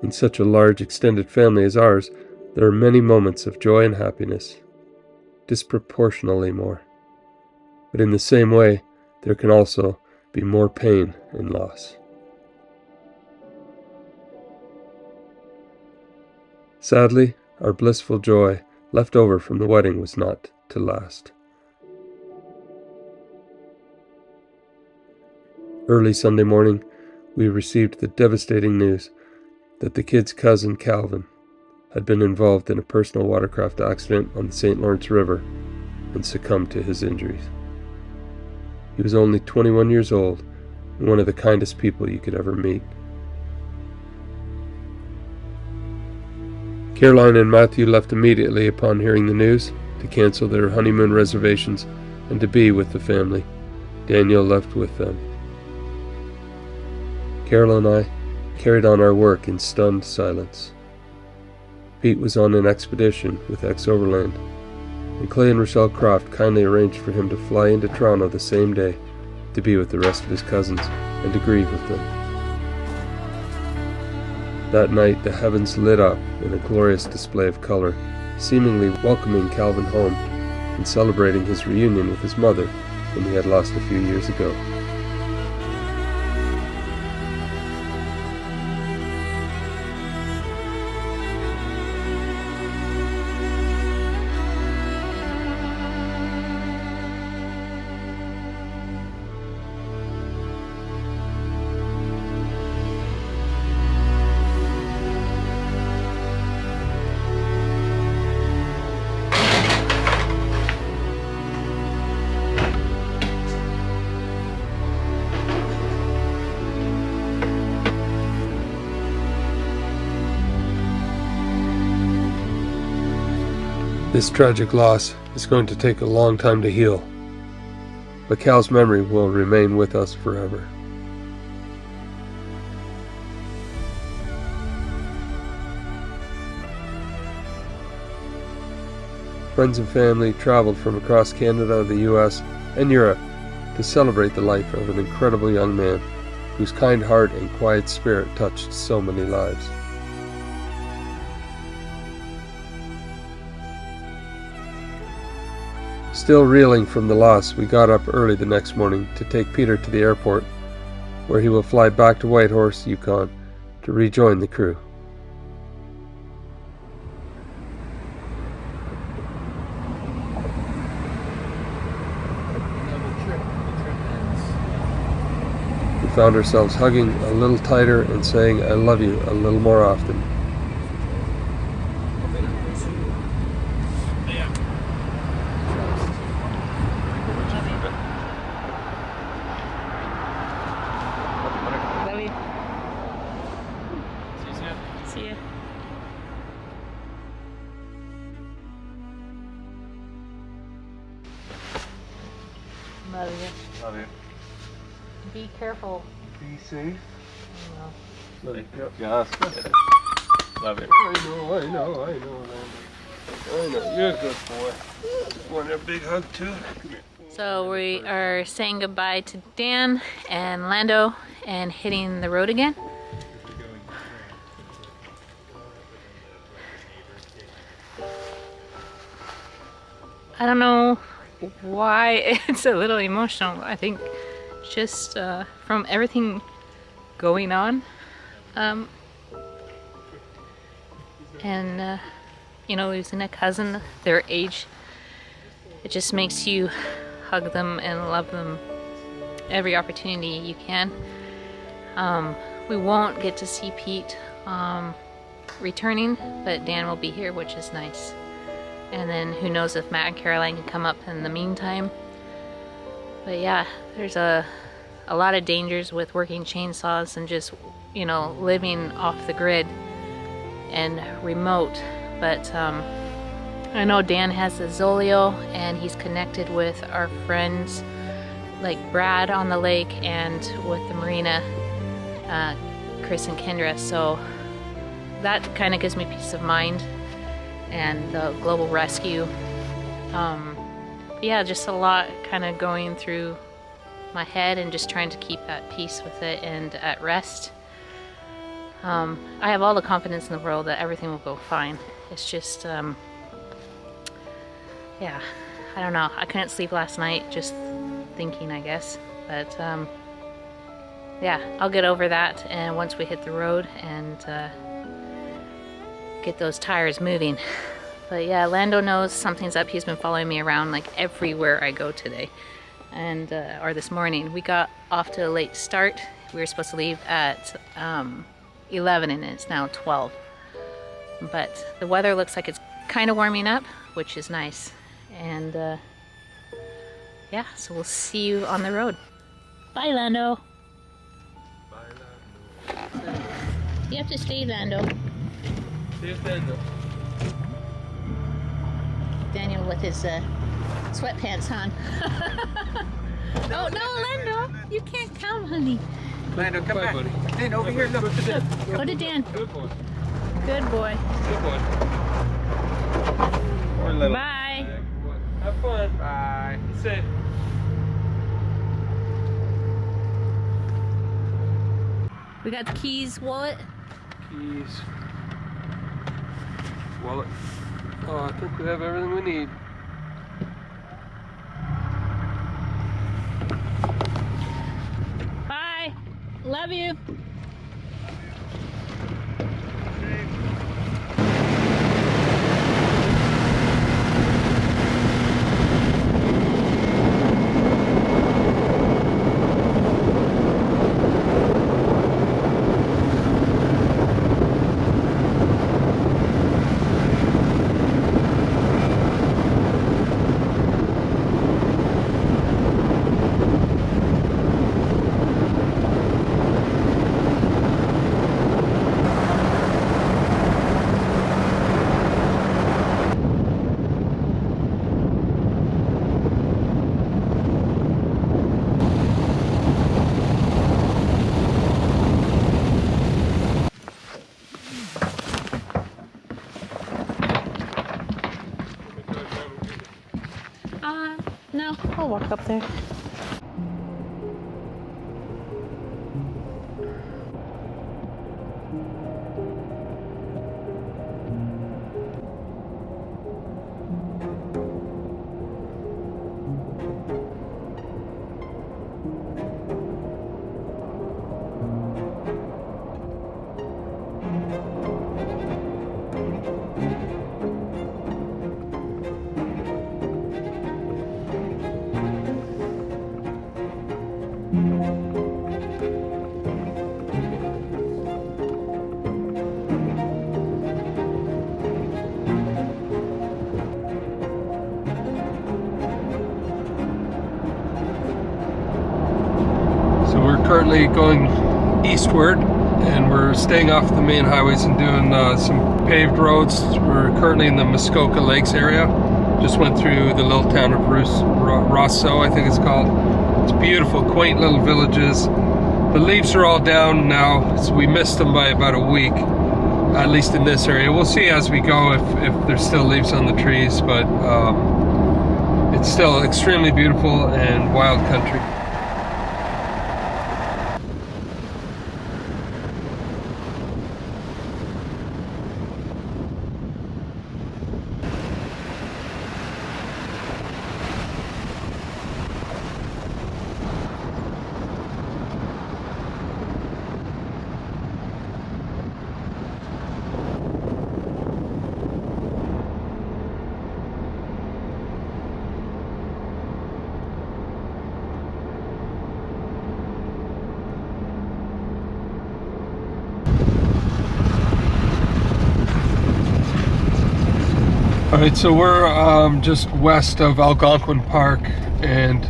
In such a large extended family as ours, there are many moments of joy and happiness, disproportionately more. But in the same way, there can also be more pain and loss. Sadly, our blissful joy left over from the wedding was not to last. Early Sunday morning, we received the devastating news that the kid's cousin Calvin had been involved in a personal watercraft accident on the St. Lawrence River and succumbed to his injuries. He was only 21 years old and one of the kindest people you could ever meet. Caroline and Matthew left immediately upon hearing the news to cancel their honeymoon reservations and to be with the family. Daniel left with them. Carol and I carried on our work in stunned silence. Pete was on an expedition with ex-Overland, and Clay and Rochelle Croft kindly arranged for him to fly into Toronto the same day to be with the rest of his cousins and to grieve with them. That night, the heavens lit up in a glorious display of color, seemingly welcoming Calvin home and celebrating his reunion with his mother, whom he had lost a few years ago. This tragic loss is going to take a long time to heal, but Cal's memory will remain with us forever. Friends and family traveled from across Canada, the US, and Europe to celebrate the life of an incredible young man whose kind heart and quiet spirit touched so many lives. Still reeling from the loss, we got up early the next morning to take Peter to the airport, where he will fly back to Whitehorse, Yukon, to rejoin the crew. We found ourselves hugging a little tighter and saying "I love you" a little more often. See ya. Love you. Love you. Be careful. Be safe. Let it go. Yes. Love it. I know. You're a good boy. Want a big hug too? Come here. So we are saying goodbye to Dan and Lando and hitting the road again. I don't know why it's a little emotional. I think just from everything going on. And you know, losing a cousin their age, it just makes you hug them and love them every opportunity you can. We won't get to see Pete returning, but Dan will be here, which is nice. And then who knows if Matt and Caroline can come up in the meantime. But yeah, there's a lot of dangers with working chainsaws and just, you know, living off the grid and remote. But I know Dan has a Zoleo and he's connected with our friends like Brad on the lake and with the marina, Chris and Kendra. So that kind of gives me peace of mind. And the global rescue. Yeah, just a lot kind of going through my head and just trying to keep at peace with it and at rest. I have all the confidence in the world that everything will go fine. It's just, yeah, I don't know. I couldn't sleep last night just thinking, I guess. But yeah, I'll get over that and once we hit the road and get those tires moving. But yeah, Lando knows something's up. He's been following me around like everywhere I go today, and or this morning. We got off to a late start. We were supposed to leave at 11 and it's now 12. But the weather looks like it's kind of warming up, which is nice. And yeah, so we'll see you on the road. Bye, Lando. Bye, Lando. You have to stay, Lando. Daniel with his sweatpants on. Oh no, Lando! You can't come, honey. Lando, come back. Buddy. Dan, over here, look. Go to Dan. Good boy. Good boy. Good boy. Poor little. Bye. Yeah, good boy. Have fun. Bye. Be safe. We got the keys, wallet. keys, wallet. Oh, I think we have everything we need. Bye. Love you. No, I'll walk up there. Currently going eastward, and we're staying off the main highways and doing some paved roads. We're currently in the Muskoka Lakes area. Just went through the little town of Rousseau, I think it's called. It's beautiful, quaint little villages. The leaves are all down now, so we missed them by about a week, at least in this area. We'll see as we go if there's still leaves on the trees, but it's still extremely beautiful and wild country. Alright, so we're just west of Algonquin Park, and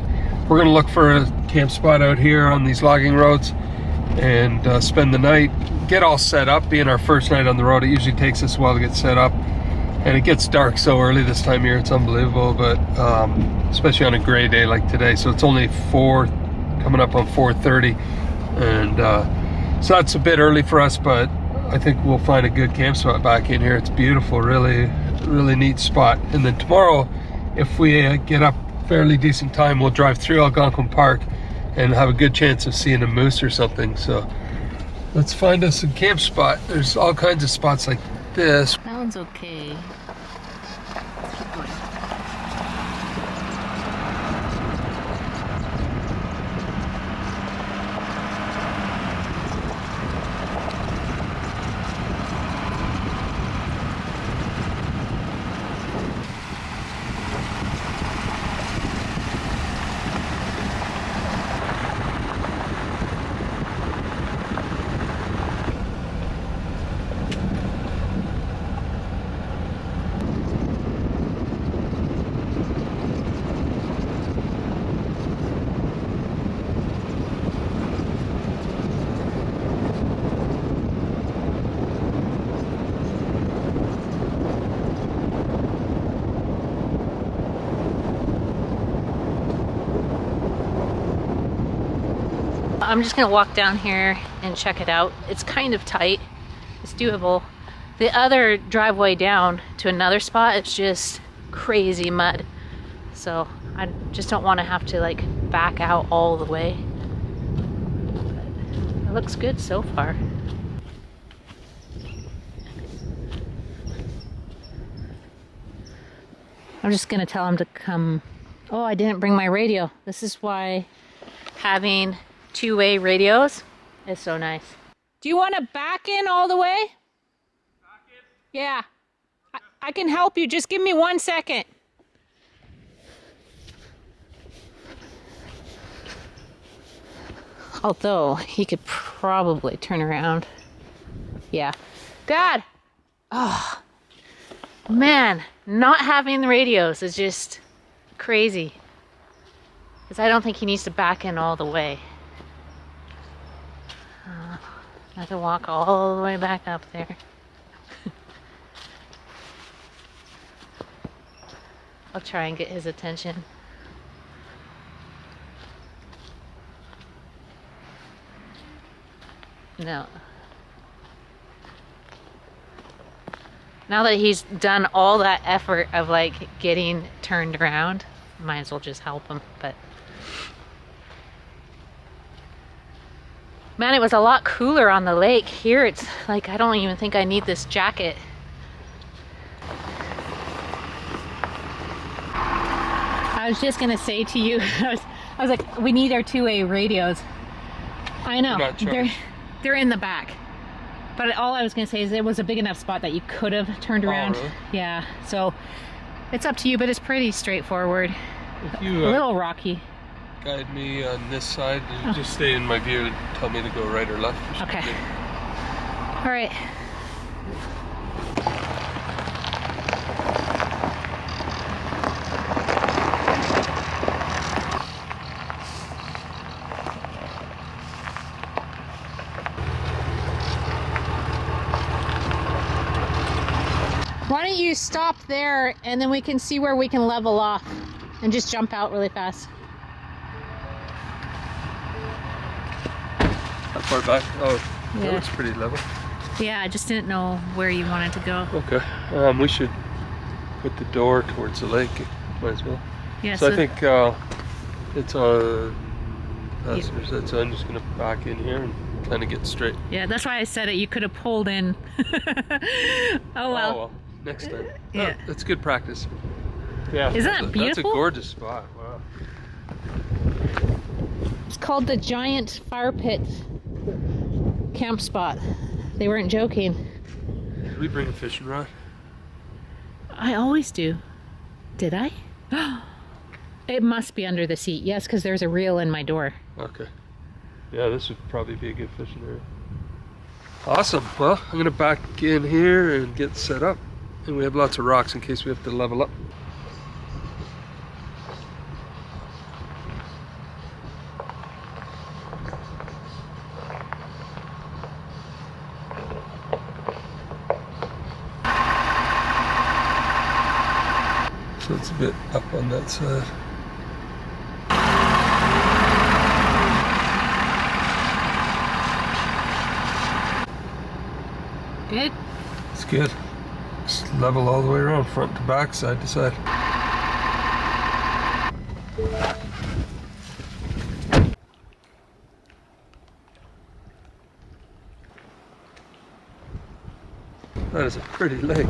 we're going to look for a camp spot out here on these logging roads and spend the night, get all set up. Being our first night on the road, it usually takes us a while to get set up, and it gets dark so early this time of year, it's unbelievable, but especially on a gray day like today. So it's only coming up on 4:30, and so that's a bit early for us, but I think we'll find a good camp spot back in here. It's beautiful, really neat spot. And then tomorrow, if we get up fairly decent time, we'll drive through Algonquin Park and have a good chance of seeing a moose or something. So let's find us a camp spot. There's all kinds of spots like this. That one's okay. I'm just gonna walk down here and check it out. It's kind of tight. It's doable. The other driveway down to another spot, it's just crazy mud. So I just don't want to have to like back out all the way. But it looks good so far. I'm just gonna tell him to come. Oh, I didn't bring my radio. This is why having two-way radios is so nice. Do you want to back in all the way? Back in? Yeah. I can help you. Just give me 1 second. Although he could probably turn around. Yeah. Dad! Oh, man. Not having the radios is just crazy. Because I don't think he needs to back in all the way. I have to walk all the way back up there. I'll try and get his attention. No. Now that he's done all that effort of like getting turned around, might as well just help him. But man, it was a lot cooler on the lake. Here it's like I don't even think I need this jacket. I was just gonna say to you, I was like, we need our two-way radios. I know, they're in the back. But all I was gonna say is it was a big enough spot that you could have turned around. Really? Yeah, so it's up to you, but it's pretty straightforward. If you, a little rocky. Guide me on this side, and just stay in my view and tell me to go right or left. Okay. All right. Why don't you stop there and then we can see where we can level off and just jump out really fast. How far back? Oh, yeah. That looks pretty level. Yeah, I just didn't know where you wanted to go. Okay. We should put the door towards the lake. Might as well. Yeah, so I think it's on passenger side, so I'm just going to back in here and kind of get straight. Yeah, that's why I said it. You could have pulled in. Oh well. Next time. Yeah. Oh, that's good practice. Yeah. Isn't that beautiful? That's a gorgeous spot. Wow. It's called the Giant Fire Pit camp spot. They weren't joking. Did we bring a fishing rod? I always do. Did I? It must be under the seat. Yes, because there's a reel in my door. Okay. Yeah, this would probably be a good fishing area. Awesome. Well, I'm going to back in here and get set up. And we have lots of rocks in case we have to level up. So it's a bit up on that side. Good? It's good. Just level all the way around, front to back, side to side. That is a pretty lake.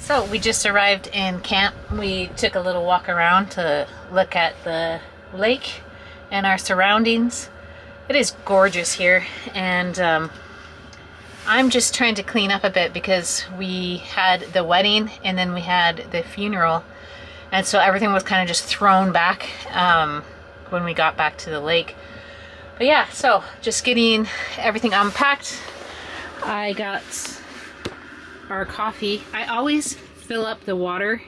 So we just arrived in camp. We took a little walk around to look at the lake and our surroundings. It is gorgeous here, and I'm just trying to clean up a bit because we had the wedding and then we had the funeral, and so everything was kind of just thrown back when we got back to the lake. But yeah, so just getting everything unpacked. I got our coffee. I always fill up the water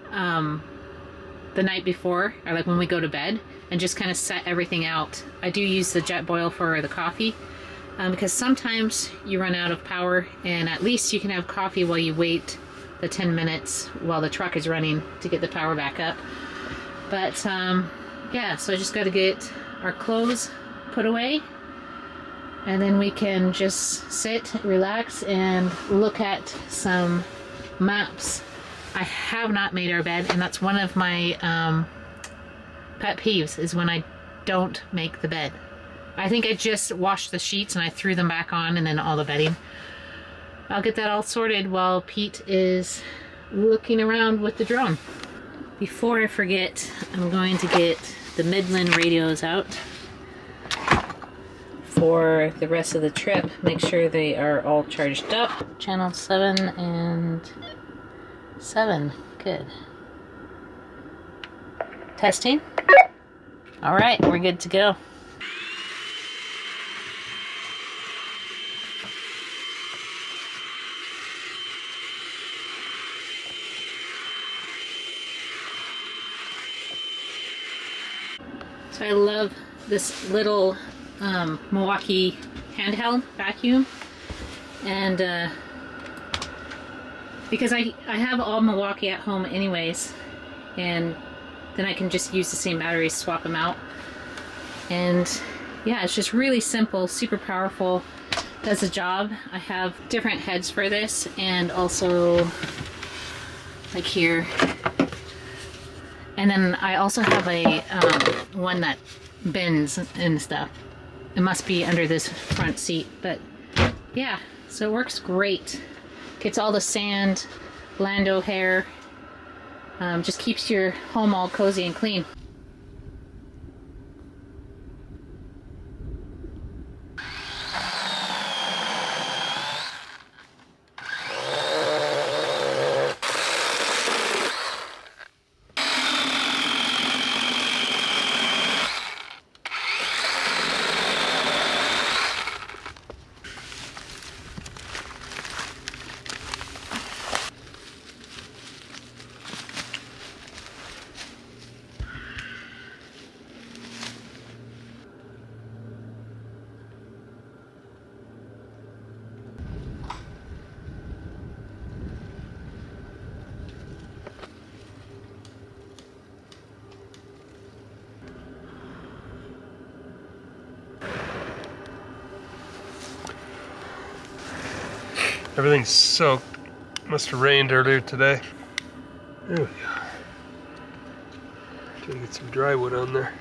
the night before, or like when we go to bed, and just kind of set everything out. I do use the jet boil for the coffee, because sometimes you run out of power, and at least you can have coffee while you wait the 10 minutes while the truck is running to get the power back up. But yeah, so I just got to get our clothes put away, and then we can just sit, relax, and look at some maps. I have not made our bed, and that's one of my pet peeves, is when I don't make the bed. I think I just washed the sheets and I threw them back on, and then all the bedding. I'll get that all sorted while Pete is looking around with the drone. Before I forget, I'm going to get the Midland radios out for the rest of the trip. Make sure they are all charged up. Channel 7 and 7. Good. Testing. All right, we're good to go. So I love this little Milwaukee handheld vacuum, and because I have all Milwaukee at home anyways, and then I can just use the same batteries, swap them out. And yeah, it's just really simple, super powerful, does the job. I have different heads for this, and also like here. And then I also have a one that bends and stuff. It must be under this front seat, but yeah, so it works great. Gets all the sand, Land O'Hare, just keeps your home all cozy and clean. Everything's soaked. Must have rained earlier today. There we go. Trying to get some dry wood on there.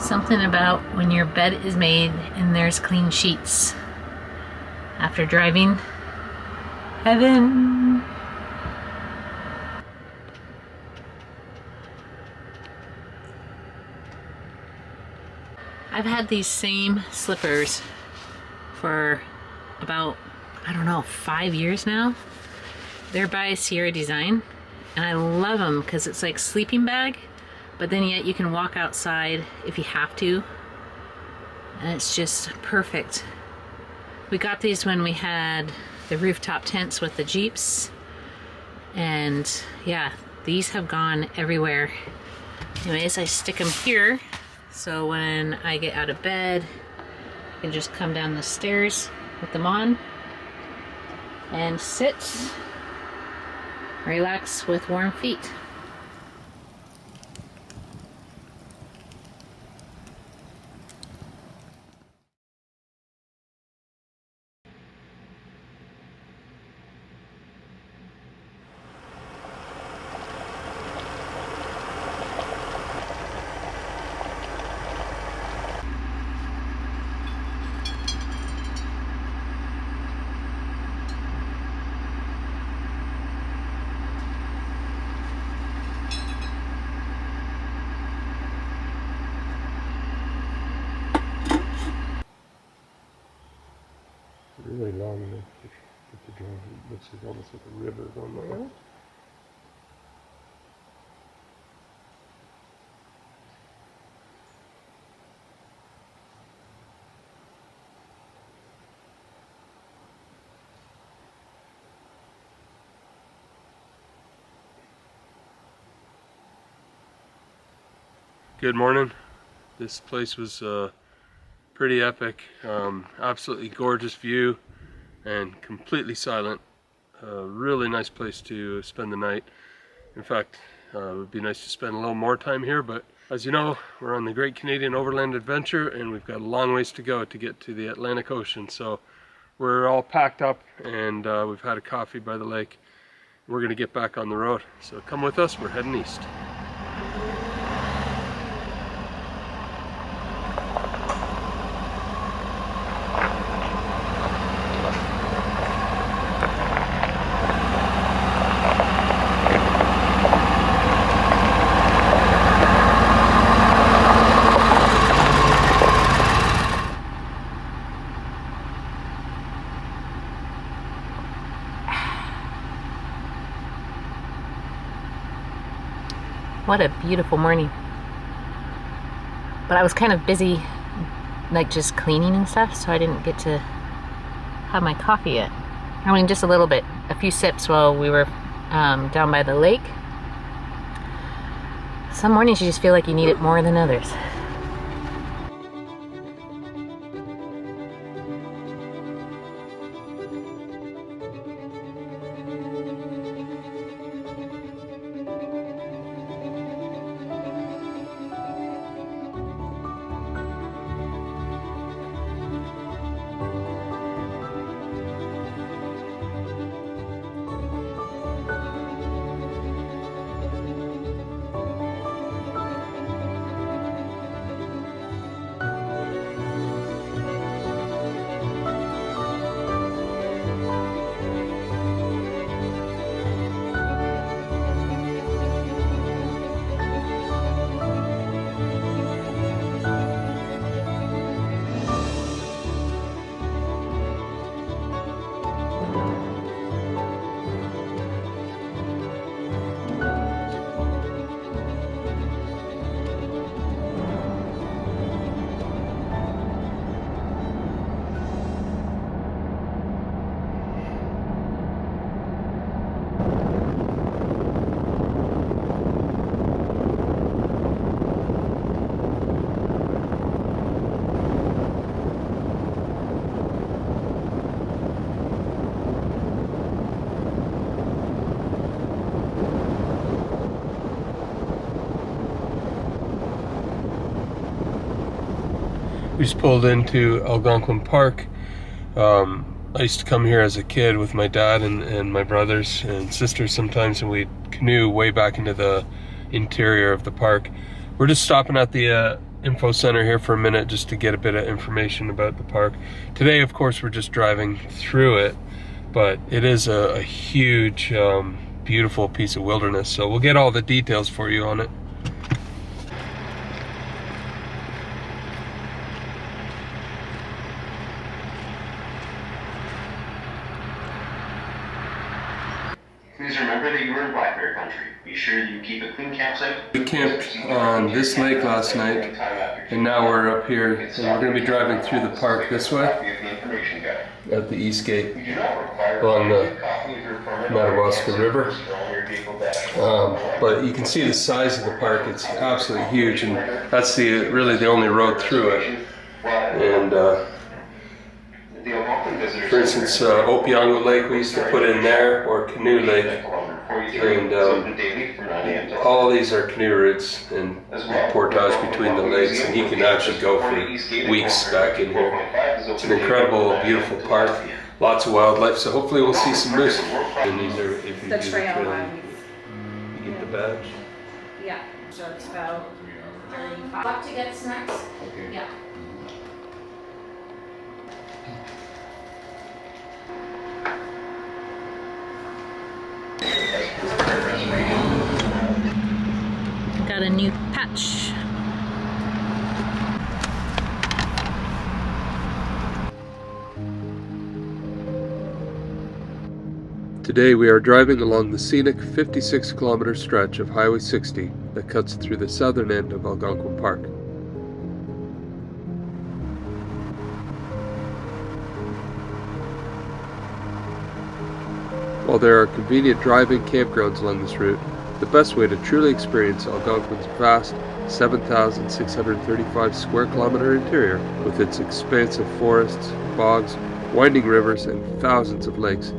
Something about when your bed is made and there's clean sheets after driving. Heaven. I've had these same slippers for about, I don't know, 5 years now. They're by Sierra Design, and I love them because it's like sleeping bag, but then yet you can walk outside if you have to, and it's just perfect. We got these when we had the rooftop tents with the Jeeps, and yeah, these have gone everywhere. Anyways, I stick them here, so when I get out of bed, I can just come down the stairs with them on and sit, relax with warm feet. Really long, if you drive, it looks like almost like a river going there. Good morning. This place was pretty epic. Absolutely gorgeous view and completely silent. Really nice place to spend the night. In fact, it would be nice to spend a little more time here, but as you know, we're on the Great Canadian Overland Adventure and we've got a long ways to go to get to the Atlantic Ocean. So we're all packed up and we've had a coffee by the lake. We're gonna get back on the road. So come with us, we're heading east. What a beautiful morning. But I was kind of busy, like just cleaning and stuff, so I didn't get to have my coffee yet. I mean, just a little bit, a few sips while we were down by the lake. Some mornings you just feel like you need it more than others. We just pulled into Algonquin Park. I used to come here as a kid with my dad and my brothers and sisters sometimes, and we'd canoe way back into the interior of the park. We're just stopping at the info center here for a minute just to get a bit of information about the park. Today, of course, we're just driving through it, but it is a huge, beautiful piece of wilderness. So we'll get all the details for you on it. Please remember that you are in Blackberry country. Be sure you keep a clean campsite. We camped on this lake last night, and now we're up here, and we're going to be driving through the park this way, at the east gate, along the Madawaska River. But you can see the size of the park. It's absolutely huge, and that's really the only road through it. And for instance, Opeongo Lake we used to put in there, or Canoe Lake, and all these are canoe routes and portage between the lakes, and you can actually go for weeks back in here. It's an incredible, beautiful park, lots of wildlife, so hopefully we'll see some moose. And these are, if you The do trail the ones. you get the badge. Yeah, so it's about 35. Up to get snacks? Okay. Yeah. Got a new patch. Today we are driving along the scenic 56-kilometer stretch of Highway 60 that cuts through the southern end of Algonquin Park. While there are convenient drive-in campgrounds along this route, the best way to truly experience Algonquin's vast 7,635 square kilometer interior, with its expansive forests, bogs, winding rivers, and thousands of lakes,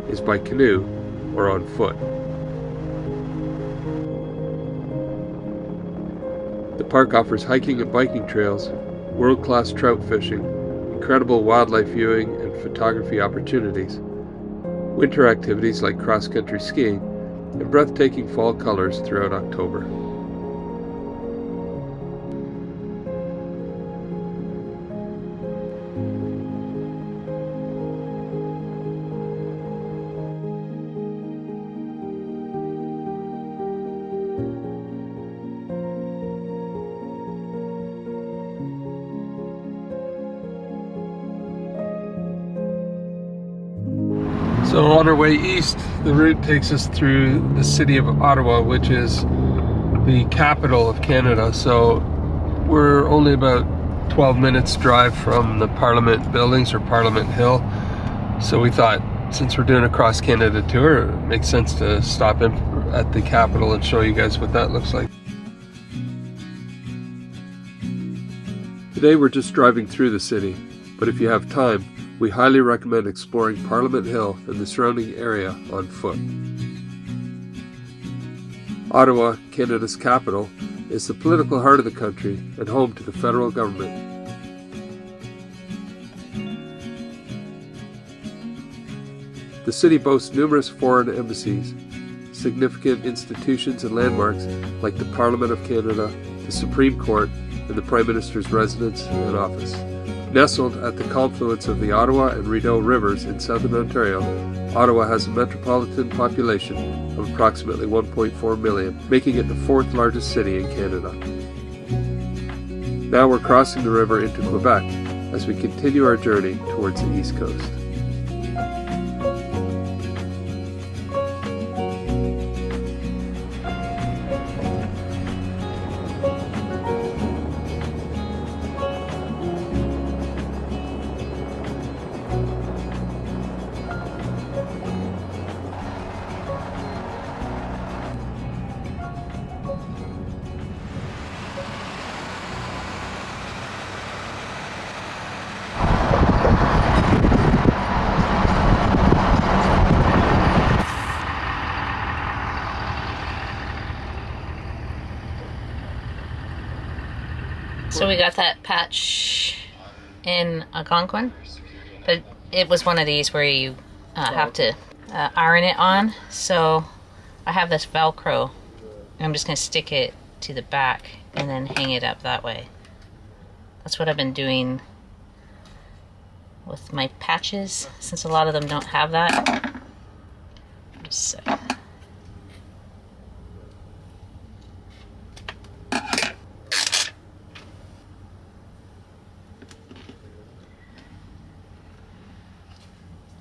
is by canoe or on foot. The park offers hiking and biking trails, world-class trout fishing, incredible wildlife viewing and photography opportunities, winter activities like cross-country skiing, and breathtaking fall colors throughout October. So on our way east, the route takes us through the city of Ottawa, which is the capital of Canada. So we're only about 12 minutes drive from the Parliament buildings, or Parliament Hill. So we thought, since we're doing a cross Canada tour, it makes sense to stop in at the capital and show you guys what that looks like. Today we're just driving through the city, but if you have time, we highly recommend exploring Parliament Hill and the surrounding area on foot. Ottawa, Canada's capital, is the political heart of the country and home to the federal government. The city boasts numerous foreign embassies, significant institutions and landmarks like the Parliament of Canada, the Supreme Court, and the Prime Minister's residence and office. Nestled at the confluence of the Ottawa and Rideau rivers in southern Ontario, Ottawa has a metropolitan population of approximately 1.4 million, making it the fourth largest city in Canada. Now we're crossing the river into Quebec as we continue our journey towards the East Coast. So we got that patch in Algonquin, but it was one of these where you have to iron it on. So I have this Velcro, and I'm just going to stick it to the back and then hang it up that way. That's what I've been doing with my patches, since a lot of them don't have that. Just a sec.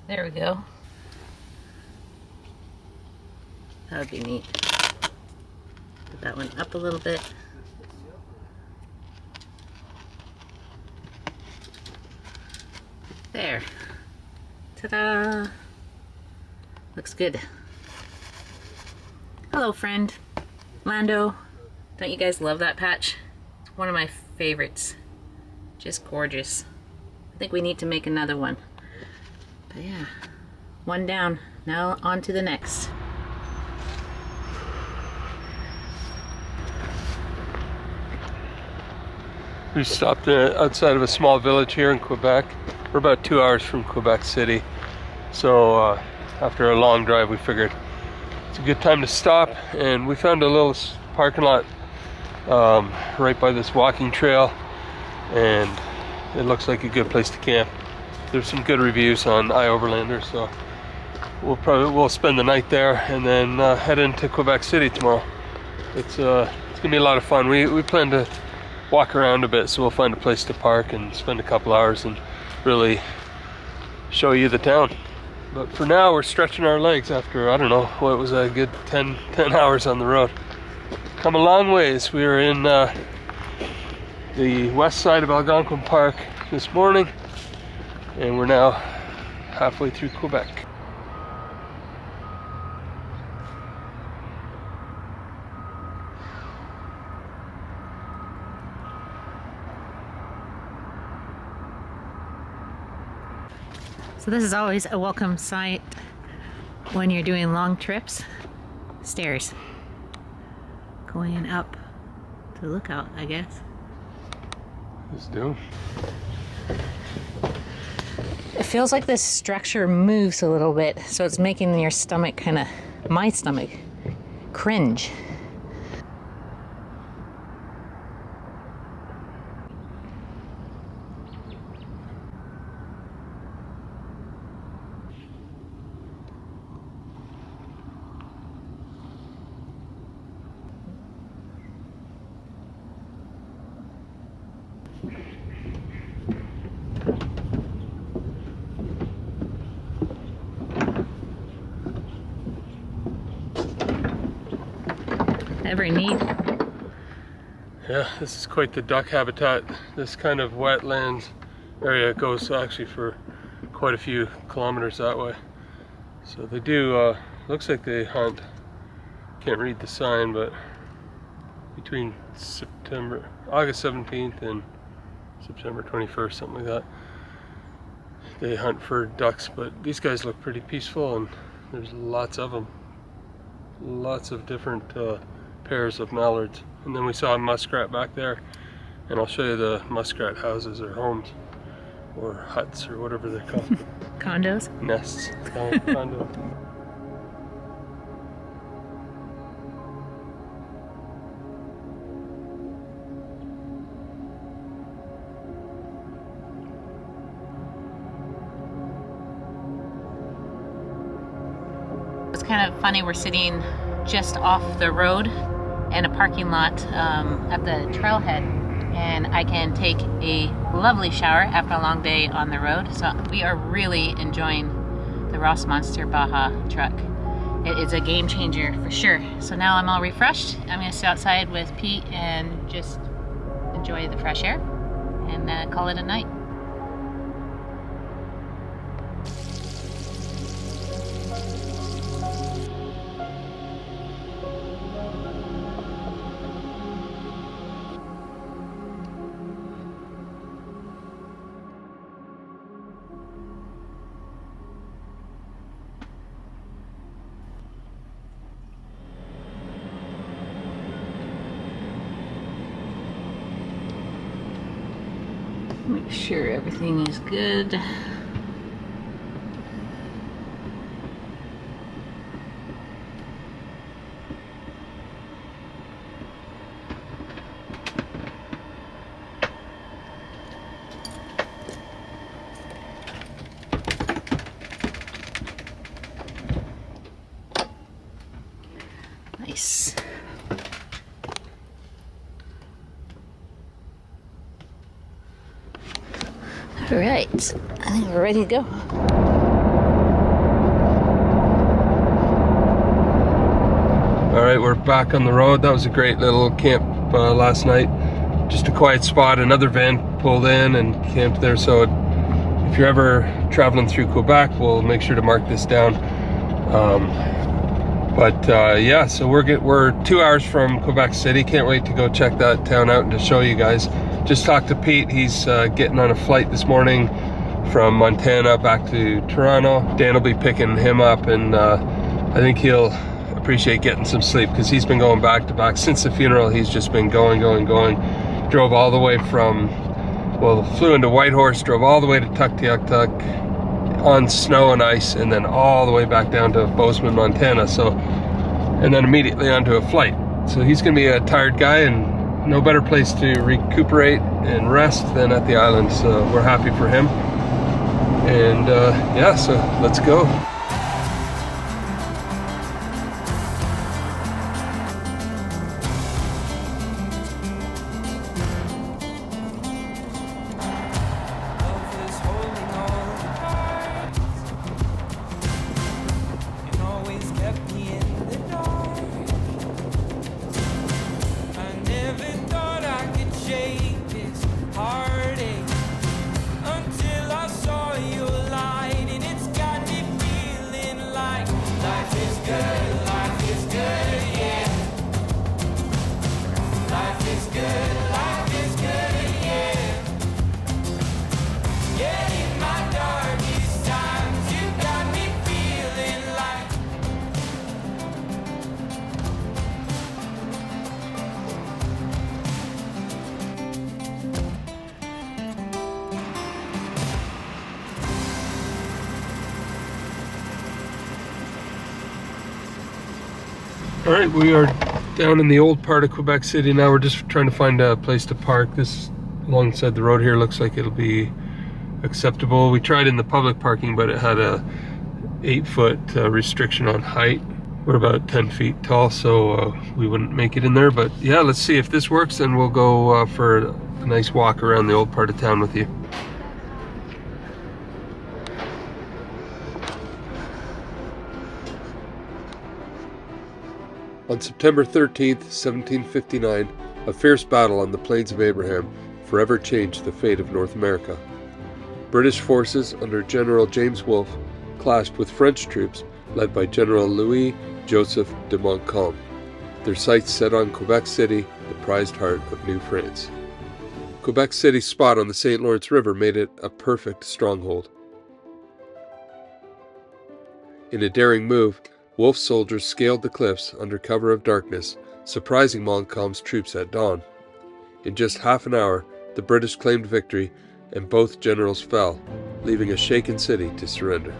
There we go. That would be neat. Put that one up a little bit. There. Ta-da! Looks good. Hello, friend. Lando. Don't you guys love that patch? It's one of my favorites. Just gorgeous. I think we need to make another one. But yeah, one down. Now on to the next. We stopped outside of a small village here in Quebec. We're about 2 hours from Quebec City. So after a long drive, we figured it's a good time to stop. And we found a little parking lot right by this walking trail. And it looks like a good place to camp. There's some good reviews on iOverlander, so we'll spend the night there and then head into Quebec City tomorrow. It's gonna be a lot of fun. We plan to walk around a bit, so we'll find a place to park and spend a couple hours and really show you the town. But for now, we're stretching our legs after, I don't know, what was a good 10 hours on the road. Come a long ways. We were in the west side of Algonquin Park this morning, and we're now halfway through Quebec. So this is always a welcome sight when you're doing long trips. Stairs. Going up to the lookout, I guess. Let's do. It feels like this structure moves a little bit, so it's making your stomach my stomach, cringe. Very neat. Yeah, this is quite the duck habitat. This kind of wetlands area goes actually for quite a few kilometers that way. So they do, looks like they hunt, can't read the sign, but between August 17th and September 21st, something like that, they hunt for ducks. But these guys look pretty peaceful, and there's lots of them. Lots of different pairs of mallards. And then we saw a muskrat back there, and I'll show you the muskrat houses or homes or huts or whatever they're called. Condos? Nests. Condos. It's kind of funny, we're sitting just off the road in a parking lot at the trailhead, and I can take a lovely shower after a long day on the road. So we are really enjoying the Ross Monster Baja truck. It is a game changer for sure. So now I'm all refreshed. I'm going to sit outside with Pete and just enjoy the fresh air and call it a night. Make sure everything is good. Nice. All right, I think we're ready to go. All right, we're back on the road. That was a great little camp last night. Just a quiet spot. Another van pulled in and camped there. So if you're ever traveling through Quebec, we'll make sure to mark this down. Yeah, so we're 2 hours from Quebec City. Can't wait to go check that town out and to show you guys. Just talked to Pete. He's getting on a flight this morning from Montana back to Toronto. Dan will be picking him up, and I think he'll appreciate getting some sleep because he's been going back to back since the funeral. He's just been going. Drove all the way from, well, flew into Whitehorse, drove all the way to Tuktoyaktuk on snow and ice, and then all the way back down to Bozeman, Montana. So, and then immediately onto a flight. So he's gonna be a tired guy, and no better place to recuperate and rest than at the island. So we're happy for him. And yeah, so let's go. All right, we are down in the old part of Quebec City now. We're just trying to find a place to park. This alongside the road here looks like it'll be acceptable. We tried in the public parking, but it had a 8-foot restriction on height. We're about 10 feet tall, so we wouldn't make it in there. But yeah, let's see if this works, and we'll go for a nice walk around the old part of town with you. On September 13th, 1759, a fierce battle on the Plains of Abraham forever changed the fate of North America. British forces under General James Wolfe clashed with French troops led by General Louis Joseph de Montcalm, their sights set on Quebec City, the prized heart of New France. Quebec City's spot on the St. Lawrence River made it a perfect stronghold. In a daring move, Wolfe's soldiers scaled the cliffs under cover of darkness, surprising Montcalm's troops at dawn. In just half an hour, the British claimed victory, and both generals fell, leaving a shaken city to surrender.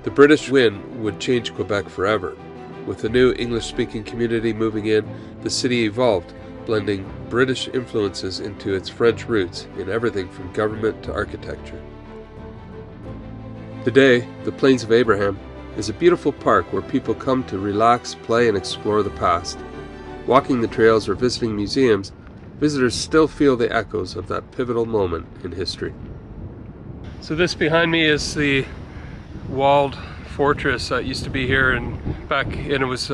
The British win would change Quebec forever. With the new English-speaking community moving in, the city evolved, blending British influences into its French roots in everything from government to architecture. Today, the Plains of Abraham is a beautiful park where people come to relax, play, and explore the past. Walking the trails or visiting museums, visitors still feel the echoes of that pivotal moment in history. So this behind me is the walled fortress that used to be here, and it was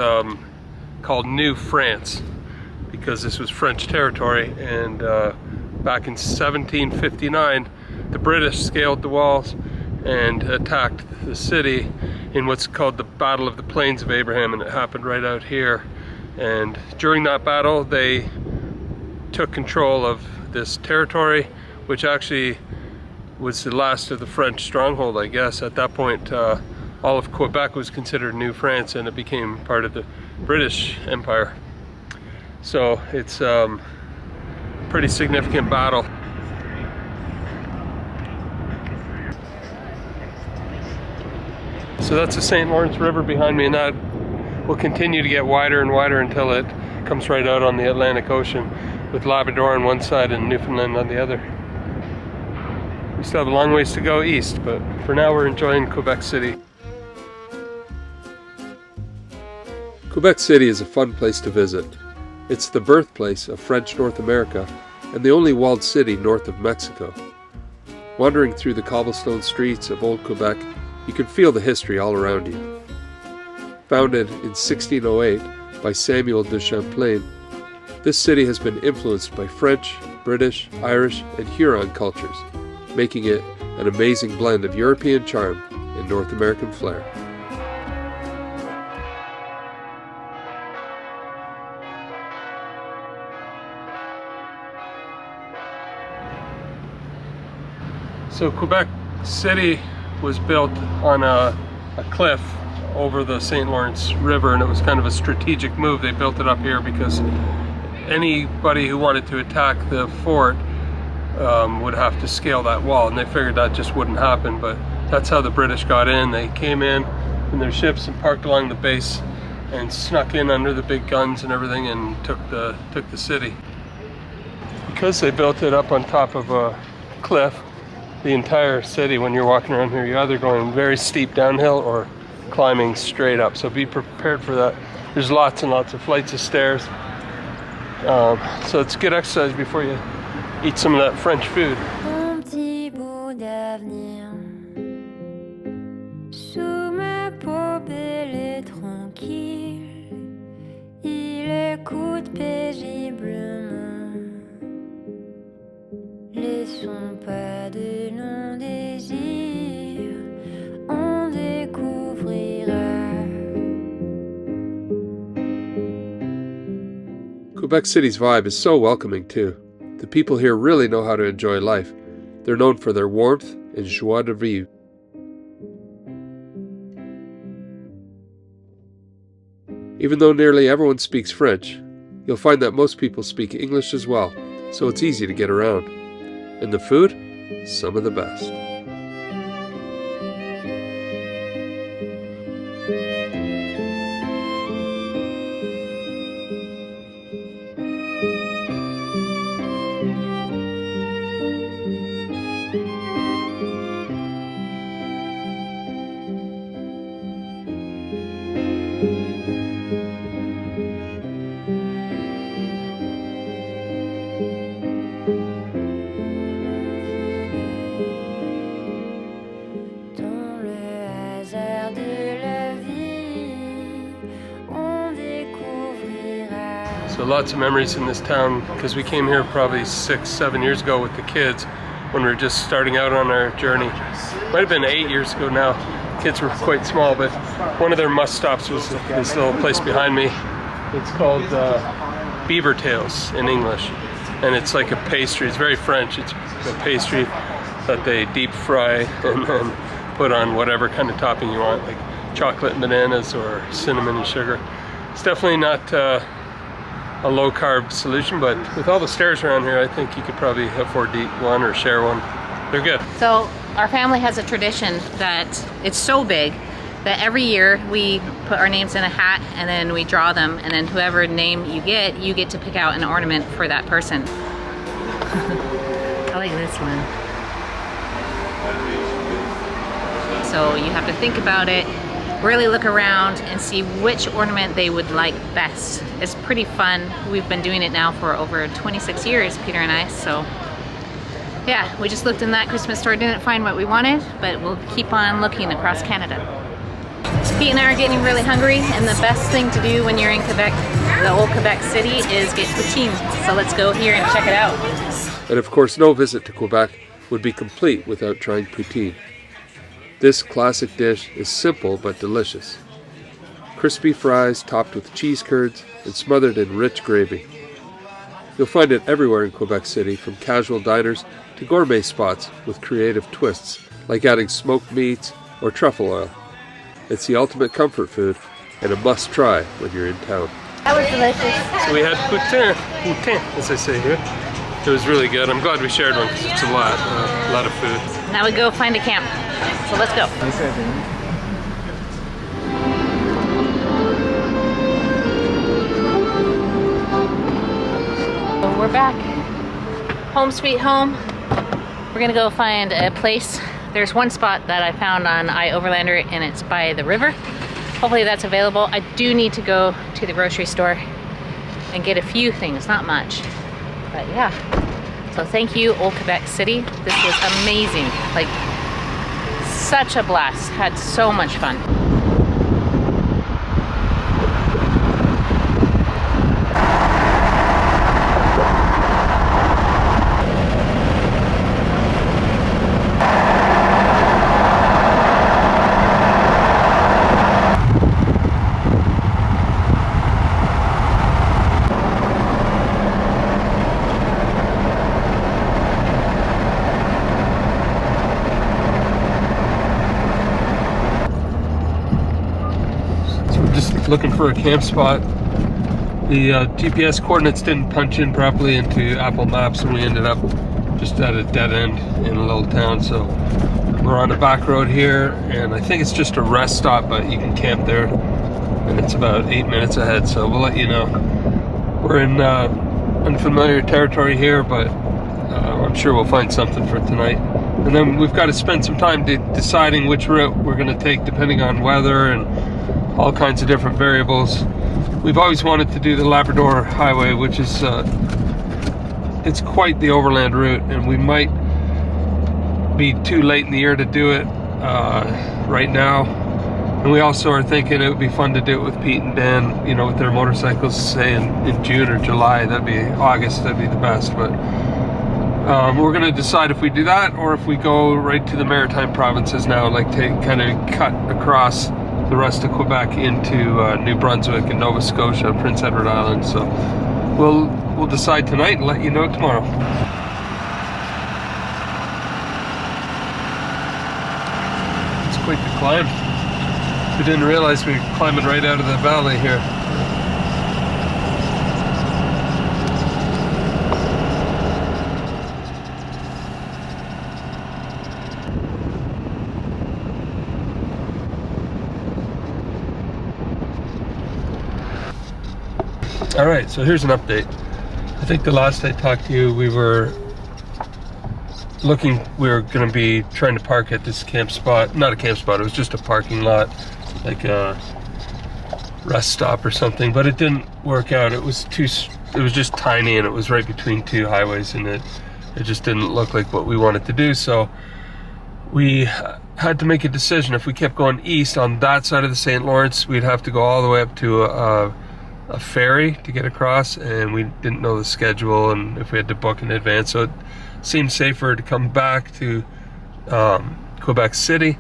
called New France because this was French territory, and back in 1759 the British scaled the walls and attacked the city in what's called the Battle of the Plains of Abraham, and it happened right out here. And during that battle they took control of this territory, which actually was the last of the French stronghold, I guess. At that point all of Quebec was considered New France, and it became part of the British Empire. So it's a pretty significant battle. So that's the St. Lawrence River behind me, and that will continue to get wider and wider until it comes right out on the Atlantic Ocean, with Labrador on one side and Newfoundland on the other. We still have a long ways to go east, but for now we're enjoying Quebec City. Quebec City is a fun place to visit. It's the birthplace of French North America and the only walled city north of Mexico. Wandering through the cobblestone streets of Old Quebec, you can feel the history all around you. Founded in 1608 by Samuel de Champlain, this city has been influenced by French, British, Irish, and Huron cultures, making it an amazing blend of European charm and North American flair. So Quebec City was built on a cliff over the St. Lawrence River, and it was kind of a strategic move. They built it up here because anybody who wanted to attack the fort would have to scale that wall, and they figured that just wouldn't happen. But that's how the British got in. They came in their ships and parked along the base and snuck in under the big guns and everything and took the city. Because they built it up on top of a cliff, the entire city, when you're walking around here, you're either going very steep downhill or climbing straight up. So be prepared for that. There's lots and lots of flights of stairs. So it's good exercise before you eat some of that French food. Un petit bout d'avenir sous ma peau belle et tranquille, il écoute paisiblement les sons pas de non-désir, on découvrira. Quebec City's vibe is so welcoming too. The people here really know how to enjoy life. They're known for their warmth and joie de vivre. Even though nearly everyone speaks French, you'll find that most people speak English as well, so it's easy to get around. And the food? Some of the best. So lots of memories in this town because we came here probably 6-7 years ago with the kids when we were just starting out on our journey. Might have been 8 years ago now. Kids were quite small, but one of their must stops was this little place behind me. It's called Beaver Tails in English, and it's like a pastry. It's very French. It's a pastry that they deep fry and then put on whatever kind of topping you want, like chocolate and bananas or cinnamon and sugar. It's definitely not a low-carb solution, but with all the stairs around here, I think you could probably afford to eat one or share one. They're good. So our family has a tradition that it's so big that every year we put our names in a hat and then we draw them, and then whoever name you get to pick out an ornament for that person. I like this one. So you have to think about it, really look around and see which ornament they would like best. It's pretty fun. We've been doing it now for over 26 years, Peter and I, so yeah, we just looked in that Christmas store, didn't find what we wanted, but we'll keep on looking across Canada. So Pete and I are getting really hungry, and the best thing to do when you're in Quebec, the old Quebec City, is get poutine. So let's go here and check it out. And of course, no visit to Quebec would be complete without trying poutine. This classic dish is simple but delicious. Crispy fries topped with cheese curds and smothered in rich gravy. You'll find it everywhere in Quebec City, from casual diners to gourmet spots with creative twists, like adding smoked meats or truffle oil. It's the ultimate comfort food and a must-try when you're in town. That was delicious. So we had poutine, as I say here. It was really good. I'm glad we shared one because it's a lot of food. Now we go find a camp. So let's go. So we're back. Home sweet home. We're gonna go find a place. There's one spot that I found on iOverlander, and it's by the river. hopefully that's available. I do need to go to the grocery store and get a few things, not much, but yeah. So thank you, Old Quebec City. This was amazing, like such a blast. Had so much fun. Looking for a camp spot. The GPS coordinates didn't punch in properly into Apple Maps, and we ended up just at a dead end in a little town. So we're on a back road here, and I think it's just a rest stop, but you can camp there, and it's about 8 minutes ahead, so we'll let you know. We're in unfamiliar territory here, but I'm sure we'll find something for tonight. And then we've got to spend some time deciding which route we're going to take depending on weather and all kinds of different variables. We've always wanted to do the Labrador Highway, which is it's quite the overland route, and we might be too late in the year to do it right now. And we also are thinking it would be fun to do it with Pete and Dan, you know, with their motorcycles, say in June or July. That'd be August, that'd be the best. But we're going to decide if we do that or if we go right to the Maritime provinces now, like to kind of cut across the rest of Quebec into New Brunswick and Nova Scotia, Prince Edward Island. So we'll decide tonight and let you know tomorrow. It's quite the climb. We didn't realize we were climbing right out of the valley here. All right, so here's an update. I think the last I talked to you, we were going to be trying to park at this camp spot. Not a camp spot, it was just a parking lot, like a rest stop or something, but it didn't work out. It was just tiny, and it was right between two highways, and it just didn't look like what we wanted to do. So we had to make a decision. If we kept going east on that side of the St. Lawrence, we'd have to go all the way up to a ferry to get across, and we didn't know the schedule and if we had to book in advance, so it seemed safer to come back to Quebec City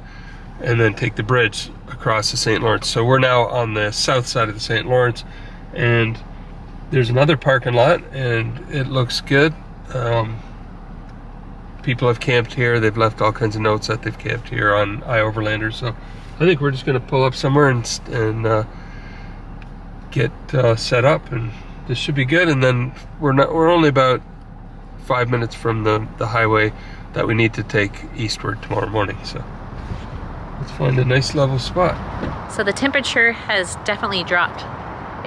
and then take the bridge across the St. Lawrence. So we're now on the south side of the St. Lawrence, and there's another parking lot, and it looks good. People have camped here. They've left all kinds of notes that they've camped here on iOverlanders. So I think we're just going to pull up somewhere and get set up, and this should be good. And then we're only about 5 minutes from the highway that we need to take eastward tomorrow morning. So let's find a nice level spot. So the temperature has definitely dropped.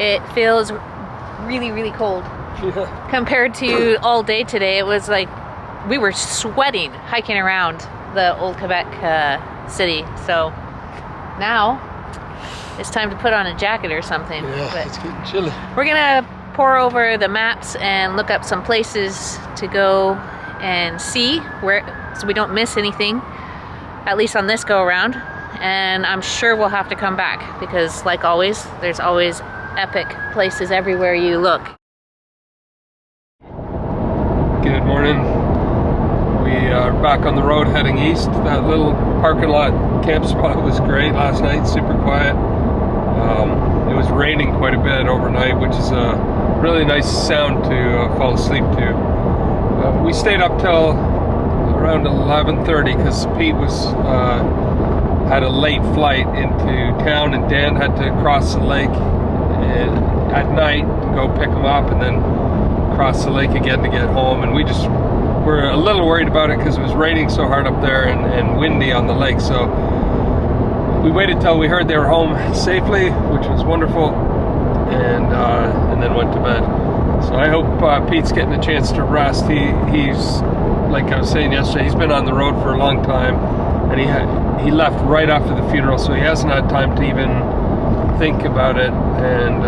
It feels really, really cold. Yeah. Compared to all day today. It was like we were sweating hiking around the Old Quebec city. So now it's time to put on a jacket or something. Yeah, but it's getting chilly. we're gonna pour over the maps and look up some places to go and see so we don't miss anything, at least on this go around. And I'm sure we'll have to come back because, like always, there's always epic places everywhere you look. Good morning. We are back on the road heading east. That little parking lot camp spot was great last night, super quiet. It was raining quite a bit overnight, which is a really nice sound to fall asleep to. We stayed up till around 11:30 because Pete had a late flight into town, and Dan had to cross the lake at night to go pick him up and then cross the lake again to get home. And we just were a little worried about it because it was raining so hard up there and windy on the lake. So we waited till we heard they were home safely, which was wonderful, and then went to bed. So I hope Pete's getting a chance to rest. He's, like I was saying yesterday, he's been on the road for a long time, and he left right after the funeral, so he hasn't had time to even think about it, and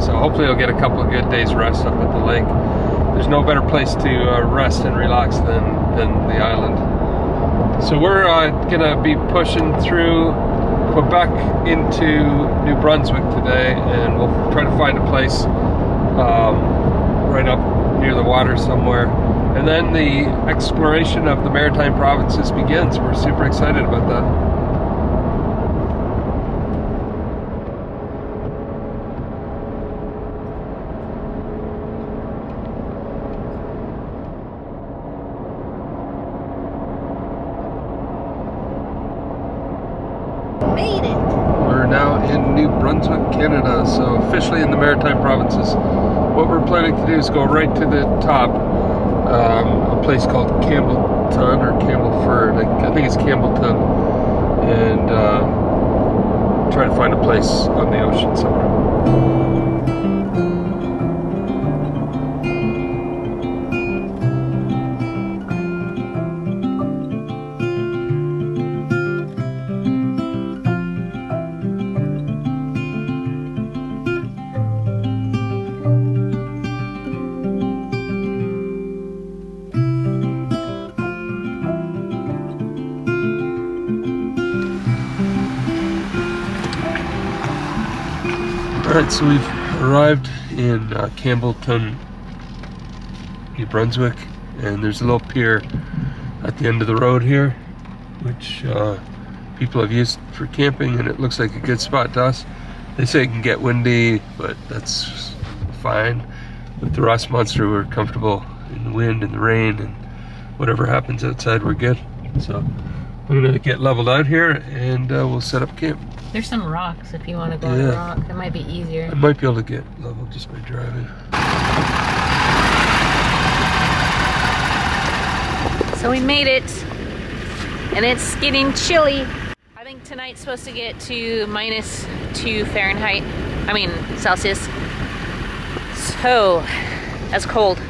so hopefully I'll get a couple of good days rest up at the lake. There's no better place to rest and relax than the island. So we're gonna be pushing through Quebec into New Brunswick today, and we'll try to find a place right up near the water somewhere. And then the exploration of the maritime provinces begins. We're super excited about that. Made it! We're now in New Brunswick, Canada, so officially in the maritime provinces. What we're planning to do is go right to the top, a place called Campbellton or Campbellford, I think it's Campbellton, and try to find a place on the ocean somewhere. Alright, so we've arrived in Campbellton, New Brunswick, and there's a little pier at the end of the road here, which people have used for camping, and it looks like a good spot to us. They say it can get windy, but that's fine. With the Ross Monster, we're comfortable in the wind and the rain, and whatever happens outside, we're good. So I'm gonna get leveled out here, and we'll set up camp. There's some rocks if you want to go on a rock. It might be easier. I might be able to get level just by driving. So we made it, and it's getting chilly. I think tonight's supposed to get to -2 Fahrenheit. I mean Celsius. So that's cold.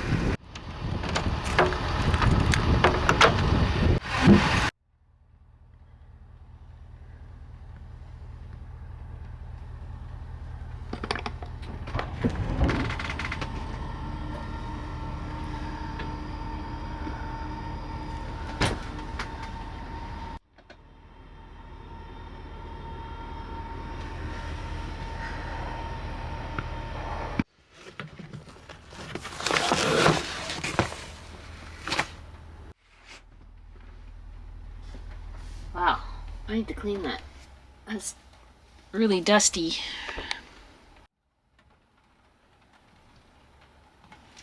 Wow, I need to clean that. That's really dusty.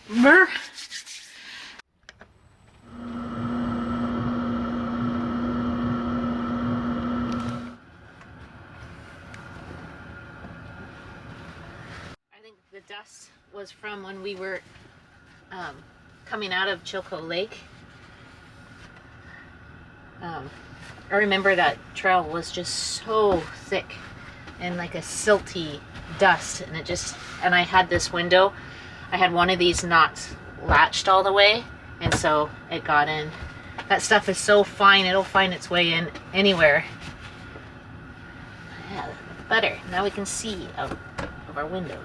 Brr. I think the dust was from when we were coming out of Chilko Lake. I remember that trail was just so thick and like a silty dust, and I had this window. I had one of these not latched all the way, and so it got in. That stuff is so fine, it'll find its way in anywhere. Yeah, better. Now we can see out of our window.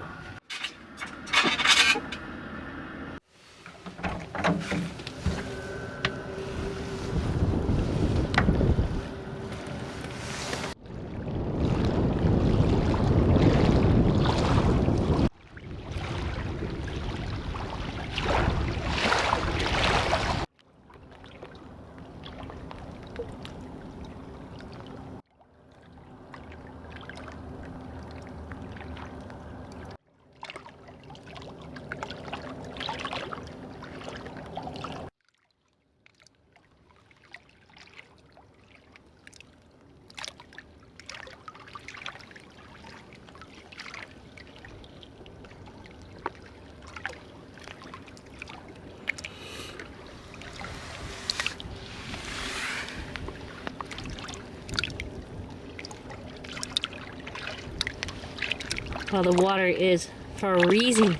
Well, the water is freezing.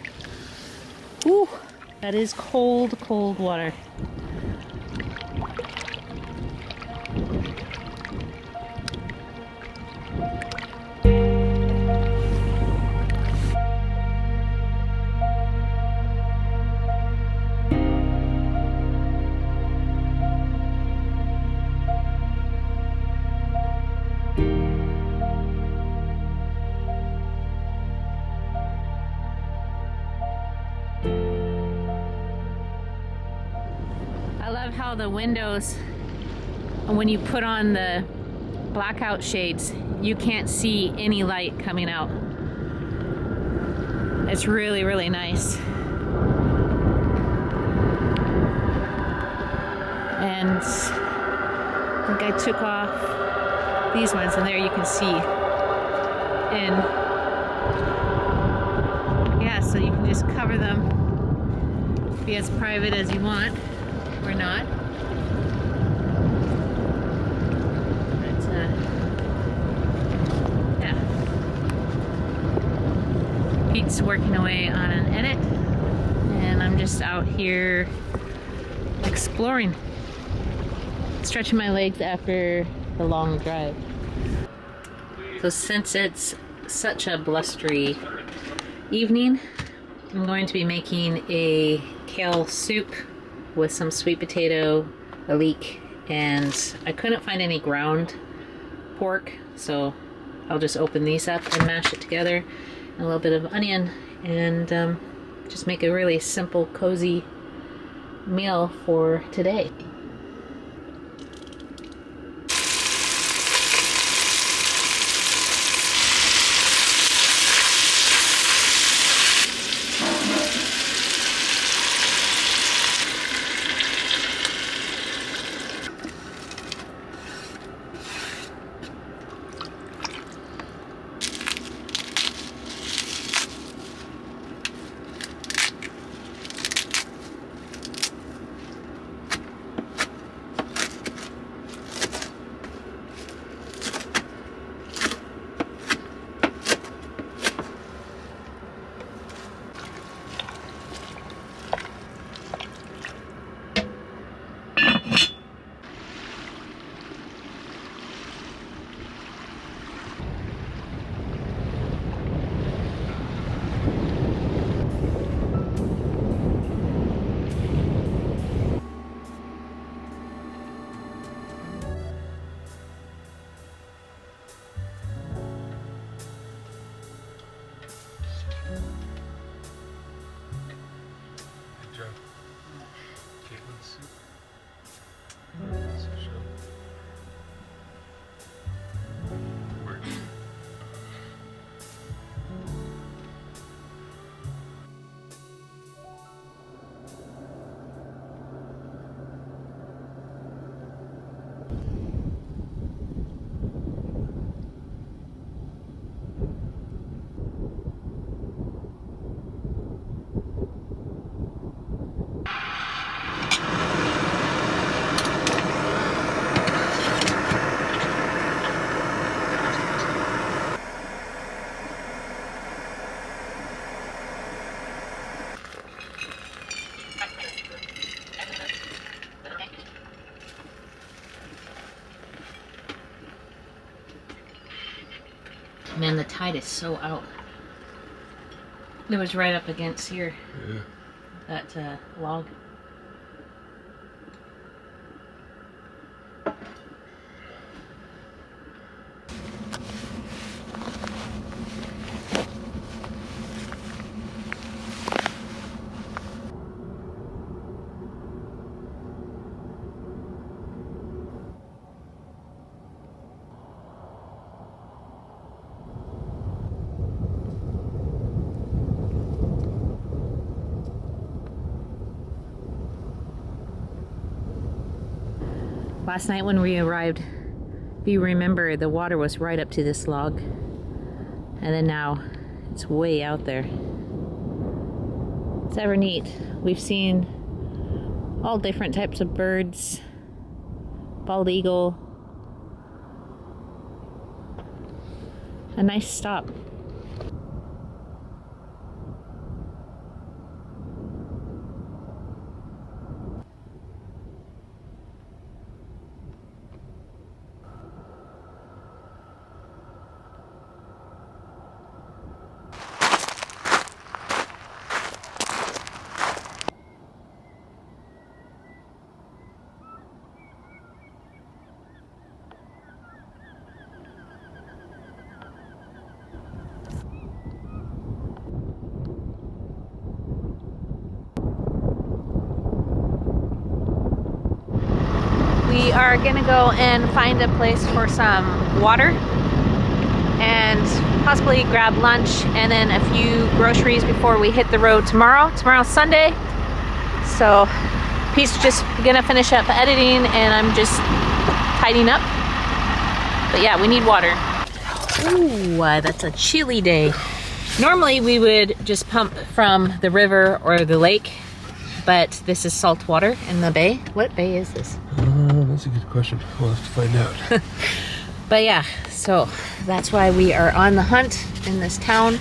Whew, that is cold, cold water. how the windows, when you put on the blackout shades, you can't see any light coming out. It's really, really nice. And I think I took off these ones, and there you can see. And yeah, so you can just cover them, be as private as you want or not. But yeah, Pete's working away on an edit, and I'm just out here exploring, stretching my legs after the long drive. So since it's such a blustery evening, I'm going to be making a kale soup with some sweet potato, a leek, and I couldn't find any ground pork, so I'll just open these up and mash it together, and a little bit of onion, and just make a really simple, cozy meal for today. Man, the tide is so out. It was right up against here. Yeah. That log. Last night when we arrived, if you remember, the water was right up to this log, and then now it's way out there. It's ever neat. We've seen all different types of birds, bald eagle. A nice stop. we are gonna go and find a place for some water and possibly grab lunch and then a few groceries before we hit the road tomorrow. Tomorrow's Sunday, so Pete's just gonna finish up editing and I'm just tidying up. But yeah, we need water. Ooh, that's a chilly day. Normally we would just pump from the river or the lake, but this is salt water in the bay. What bay is this? That's a good question. We'll have to find out. But yeah, so that's why we are on the hunt in this town.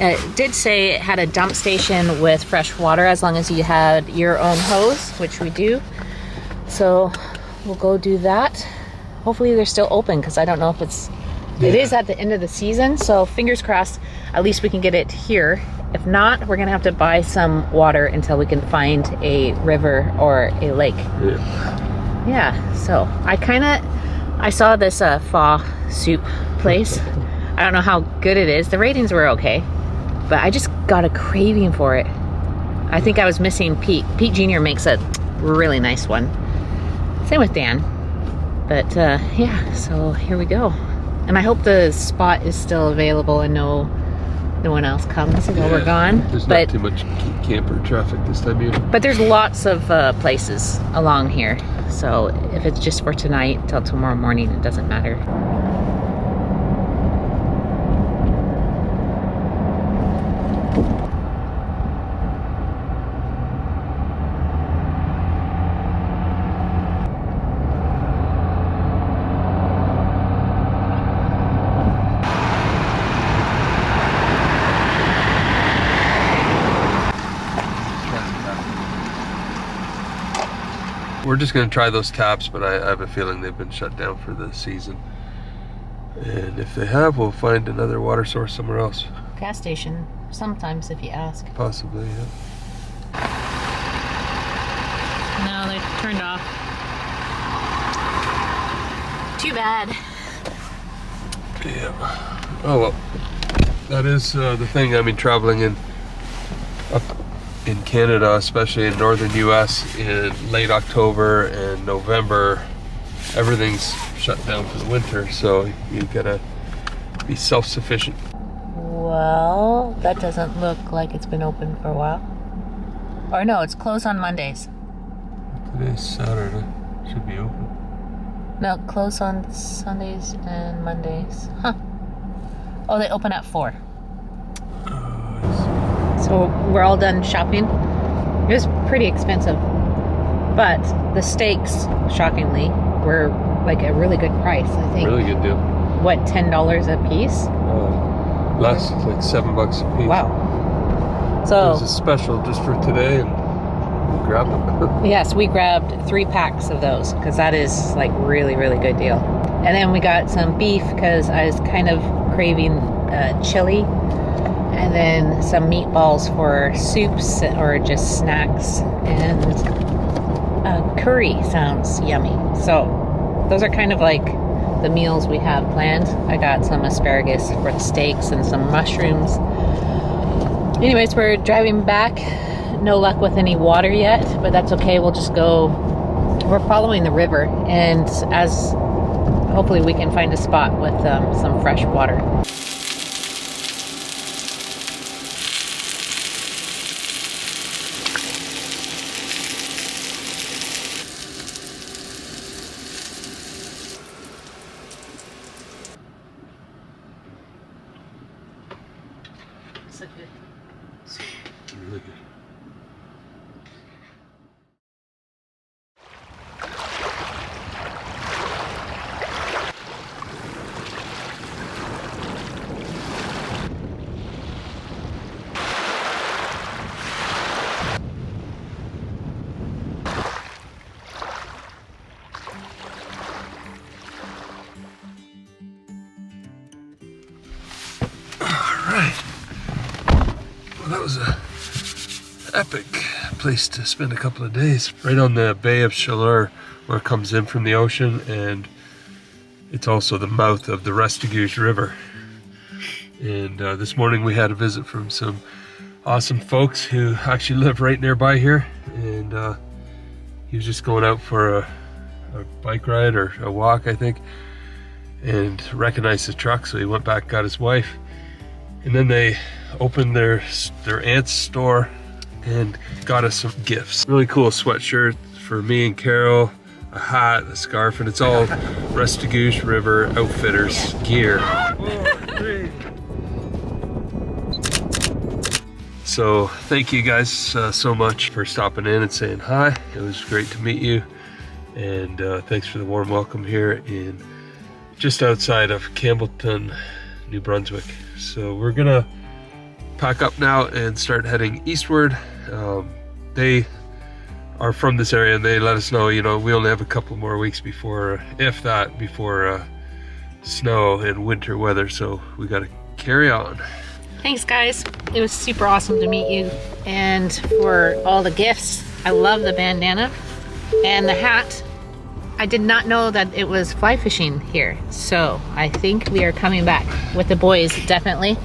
It did say it had a dump station with fresh water as long as you had your own hose, which we do. So we'll go do that. Hopefully they're still open because I don't know if it is at the end of the season. So fingers crossed, at least we can get it here. If not, we're gonna have to buy some water until we can find a river or a lake. Yeah, so I saw this pho soup place. I don't know how good it is. The ratings were okay, but I just got a craving for it. I think I was missing Pete. Pete Jr. makes a really nice one. Same with Dan. But yeah, so here we go. And I hope the spot is still available and no one else comes while we're gone. There's not too much camper traffic this time of year. But there's lots of places along here. So if it's just for tonight till tomorrow morning, it doesn't matter. We're just gonna try those taps, but I have a feeling they've been shut down for the season. And if they have, we'll find another water source somewhere else. Gas station, sometimes if you ask. Possibly, yeah. No, they turned off. Too bad. Yeah. Oh well, that is the thing. I mean, traveling up in Canada, especially in northern US, in late October and November, everything's shut down for the winter, so you gotta be self-sufficient. Well, that doesn't look like it's been open for a while. Or no, it's closed on Mondays. Today's Saturday. Should be open. No, closed on Sundays and Mondays. Huh. Oh, they open at 4. So we're all done shopping. It was pretty expensive, but the steaks, shockingly, were like a really good price. I think. Really good deal. What, $10 a piece? Less, like $7 a piece. Wow. So it was a special just for today, and we grabbed them. Yes, we grabbed 3 packs of those because that is like really, really good deal. And then we got some beef because I was kind of craving chili. And then some meatballs for soups or just snacks. And curry sounds yummy. So those are kind of like the meals we have planned. I got some asparagus for the steaks and some mushrooms. Anyways, we're driving back. No luck with any water yet, but that's okay. We'll just go. We're following the river, and as hopefully we can find a spot with some fresh water. Really good. That was a epic place to spend a couple of days. Right on the Bay of Chaleur, where it comes in from the ocean, and it's also the mouth of the Restigouche River. And this morning we had a visit from some awesome folks who actually live right nearby here, and he was just going out for a bike ride or a walk, I think, and recognized the truck, so he went back, got his wife, and then they opened their aunt's store and got us some gifts. Really cool sweatshirt for me and Carol, a hat, a scarf, and it's all Restigouche River Outfitters gear. So thank you guys so much for stopping in and saying hi. It was great to meet you, and thanks for the warm welcome here in just outside of Campbellton, New Brunswick. So we're gonna pack up now and start heading eastward. They are from this area and they let us know, you know, we only have a couple more weeks before, if that, before snow and winter weather, so we gotta carry on. Thanks guys, it was super awesome to meet you, and for all the gifts. I love the bandana and the hat. I did not know that it was fly fishing here, so I think we are coming back with the boys, definitely,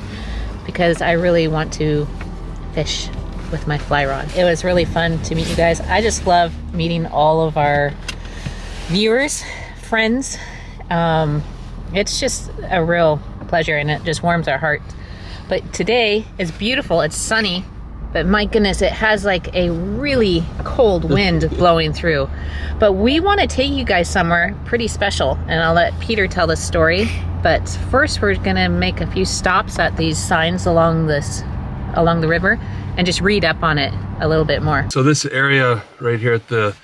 because I really want to fish with my fly rod. It was really fun to meet you guys. I just love meeting all of our viewers, friends. It's just a real pleasure, and it just warms our heart. But today is beautiful, it's sunny, but my goodness, it has like a really cold wind blowing through. But we want to take you guys somewhere pretty special, and I'll let Peter tell the story. But first we're gonna make a few stops at these signs along the river and just read up on it a little bit more. So this area right here at the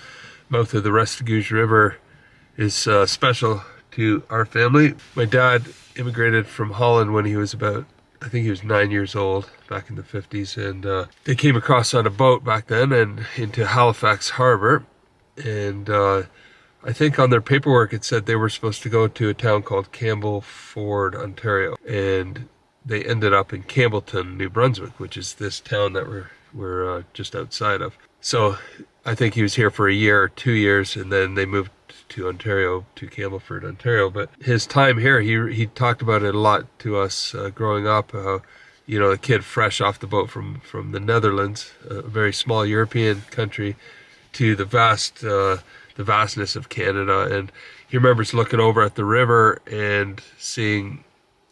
mouth of the Restigouche River is special to our family. My dad immigrated from Holland when he was about, I think he was 9 years old, back in the 50s, and they came across on a boat back then and into Halifax Harbor, and I think on their paperwork it said they were supposed to go to a town called Campbellford, Ontario, and they ended up in Campbellton, New Brunswick, which is this town that we're just outside of. So I think he was here for a year or 2 years, and then they moved to Ontario, to Campbellford, Ontario. But his time here, he talked about it a lot to us growing up, how, you know, a kid fresh off the boat from the Netherlands, a very small European country, to the vastness of Canada. And he remembers looking over at the river and seeing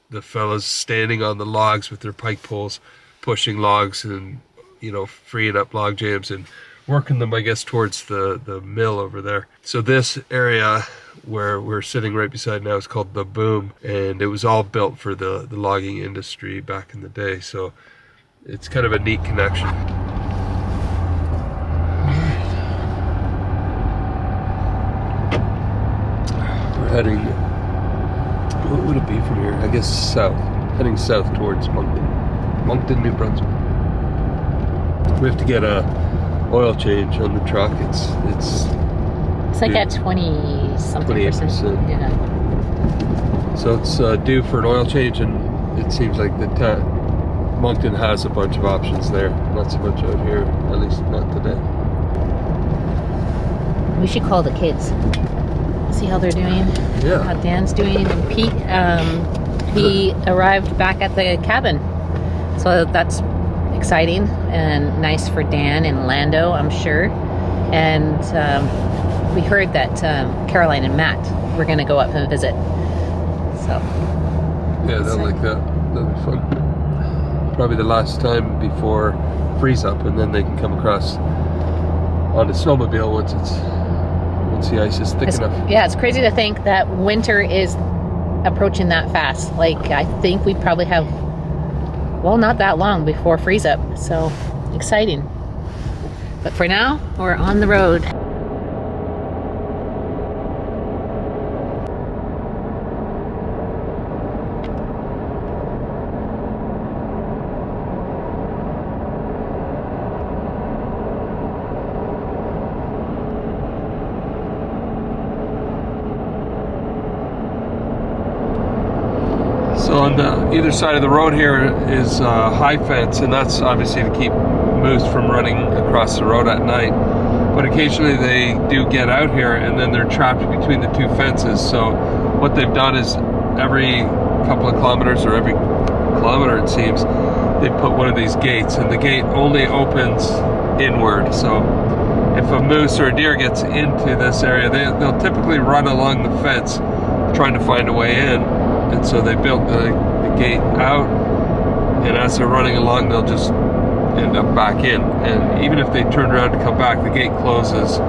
the fellas standing on the logs with their pike poles, pushing logs and, you know, freeing up log jams and working them, I guess, towards the mill over there. So this area where we're sitting right beside now is called the Boom, and it was all built for the logging industry back in the day. So it's kind of a neat connection. We're heading, what would it be from here? I guess south, heading south towards Moncton, New Brunswick. We have to get a oil change on the truck. It's like at 20-something%. Yeah. So it's due for an oil change, and it seems like the Moncton has a bunch of options there. Not so much out here, at least not today. We should call the kids, see how they're doing. Yeah. How Dan's doing, and Pete. He arrived back at the cabin, so that's exciting and nice for Dan and Lando, I'm sure. And we heard that Caroline and Matt were going to go up and visit. So yeah, they'll like that. That'll be fun. Probably the last time before freeze up, and then they can come across on the snowmobile once the ice is thick enough. Yeah, it's crazy to think that winter is approaching that fast. Like, I think we probably have, well, not that long before freeze up. So exciting. But for now, we're on the road. So on either side of the road here is high fence, and that's obviously to keep moose from running across the road at night. But occasionally they do get out here, and then they're trapped between the two fences. So what they've done is every couple of kilometers, or every kilometer it seems, they put one of these gates, and the gate only opens inward. So if a moose or a deer gets into this area, they'll typically run along the fence trying to find a way in. And so they built the gate out, and as they're running along, they'll just end up back in. And even if they turn around to come back, the gate closes.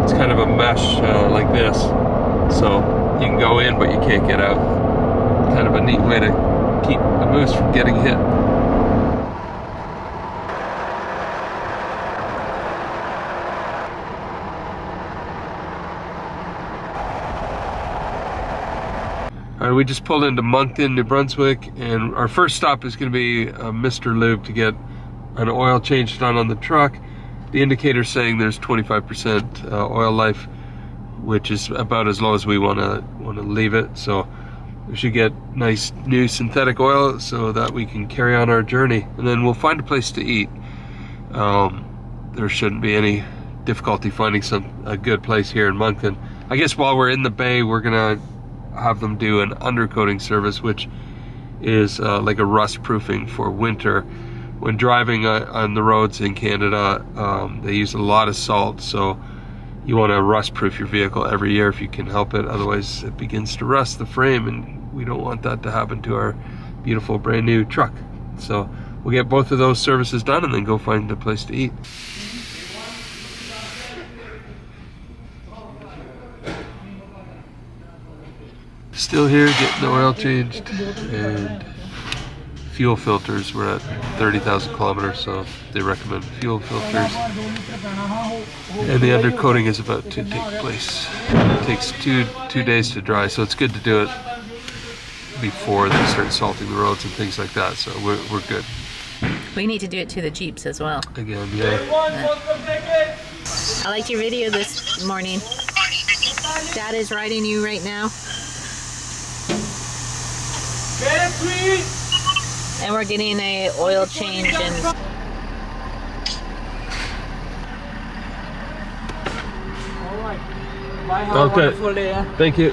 It's kind of a mesh like this. So you can go in, but you can't get out. Kind of a neat way to keep the moose from getting hit. All right, we just pulled into Moncton, New Brunswick, and our first stop is going to be Mr. Lube to get an oil change done on the truck. The indicator's saying there's 25% oil life, which is about as low as we want to leave it. So we should get nice new synthetic oil so that we can carry on our journey, and then we'll find a place to eat. There shouldn't be any difficulty finding a good place here in Moncton. I guess while we're in the bay, we're gonna have them do an undercoating service, which is like a rust proofing for winter. When driving on the roads in Canada, they use a lot of salt, so you want to rust proof your vehicle every year if you can help it. Otherwise it begins to rust the frame, and we don't want that to happen to our beautiful brand new truck. So we'll get both of those services done and then go find a place to eat. Still here getting the oil changed, and fuel filters. We're at 30,000 kilometers, so they recommend fuel filters. And the undercoating is about to take place. It takes two days to dry, so it's good to do it before they start salting the roads and things like that. So we're good. We need to do it to the Jeeps as well. Again, yeah. I liked your video this morning. Dad is riding you right now. And we're getting a oil change and okay. Thank you.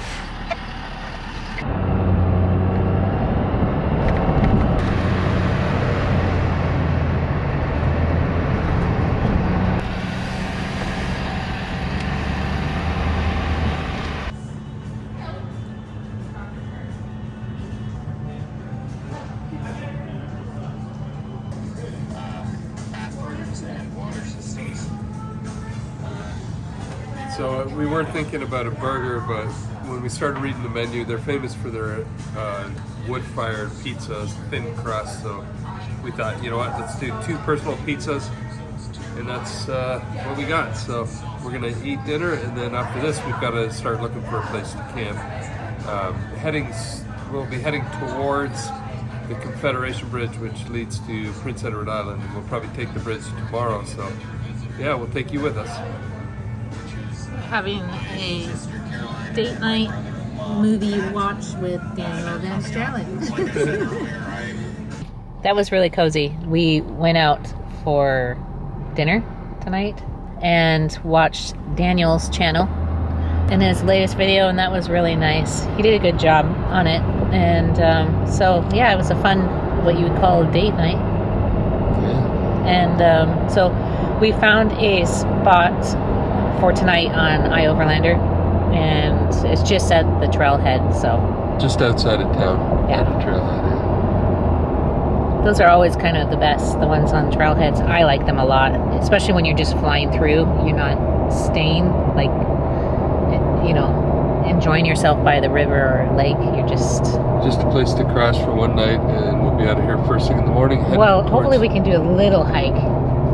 So we weren't thinking about a burger, but when we started reading the menu, they're famous for their wood-fired pizzas, thin crust. So we thought, you know what, let's do 2 personal pizzas, and that's what we got. So we're gonna eat dinner, and then after this, we've got to start looking for a place to camp. We'll be heading towards the Confederation Bridge, which leads to Prince Edward Island, and we'll probably take the bridge tomorrow. So yeah, we'll take you with us. having a date night movie watch with Daniel Van Stralen. That was really cozy. We went out for dinner tonight and watched Daniel's channel in his latest video, and that was really nice. He did a good job on it, and so yeah, it was a fun, what you would call a date night. And so we found a spot for tonight on Overlander, and it's just at the trailhead, so just outside of town. Yeah, at the trailhead. Yeah. Those are always kind of the best, the ones on trailheads. I like them a lot, especially when you're just flying through. You're not staying, like, you know, enjoying yourself by the river or lake. You're just a place to crash for one night, and we'll be out of here first thing in the morning. Well, hopefully we can do a little hike.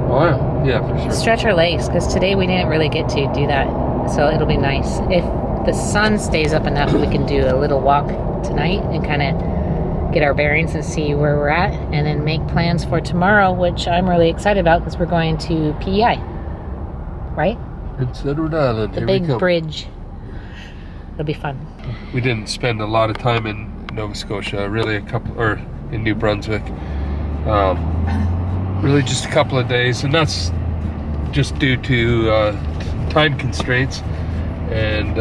Oh yeah, for sure. Stretch our legs, because today we didn't really get to do that, so it'll be nice. If the sun stays up enough, we can do a little walk tonight and kind of get our bearings and see where we're at, and then make plans for tomorrow, which I'm really excited about because we're going to PEI, right? Prince Edward Island. The big bridge. It'll be fun. We didn't spend a lot of time in Nova Scotia, really in New Brunswick. Really just a couple of days, and that's just due to time constraints. And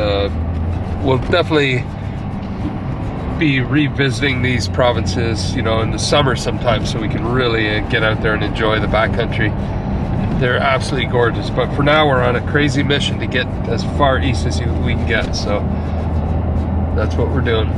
we'll definitely be revisiting these provinces, you know, in the summer sometime, so we can really get out there and enjoy the backcountry. they're absolutely gorgeous. But for now, we're on a crazy mission to get as far east as we can get. So that's what we're doing.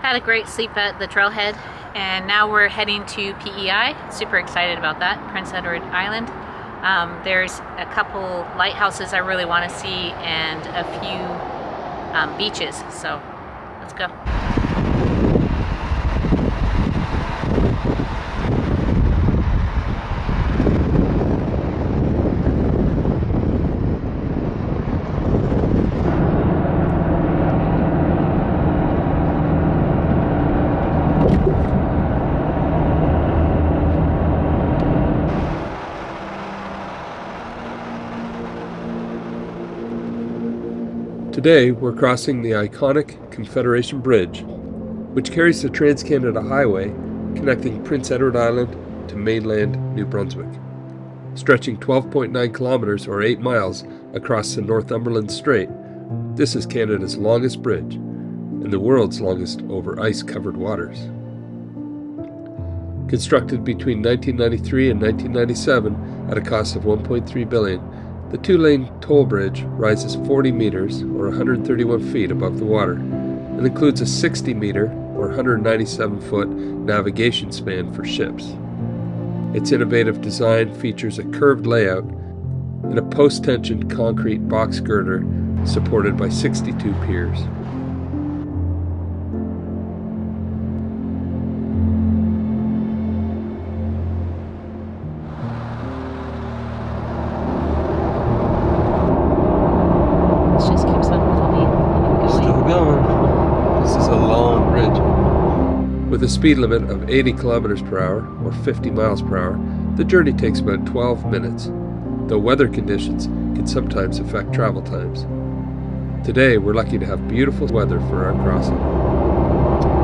Had a great sleep at the trailhead, and now we're heading to PEI. Super excited about that, Prince Edward Island. There's a couple lighthouses I really want to see and a few beaches, so let's go. Today, we're crossing the iconic Confederation Bridge, which carries the Trans-Canada Highway connecting Prince Edward Island to mainland New Brunswick. Stretching 12.9 kilometers or 8 miles across the Northumberland Strait, this is Canada's longest bridge and the world's longest over ice-covered waters. Constructed between 1993 and 1997 at a cost of $1.3 billion, the two-lane toll bridge rises 40 meters or 131 feet above the water and includes a 60-meter or 197-foot navigation span for ships. Its innovative design features a curved layout and a post-tensioned concrete box girder supported by 62 piers. With a speed limit of 80 kilometers per hour or 50 miles per hour, the journey takes about 12 minutes, though weather conditions can sometimes affect travel times. Today, we're lucky to have beautiful weather for our crossing.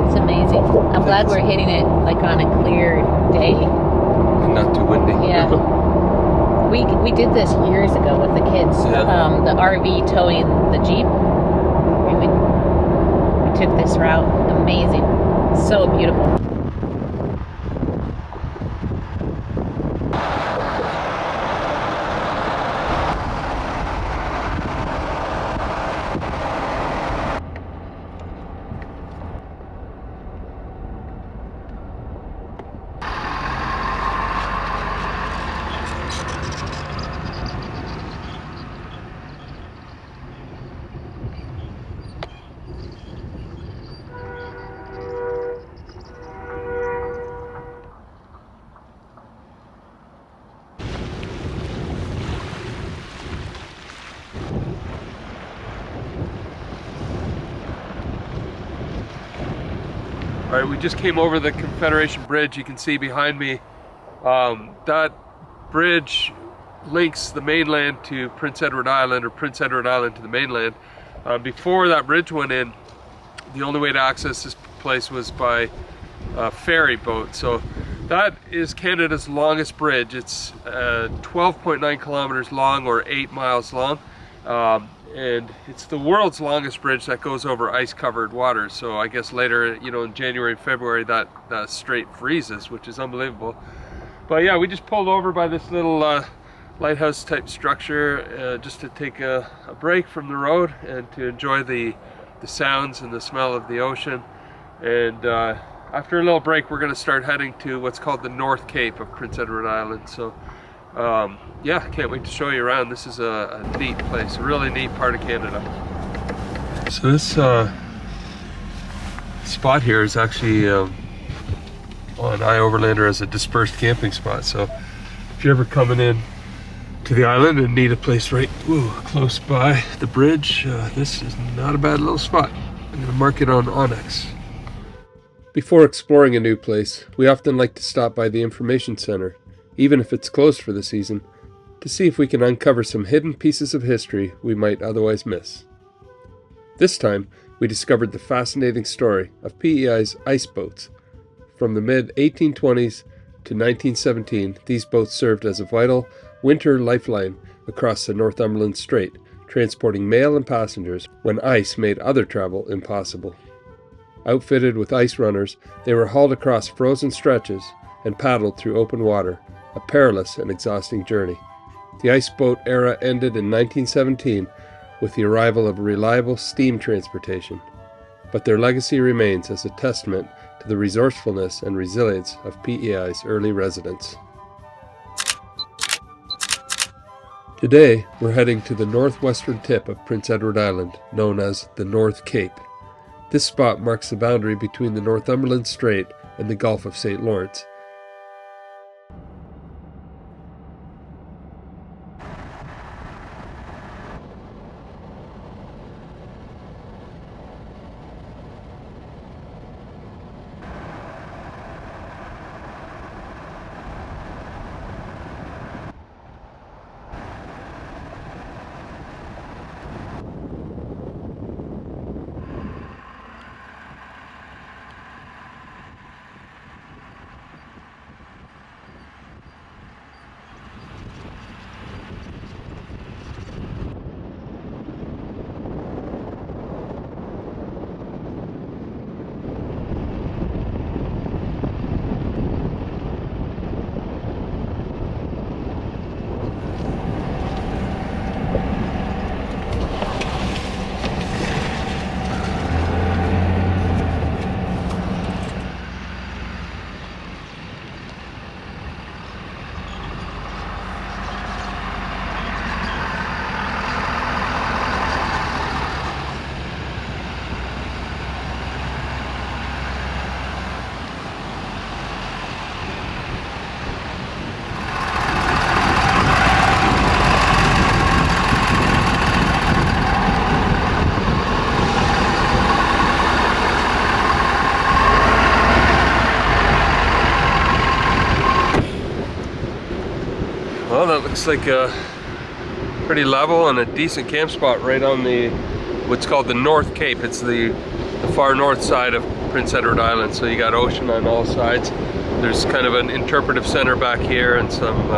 It's amazing. I'm glad we're hitting it like on a clear day. And not too windy. Yeah. We did this years ago with the kids. Yeah. The RV towing the Jeep. We took this route. Amazing. So beautiful. All right, we just came over the Confederation Bridge. You can see behind me, that bridge links the mainland to Prince Edward Island, or Prince Edward Island to the mainland. Before that bridge went in, the only way to access this place was by ferry boat. So that is Canada's longest bridge. It's 12.9 kilometers long or 8 miles long. And it's the world's longest bridge that goes over ice-covered water. So I guess later, you know, in January and February, that strait freezes, which is unbelievable. But yeah, we just pulled over by this little lighthouse type structure just to take a break from the road and to enjoy the sounds and the smell of the ocean. And after a little break, we're going to start heading to what's called the North Cape of Prince Edward Island. So yeah, can't wait to show you around. This is a neat place, a really neat part of Canada. So this spot here is actually on iOverlander as a dispersed camping spot. So if you're ever coming in to the island and need a place right close by the bridge, this is not a bad little spot. I'm going to mark it on Onyx. Before exploring a new place, we often like to stop by the information center, even if it's closed for the season, to see if we can uncover some hidden pieces of history we might otherwise miss. This time, we discovered the fascinating story of PEI's ice boats. From the mid-1820s to 1917, these boats served as a vital winter lifeline across the Northumberland Strait, transporting mail and passengers when ice made other travel impossible. Outfitted with ice runners, they were hauled across frozen stretches and paddled through open water, a perilous and exhausting journey. The ice boat era ended in 1917 with the arrival of reliable steam transportation, but their legacy remains as a testament to the resourcefulness and resilience of PEI's early residents. Today, we're heading to the northwestern tip of Prince Edward Island, known as the North Cape. This spot marks the boundary between the Northumberland Strait and the Gulf of St. Lawrence. Well, that looks like a pretty level and a decent camp spot right on the what's called the North Cape. It's the far north side of Prince Edward Island, so you got ocean on all sides. There's kind of an interpretive center back here and some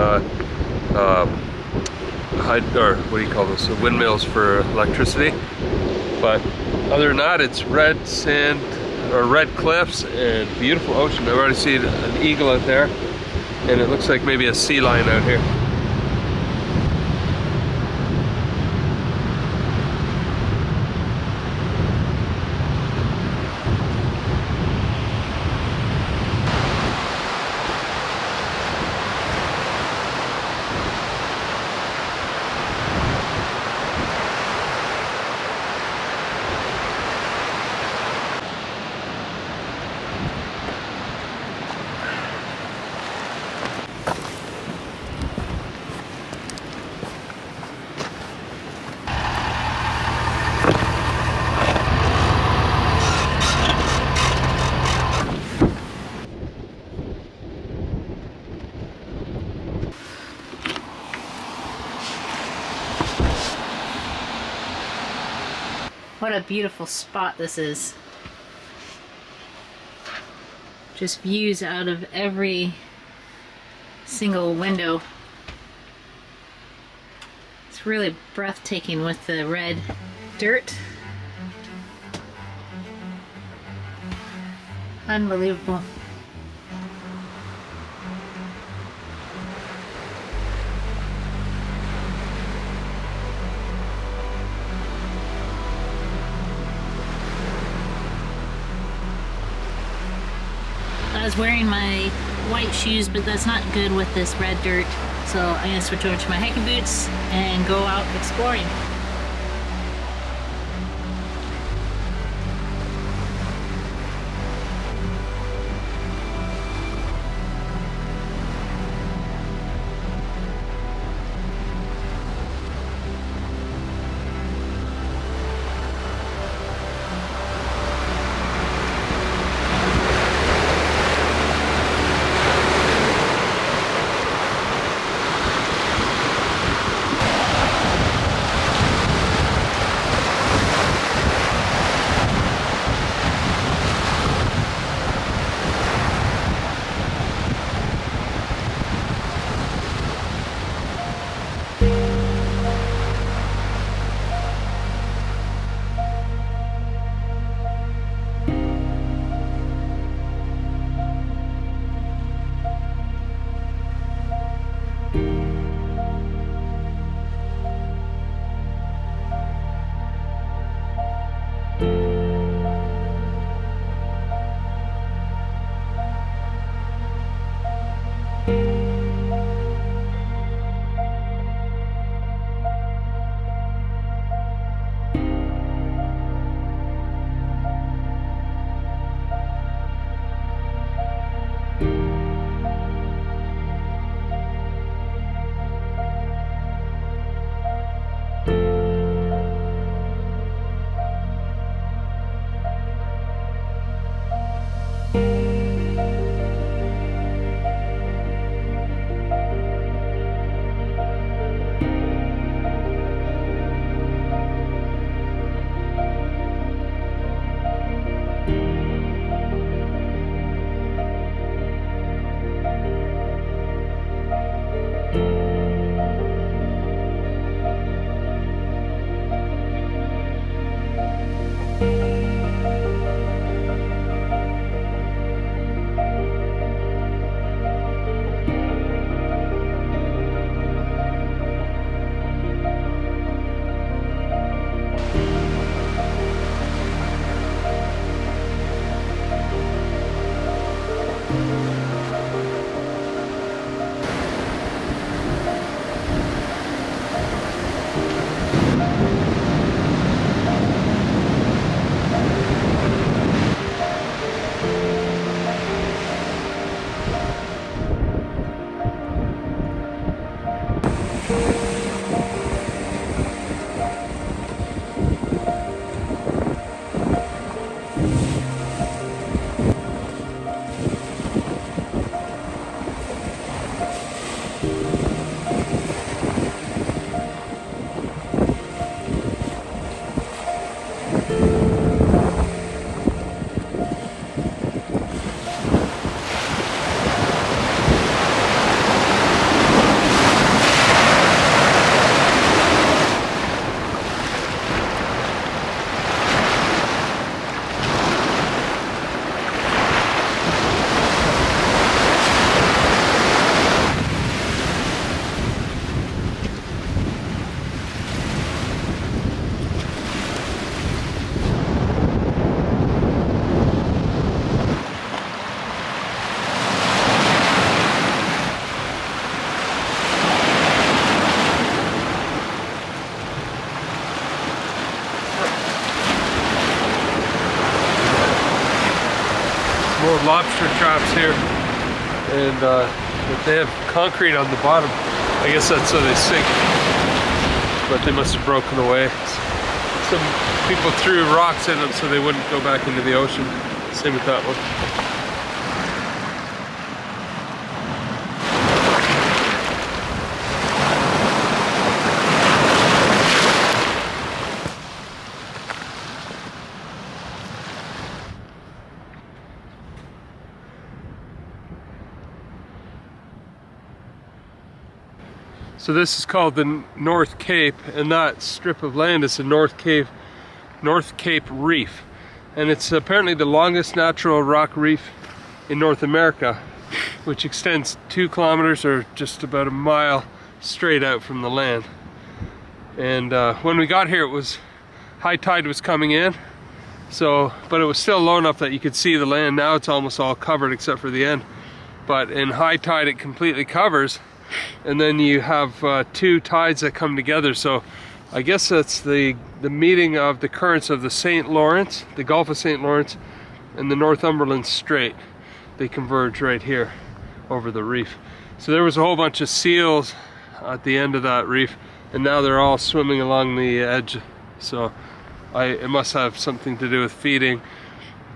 windmills for electricity. But other than that, it's red sand or red cliffs and beautiful ocean. I've already seen an eagle out there, and it looks like maybe a sea lion out here. What a beautiful spot this is. Just views out of every single window. It's really breathtaking with the red dirt. Unbelievable. was wearing my white shoes, but that's not good with this red dirt. So I'm gonna switch over to my hiking boots and go out exploring. More lobster traps here, and they have concrete on the bottom. I guess that's so they sink, but they must have broken away. Some people threw rocks in them so they wouldn't go back into the ocean. Same with that one. So this is called the North Cape, and that strip of land is the North Cape Reef. And it's apparently the longest natural rock reef in North America, which extends 2 kilometers or just about a mile straight out from the land. And when we got here, high tide was coming in, So, but it was still low enough that you could see the land. Now it's almost all covered except for the end. But in high tide it completely covers, and then you have two tides that come together. So I guess that's the meeting of the currents of the St. Lawrence, the Gulf of St. Lawrence, and the Northumberland Strait. They converge right here over the reef. So there was a whole bunch of seals at the end of that reef, and now they're all swimming along the edge. So it must have something to do with feeding.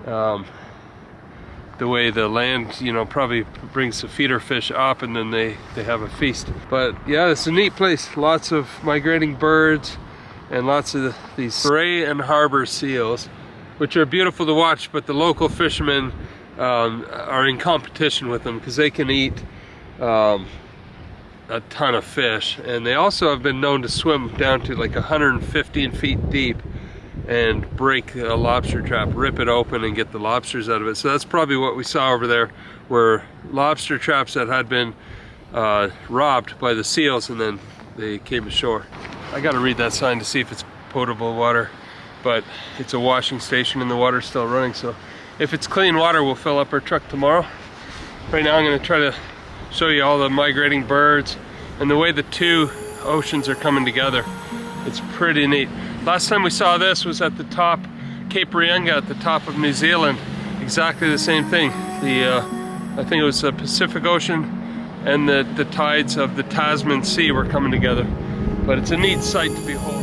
The way the land, you know, probably brings the feeder fish up, and then they have a feast. But yeah, it's a neat place. Lots of migrating birds and lots of these gray and harbor seals, which are beautiful to watch, but the local fishermen are in competition with them because they can eat a ton of fish, and they also have been known to swim down to like 115 feet deep and break a lobster trap, rip it open and get the lobsters out of it. So that's probably what we saw over there, were lobster traps that had been robbed by the seals, and then they came ashore. I gotta read that sign to see if it's potable water, but it's a washing station and the water's still running, so if it's clean water we'll fill up our truck tomorrow. Right now I'm gonna try to show you all the migrating birds and the way the two oceans are coming together. It's pretty neat. Last time we saw this was at the top, Cape Reinga at the top of New Zealand. Exactly the same thing. I think it was the Pacific Ocean and the tides of the Tasman Sea were coming together. But it's a neat sight to behold.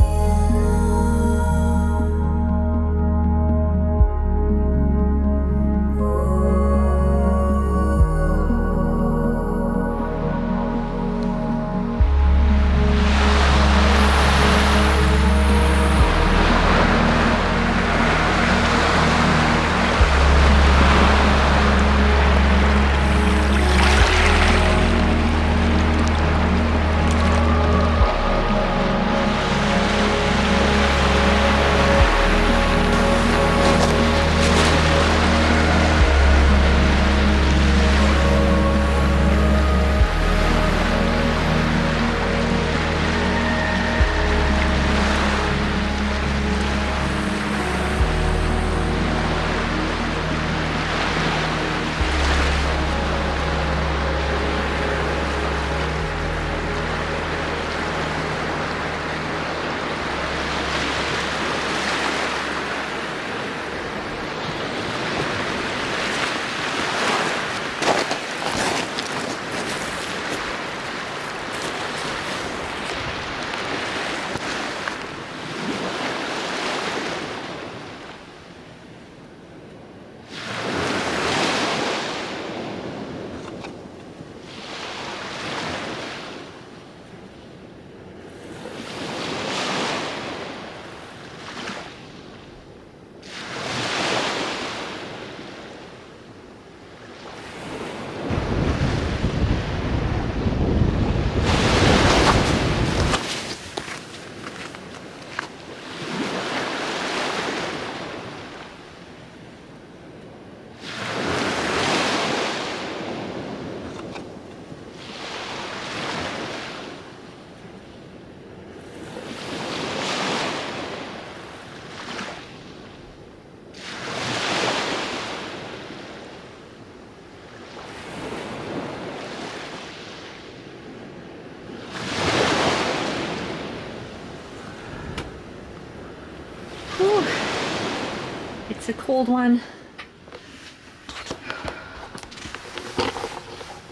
It's a cold one.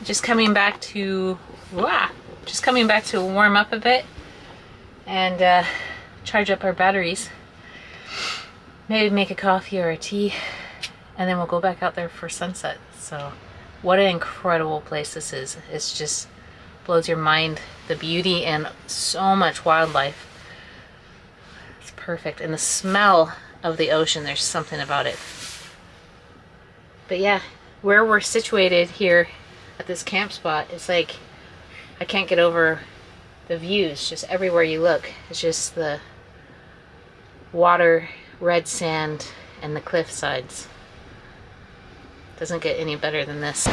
Just coming back to warm up a bit and charge up our batteries. Maybe make a coffee or a tea, and then we'll go back out there for sunset. So what an incredible place this is. It's just blows your mind, the beauty and so much wildlife. It's perfect. And the smell of the ocean, there's something about it. But yeah, where we're situated here at this camp spot, it's like I can't get over the views. Just everywhere you look, it's just the water, red sand, and the cliff sides. Doesn't get any better than this.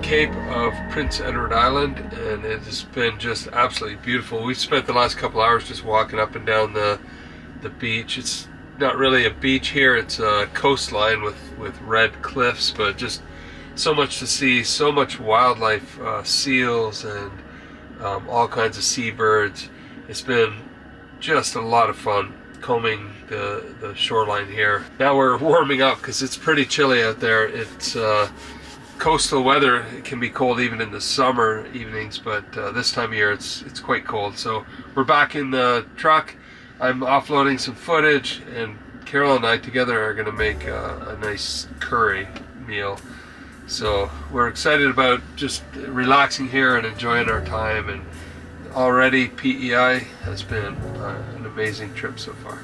Cape of Prince Edward Island, and it has been just absolutely beautiful. We've spent the last couple hours just walking up and down the beach. It's not really a beach here, it's a coastline with red cliffs, but just so much to see, so much wildlife, seals and all kinds of seabirds. It's been just a lot of fun combing the shoreline here. Now we're warming up because it's pretty chilly out there. It's coastal weather. It can be cold even in the summer evenings, but this time of year it's quite cold. So we're back in the truck. I'm offloading some footage, and Carol and I together are going to make a nice curry meal. So we're excited about just relaxing here and enjoying our time, and already PEI has been an amazing trip so far.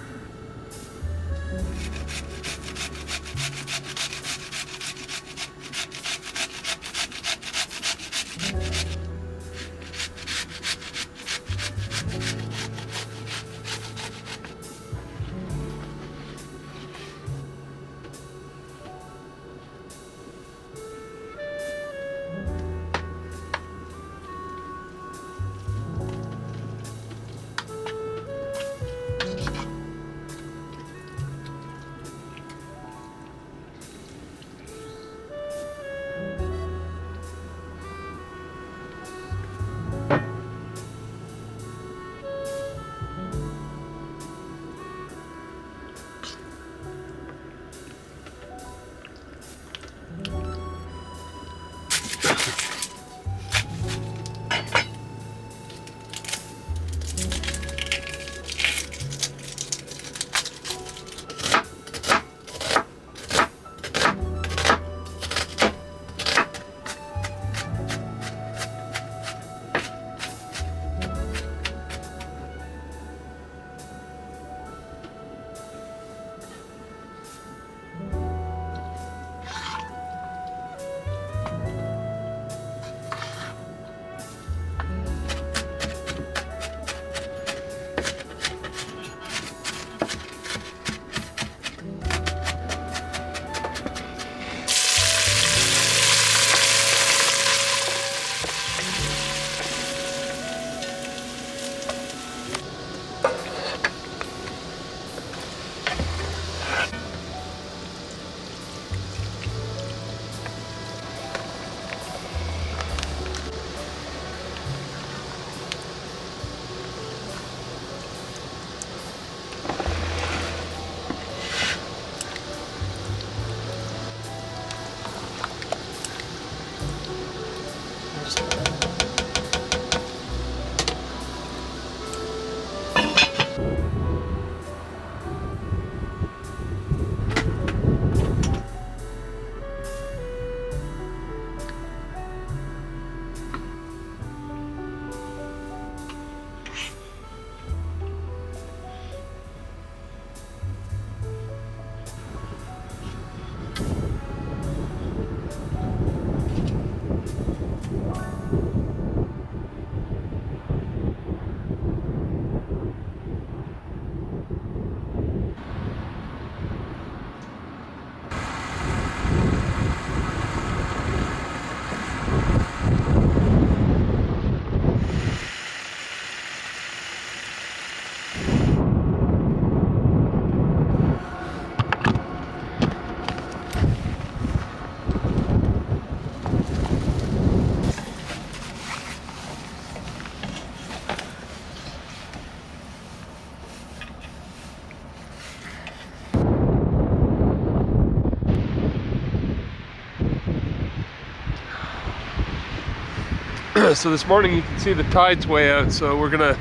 So this morning you can see the tide's way out, so we're gonna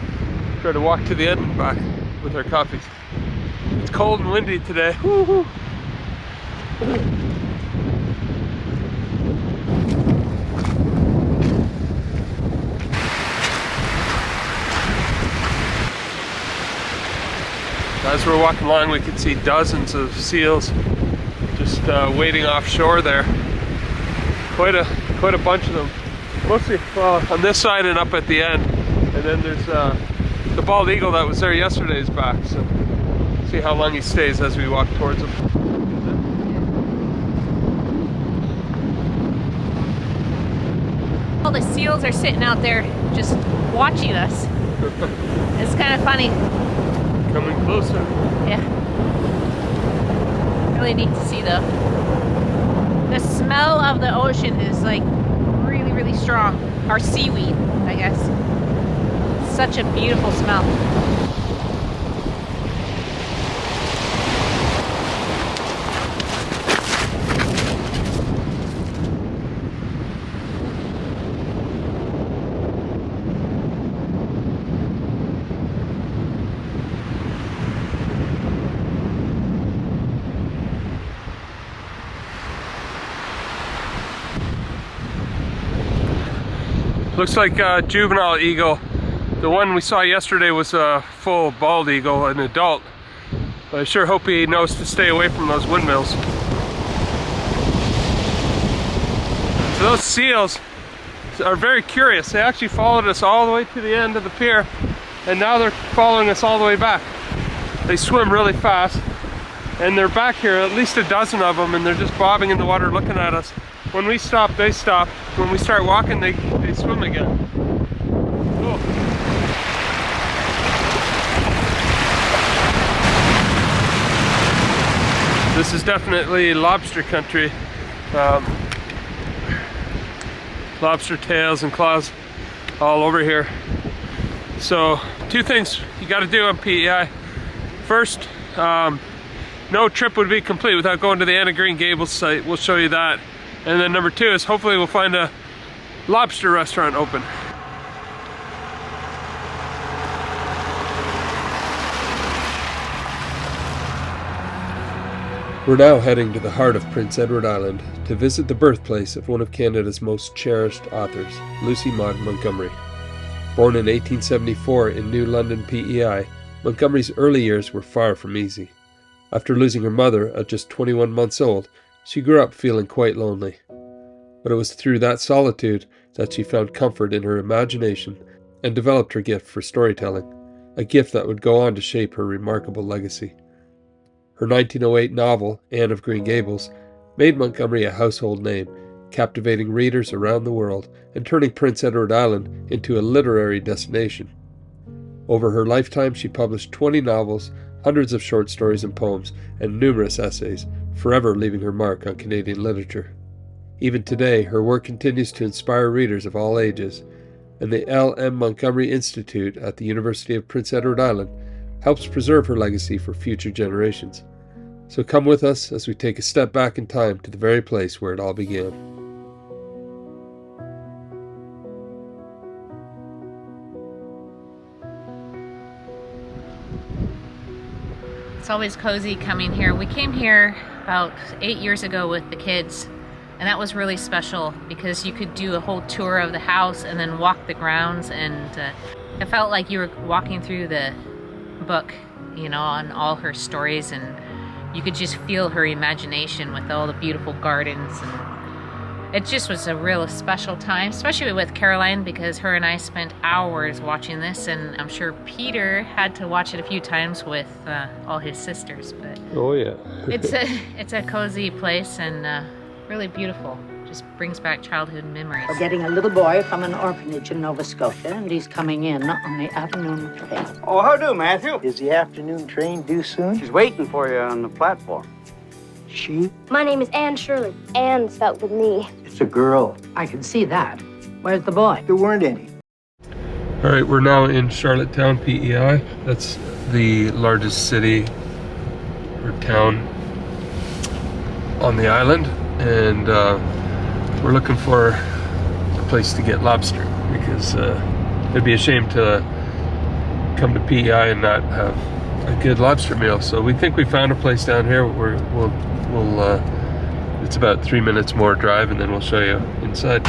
try to walk to the end and back with our coffees. It's cold and windy today. Woo-hoo. As we're walking along, we can see dozens of seals just waiting offshore there. Quite a bunch of them. Mostly on this side and up at the end. And then there's the bald eagle that was there yesterday is back. So see how long he stays as we walk towards him. seals are sitting out there just watching us. It's kind of funny. Coming closer. Yeah. Really neat to see though. The smell of the ocean is like really, really strong. Or seaweed, I guess. Such a beautiful smell. Looks like a juvenile eagle. The one we saw yesterday was a full bald eagle, an adult. But I sure hope he knows to stay away from those windmills. So those seals are very curious. They actually followed us all the way to the end of the pier, and now they're following us all the way back. They swim really fast, and they're back here, at least a dozen of them, and they're just bobbing in the water looking at us. When we stop, they stop. When we start walking, they swim again. Cool. This is definitely lobster country. Lobster tails and claws all over here. So, two things you got to do on PEI. First, no trip would be complete without going to the Anna Green Gables site. We'll show you that. And then number two is hopefully we'll find a lobster restaurant open. We're now heading to the heart of Prince Edward Island to visit the birthplace of one of Canada's most cherished authors, Lucy Maud Montgomery. Born in 1874 in New London, PEI, Montgomery's early years were far from easy. After losing her mother at just 21 months old, she grew up feeling quite lonely. But it was through that solitude that she found comfort in her imagination and developed her gift for storytelling, a gift that would go on to shape her remarkable legacy. Her 1908 novel, Anne of Green Gables, made Montgomery a household name, captivating readers around the world and turning Prince Edward Island into a literary destination. Over her lifetime, she published 20 novels, hundreds of short stories and poems, and numerous essays, forever leaving her mark on Canadian literature. Even today, her work continues to inspire readers of all ages, and the L. M. Montgomery Institute at the University of Prince Edward Island helps preserve her legacy for future generations. So come with us as we take a step back in time to the very place where it all began. It's always cozy coming here. We came here about 8 years ago with the kids, and that was really special because you could do a whole tour of the house and then walk the grounds, and it felt like you were walking through the book, you know, on all her stories, and you could just feel her imagination with all the beautiful gardens, and it just was a real special time, especially with Caroline, because her and I spent hours watching this, and I'm sure Peter had to watch it a few times with all his sisters. But oh yeah, it's a cozy place and really beautiful. Just brings back childhood memories. We're getting a little boy from an orphanage in Nova Scotia, and he's coming in on the afternoon train. Oh, how do, Matthew? Is the afternoon train due soon? She's waiting for you on the platform. She? My name is Anne Shirley. Anne spelled with me. It's a girl. I can see that. Where's the boy? There weren't any. All right, we're now in Charlottetown, PEI. That's the largest city or town on the island, and we're looking for a place to get lobster because it'd be a shame to come to PEI and not have a good lobster meal. So we think we found a place down here. We'll it's about 3 minutes more drive, and then we'll show you inside.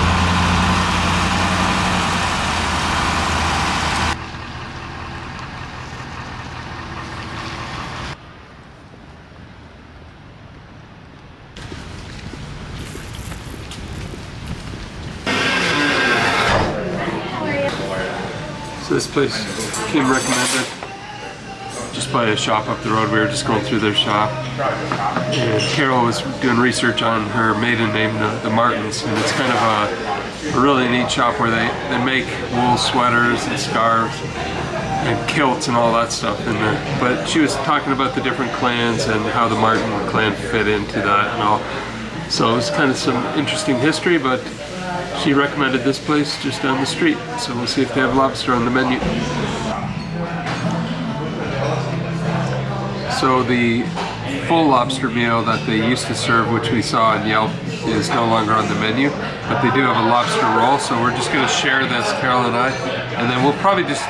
So this place came recommended just by a shop up the road. We were just going through their shop. And Carol was doing research on her maiden name, the Martins, and it's kind of a really neat shop where they make wool sweaters and scarves and kilts and all that stuff in there. But she was talking about the different clans and how the Martin clan fit into that and all. So it was kind of some interesting history, but she recommended this place just down the street. So we'll see if they have lobster on the menu. So the full lobster meal that they used to serve, which we saw on Yelp, is no longer on the menu, but they do have a lobster roll. So we're just gonna share this, Carol and I, and then we'll probably just,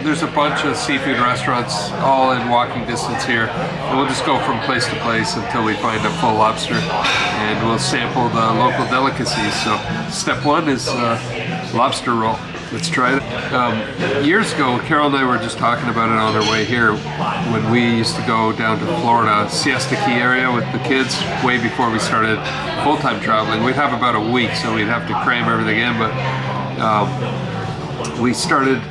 there's a bunch of seafood restaurants all in walking distance here, and we'll just go from place to place until we find a full lobster, and we'll sample the local delicacies. So step one is lobster roll. Let's try it. Years ago, Carol and I were just talking about it on our way here when we used to go down to Florida, Siesta Key area with the kids way before we started full-time traveling. We'd have about a week, so we'd have to cram everything in, but we started,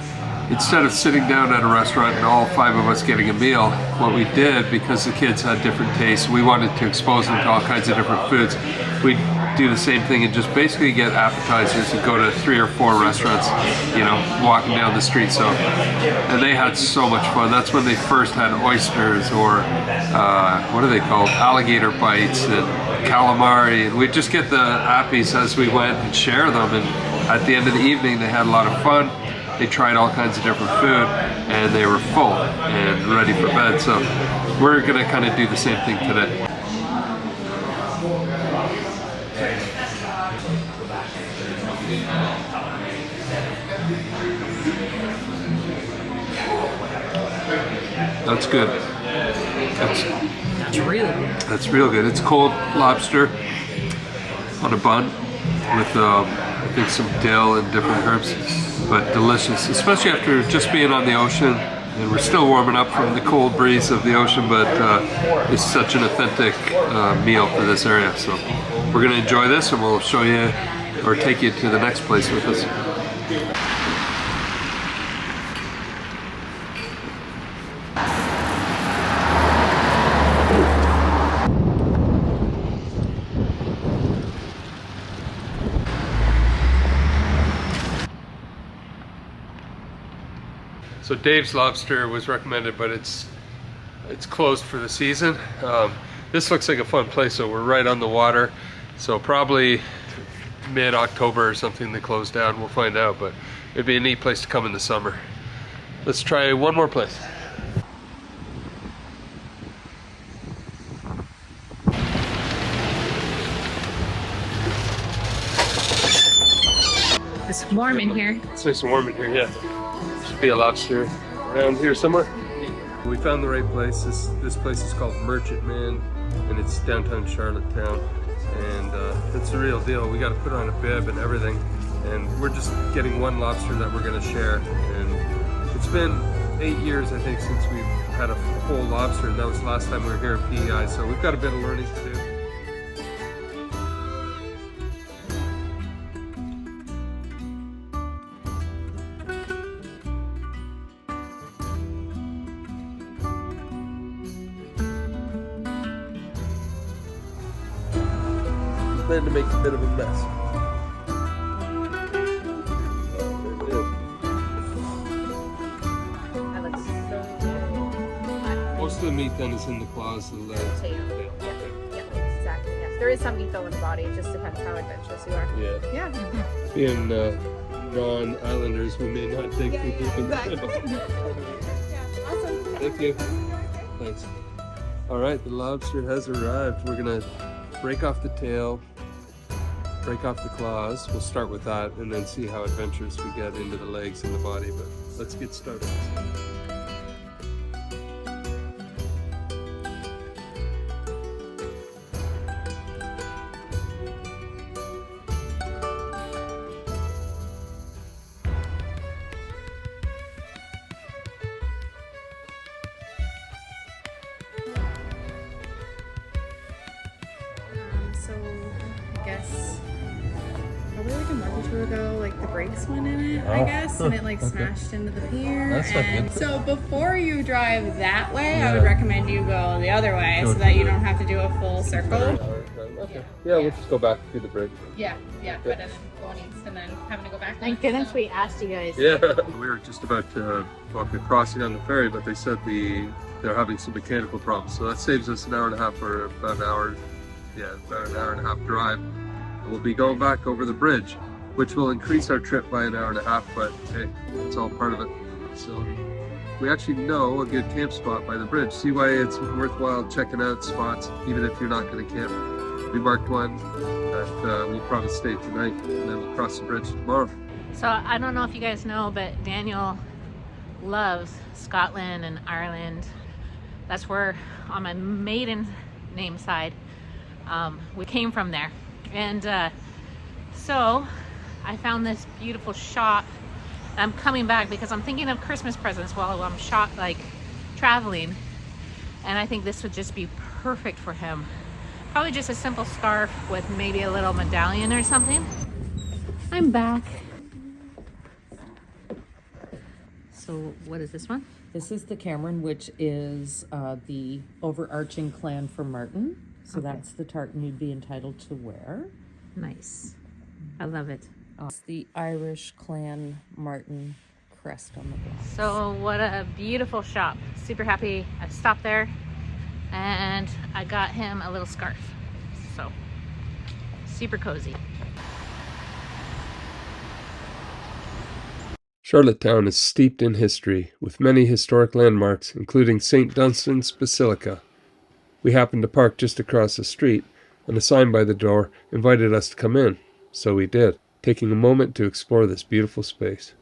instead of sitting down at a restaurant and all 5 of us getting a meal, what we did, because the kids had different tastes, we wanted to expose them to all kinds of different foods. We'd do the same thing and just basically get appetizers and go to 3 or 4 restaurants, you know, walking down the street. So, and they had so much fun. That's when they first had oysters, or what are they called? Alligator bites and calamari. And we'd just get the appies as we went and share them. And at the end of the evening, they had a lot of fun. They tried all kinds of different food, and they were full and ready for bed. So we're gonna kind of do the same thing today. That's good. That's really good. That's real good. It's cold lobster on a bun with I think some dill and different herbs, but delicious, especially after just being on the ocean. And we're still warming up from the cold breeze of the ocean, but it's such an authentic meal for this area. So we're gonna enjoy this, and we'll show you or take you to the next place with us. So Dave's Lobster was recommended, but it's closed for the season. This looks like a fun place, so we're right on the water. So probably mid-October or something they close down, we'll find out, but it'd be a neat place to come in the summer. Let's try one more place. It's warm in here. It's nice and warm in here, yeah. Should be a lobster around here somewhere. We found the right place. This place is called Merchant Man, and it's downtown Charlottetown. And it's the real deal. We got to put on a bib and everything. And we're just getting one lobster that we're going to share. And it's been 8 years, I think, since we've had a whole lobster. And that was the last time we were here at PEI. So we've got a bit of learning to do. Plan to make a bit of a mess. That looks so Most of the meat then is in the claws and the legs. Yeah, exactly. Yes, there is some meat though in the body. It just depends how adventurous you are. Yeah. Yeah. Being non-islanders, we may not dig too deep in the middle. Awesome. Thank you. Thanks. All right, the lobster has arrived. We're gonna break off the tail, break off the claws. We'll start with that and then see how adventurous we get into the legs and the body, but let's get started. So I guess probably like a month or two ago, like the brakes went in it, I Oh, guess, and it like okay. smashed into the pier. That's not and good. so before you drive that way, I Yeah. would recommend you go the other way Go so that you through. don't have to do a full circle. Okay. Yeah, we'll just go back through the bridge. Yeah, but then going east and then having to go back. Thank goodness we asked you guys. Yeah. We were just about to walk acrossing on the ferry, but they said they're having some mechanical problems. So that saves us an hour and a half or about an hour. Yeah, about an hour and a half drive. And we'll be going back over the bridge, which will increase our trip by an hour and a half, but hey, it's all part of it. So we actually know a good camp spot by the bridge. See why it's worthwhile checking out spots, even if you're not going to camp. We marked one that we'll probably stay tonight, and then we'll cross the bridge tomorrow. So I don't know if you guys know, but Daniel loves Scotland and Ireland. That's where, on my maiden name side, we came from there. And so I found this beautiful shop. I'm coming back because I'm thinking of Christmas presents while I'm traveling. And I think this would just be perfect for him. Probably just a simple scarf with maybe a little medallion or something. I'm back. So what is this one? This is the Cameron, which is the overarching clan for Martin. So Okay. that's the tartan you'd be entitled to wear. Nice. I love it. It's the Irish clan Martin crest on the blouse. So what a beautiful shop. Super happy I stopped there and I got him a little scarf. So super cozy. Charlottetown is steeped in history, with many historic landmarks, including St. Dunstan's Basilica. We happened to park just across the street, and a sign by the door invited us to come in, so we did, taking a moment to explore this beautiful space.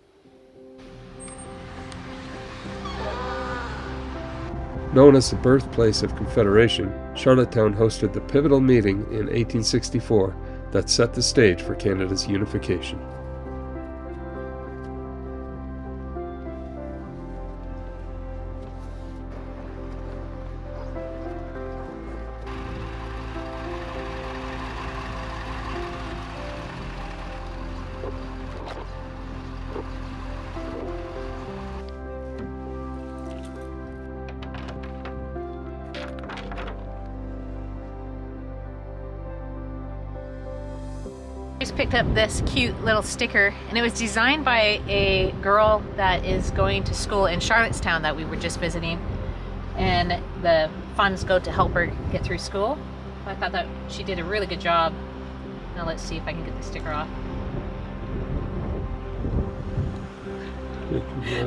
Known as the birthplace of Confederation, Charlottetown hosted the pivotal meeting in 1864 that set the stage for Canada's unification. Just picked up this cute little sticker, and it was designed by a girl that is going to school in Charlottetown that we were just visiting, and the funds go to help her get through school. I thought that she did a really good job. Now let's see if I can get the sticker off.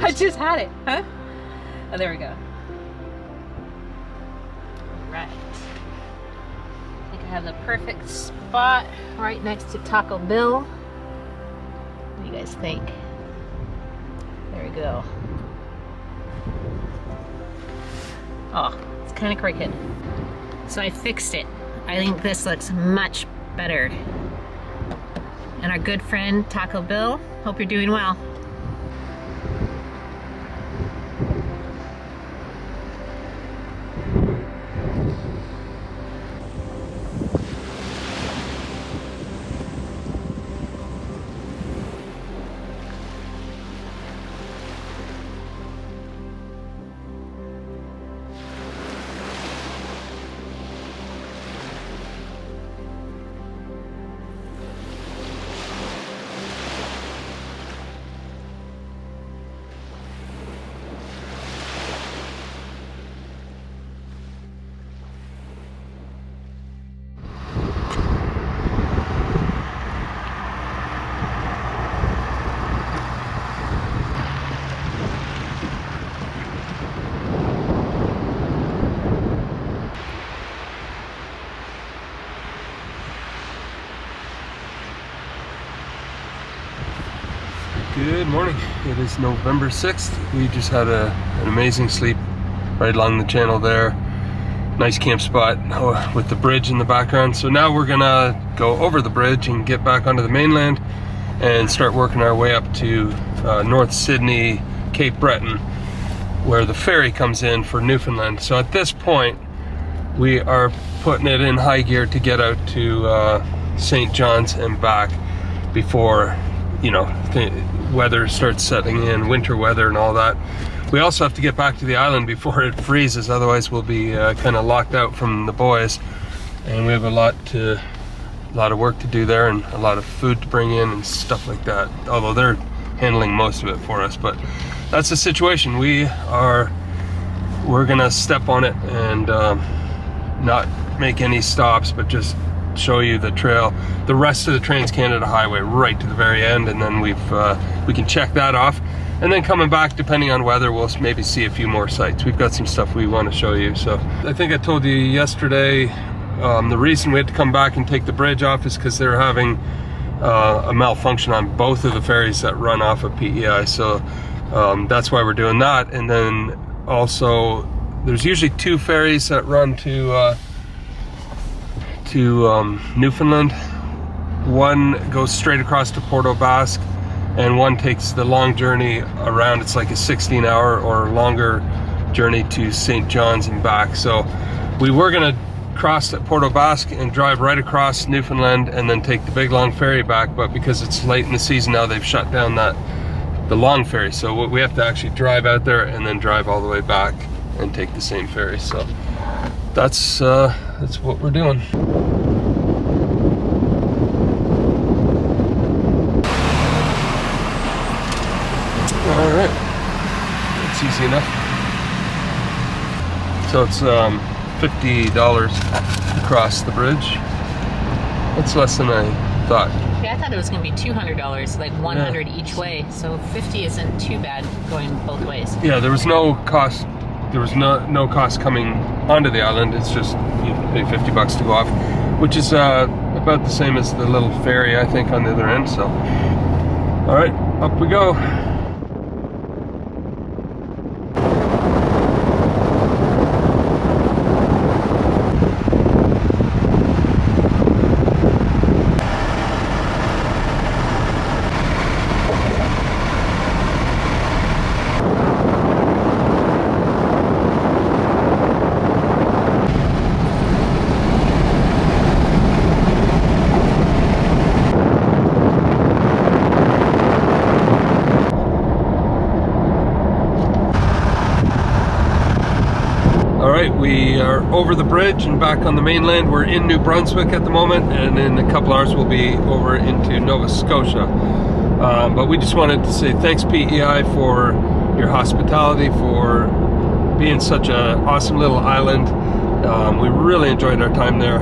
I just had it, huh? Oh, there we go. Right. I think I have the perfect spot right next to Taco Bill. What do you guys think? There we go. Oh, it's kind of crooked. So I fixed it. I think this looks much better. And our good friend Taco Bill, hope you're doing well. Good morning. It is November 6th. We just had an amazing sleep right along the channel there. Nice camp spot with the bridge in the background. So now we're gonna go over the bridge and get back onto the mainland and start working our way up to North Sydney, Cape Breton, where the ferry comes in for Newfoundland. So at this point, we are putting it in high gear to get out to St. John's and back. before, you know, weather starts setting in, winter weather and all that. We also have to get back to the island before it freezes, otherwise we'll be kind of locked out from the boys. And we have a lot of work to do there, and a lot of food to bring in and stuff like that. Although they're handling most of it for us, but that's the situation. We're gonna step on it and not make any stops, but just show you the trail, the rest of the Trans-Canada Highway right to the very end, and then we can check that off. And then coming back, depending on weather, we'll maybe see a few more sites. We've got some stuff we want to show you. So I think I told you yesterday, the reason we had to come back and take the bridge off is because they're having a malfunction on both of the ferries that run off of PEI. So that's why we're doing that. And then also, there's usually 2 ferries that run to Newfoundland. One goes straight across to Port aux Basques, and one takes the long journey around. It's like a 16-hour or longer journey to St. John's and back. So we were gonna cross at Port aux Basques and drive right across Newfoundland and then take the big long ferry back, but because it's late in the season now, they've shut down the long ferry. So we have to actually drive out there and then drive all the way back and take the same ferry. So that's what we're doing. All right, it's easy enough. So it's $50 to cross the bridge. That's less than I thought. Yeah, I thought it was going to be $200, like 100 each way. So 50 isn't too bad going both ways. Yeah, there was no cost. There was no cost coming onto the island. It's just you pay $50 to go off, which is about the same as the little ferry, I think, on the other end. So, all right, up we go. We are over the bridge and back on the mainland. We're in New Brunswick at the moment, and in a couple hours we'll be over into Nova Scotia. But we just wanted to say thanks, PEI, for your hospitality, for being such an awesome little island. We really enjoyed our time there,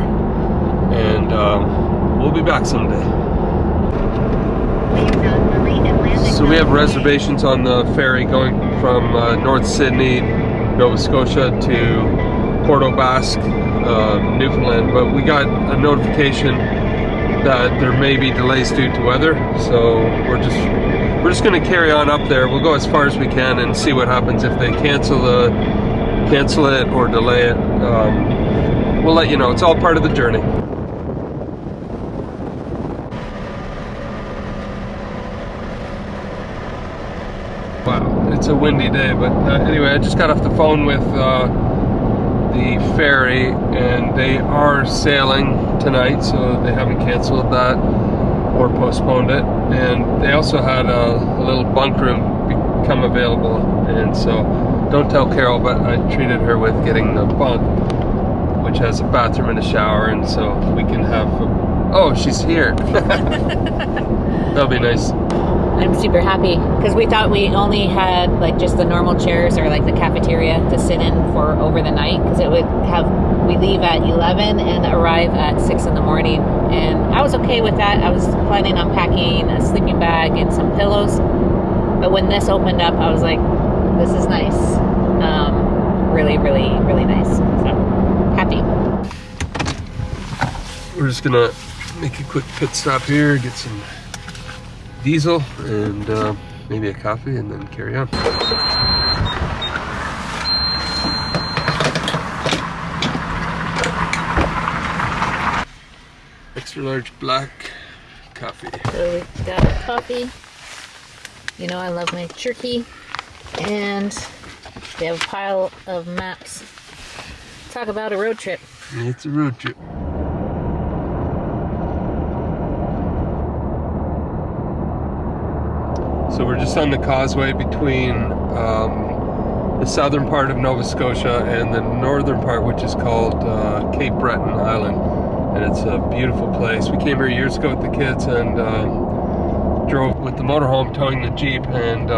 and we'll be back someday. So we have reservations on the ferry going from North Sydney, Nova Scotia to Port aux Basques, Newfoundland, but we got a notification that there may be delays due to weather, so we're just going to carry on up there. We'll go as far as we can and see what happens if they cancel it or delay it. We'll let you know. It's all part of the journey. Wow, it's a windy day, but anyway, I just got off the phone with the ferry, and they are sailing tonight, so they haven't canceled that or postponed it. And they also had a little bunk room become available, and so don't tell Carol, but I treated her with getting the bunk, which has a bathroom and a shower, and so we can have oh, she's here. That'll be nice. I'm super happy because we thought we only had like just the normal chairs or like the cafeteria to sit in for over the night, because it would have, we leave at 11 and arrive at 6 in the morning, and I was okay with that. I was planning on packing a sleeping bag and some pillows, but when this opened up, I was like, this is nice. Really, really, really nice. So happy. We're just gonna make a quick pit stop here, get some diesel and maybe a coffee, and then carry on. Extra large black coffee. So we got a coffee. You know I love my turkey, and they have a pile of maps. Talk about a road trip. It's a road trip. So we're just on the causeway between the southern part of Nova Scotia and the northern part, which is called Cape Breton Island. And it's a beautiful place. We came here years ago with the kids and drove with the motorhome towing the Jeep, and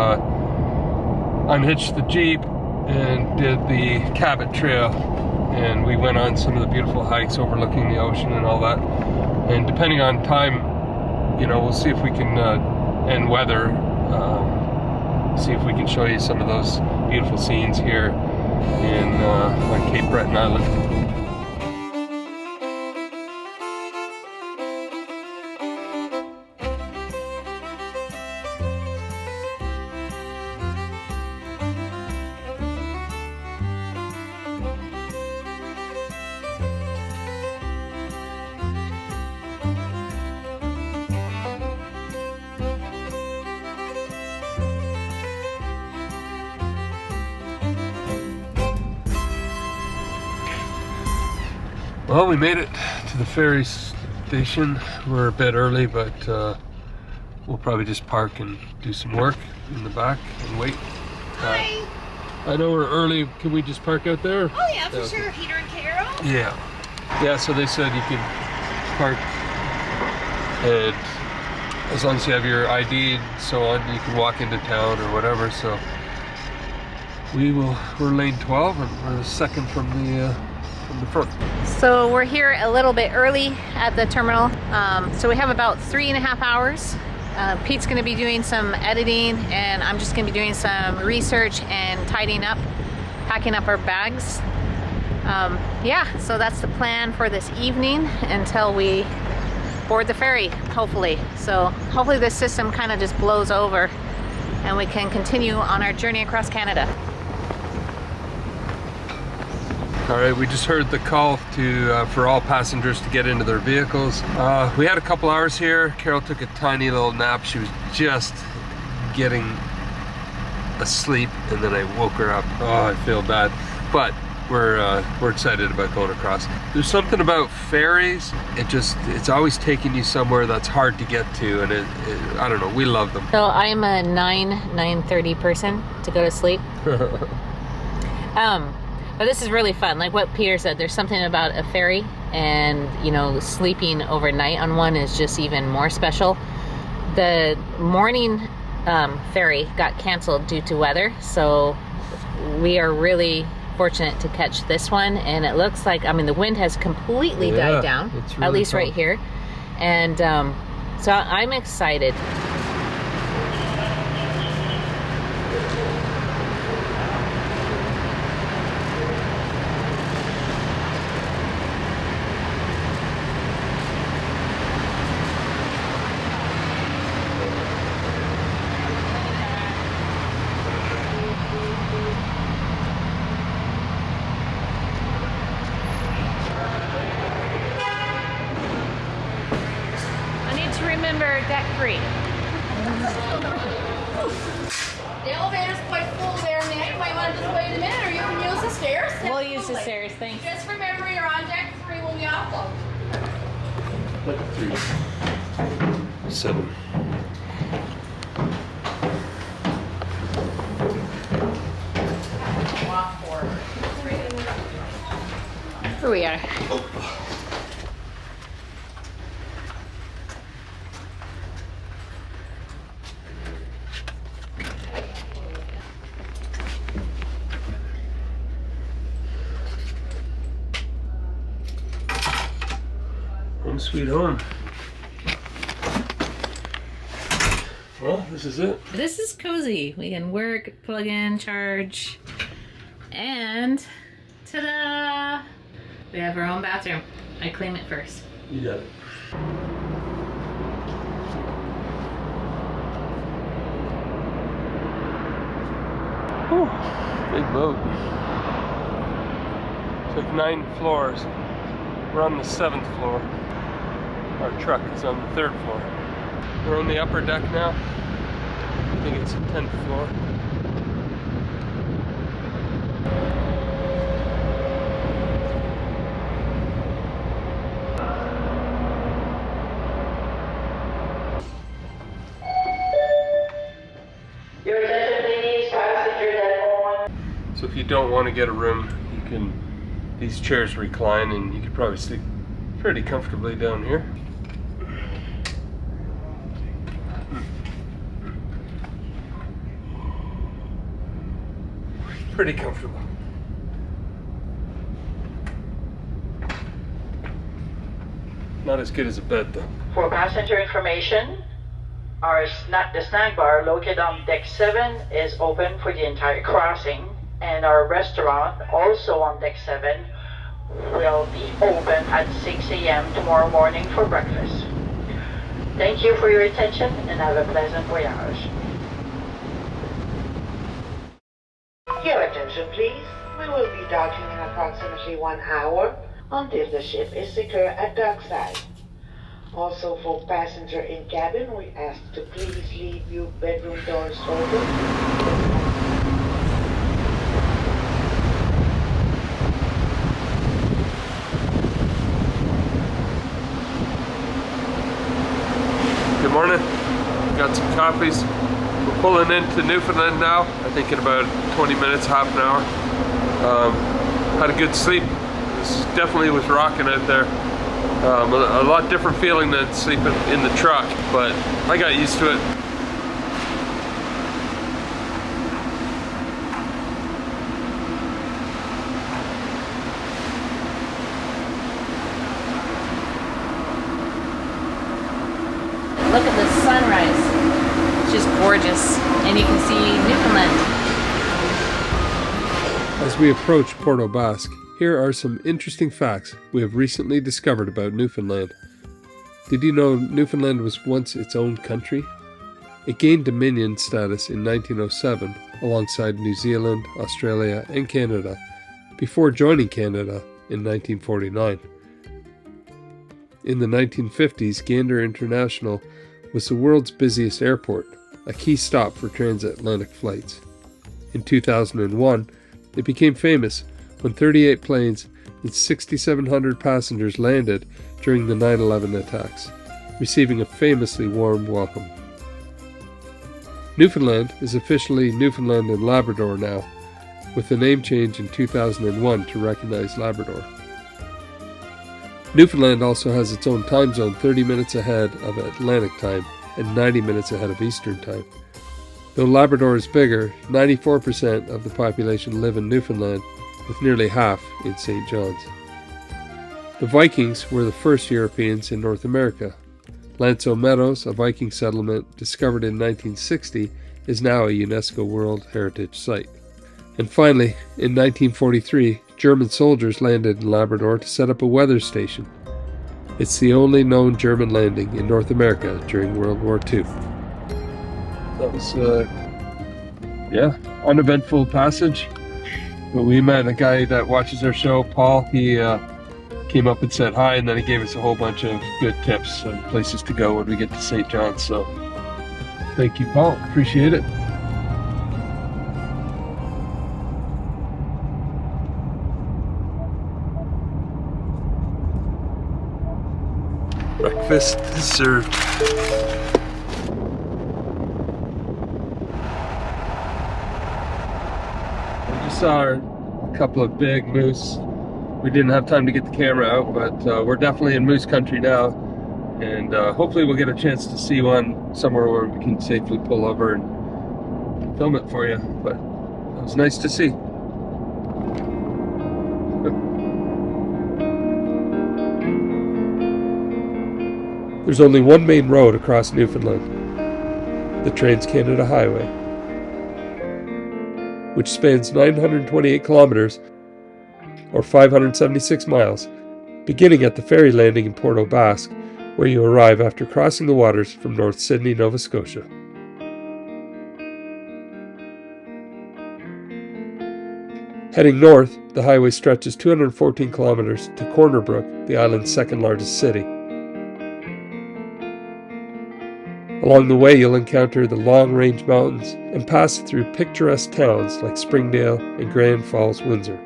unhitched the Jeep and did the Cabot Trail. And we went on some of the beautiful hikes overlooking the ocean and all that. And depending on time, you know, we'll see if we can, and weather, see if we can show you some of those beautiful scenes here in on Cape Breton Island. Well, we made it to the ferry station. We're a bit early, but we'll probably just park and do some work in the back and wait. Hi. I know we're early. Can we just park out there? Oh yeah, for sure. Peter and Carol? Yeah. Yeah, so they said you can park, and as long as you have your ID and so on, you can walk into town or whatever. So we're lane 12 and we're the second from the front. So we're here a little bit early at the terminal. So we have about 3.5 hours. Pete's gonna be doing some editing and I'm just gonna be doing some research and tidying up, packing up our bags. Yeah, so that's the plan for this evening until we board the ferry, hopefully. So hopefully this system kind of just blows over and we can continue on our journey across Canada. All right, we just heard the call to for all passengers to get into their vehicles. We had a couple hours here. Carol took a tiny little nap. She was just getting asleep, and then I woke her up. Oh, I feel bad, but we're excited about going across. There's something about ferries. It's always taking you somewhere that's hard to get to, and I don't know. We love them. So I'm a 9:30 person to go to sleep. But this is really fun. Like what Peter said, there's something about a ferry, and you know, sleeping overnight on one is just even more special. The morning ferry got canceled due to weather, so we are really fortunate to catch this one, and it looks like, I mean, the wind has completely died down, really, at least right here, and so I'm excited. Deck 3. The elevator's quite full there, man. You might want to just wait a minute, or you can use the stairs. We'll use the stairs, thanks. Just remember, you're on deck 3 when we offload. 3, 7. Walk forward. Here we are. Home sweet home. Well, this is it. This is cozy. We can work, plug in, charge, and ta-da! We have our own bathroom. I claim it first. You got it. Whew, big boat. Took 9 floors. We're on the 7th floor. Our truck is on the 3rd floor. We're on the upper deck now. I think it's the 10th floor. So if you don't want to get a room, you can, these chairs recline and you could probably sleep pretty comfortably down here. Pretty comfortable. Not as good as a bed though. For passenger information, the snack bar located on deck 7 is open for the entire crossing, and our restaurant, also on deck 7, will be open at 6 a.m. tomorrow morning for breakfast. Thank you for your attention and have a pleasant voyage. Your attention please. We will be docking in approximately 1 hour until the ship is secure at dockside. Also, for passenger in cabin, we ask to please leave your bedroom doors open. Good morning. Got some coffees. We're pulling into Newfoundland now. I think in about 20 minutes, half an hour. Had a good sleep. This definitely was rocking out there. A lot different feeling than sleeping in the truck, but I got used to it. Look at the sunrise. It's just gorgeous. And you can see Newfoundland. As we approach Port aux Basques, here are some interesting facts we have recently discovered about Newfoundland. Did you know Newfoundland was once its own country? It gained Dominion status in 1907 alongside New Zealand, Australia, and Canada before joining Canada in 1949. In the 1950s, Gander International was the world's busiest airport, a key stop for transatlantic flights. In 2001, it became famous when 38 planes and 6,700 passengers landed during the 9/11 attacks, receiving a famously warm welcome. Newfoundland is officially Newfoundland and Labrador now, with the name change in 2001 to recognize Labrador. Newfoundland also has its own time zone, 30 minutes ahead of Atlantic time and 90 minutes ahead of Eastern time. Though Labrador is bigger, 94% of the population live in Newfoundland, with nearly half in St. John's. The Vikings were the first Europeans in North America. Lanceau Meadows, a Viking settlement discovered in 1960, is now a UNESCO World Heritage Site. And finally, in 1943, German soldiers landed in Labrador to set up a weather station. It's the only known German landing in North America during World War II. That was, uneventful passage. But we met a guy that watches our show, Paul. He came up and said hi, and then he gave us a whole bunch of good tips and places to go when we get to St. John's. So thank you, Paul. Appreciate it. Breakfast is served. We just saw a couple of big moose. We didn't have time to get the camera out, but we're definitely in moose country now, and hopefully we'll get a chance to see one somewhere where we can safely pull over and film it for you. But it was nice to see. There's only one main road across Newfoundland, the Trans-Canada Highway, which spans 928 kilometers or 576 miles, beginning at the ferry landing in Port aux Basques, where you arrive after crossing the waters from North Sydney, Nova Scotia. Heading north, the highway stretches 214 kilometers to Corner Brook, the island's second largest city. Along the way, you'll encounter the Long Range Mountains and pass through picturesque towns like Springdale and Grand Falls, Windsor.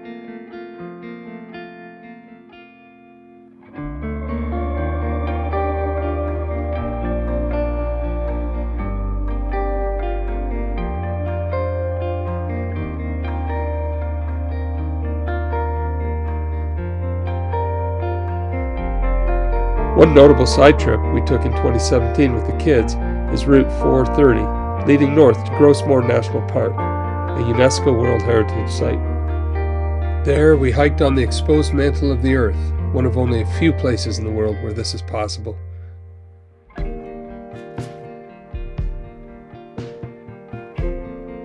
One notable side trip we took in 2017 with the kids is Route 430, leading north to Grossmore National Park, a UNESCO World Heritage Site. There we hiked on the exposed mantle of the earth, one of only a few places in the world where this is possible.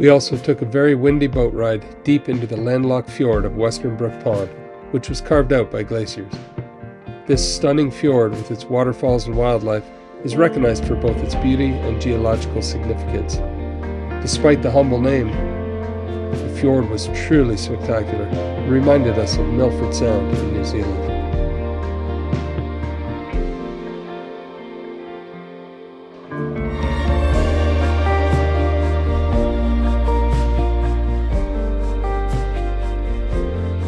We also took a very windy boat ride deep into the landlocked fjord of Western Brook Pond, which was carved out by glaciers. This stunning fjord with its waterfalls and wildlife is recognized for both its beauty and geological significance. Despite the humble name, the fjord was truly spectacular and reminded us of Milford Sound in New Zealand.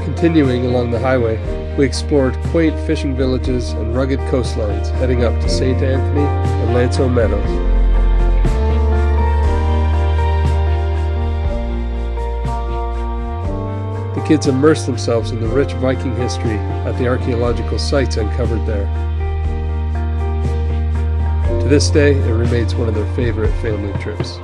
Continuing along the highway, we explored quaint fishing villages and rugged coastlines, heading up to St. Anthony and Lanceau Meadows. The kids immersed themselves in the rich Viking history at the archaeological sites uncovered there. To this day, it remains one of their favorite family trips.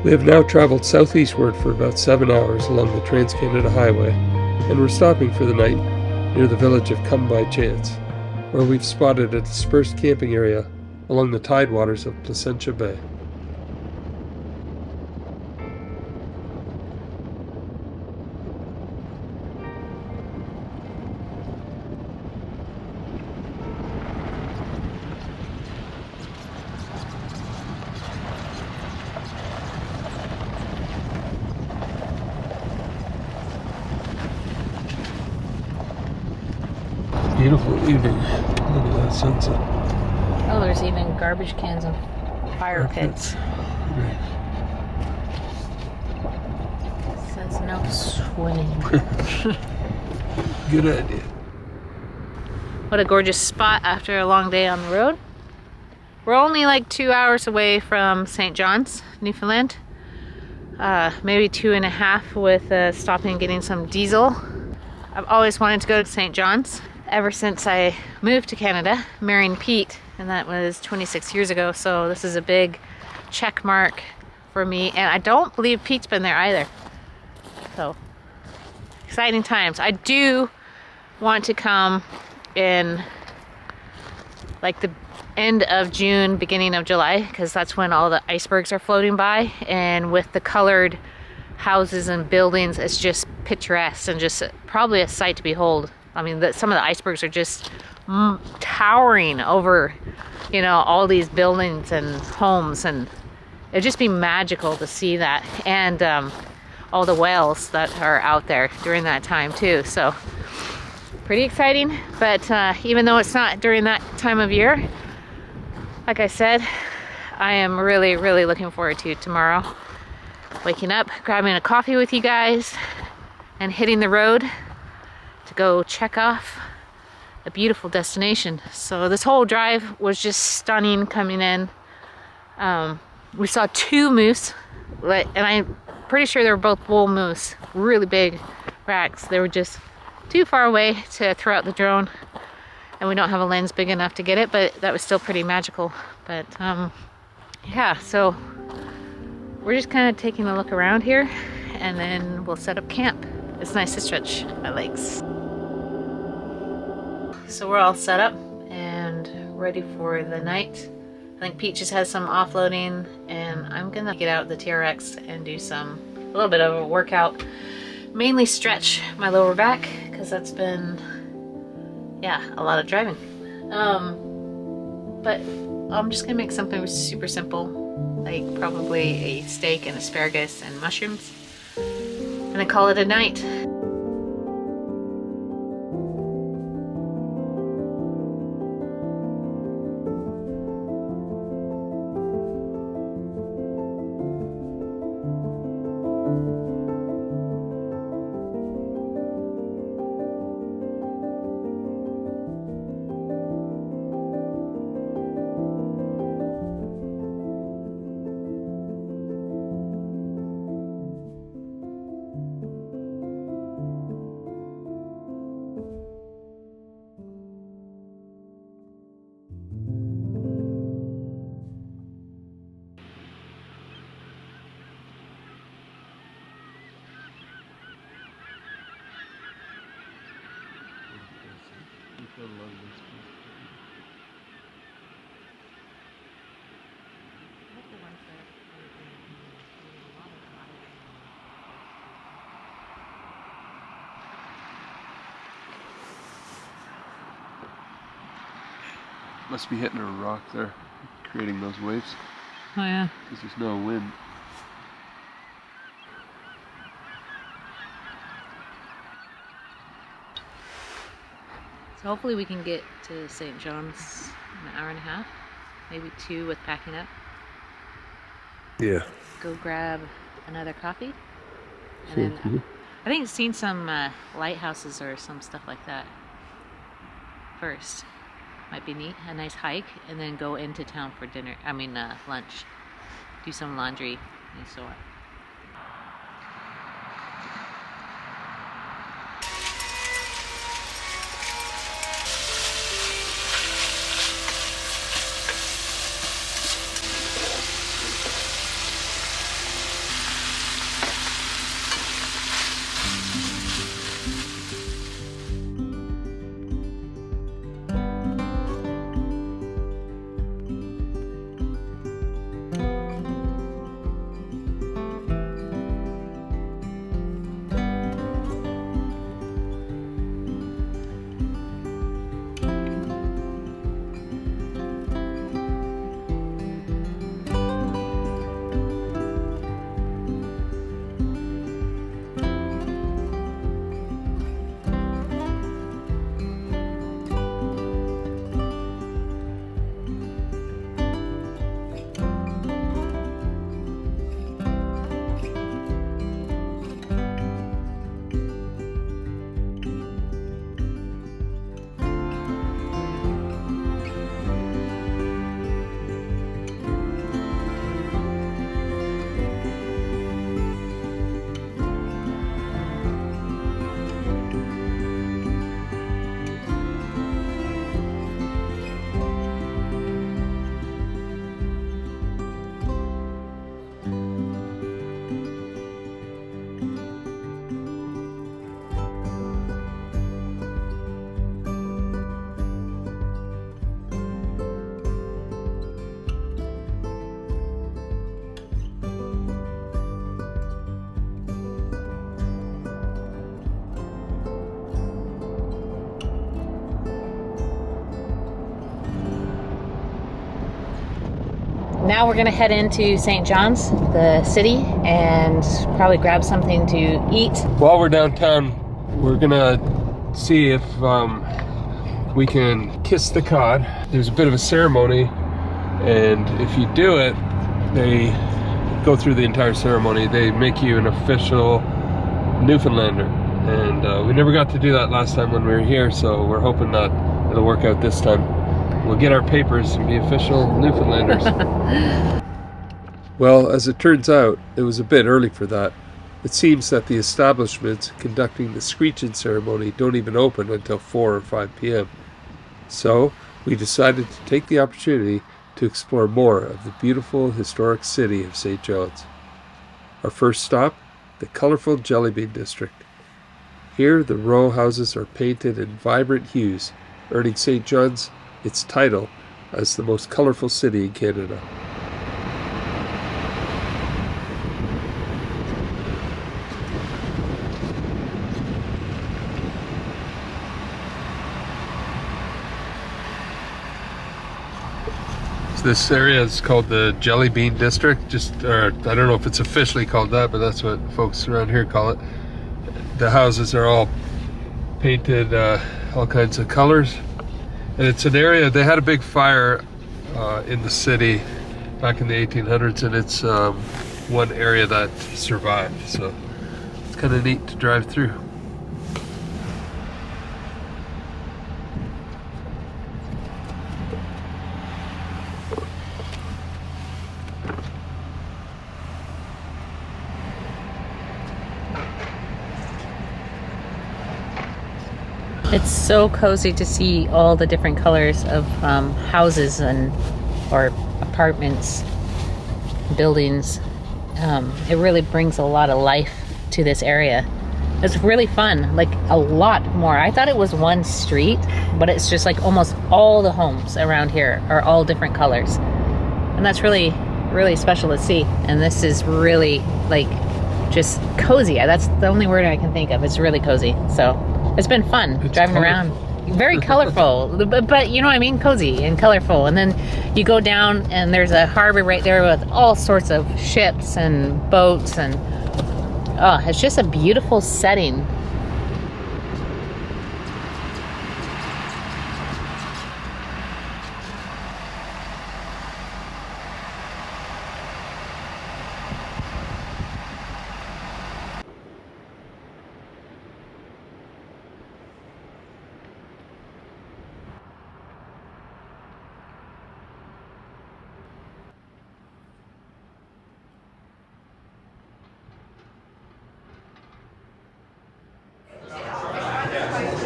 We have now traveled southeastward for about 7 hours along the Trans-Canada Highway, and we're stopping for the night near the village of Come By Chance, where we've spotted a dispersed camping area along the tidewaters of Placentia Bay. Beautiful evening. Look at that sunset. Oh, there's even garbage cans and fire pits. Right. Says no swimming. Good idea. What a gorgeous spot after a long day on the road. We're only like 2 hours away from St. John's, Newfoundland. Maybe 2.5 with stopping and getting some diesel. I've always wanted to go to St. John's ever since I moved to Canada, marrying Pete, and that was 26 years ago, so this is a big check mark for me, and I don't believe Pete's been there either. So, exciting times. I do want to come in like the end of June, beginning of July, because that's when all the icebergs are floating by, and with the colored houses and buildings, it's just picturesque and just probably a sight to behold. I mean, some of the icebergs are just towering over, you know, all these buildings and homes, and it'd just be magical to see that, and all the whales that are out there during that time too. So pretty exciting, but even though it's not during that time of year, like I said, I am really, really looking forward to tomorrow. Waking up, grabbing a coffee with you guys, and hitting the road to go check off a beautiful destination. So this whole drive was just stunning coming in. We saw 2 moose, and I'm pretty sure they were both bull moose, really big racks. They were just too far away to throw out the drone, and we don't have a lens big enough to get it, but that was still pretty magical. But yeah, so we're just kind of taking a look around here, and then we'll set up camp. It's nice to stretch my legs. So we're all set up and ready for the night. I think Pete just has some offloading, and I'm gonna get out the TRX and do a little bit of a workout. Mainly stretch my lower back, because that's been, yeah, a lot of driving. But I'm just gonna make something super simple, like probably a steak and asparagus and mushrooms, and then call it a night. Must be hitting a rock there, creating those waves. Oh yeah. Because there's no wind. So hopefully we can get to St. John's in an hour and a half, maybe 2 with packing up. Yeah. Go grab another coffee. And then I think I've seen some lighthouses or some stuff like that first. Might be neat, a nice hike, and then go into town for dinner, lunch. Do some laundry and so on. Now we're gonna head into St. John's, the city, and probably grab something to eat. While we're downtown, we're gonna see if we can kiss the cod. There's a bit of a ceremony, and if you do it, they go through the entire ceremony. They make you an official Newfoundlander, and we never got to do that last time when we were here, so we're hoping that it'll work out this time. We'll get our papers and be official Newfoundlanders. Well, as it turns out, it was a bit early for that. It seems that the establishments conducting the screeching ceremony don't even open until 4 or 5 p.m. So, we decided to take the opportunity to explore more of the beautiful historic city of St. John's. Our first stop, the colorful Jelly Bean District. Here, the row houses are painted in vibrant hues, earning St. John's its title as the most colorful city in Canada. So this area is called the Jelly Bean District. I don't know if it's officially called that, but that's what folks around here call it. The houses are all painted all kinds of colors. And it's an area, they had a big fire in the city back in the 1800s, and it's one area that survived. So it's kind of neat to drive through. It's so cozy to see all the different colors of houses or apartments, buildings. It really brings a lot of life to this area. It's really fun, like a lot more. I thought it was one street, but it's just like almost all the homes around here are all different colors. And that's really, really special to see. And this is really like just cozy. That's the only word I can think of. It's really cozy. So it's been fun driving around. very colorful, but you know what I mean, cozy and colorful. And then you go down and there's a harbor right there with all sorts of ships and boats, and oh, it's just a beautiful setting.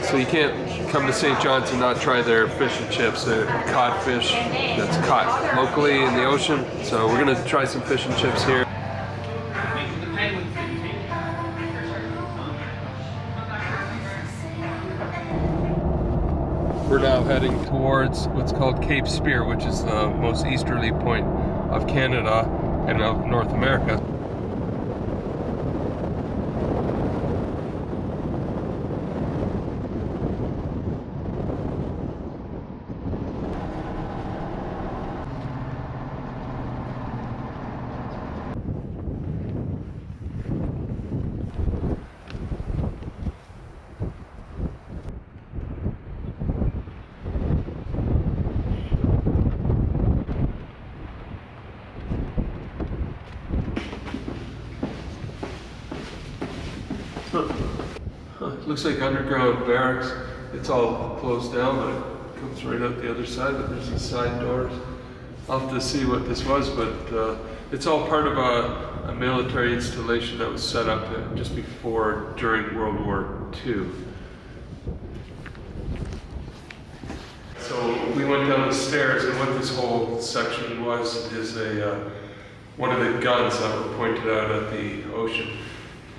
So you can't come to St. John's and not try their fish and chips. They're codfish that's caught locally in the ocean. So we're gonna try some fish and chips here. We're now heading towards what's called Cape Spear, which is the most easterly point of Canada and of North America. Looks like underground barracks. It's all closed down, but it comes right out the other side. But there's these side doors. I'll have to see what this was, but it's all part of a military installation that was set up just before, during World War II. So we went down the stairs, and what this whole section was is one of the guns that were pointed out at the ocean.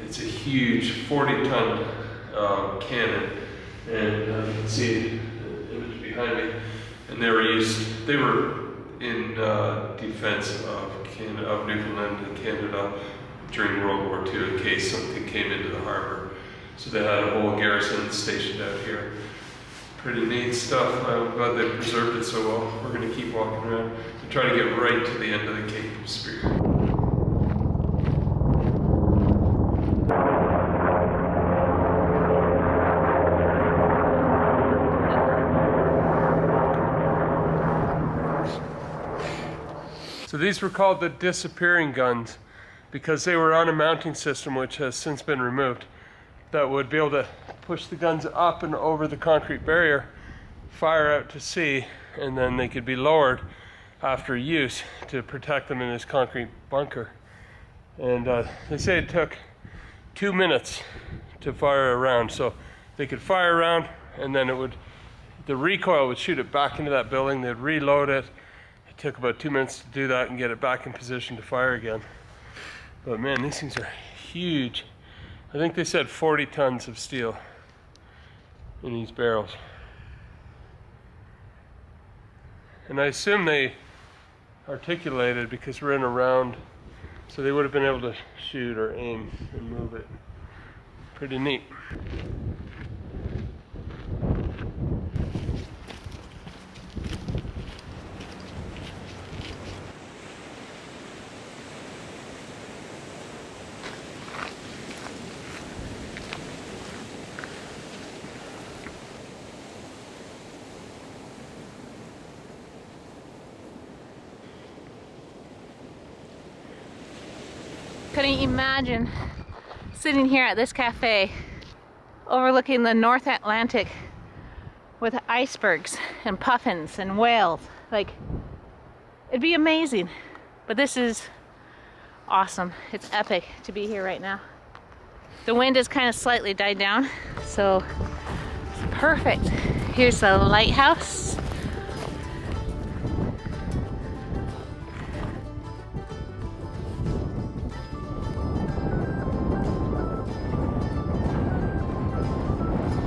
It's a huge 40-ton cannon, and you can see the image behind me. And they were in defense of Newfoundland and Canada during World War II in case something came into the harbor. So they had a whole garrison stationed out here. Pretty neat stuff. I'm glad they preserved it so well. We're going to keep walking around and try to get right to the end of the Cape Spear. So these were called the disappearing guns because they were on a mounting system which has since been removed that would be able to push the guns up and over the concrete barrier, fire out to sea, and then they could be lowered after use to protect them in this concrete bunker. And they say it took 2 minutes to fire a round. So they could fire a round and then the recoil would shoot it back into that building. They'd reload it. It took about 2 minutes to do that and get it back in position to fire again. But man, these things are huge. I think they said 40 tons of steel in these barrels. And I assume they articulated because we're in a round, so they would have been able to shoot or aim and move it. Pretty neat. Couldn't imagine sitting here at this cafe overlooking the North Atlantic with icebergs and puffins and whales. Like, it'd be amazing. But this is awesome. It's epic to be here right now. The wind has kind of slightly died down, so it's perfect. Here's the lighthouse.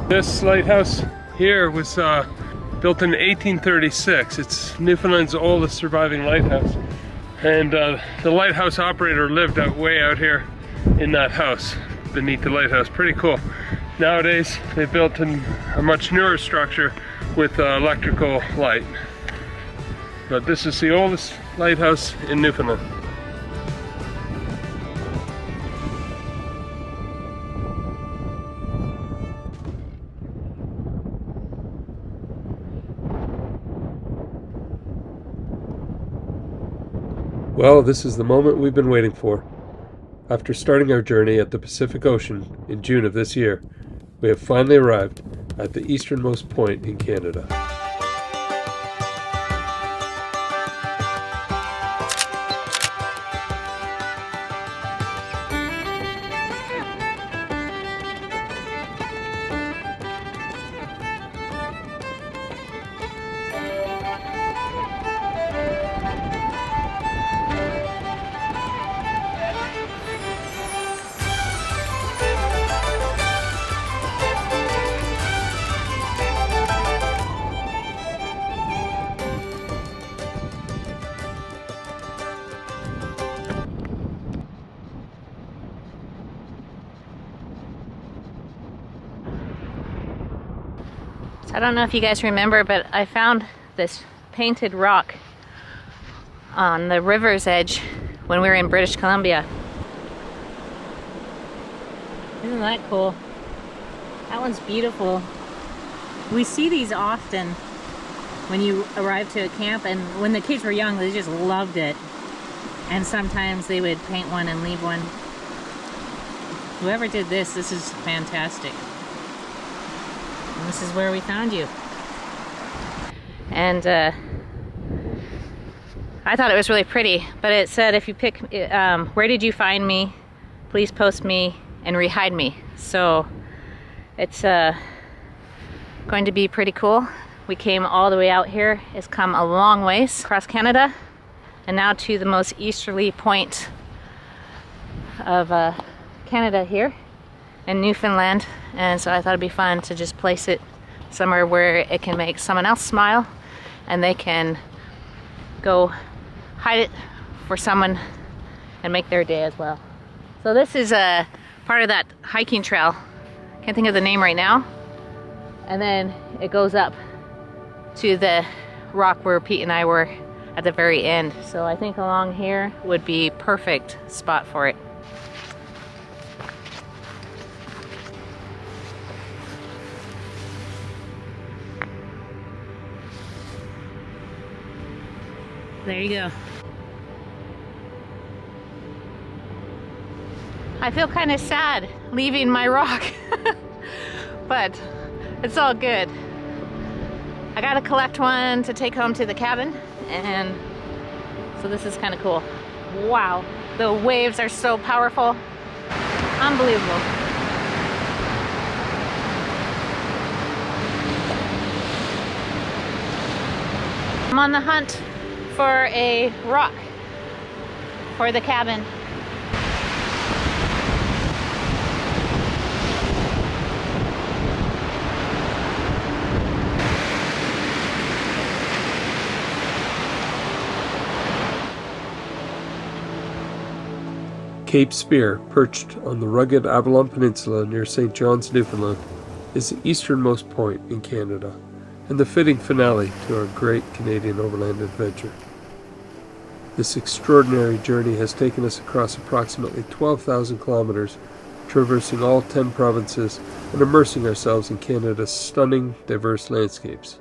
This lighthouse here was built in 1836. It's Newfoundland's oldest surviving lighthouse. And the lighthouse operator lived way out here in that house, beneath the lighthouse. Pretty cool. Nowadays, they built a much newer structure with electrical light. But this is the oldest lighthouse in Newfoundland. Well, this is the moment we've been waiting for. After starting our journey at the Pacific Ocean in June of this year, we have finally arrived at the easternmost point in Canada. I don't know if you guys remember, but I found this painted rock on the river's edge when we were in British Columbia. Isn't that cool? That one's beautiful. We see these often when you arrive to a camp, and when the kids were young, they just loved it. And sometimes they would paint one and leave one. Whoever did this is fantastic. And this is where we found you. And I thought it was really pretty, but it said if you pick, where did you find me? Please post me and rehide me. So it's going to be pretty cool. We came all the way out here. It's come a long ways across Canada, and now to the most easterly point of Canada here in Newfoundland. And so I thought it'd be fun to just place it somewhere where it can make someone else smile, and they can go hide it for someone and make their day as well. So this is a part of that hiking trail. Can't think of the name right now. And then it goes up to the rock where Pete and I were at the very end. So I think along here would be perfect spot for it. There you go. I feel kind of sad leaving my rock, but it's all good. I gotta collect one to take home to the cabin, and so this is kind of cool. Wow, the waves are so powerful. Unbelievable. I'm on the hunt for a rock for the cabin. Cape Spear, perched on the rugged Avalon Peninsula near St. John's, Newfoundland, is the easternmost point in Canada, and the fitting finale to our Great Canadian Overland Adventure. This extraordinary journey has taken us across approximately 12,000 kilometers, traversing all 10 provinces and immersing ourselves in Canada's stunning, diverse landscapes.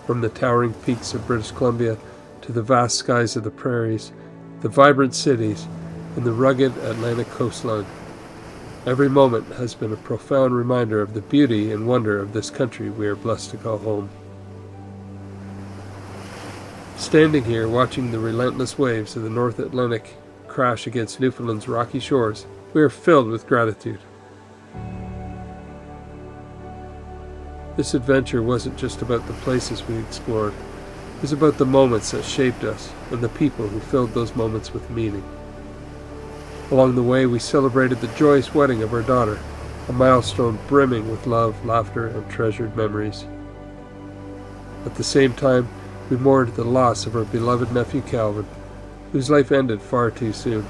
From the towering peaks of British Columbia to the vast skies of the prairies, the vibrant cities, and the rugged Atlantic coastline, every moment has been a profound reminder of the beauty and wonder of this country we are blessed to call home. Standing here watching the relentless waves of the North Atlantic crash against Newfoundland's rocky shores, we are filled with gratitude. This adventure wasn't just about the places we explored. It was about the moments that shaped us and the people who filled those moments with meaning. Along the way, we celebrated the joyous wedding of our daughter, a milestone brimming with love, laughter, and treasured memories. At the same time, we mourned the loss of our beloved nephew Calvin, whose life ended far too soon.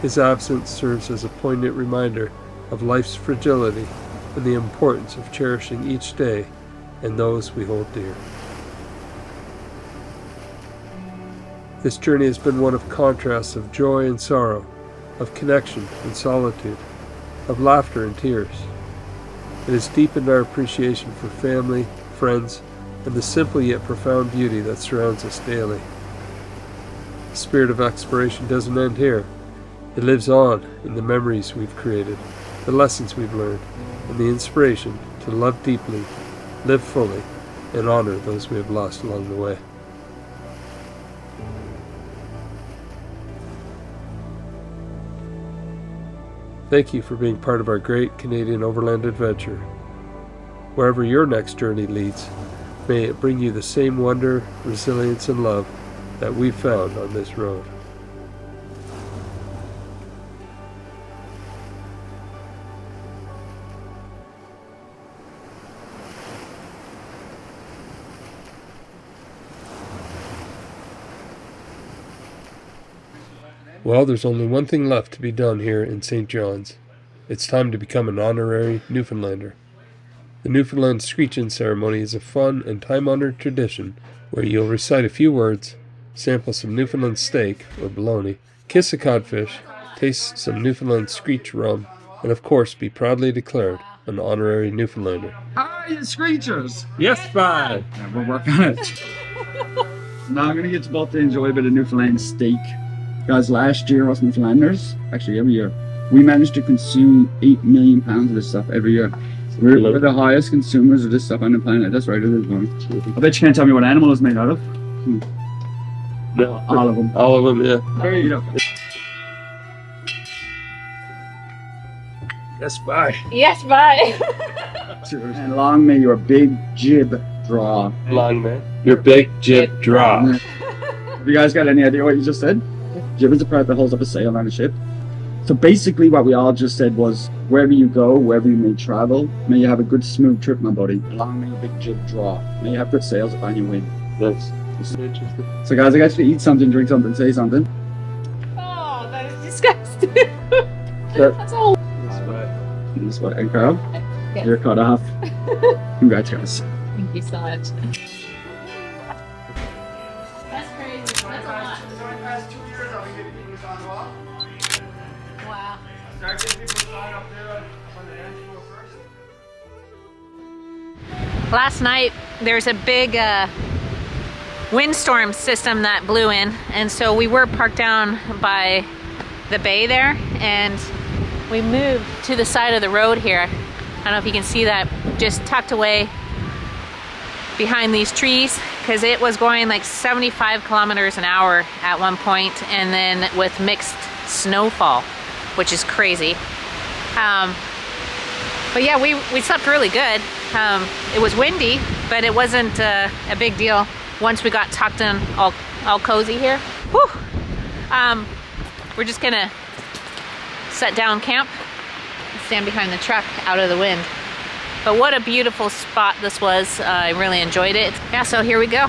His absence serves as a poignant reminder of life's fragility and the importance of cherishing each day and those we hold dear. This journey has been one of contrasts of joy and sorrow, of connection and solitude, of laughter and tears. It has deepened our appreciation for family, friends, and the simple yet profound beauty that surrounds us daily. The spirit of exploration doesn't end here. It lives on in the memories we've created, the lessons we've learned, and the inspiration to love deeply, live fully, and honor those we have lost along the way. Thank you for being part of our Great Canadian Overland Adventure. Wherever your next journey leads, may it bring you the same wonder, resilience, and love that we've found on this road. Well, there's only one thing left to be done here in St. John's. It's time to become an honorary Newfoundlander. The Newfoundland Screech-In ceremony is a fun and time-honored tradition where you'll recite a few words, sample some Newfoundland steak or bologna, kiss a codfish, taste some Newfoundland Screech rum, and of course be proudly declared an honorary Newfoundlander. Hi, you Screechers! Yes, bye! Yeah, we'll work on it. Now I'm going to get about to enjoy a bit of Newfoundland steak. Guys, last year us Newfoundlanders, actually every year, we managed to consume 8 million pounds of this stuff every year. We're the highest consumers of this stuff on the planet. That's right, it is one. I bet you can't tell me what animal it's made out of. No. All of them. All of them, yeah. There you go. Yes, bye. Yes, bye. And long may your big jib draw. Long may your big jib draw. Have you guys got any idea what you just said? Jib is the part that holds up a sail on a ship. So basically what we all just said was, wherever you go, wherever you may travel, may you have a good smooth trip, my buddy. Long may your big jib draw. May you have good sails upon your wind. That's interesting. So guys, I got you to eat something, drink something, say something. Oh, that is disgusting. Sure. That's all. This way. And Carl, Yeah. you're cut off. Congrats, guys. Thank you so much. That's crazy. That's a lot. Wow. Last night there's a big windstorm system that blew in, and so we were parked down by the bay there, and we moved to the side of the road here. I don't know if you can see that, just tucked away behind these trees, because it was going like 75 kilometers an hour at one point, and then with mixed snowfall, which is crazy. But yeah, we slept really good. It was windy, but it wasn't a big deal once we got tucked in all cozy here. Whew. We're just gonna set down camp and stand behind the truck out of the wind. But what a beautiful spot this was. I really enjoyed it. Yeah, so here we go.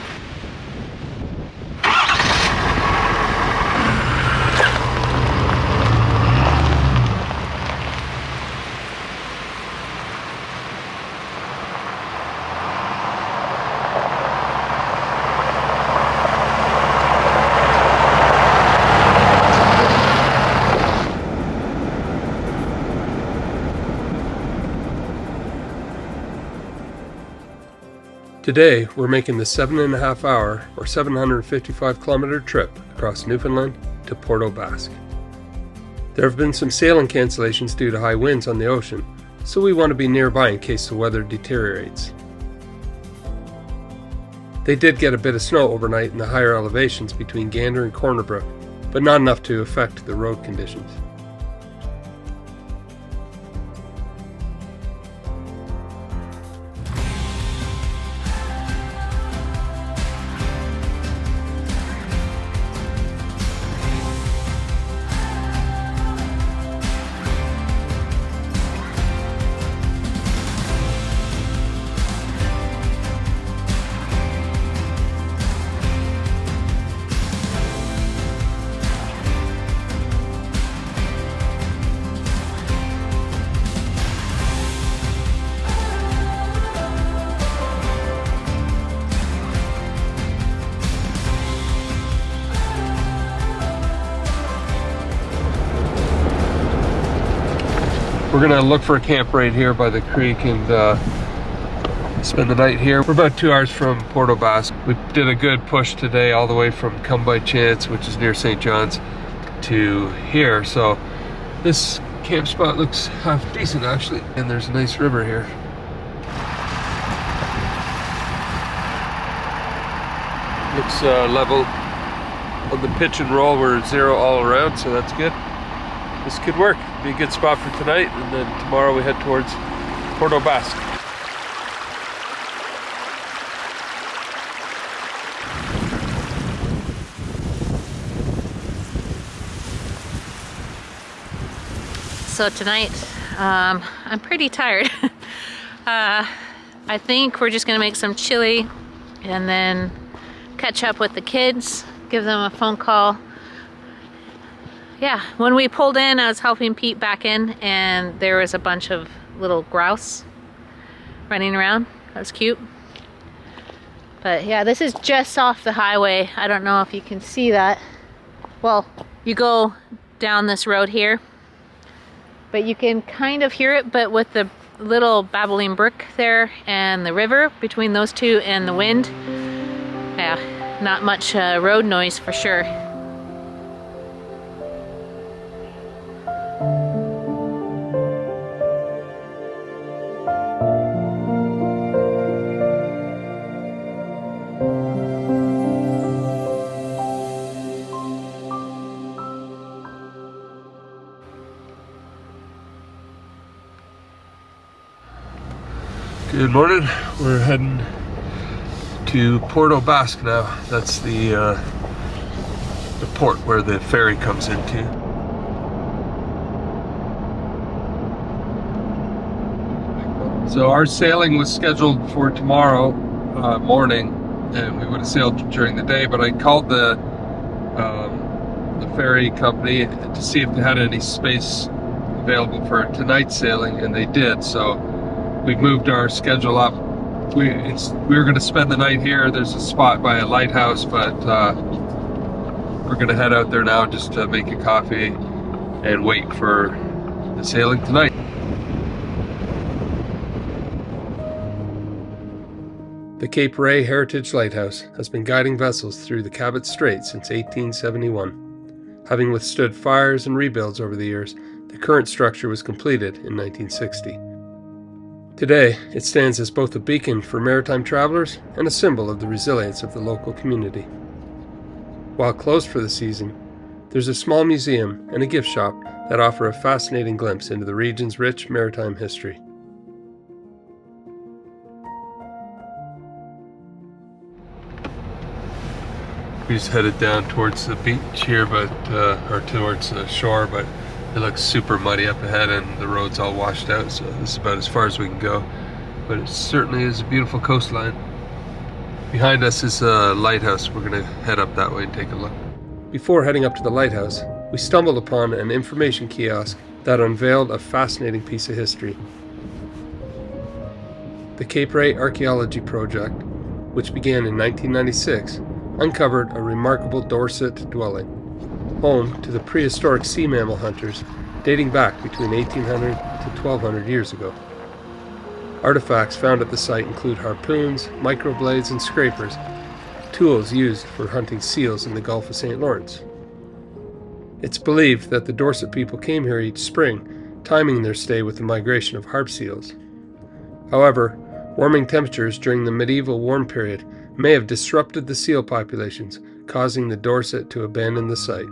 Today, we're making the 7.5 hour or 755 kilometer trip across Newfoundland to Port aux Basques. There have been some sailing cancellations due to high winds on the ocean, so we want to be nearby in case the weather deteriorates. They did get a bit of snow overnight in the higher elevations between Gander and Corner Brook, but not enough to affect the road conditions. We're gonna look for a camp right here by the creek and spend the night here. We're about 2 hours from Port aux Basques. We did a good push today all the way from Come By Chance, which is near St. John's, to here. So this camp spot looks half decent actually, and there's a nice river here. Looks level. On the pitch and roll we're 0 all around, so that's good. This could work. Be a good spot for tonight, and then tomorrow we head towards Port aux Basques. So tonight, I'm pretty tired. I think we're just gonna make some chili and then catch up with the kids, give them a phone call. Yeah, when we pulled in, I was helping Pete back in, and there was a bunch of little grouse running around. That was cute. But yeah, this is just off the highway. I don't know if you can see that. Well, you go down this road here, but you can kind of hear it, but with the little babbling brook there and the river between those two and the wind, yeah, not much road noise for sure. Good morning. We're heading to Port aux Basques now. That's the port where the ferry comes into. So our sailing was scheduled for tomorrow morning, and we would have sailed during the day, but I called the ferry company to see if they had any space available for tonight's sailing, and they did. So we've moved our schedule up. We were going to spend the night here. There's a spot by a lighthouse, but we're going to head out there now just to make a coffee and wait for the sailing tonight. The Cape Ray Heritage Lighthouse has been guiding vessels through the Cabot Strait since 1871. Having withstood fires and rebuilds over the years, the current structure was completed in 1960. Today, it stands as both a beacon for maritime travelers and a symbol of the resilience of the local community. While closed for the season, there's a small museum and a gift shop that offer a fascinating glimpse into the region's rich maritime history. We just headed down towards the beach here, or towards the shore, but it looks super muddy up ahead and the road's all washed out, so this is about as far as we can go. But it certainly is a beautiful coastline. Behind us is a lighthouse. We're going to head up that way and take a look. Before heading up to the lighthouse, we stumbled upon an information kiosk that unveiled a fascinating piece of history. The Cape Ray Archaeology Project, which began in 1996, uncovered a remarkable Dorset dwelling, home to the prehistoric sea mammal hunters dating back between 1800 to 1200 years ago. Artifacts found at the site include harpoons, microblades, and scrapers, tools used for hunting seals in the Gulf of St. Lawrence. It's believed that the Dorset people came here each spring, timing their stay with the migration of harp seals. However, warming temperatures during the medieval warm period may have disrupted the seal populations, causing the Dorset to abandon the site.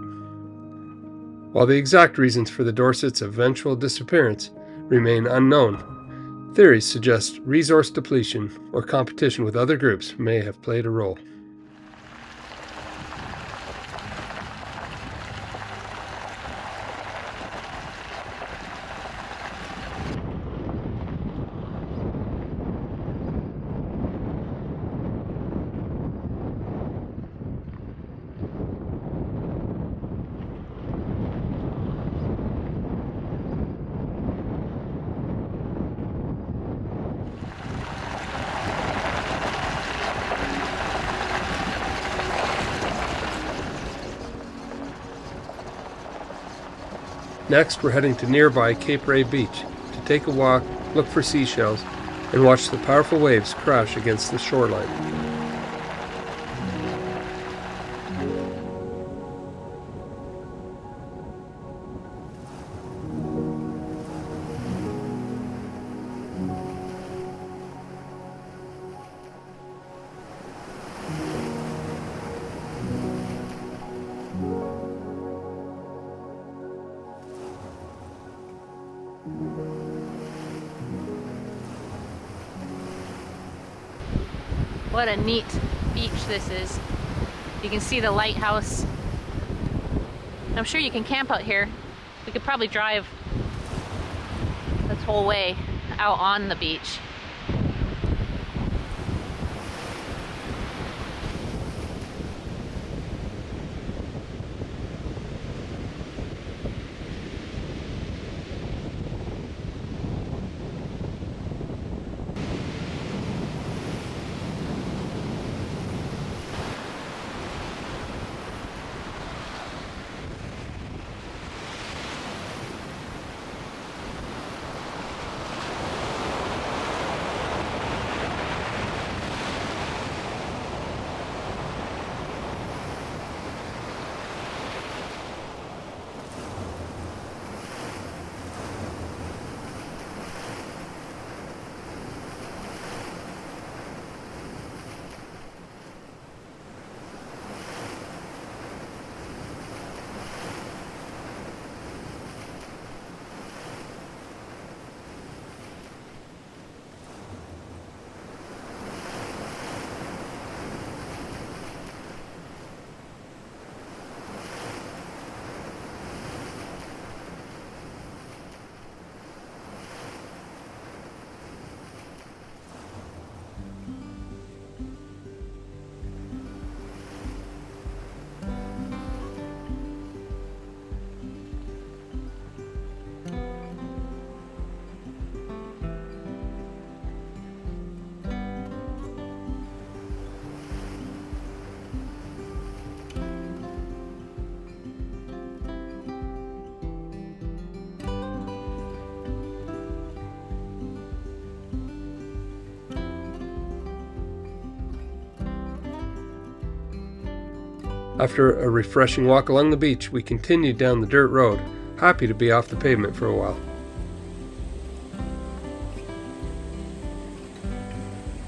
While the exact reasons for the Dorset's eventual disappearance remain unknown, theories suggest resource depletion or competition with other groups may have played a role. Next, we're heading to nearby Cape Ray Beach, to take a walk, look for seashells, and watch the powerful waves crash against the shoreline. What a neat beach this is. You can see the lighthouse. I'm sure you can camp out here. We could probably drive this whole way out on the beach. After a refreshing walk along the beach, we continued down the dirt road, happy to be off the pavement for a while.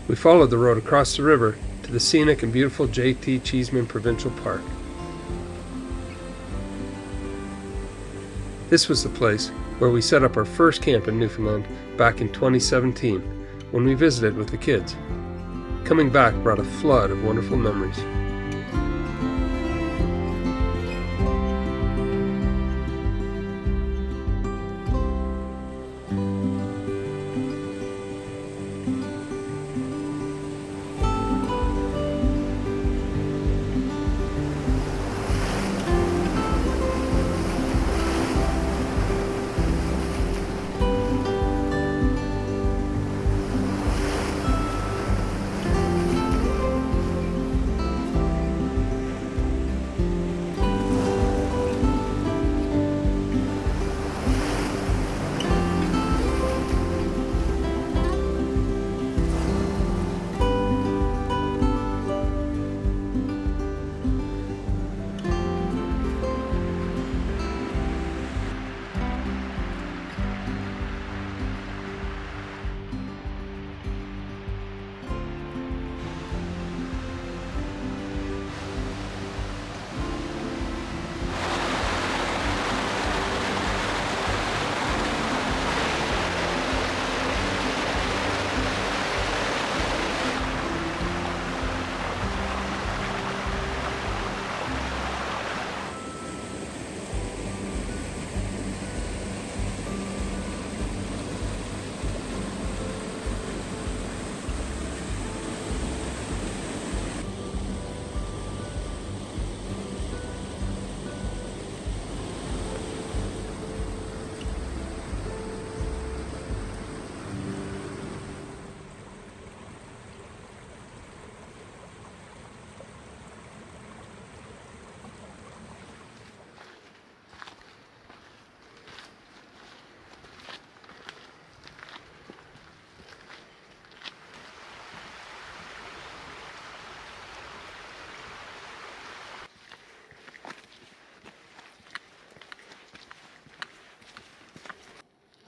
We followed the road across the river to the scenic and beautiful J.T. Cheeseman Provincial Park. This was the place where we set up our first camp in Newfoundland back in 2017 when we visited with the kids. Coming back brought a flood of wonderful memories.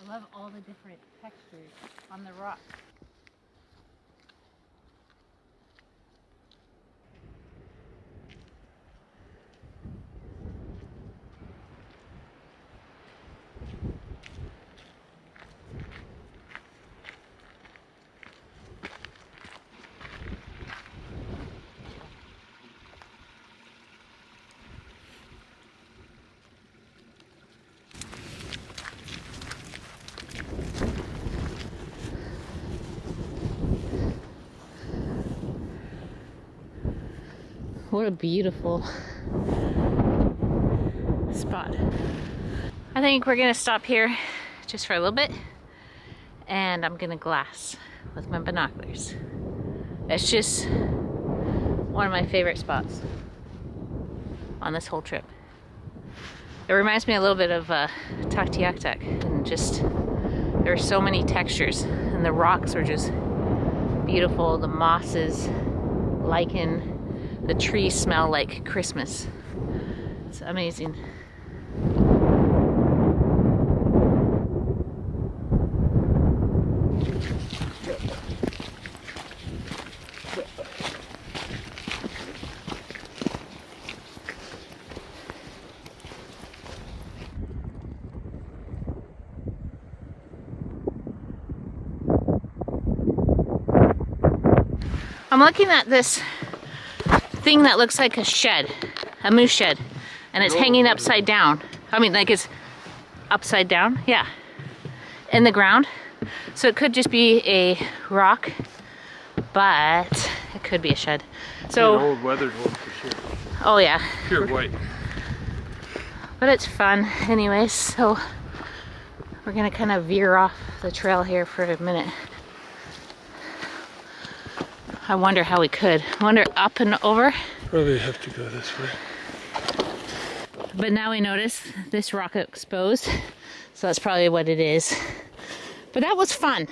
I love all the different textures on the rock. What a beautiful spot. I think we're gonna stop here just for a little bit, and I'm gonna glass with my binoculars. It's just one of my favorite spots on this whole trip. It reminds me a little bit of Tuktoyaktuk, and just there are so many textures, and the rocks are just beautiful. The mosses, lichen, the trees smell like Christmas. It's amazing. I'm looking at this thing that looks like a shed, a moose shed, and it's hanging upside down. I mean, like it's upside down, yeah, in the ground. So it could just be a rock, but it could be a shed. So an old weathered one for sure. Oh yeah, Pure white. but it's fun anyways. So we're gonna kind of veer off the trail here for a minute. I wonder how we could. I wonder up and over. Probably have to go this way. But now we notice this rock exposed, so that's probably what it is. But that was fun.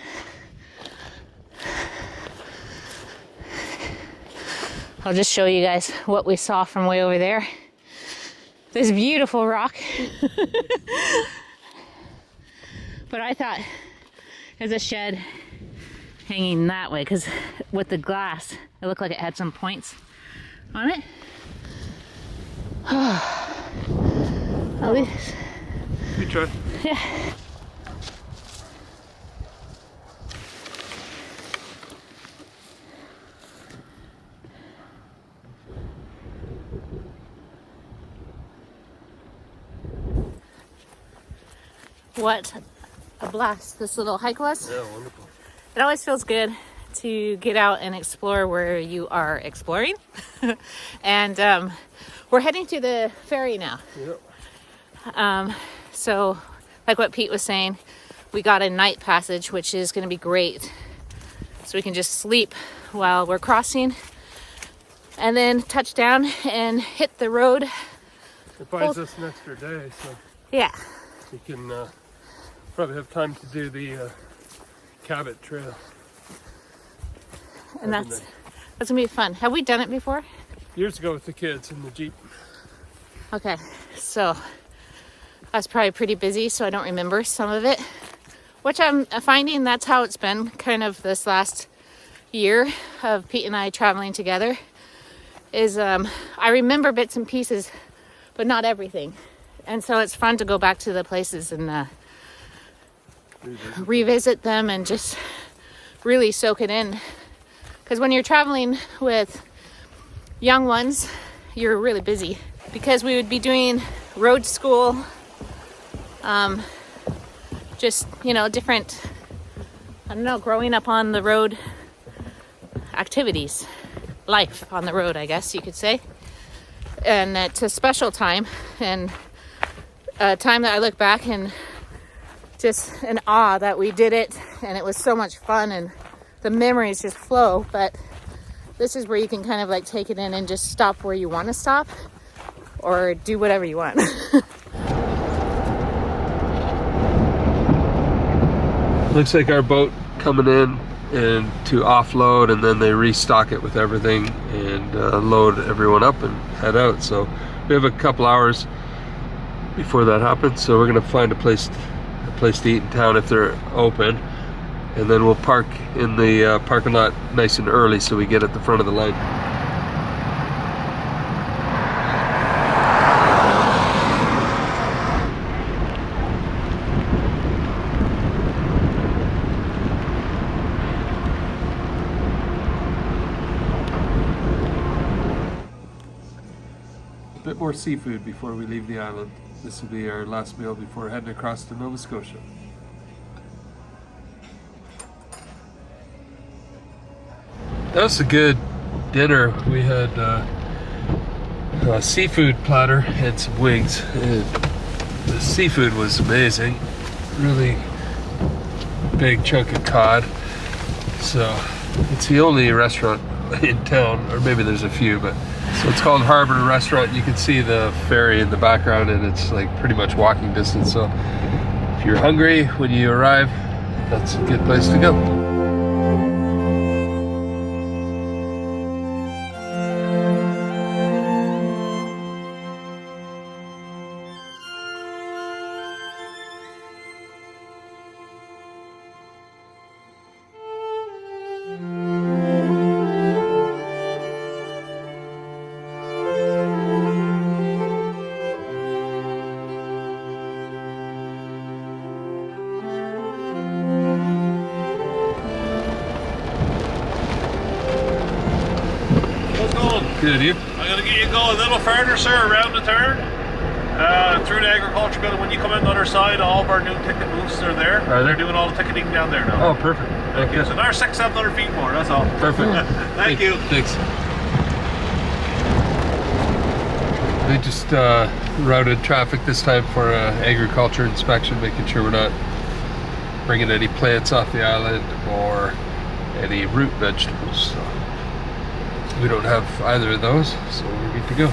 I'll just show you guys what we saw from way over there. This beautiful rock. But I thought there's a shed hanging that way, because with the glass it looked like it had some points on it. At least. Good try. Yeah. What a blast this little hike was. Yeah, wonderful. It always feels good to get out and explore where you are exploring. And we're heading to the ferry now. Yep. So like what Pete was saying, we got a night passage, which is going to be great. So we can just sleep while we're crossing and then touch down and hit the road. It buys us an extra day, so yeah, we can probably have time to do the Cabot Trail. And that's gonna be fun. Have we done it before? Years ago with the kids in the Jeep. Okay, so I was probably pretty busy, so I don't remember some of it, which I'm finding that's how it's been kind of this last year of Pete and I traveling together, is I remember bits and pieces, but not everything. And so it's fun to go back to the places and revisit them and just really soak it in. Because when you're traveling with young ones, you're really busy. Because we would be doing road school, just, you know, different, I don't know, growing up on the road activities. Life on the road, I guess you could say. And it's a special time, and a time that I look back and just in awe that we did it, and it was so much fun, and the memories just flow. But this is where you can kind of like take it in and just stop where you want to stop, or do whatever you want. Looks like our boat coming in and to offload, and then they restock it with everything and load everyone up and head out. So we have a couple hours before that happens, so we're gonna find a place place to eat in town if they're open. And then we'll park in the parking lot nice and early so we get at the front of the line. A bit more seafood before we leave the island. This will be our last meal before heading across to Nova Scotia. That was a good dinner. We had a seafood platter and some wings. And the seafood was amazing. Really big chunk of cod. So it's the only restaurant in town, or maybe there's a few, but so it's called Harbor Restaurant. You can see the ferry in the background and it's like pretty much walking distance. So if you're hungry when you arrive, that's a good place to go. Good, you? I'm going to get you going a little further, sir, around the turn. Through the agriculture building. When you come in the other side, all of our new ticket booths are there. Are They're doing all the ticketing down there now. Oh, perfect. Thank you. So another 600-700 feet more, that's all. Perfect. Thank you. Thanks. They just routed traffic this time for agriculture inspection, making sure we're not bringing any plants off the island or any root vegetables. So we don't have either of those, so we're good to go.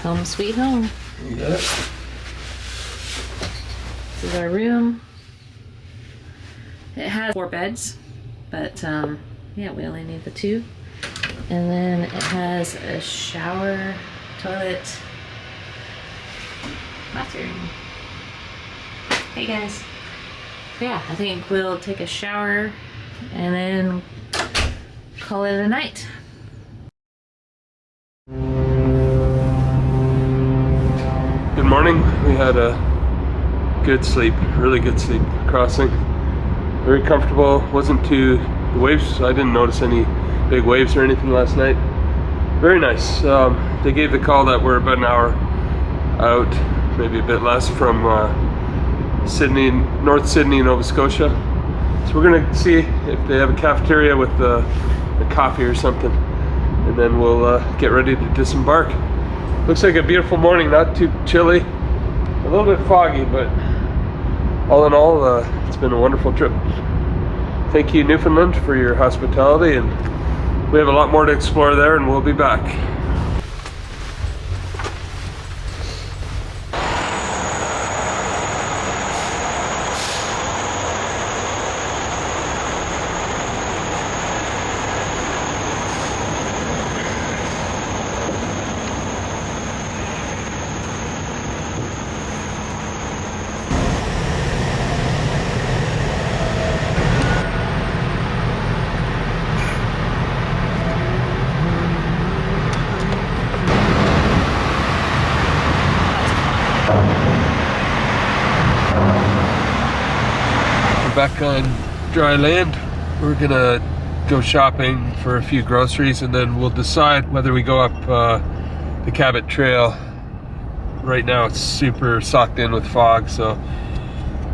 Home sweet home. Yeah. This is our room. It has 4 beds, but yeah, we only need the 2. And then it has a shower, toilet, bathroom. Hey guys. Yeah, I think we'll take a shower and then call it a night. Good morning. We had a good sleep, really good sleep crossing. Very comfortable. Wasn't too, the waves, I didn't notice any big waves or anything last night. Very nice. They gave the call that we're about an hour out, maybe a bit less, from Sydney, North Sydney, Nova Scotia. So we're gonna see if they have a cafeteria with a coffee or something, and then we'll get ready to disembark. Looks like a beautiful morning, not too chilly, a little bit foggy, but all in all, it's been a wonderful trip. Thank you, Newfoundland, for your hospitality, and we have a lot more to explore there, and we'll be back. Back on dry land. We're gonna go shopping for a few groceries, and then we'll decide whether we go up the Cabot Trail. Right now it's super socked in with fog, so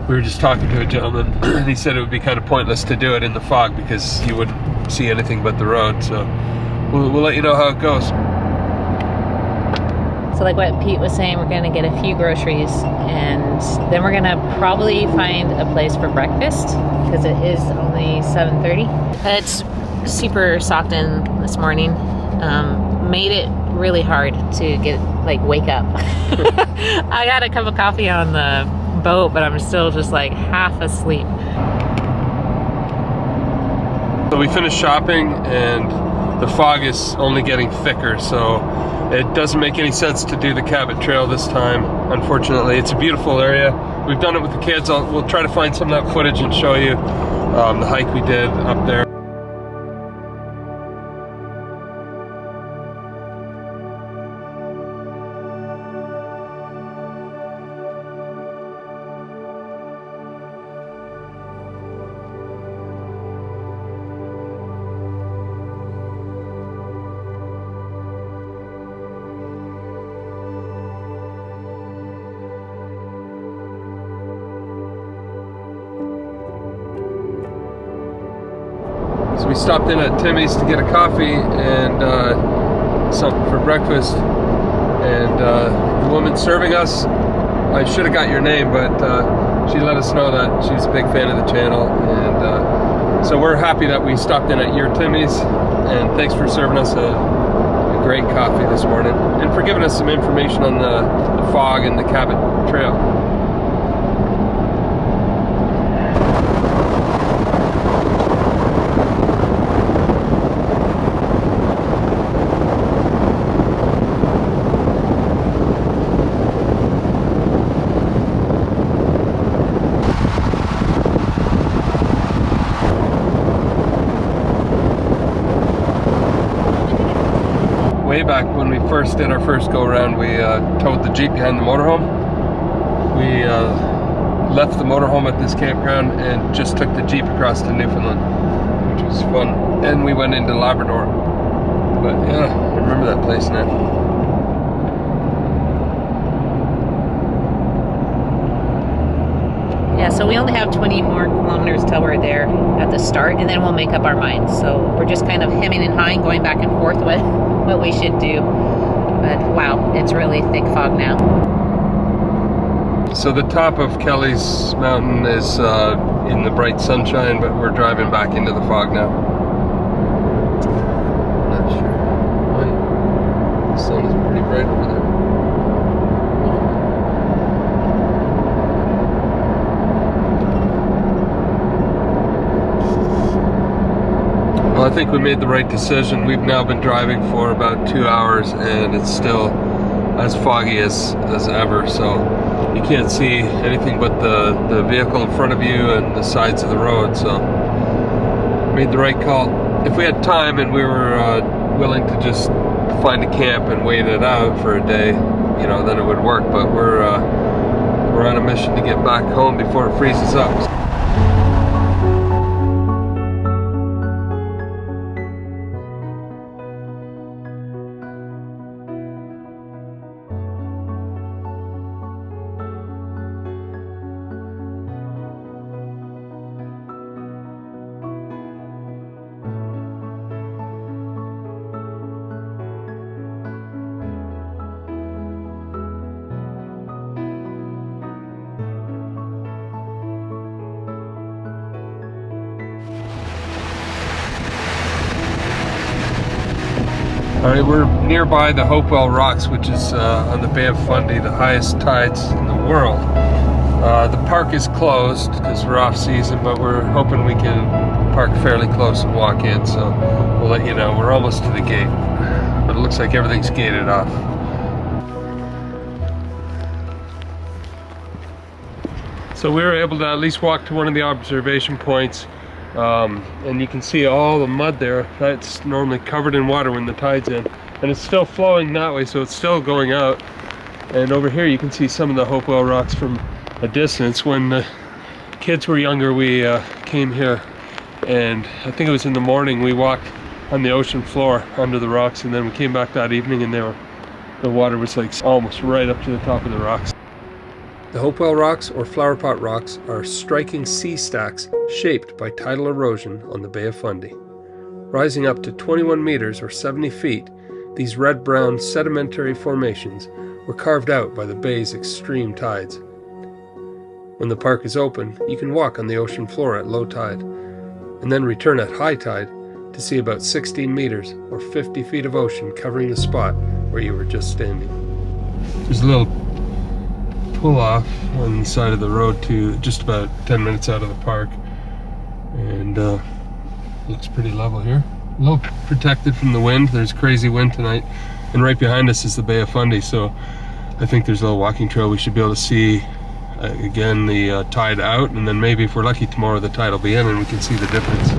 we were just talking to a gentleman and he said it would be kind of pointless to do it in the fog because you wouldn't see anything but the road. So we'll let you know how it goes. So like what Pete was saying, we're gonna get a few groceries and then we're gonna probably find a place for breakfast because it is only 7:30. It's super socked in this morning. Made it really hard to get, like, wake up. I had a cup of coffee on the boat, but I'm still just like half asleep. So we finished shopping and the fog is only getting thicker, so it doesn't make any sense to do the Cabot Trail this time, unfortunately. It's a beautiful area. We've done it with the kids. We'll try to find some of that footage and show you the hike we did up there. So we stopped in at Timmy's to get a coffee and something for breakfast. And the woman serving us, I should have got your name, but she let us know that she's a big fan of the channel. And so we're happy that we stopped in at your Timmy's. And thanks for serving us a great coffee this morning and for giving us some information on the fog and the Cabot Trail. Way back when we first did our first go around, we towed the Jeep behind the motorhome. We left the motorhome at this campground and just took the Jeep across to Newfoundland, which was fun. And we went into Labrador. But yeah, I remember that place now. Yeah, so we only have 20 more kilometers till we're there at the start, and then we'll make up our minds. So we're just kind of hemming and hawing, going back and forth with what we should do. But wow, it's really thick fog now. So the top of Kelly's Mountain is in the bright sunshine, but we're driving back into the fog now. Not sure. Wait, the sun is pretty bright over there. Well, I think we made the right decision. We've now been driving for about 2 hours and it's still as foggy as ever, so you can't see anything but the vehicle in front of you and the sides of the road. So made the right call. If we had time and we were willing to just find a camp and wait it out for a day, you know, then it would work, but we're on a mission to get back home before it freezes up. Alright, we're nearby the Hopewell Rocks, which is on the Bay of Fundy, the highest tides in the world. The park is closed because we're off season, but we're hoping we can park fairly close and walk in, so we'll let you know. We're almost to the gate, but it looks like everything's gated off. So we were able to at least walk to one of the observation points. And you can see all the mud there. That's normally covered in water when the tide's in, and it's still flowing that way, so it's still going out. And over here you can see some of the Hopewell Rocks from a distance. When the kids were younger, we came here and I think it was in the morning we walked on the ocean floor under the rocks, and then we came back that evening and the water was like almost right up to the top of the rocks. The Hopewell Rocks, or Flower Pot Rocks, are striking sea stacks shaped by tidal erosion on the Bay of Fundy. Rising up to 21 meters or 70 feet, these red-brown sedimentary formations were carved out by the bay's extreme tides. When the park is open, you can walk on the ocean floor at low tide, and then return at high tide to see about 16 meters or 50 feet of ocean covering the spot where you were just standing. There's a little pull-off on the side of the road to just about 10 minutes out of the park, and looks pretty level here. A little protected from the wind. There's crazy wind tonight, and right behind us is the Bay of Fundy, so I think there's a little walking trail. We should be able to see again the tide out, and then maybe if we're lucky tomorrow the tide will be in and we can see the difference.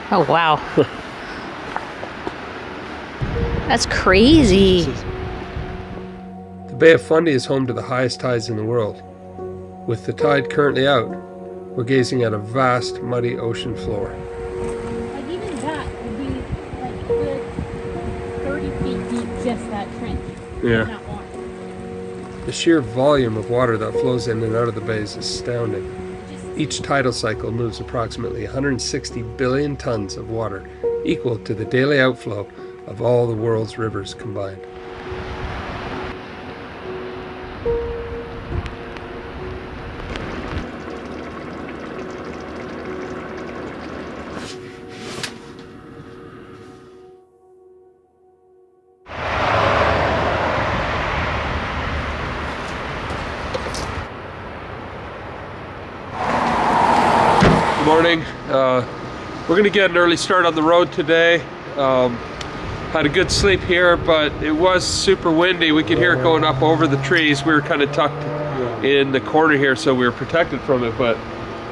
Oh, wow. That's crazy. The Bay of Fundy is home to the highest tides in the world. With the tide currently out, we're gazing at a vast, muddy ocean floor. Like even that would be like a good 30 feet deep, just that trench. Yeah. Not water. The sheer volume of water that flows in and out of the bay is astounding. Each tidal cycle moves approximately 160 billion tons of water, equal to the daily outflow of all the world's rivers combined. Morning. We're going to get an early start on the road today. Had a good sleep here, but it was super windy. We could hear it going up over the trees. We were kind of tucked in the corner here, so we were protected from it, but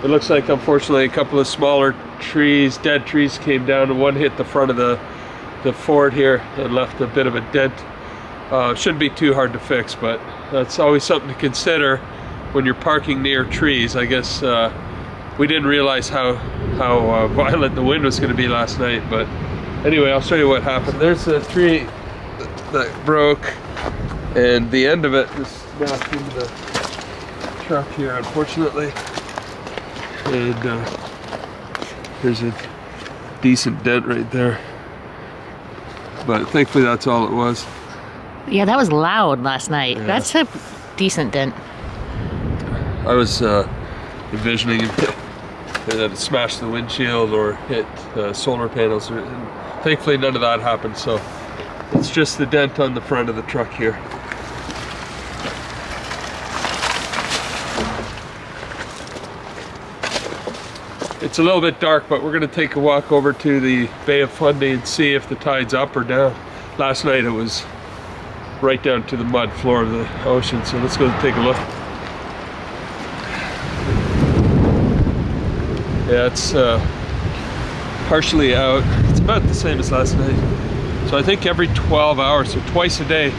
it looks like unfortunately a couple of smaller trees, dead trees, came down, and one hit the front of the ford here and left a bit of a dent. Shouldn't be too hard to fix, but that's always something to consider when you're parking near trees. I guess we didn't realize how violent the wind was going to be last night, but anyway, I'll show you what happened. There's a tree that broke, and the end of it is smashed into the truck here, unfortunately. And there's a decent dent right there, but thankfully that's all it was. Yeah, that was loud last night. Yeah. That's a decent dent. I was envisioning that it smashed the windshield or hit solar panels. And thankfully none of that happened, so it's just the dent on the front of the truck here. It's a little bit dark, but we're going to take a walk over to the Bay of Fundy and see if the tide's up or down. Last night it was right down to the mud floor of the ocean, so let's go take a look. Yeah, it's partially out. It's about the same as last night. So I think every 12 hours, so twice a day,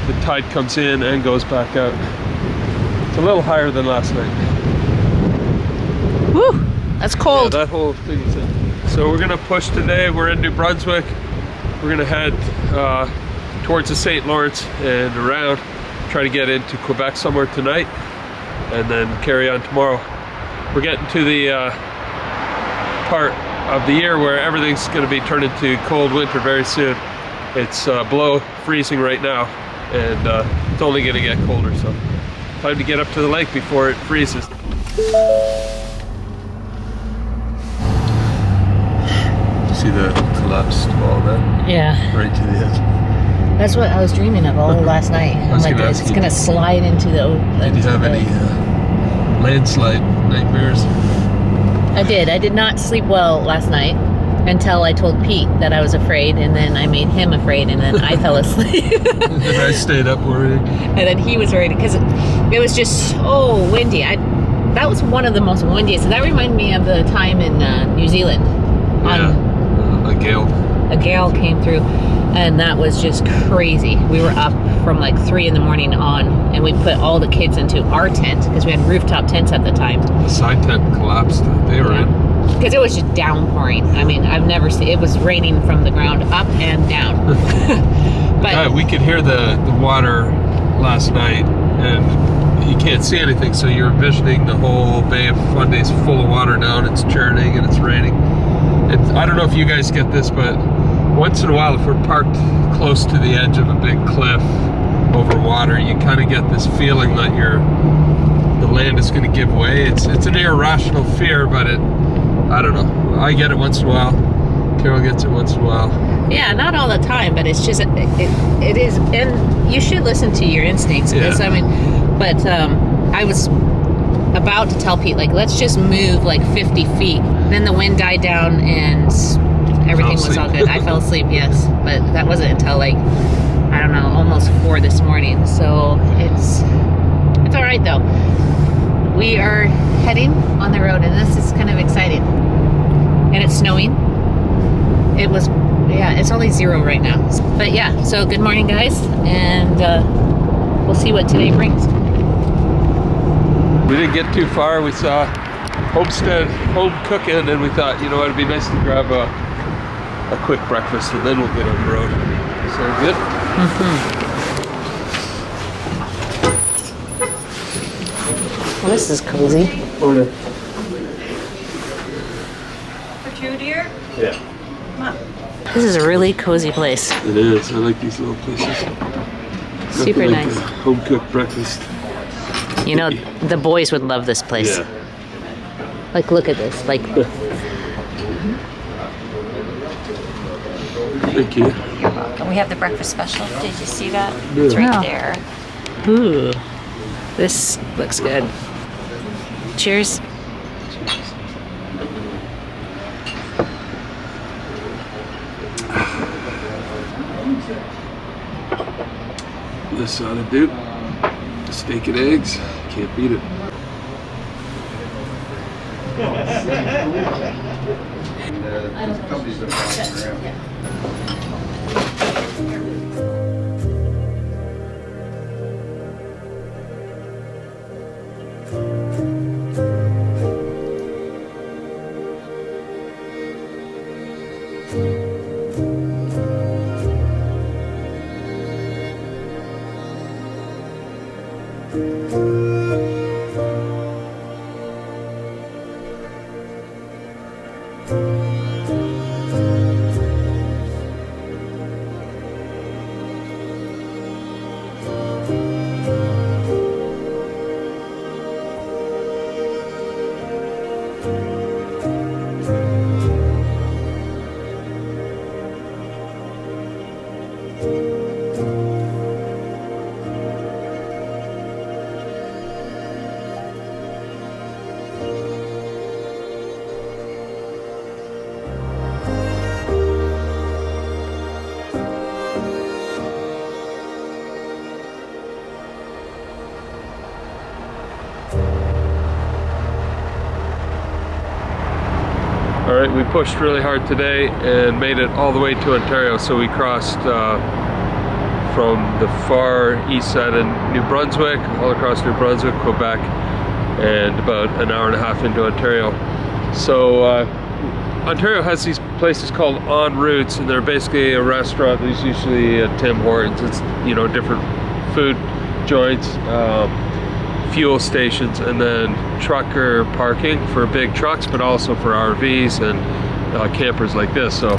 the tide comes in and goes back out. It's a little higher than last night. Woo, that's cold. Yeah, that whole thing is in. So we're gonna push today. We're in New Brunswick. We're gonna head towards the St. Lawrence and around, try to get into Quebec somewhere tonight, and then carry on tomorrow. We're getting to the part of the year where everything's going to be turned into cold winter very soon. It's below freezing right now, and it's only going to get colder, so time to get up to the lake before it freezes. See the collapsed wall there? Yeah. Right to the edge. That's what I was dreaming of all last night. I'm like, it's going to slide into the... Did you have any landslide nightmares? I did. I did not sleep well last night. until I told Pete that I was afraid, and then I made him afraid, and then I fell asleep. And I stayed up worrying. And then he was worried because it was just so windy. That was one of the most windiest. That reminded me of the time in New Zealand. A gale. A gale came through, and that was just crazy. We were up from like 3 in the morning on, and we put all the kids into our tent because we had rooftop tents at the time. The side tent collapsed. They were in. Because it was just downpouring. I mean, I've never seen, it was raining from the ground up and down. But yeah, we could hear the water last night, and you can't see anything, so you're envisioning the whole Bay of Fundy's full of water now, and it's churning and it's raining. And I don't know if you guys get this, but once in a while, if we're parked close to the edge of a big cliff over water, you kind of get this feeling that the land is going to give way. It's an irrational fear, but I don't know. I get it once in a while. Carol gets it once in a while. yeah, not all the time, but it's just it is, and you should listen to your instincts. Yeah. I mean, but I was about to tell Pete, like, let's just move like 50 feet. Then the wind died down and everything was all good. I fell asleep, yes, but that wasn't until like, I don't know, almost 4 this morning. So it's all right though. We are heading on the road, and this is kind of exciting. And it's snowing. It was, yeah, it's only 0 right now. But yeah, so good morning, guys, and we'll see what today brings. We didn't get too far. We saw homestead home cooking, and we thought, you know, it'd be nice to grab a quick breakfast, and then we'll get on the road. So good. Well, this is cozy. For two, dear? Yeah. Come on. This is a really cozy place. It is. I like these little places. Super like nice. Home cooked breakfast. You know, the boys would love this place. Yeah. Like, look at this. Like, Thank you. You're welcome. We have the breakfast special. Did you see that? Yeah. It's right No. there. ooh, this looks good. Cheers. This ought to do. Steak and eggs. Can't beat it. All right, we pushed really hard today and made it all the way to Ontario. So we crossed from the far east side of New Brunswick, all across New Brunswick, Quebec, and about an hour and a half into Ontario. So Ontario has these places called en routes, and they're basically a restaurant. There's usually a Tim Hortons. It's, you know, different food joints, fuel stations, and then trucker parking for big trucks, but also for RVs and campers like this. So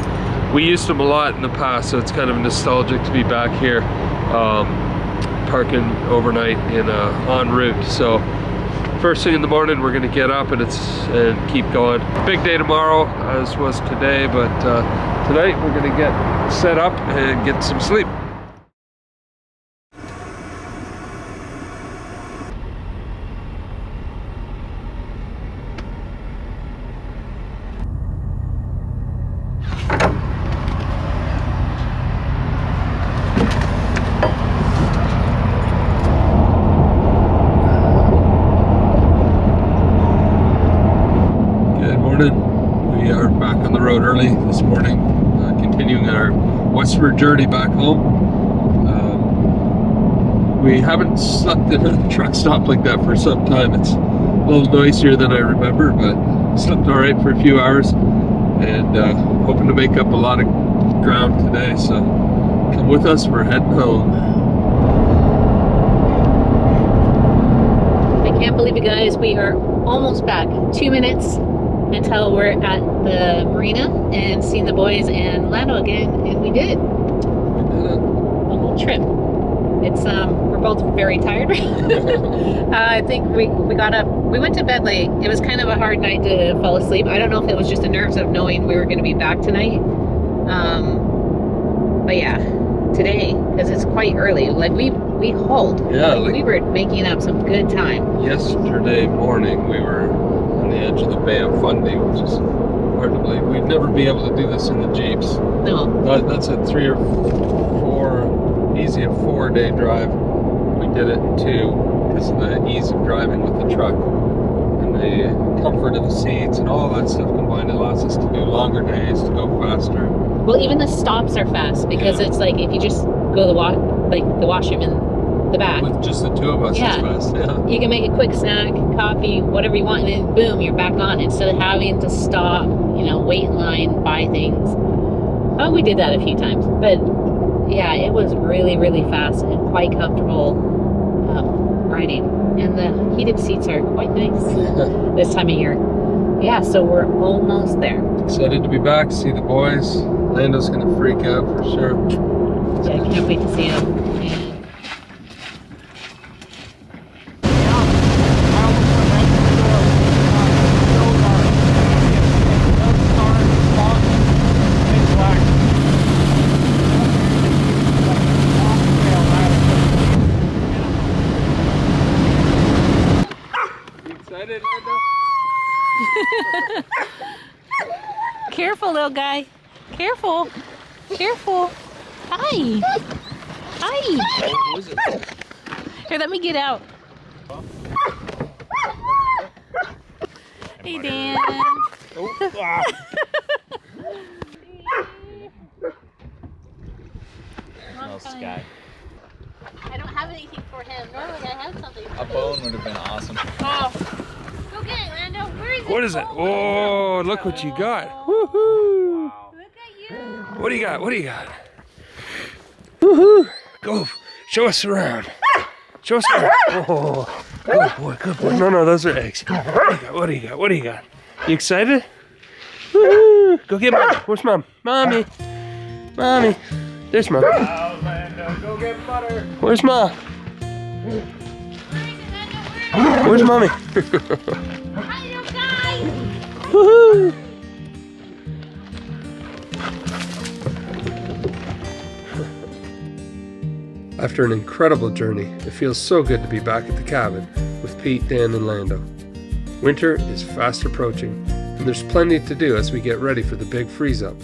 we used them a lot in the past, so it's kind of nostalgic to be back here parking overnight in en route. So first thing in the morning, we're going to get up and keep going. Big day tomorrow, as was today, but tonight we're going to get set up and get some sleep. morning. We are back on the road early this morning, continuing our westward journey back home. We haven't slept in a truck stop like that for some time. It's a little noisier than I remember, but slept all right for a few hours, and hoping to make up a lot of ground today. So come with us, we're heading home. I can't believe it, guys. We are almost back. 2 minutes until we're at the marina and seeing the boys and Lando again, and we did it. We did it. The whole trip. It's we're both very tired. I think we got up. We went to bed late. It was kind of a hard night to fall asleep. I don't know if it was just the nerves of knowing we were going to be back tonight. But yeah, today, because it's quite early. Like we hauled. Yeah, like we were making up some good time. Yesterday morning we were on the edge of the Bay of Fundy, which is hard to believe. We'd never be able to do this in the Jeeps. No. That's a 3 or 4, easy a 4-day drive. We did it in 2 because of the ease of driving with the truck and the comfort of the seats and all that stuff combined. It allows us to do longer days, to go faster. Well, even the stops are fast because it's like if you just go the washroom in the back. With just the 2 of us, it's fast. Yeah. You can make a quick snack, coffee, whatever you want, and then boom, you're back on instead of having to stop, wait in line, buy things. Oh, we did that a few times, but yeah, it was really, really fast and quite comfortable riding. And the heated seats are quite nice this time of year. Yeah, so we're almost there. Excited to be back, see the boys. Lando's gonna freak out for sure. Yeah, I can't wait to see him. Careful, little guy. Careful. Careful. Hi. Hi. Here, let me get out. Hey, Dan. Sky. I don't have anything for him. Normally I have something for A bone would have been awesome. Oh. Go get it, Lando. Where is it? What is it? Oh, look what you got. Woohoo! Look at you. What do you got? What do you got? Woohoo! Go. Show us around. Show us around. Oh, good boy, good boy. No, those are eggs. What do you got? What do you got? You excited? Woohoo! Go get Mom. Where's Mom? Mommy. Mommy. There's Mom. Go get butter. Where's Mom? Where's Mommy? Woohoo! After an incredible journey, it feels so good to be back at the cabin with Pete, Dan, and Lando. Winter is fast approaching, and there's plenty to do as we get ready for the big freeze-up.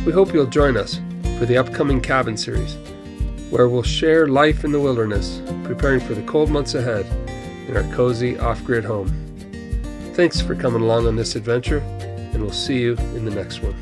We hope you'll join us for the upcoming cabin series, where we'll share life in the wilderness, preparing for the cold months ahead in our cozy off-grid home. Thanks for coming along on this adventure, and we'll see you in the next one.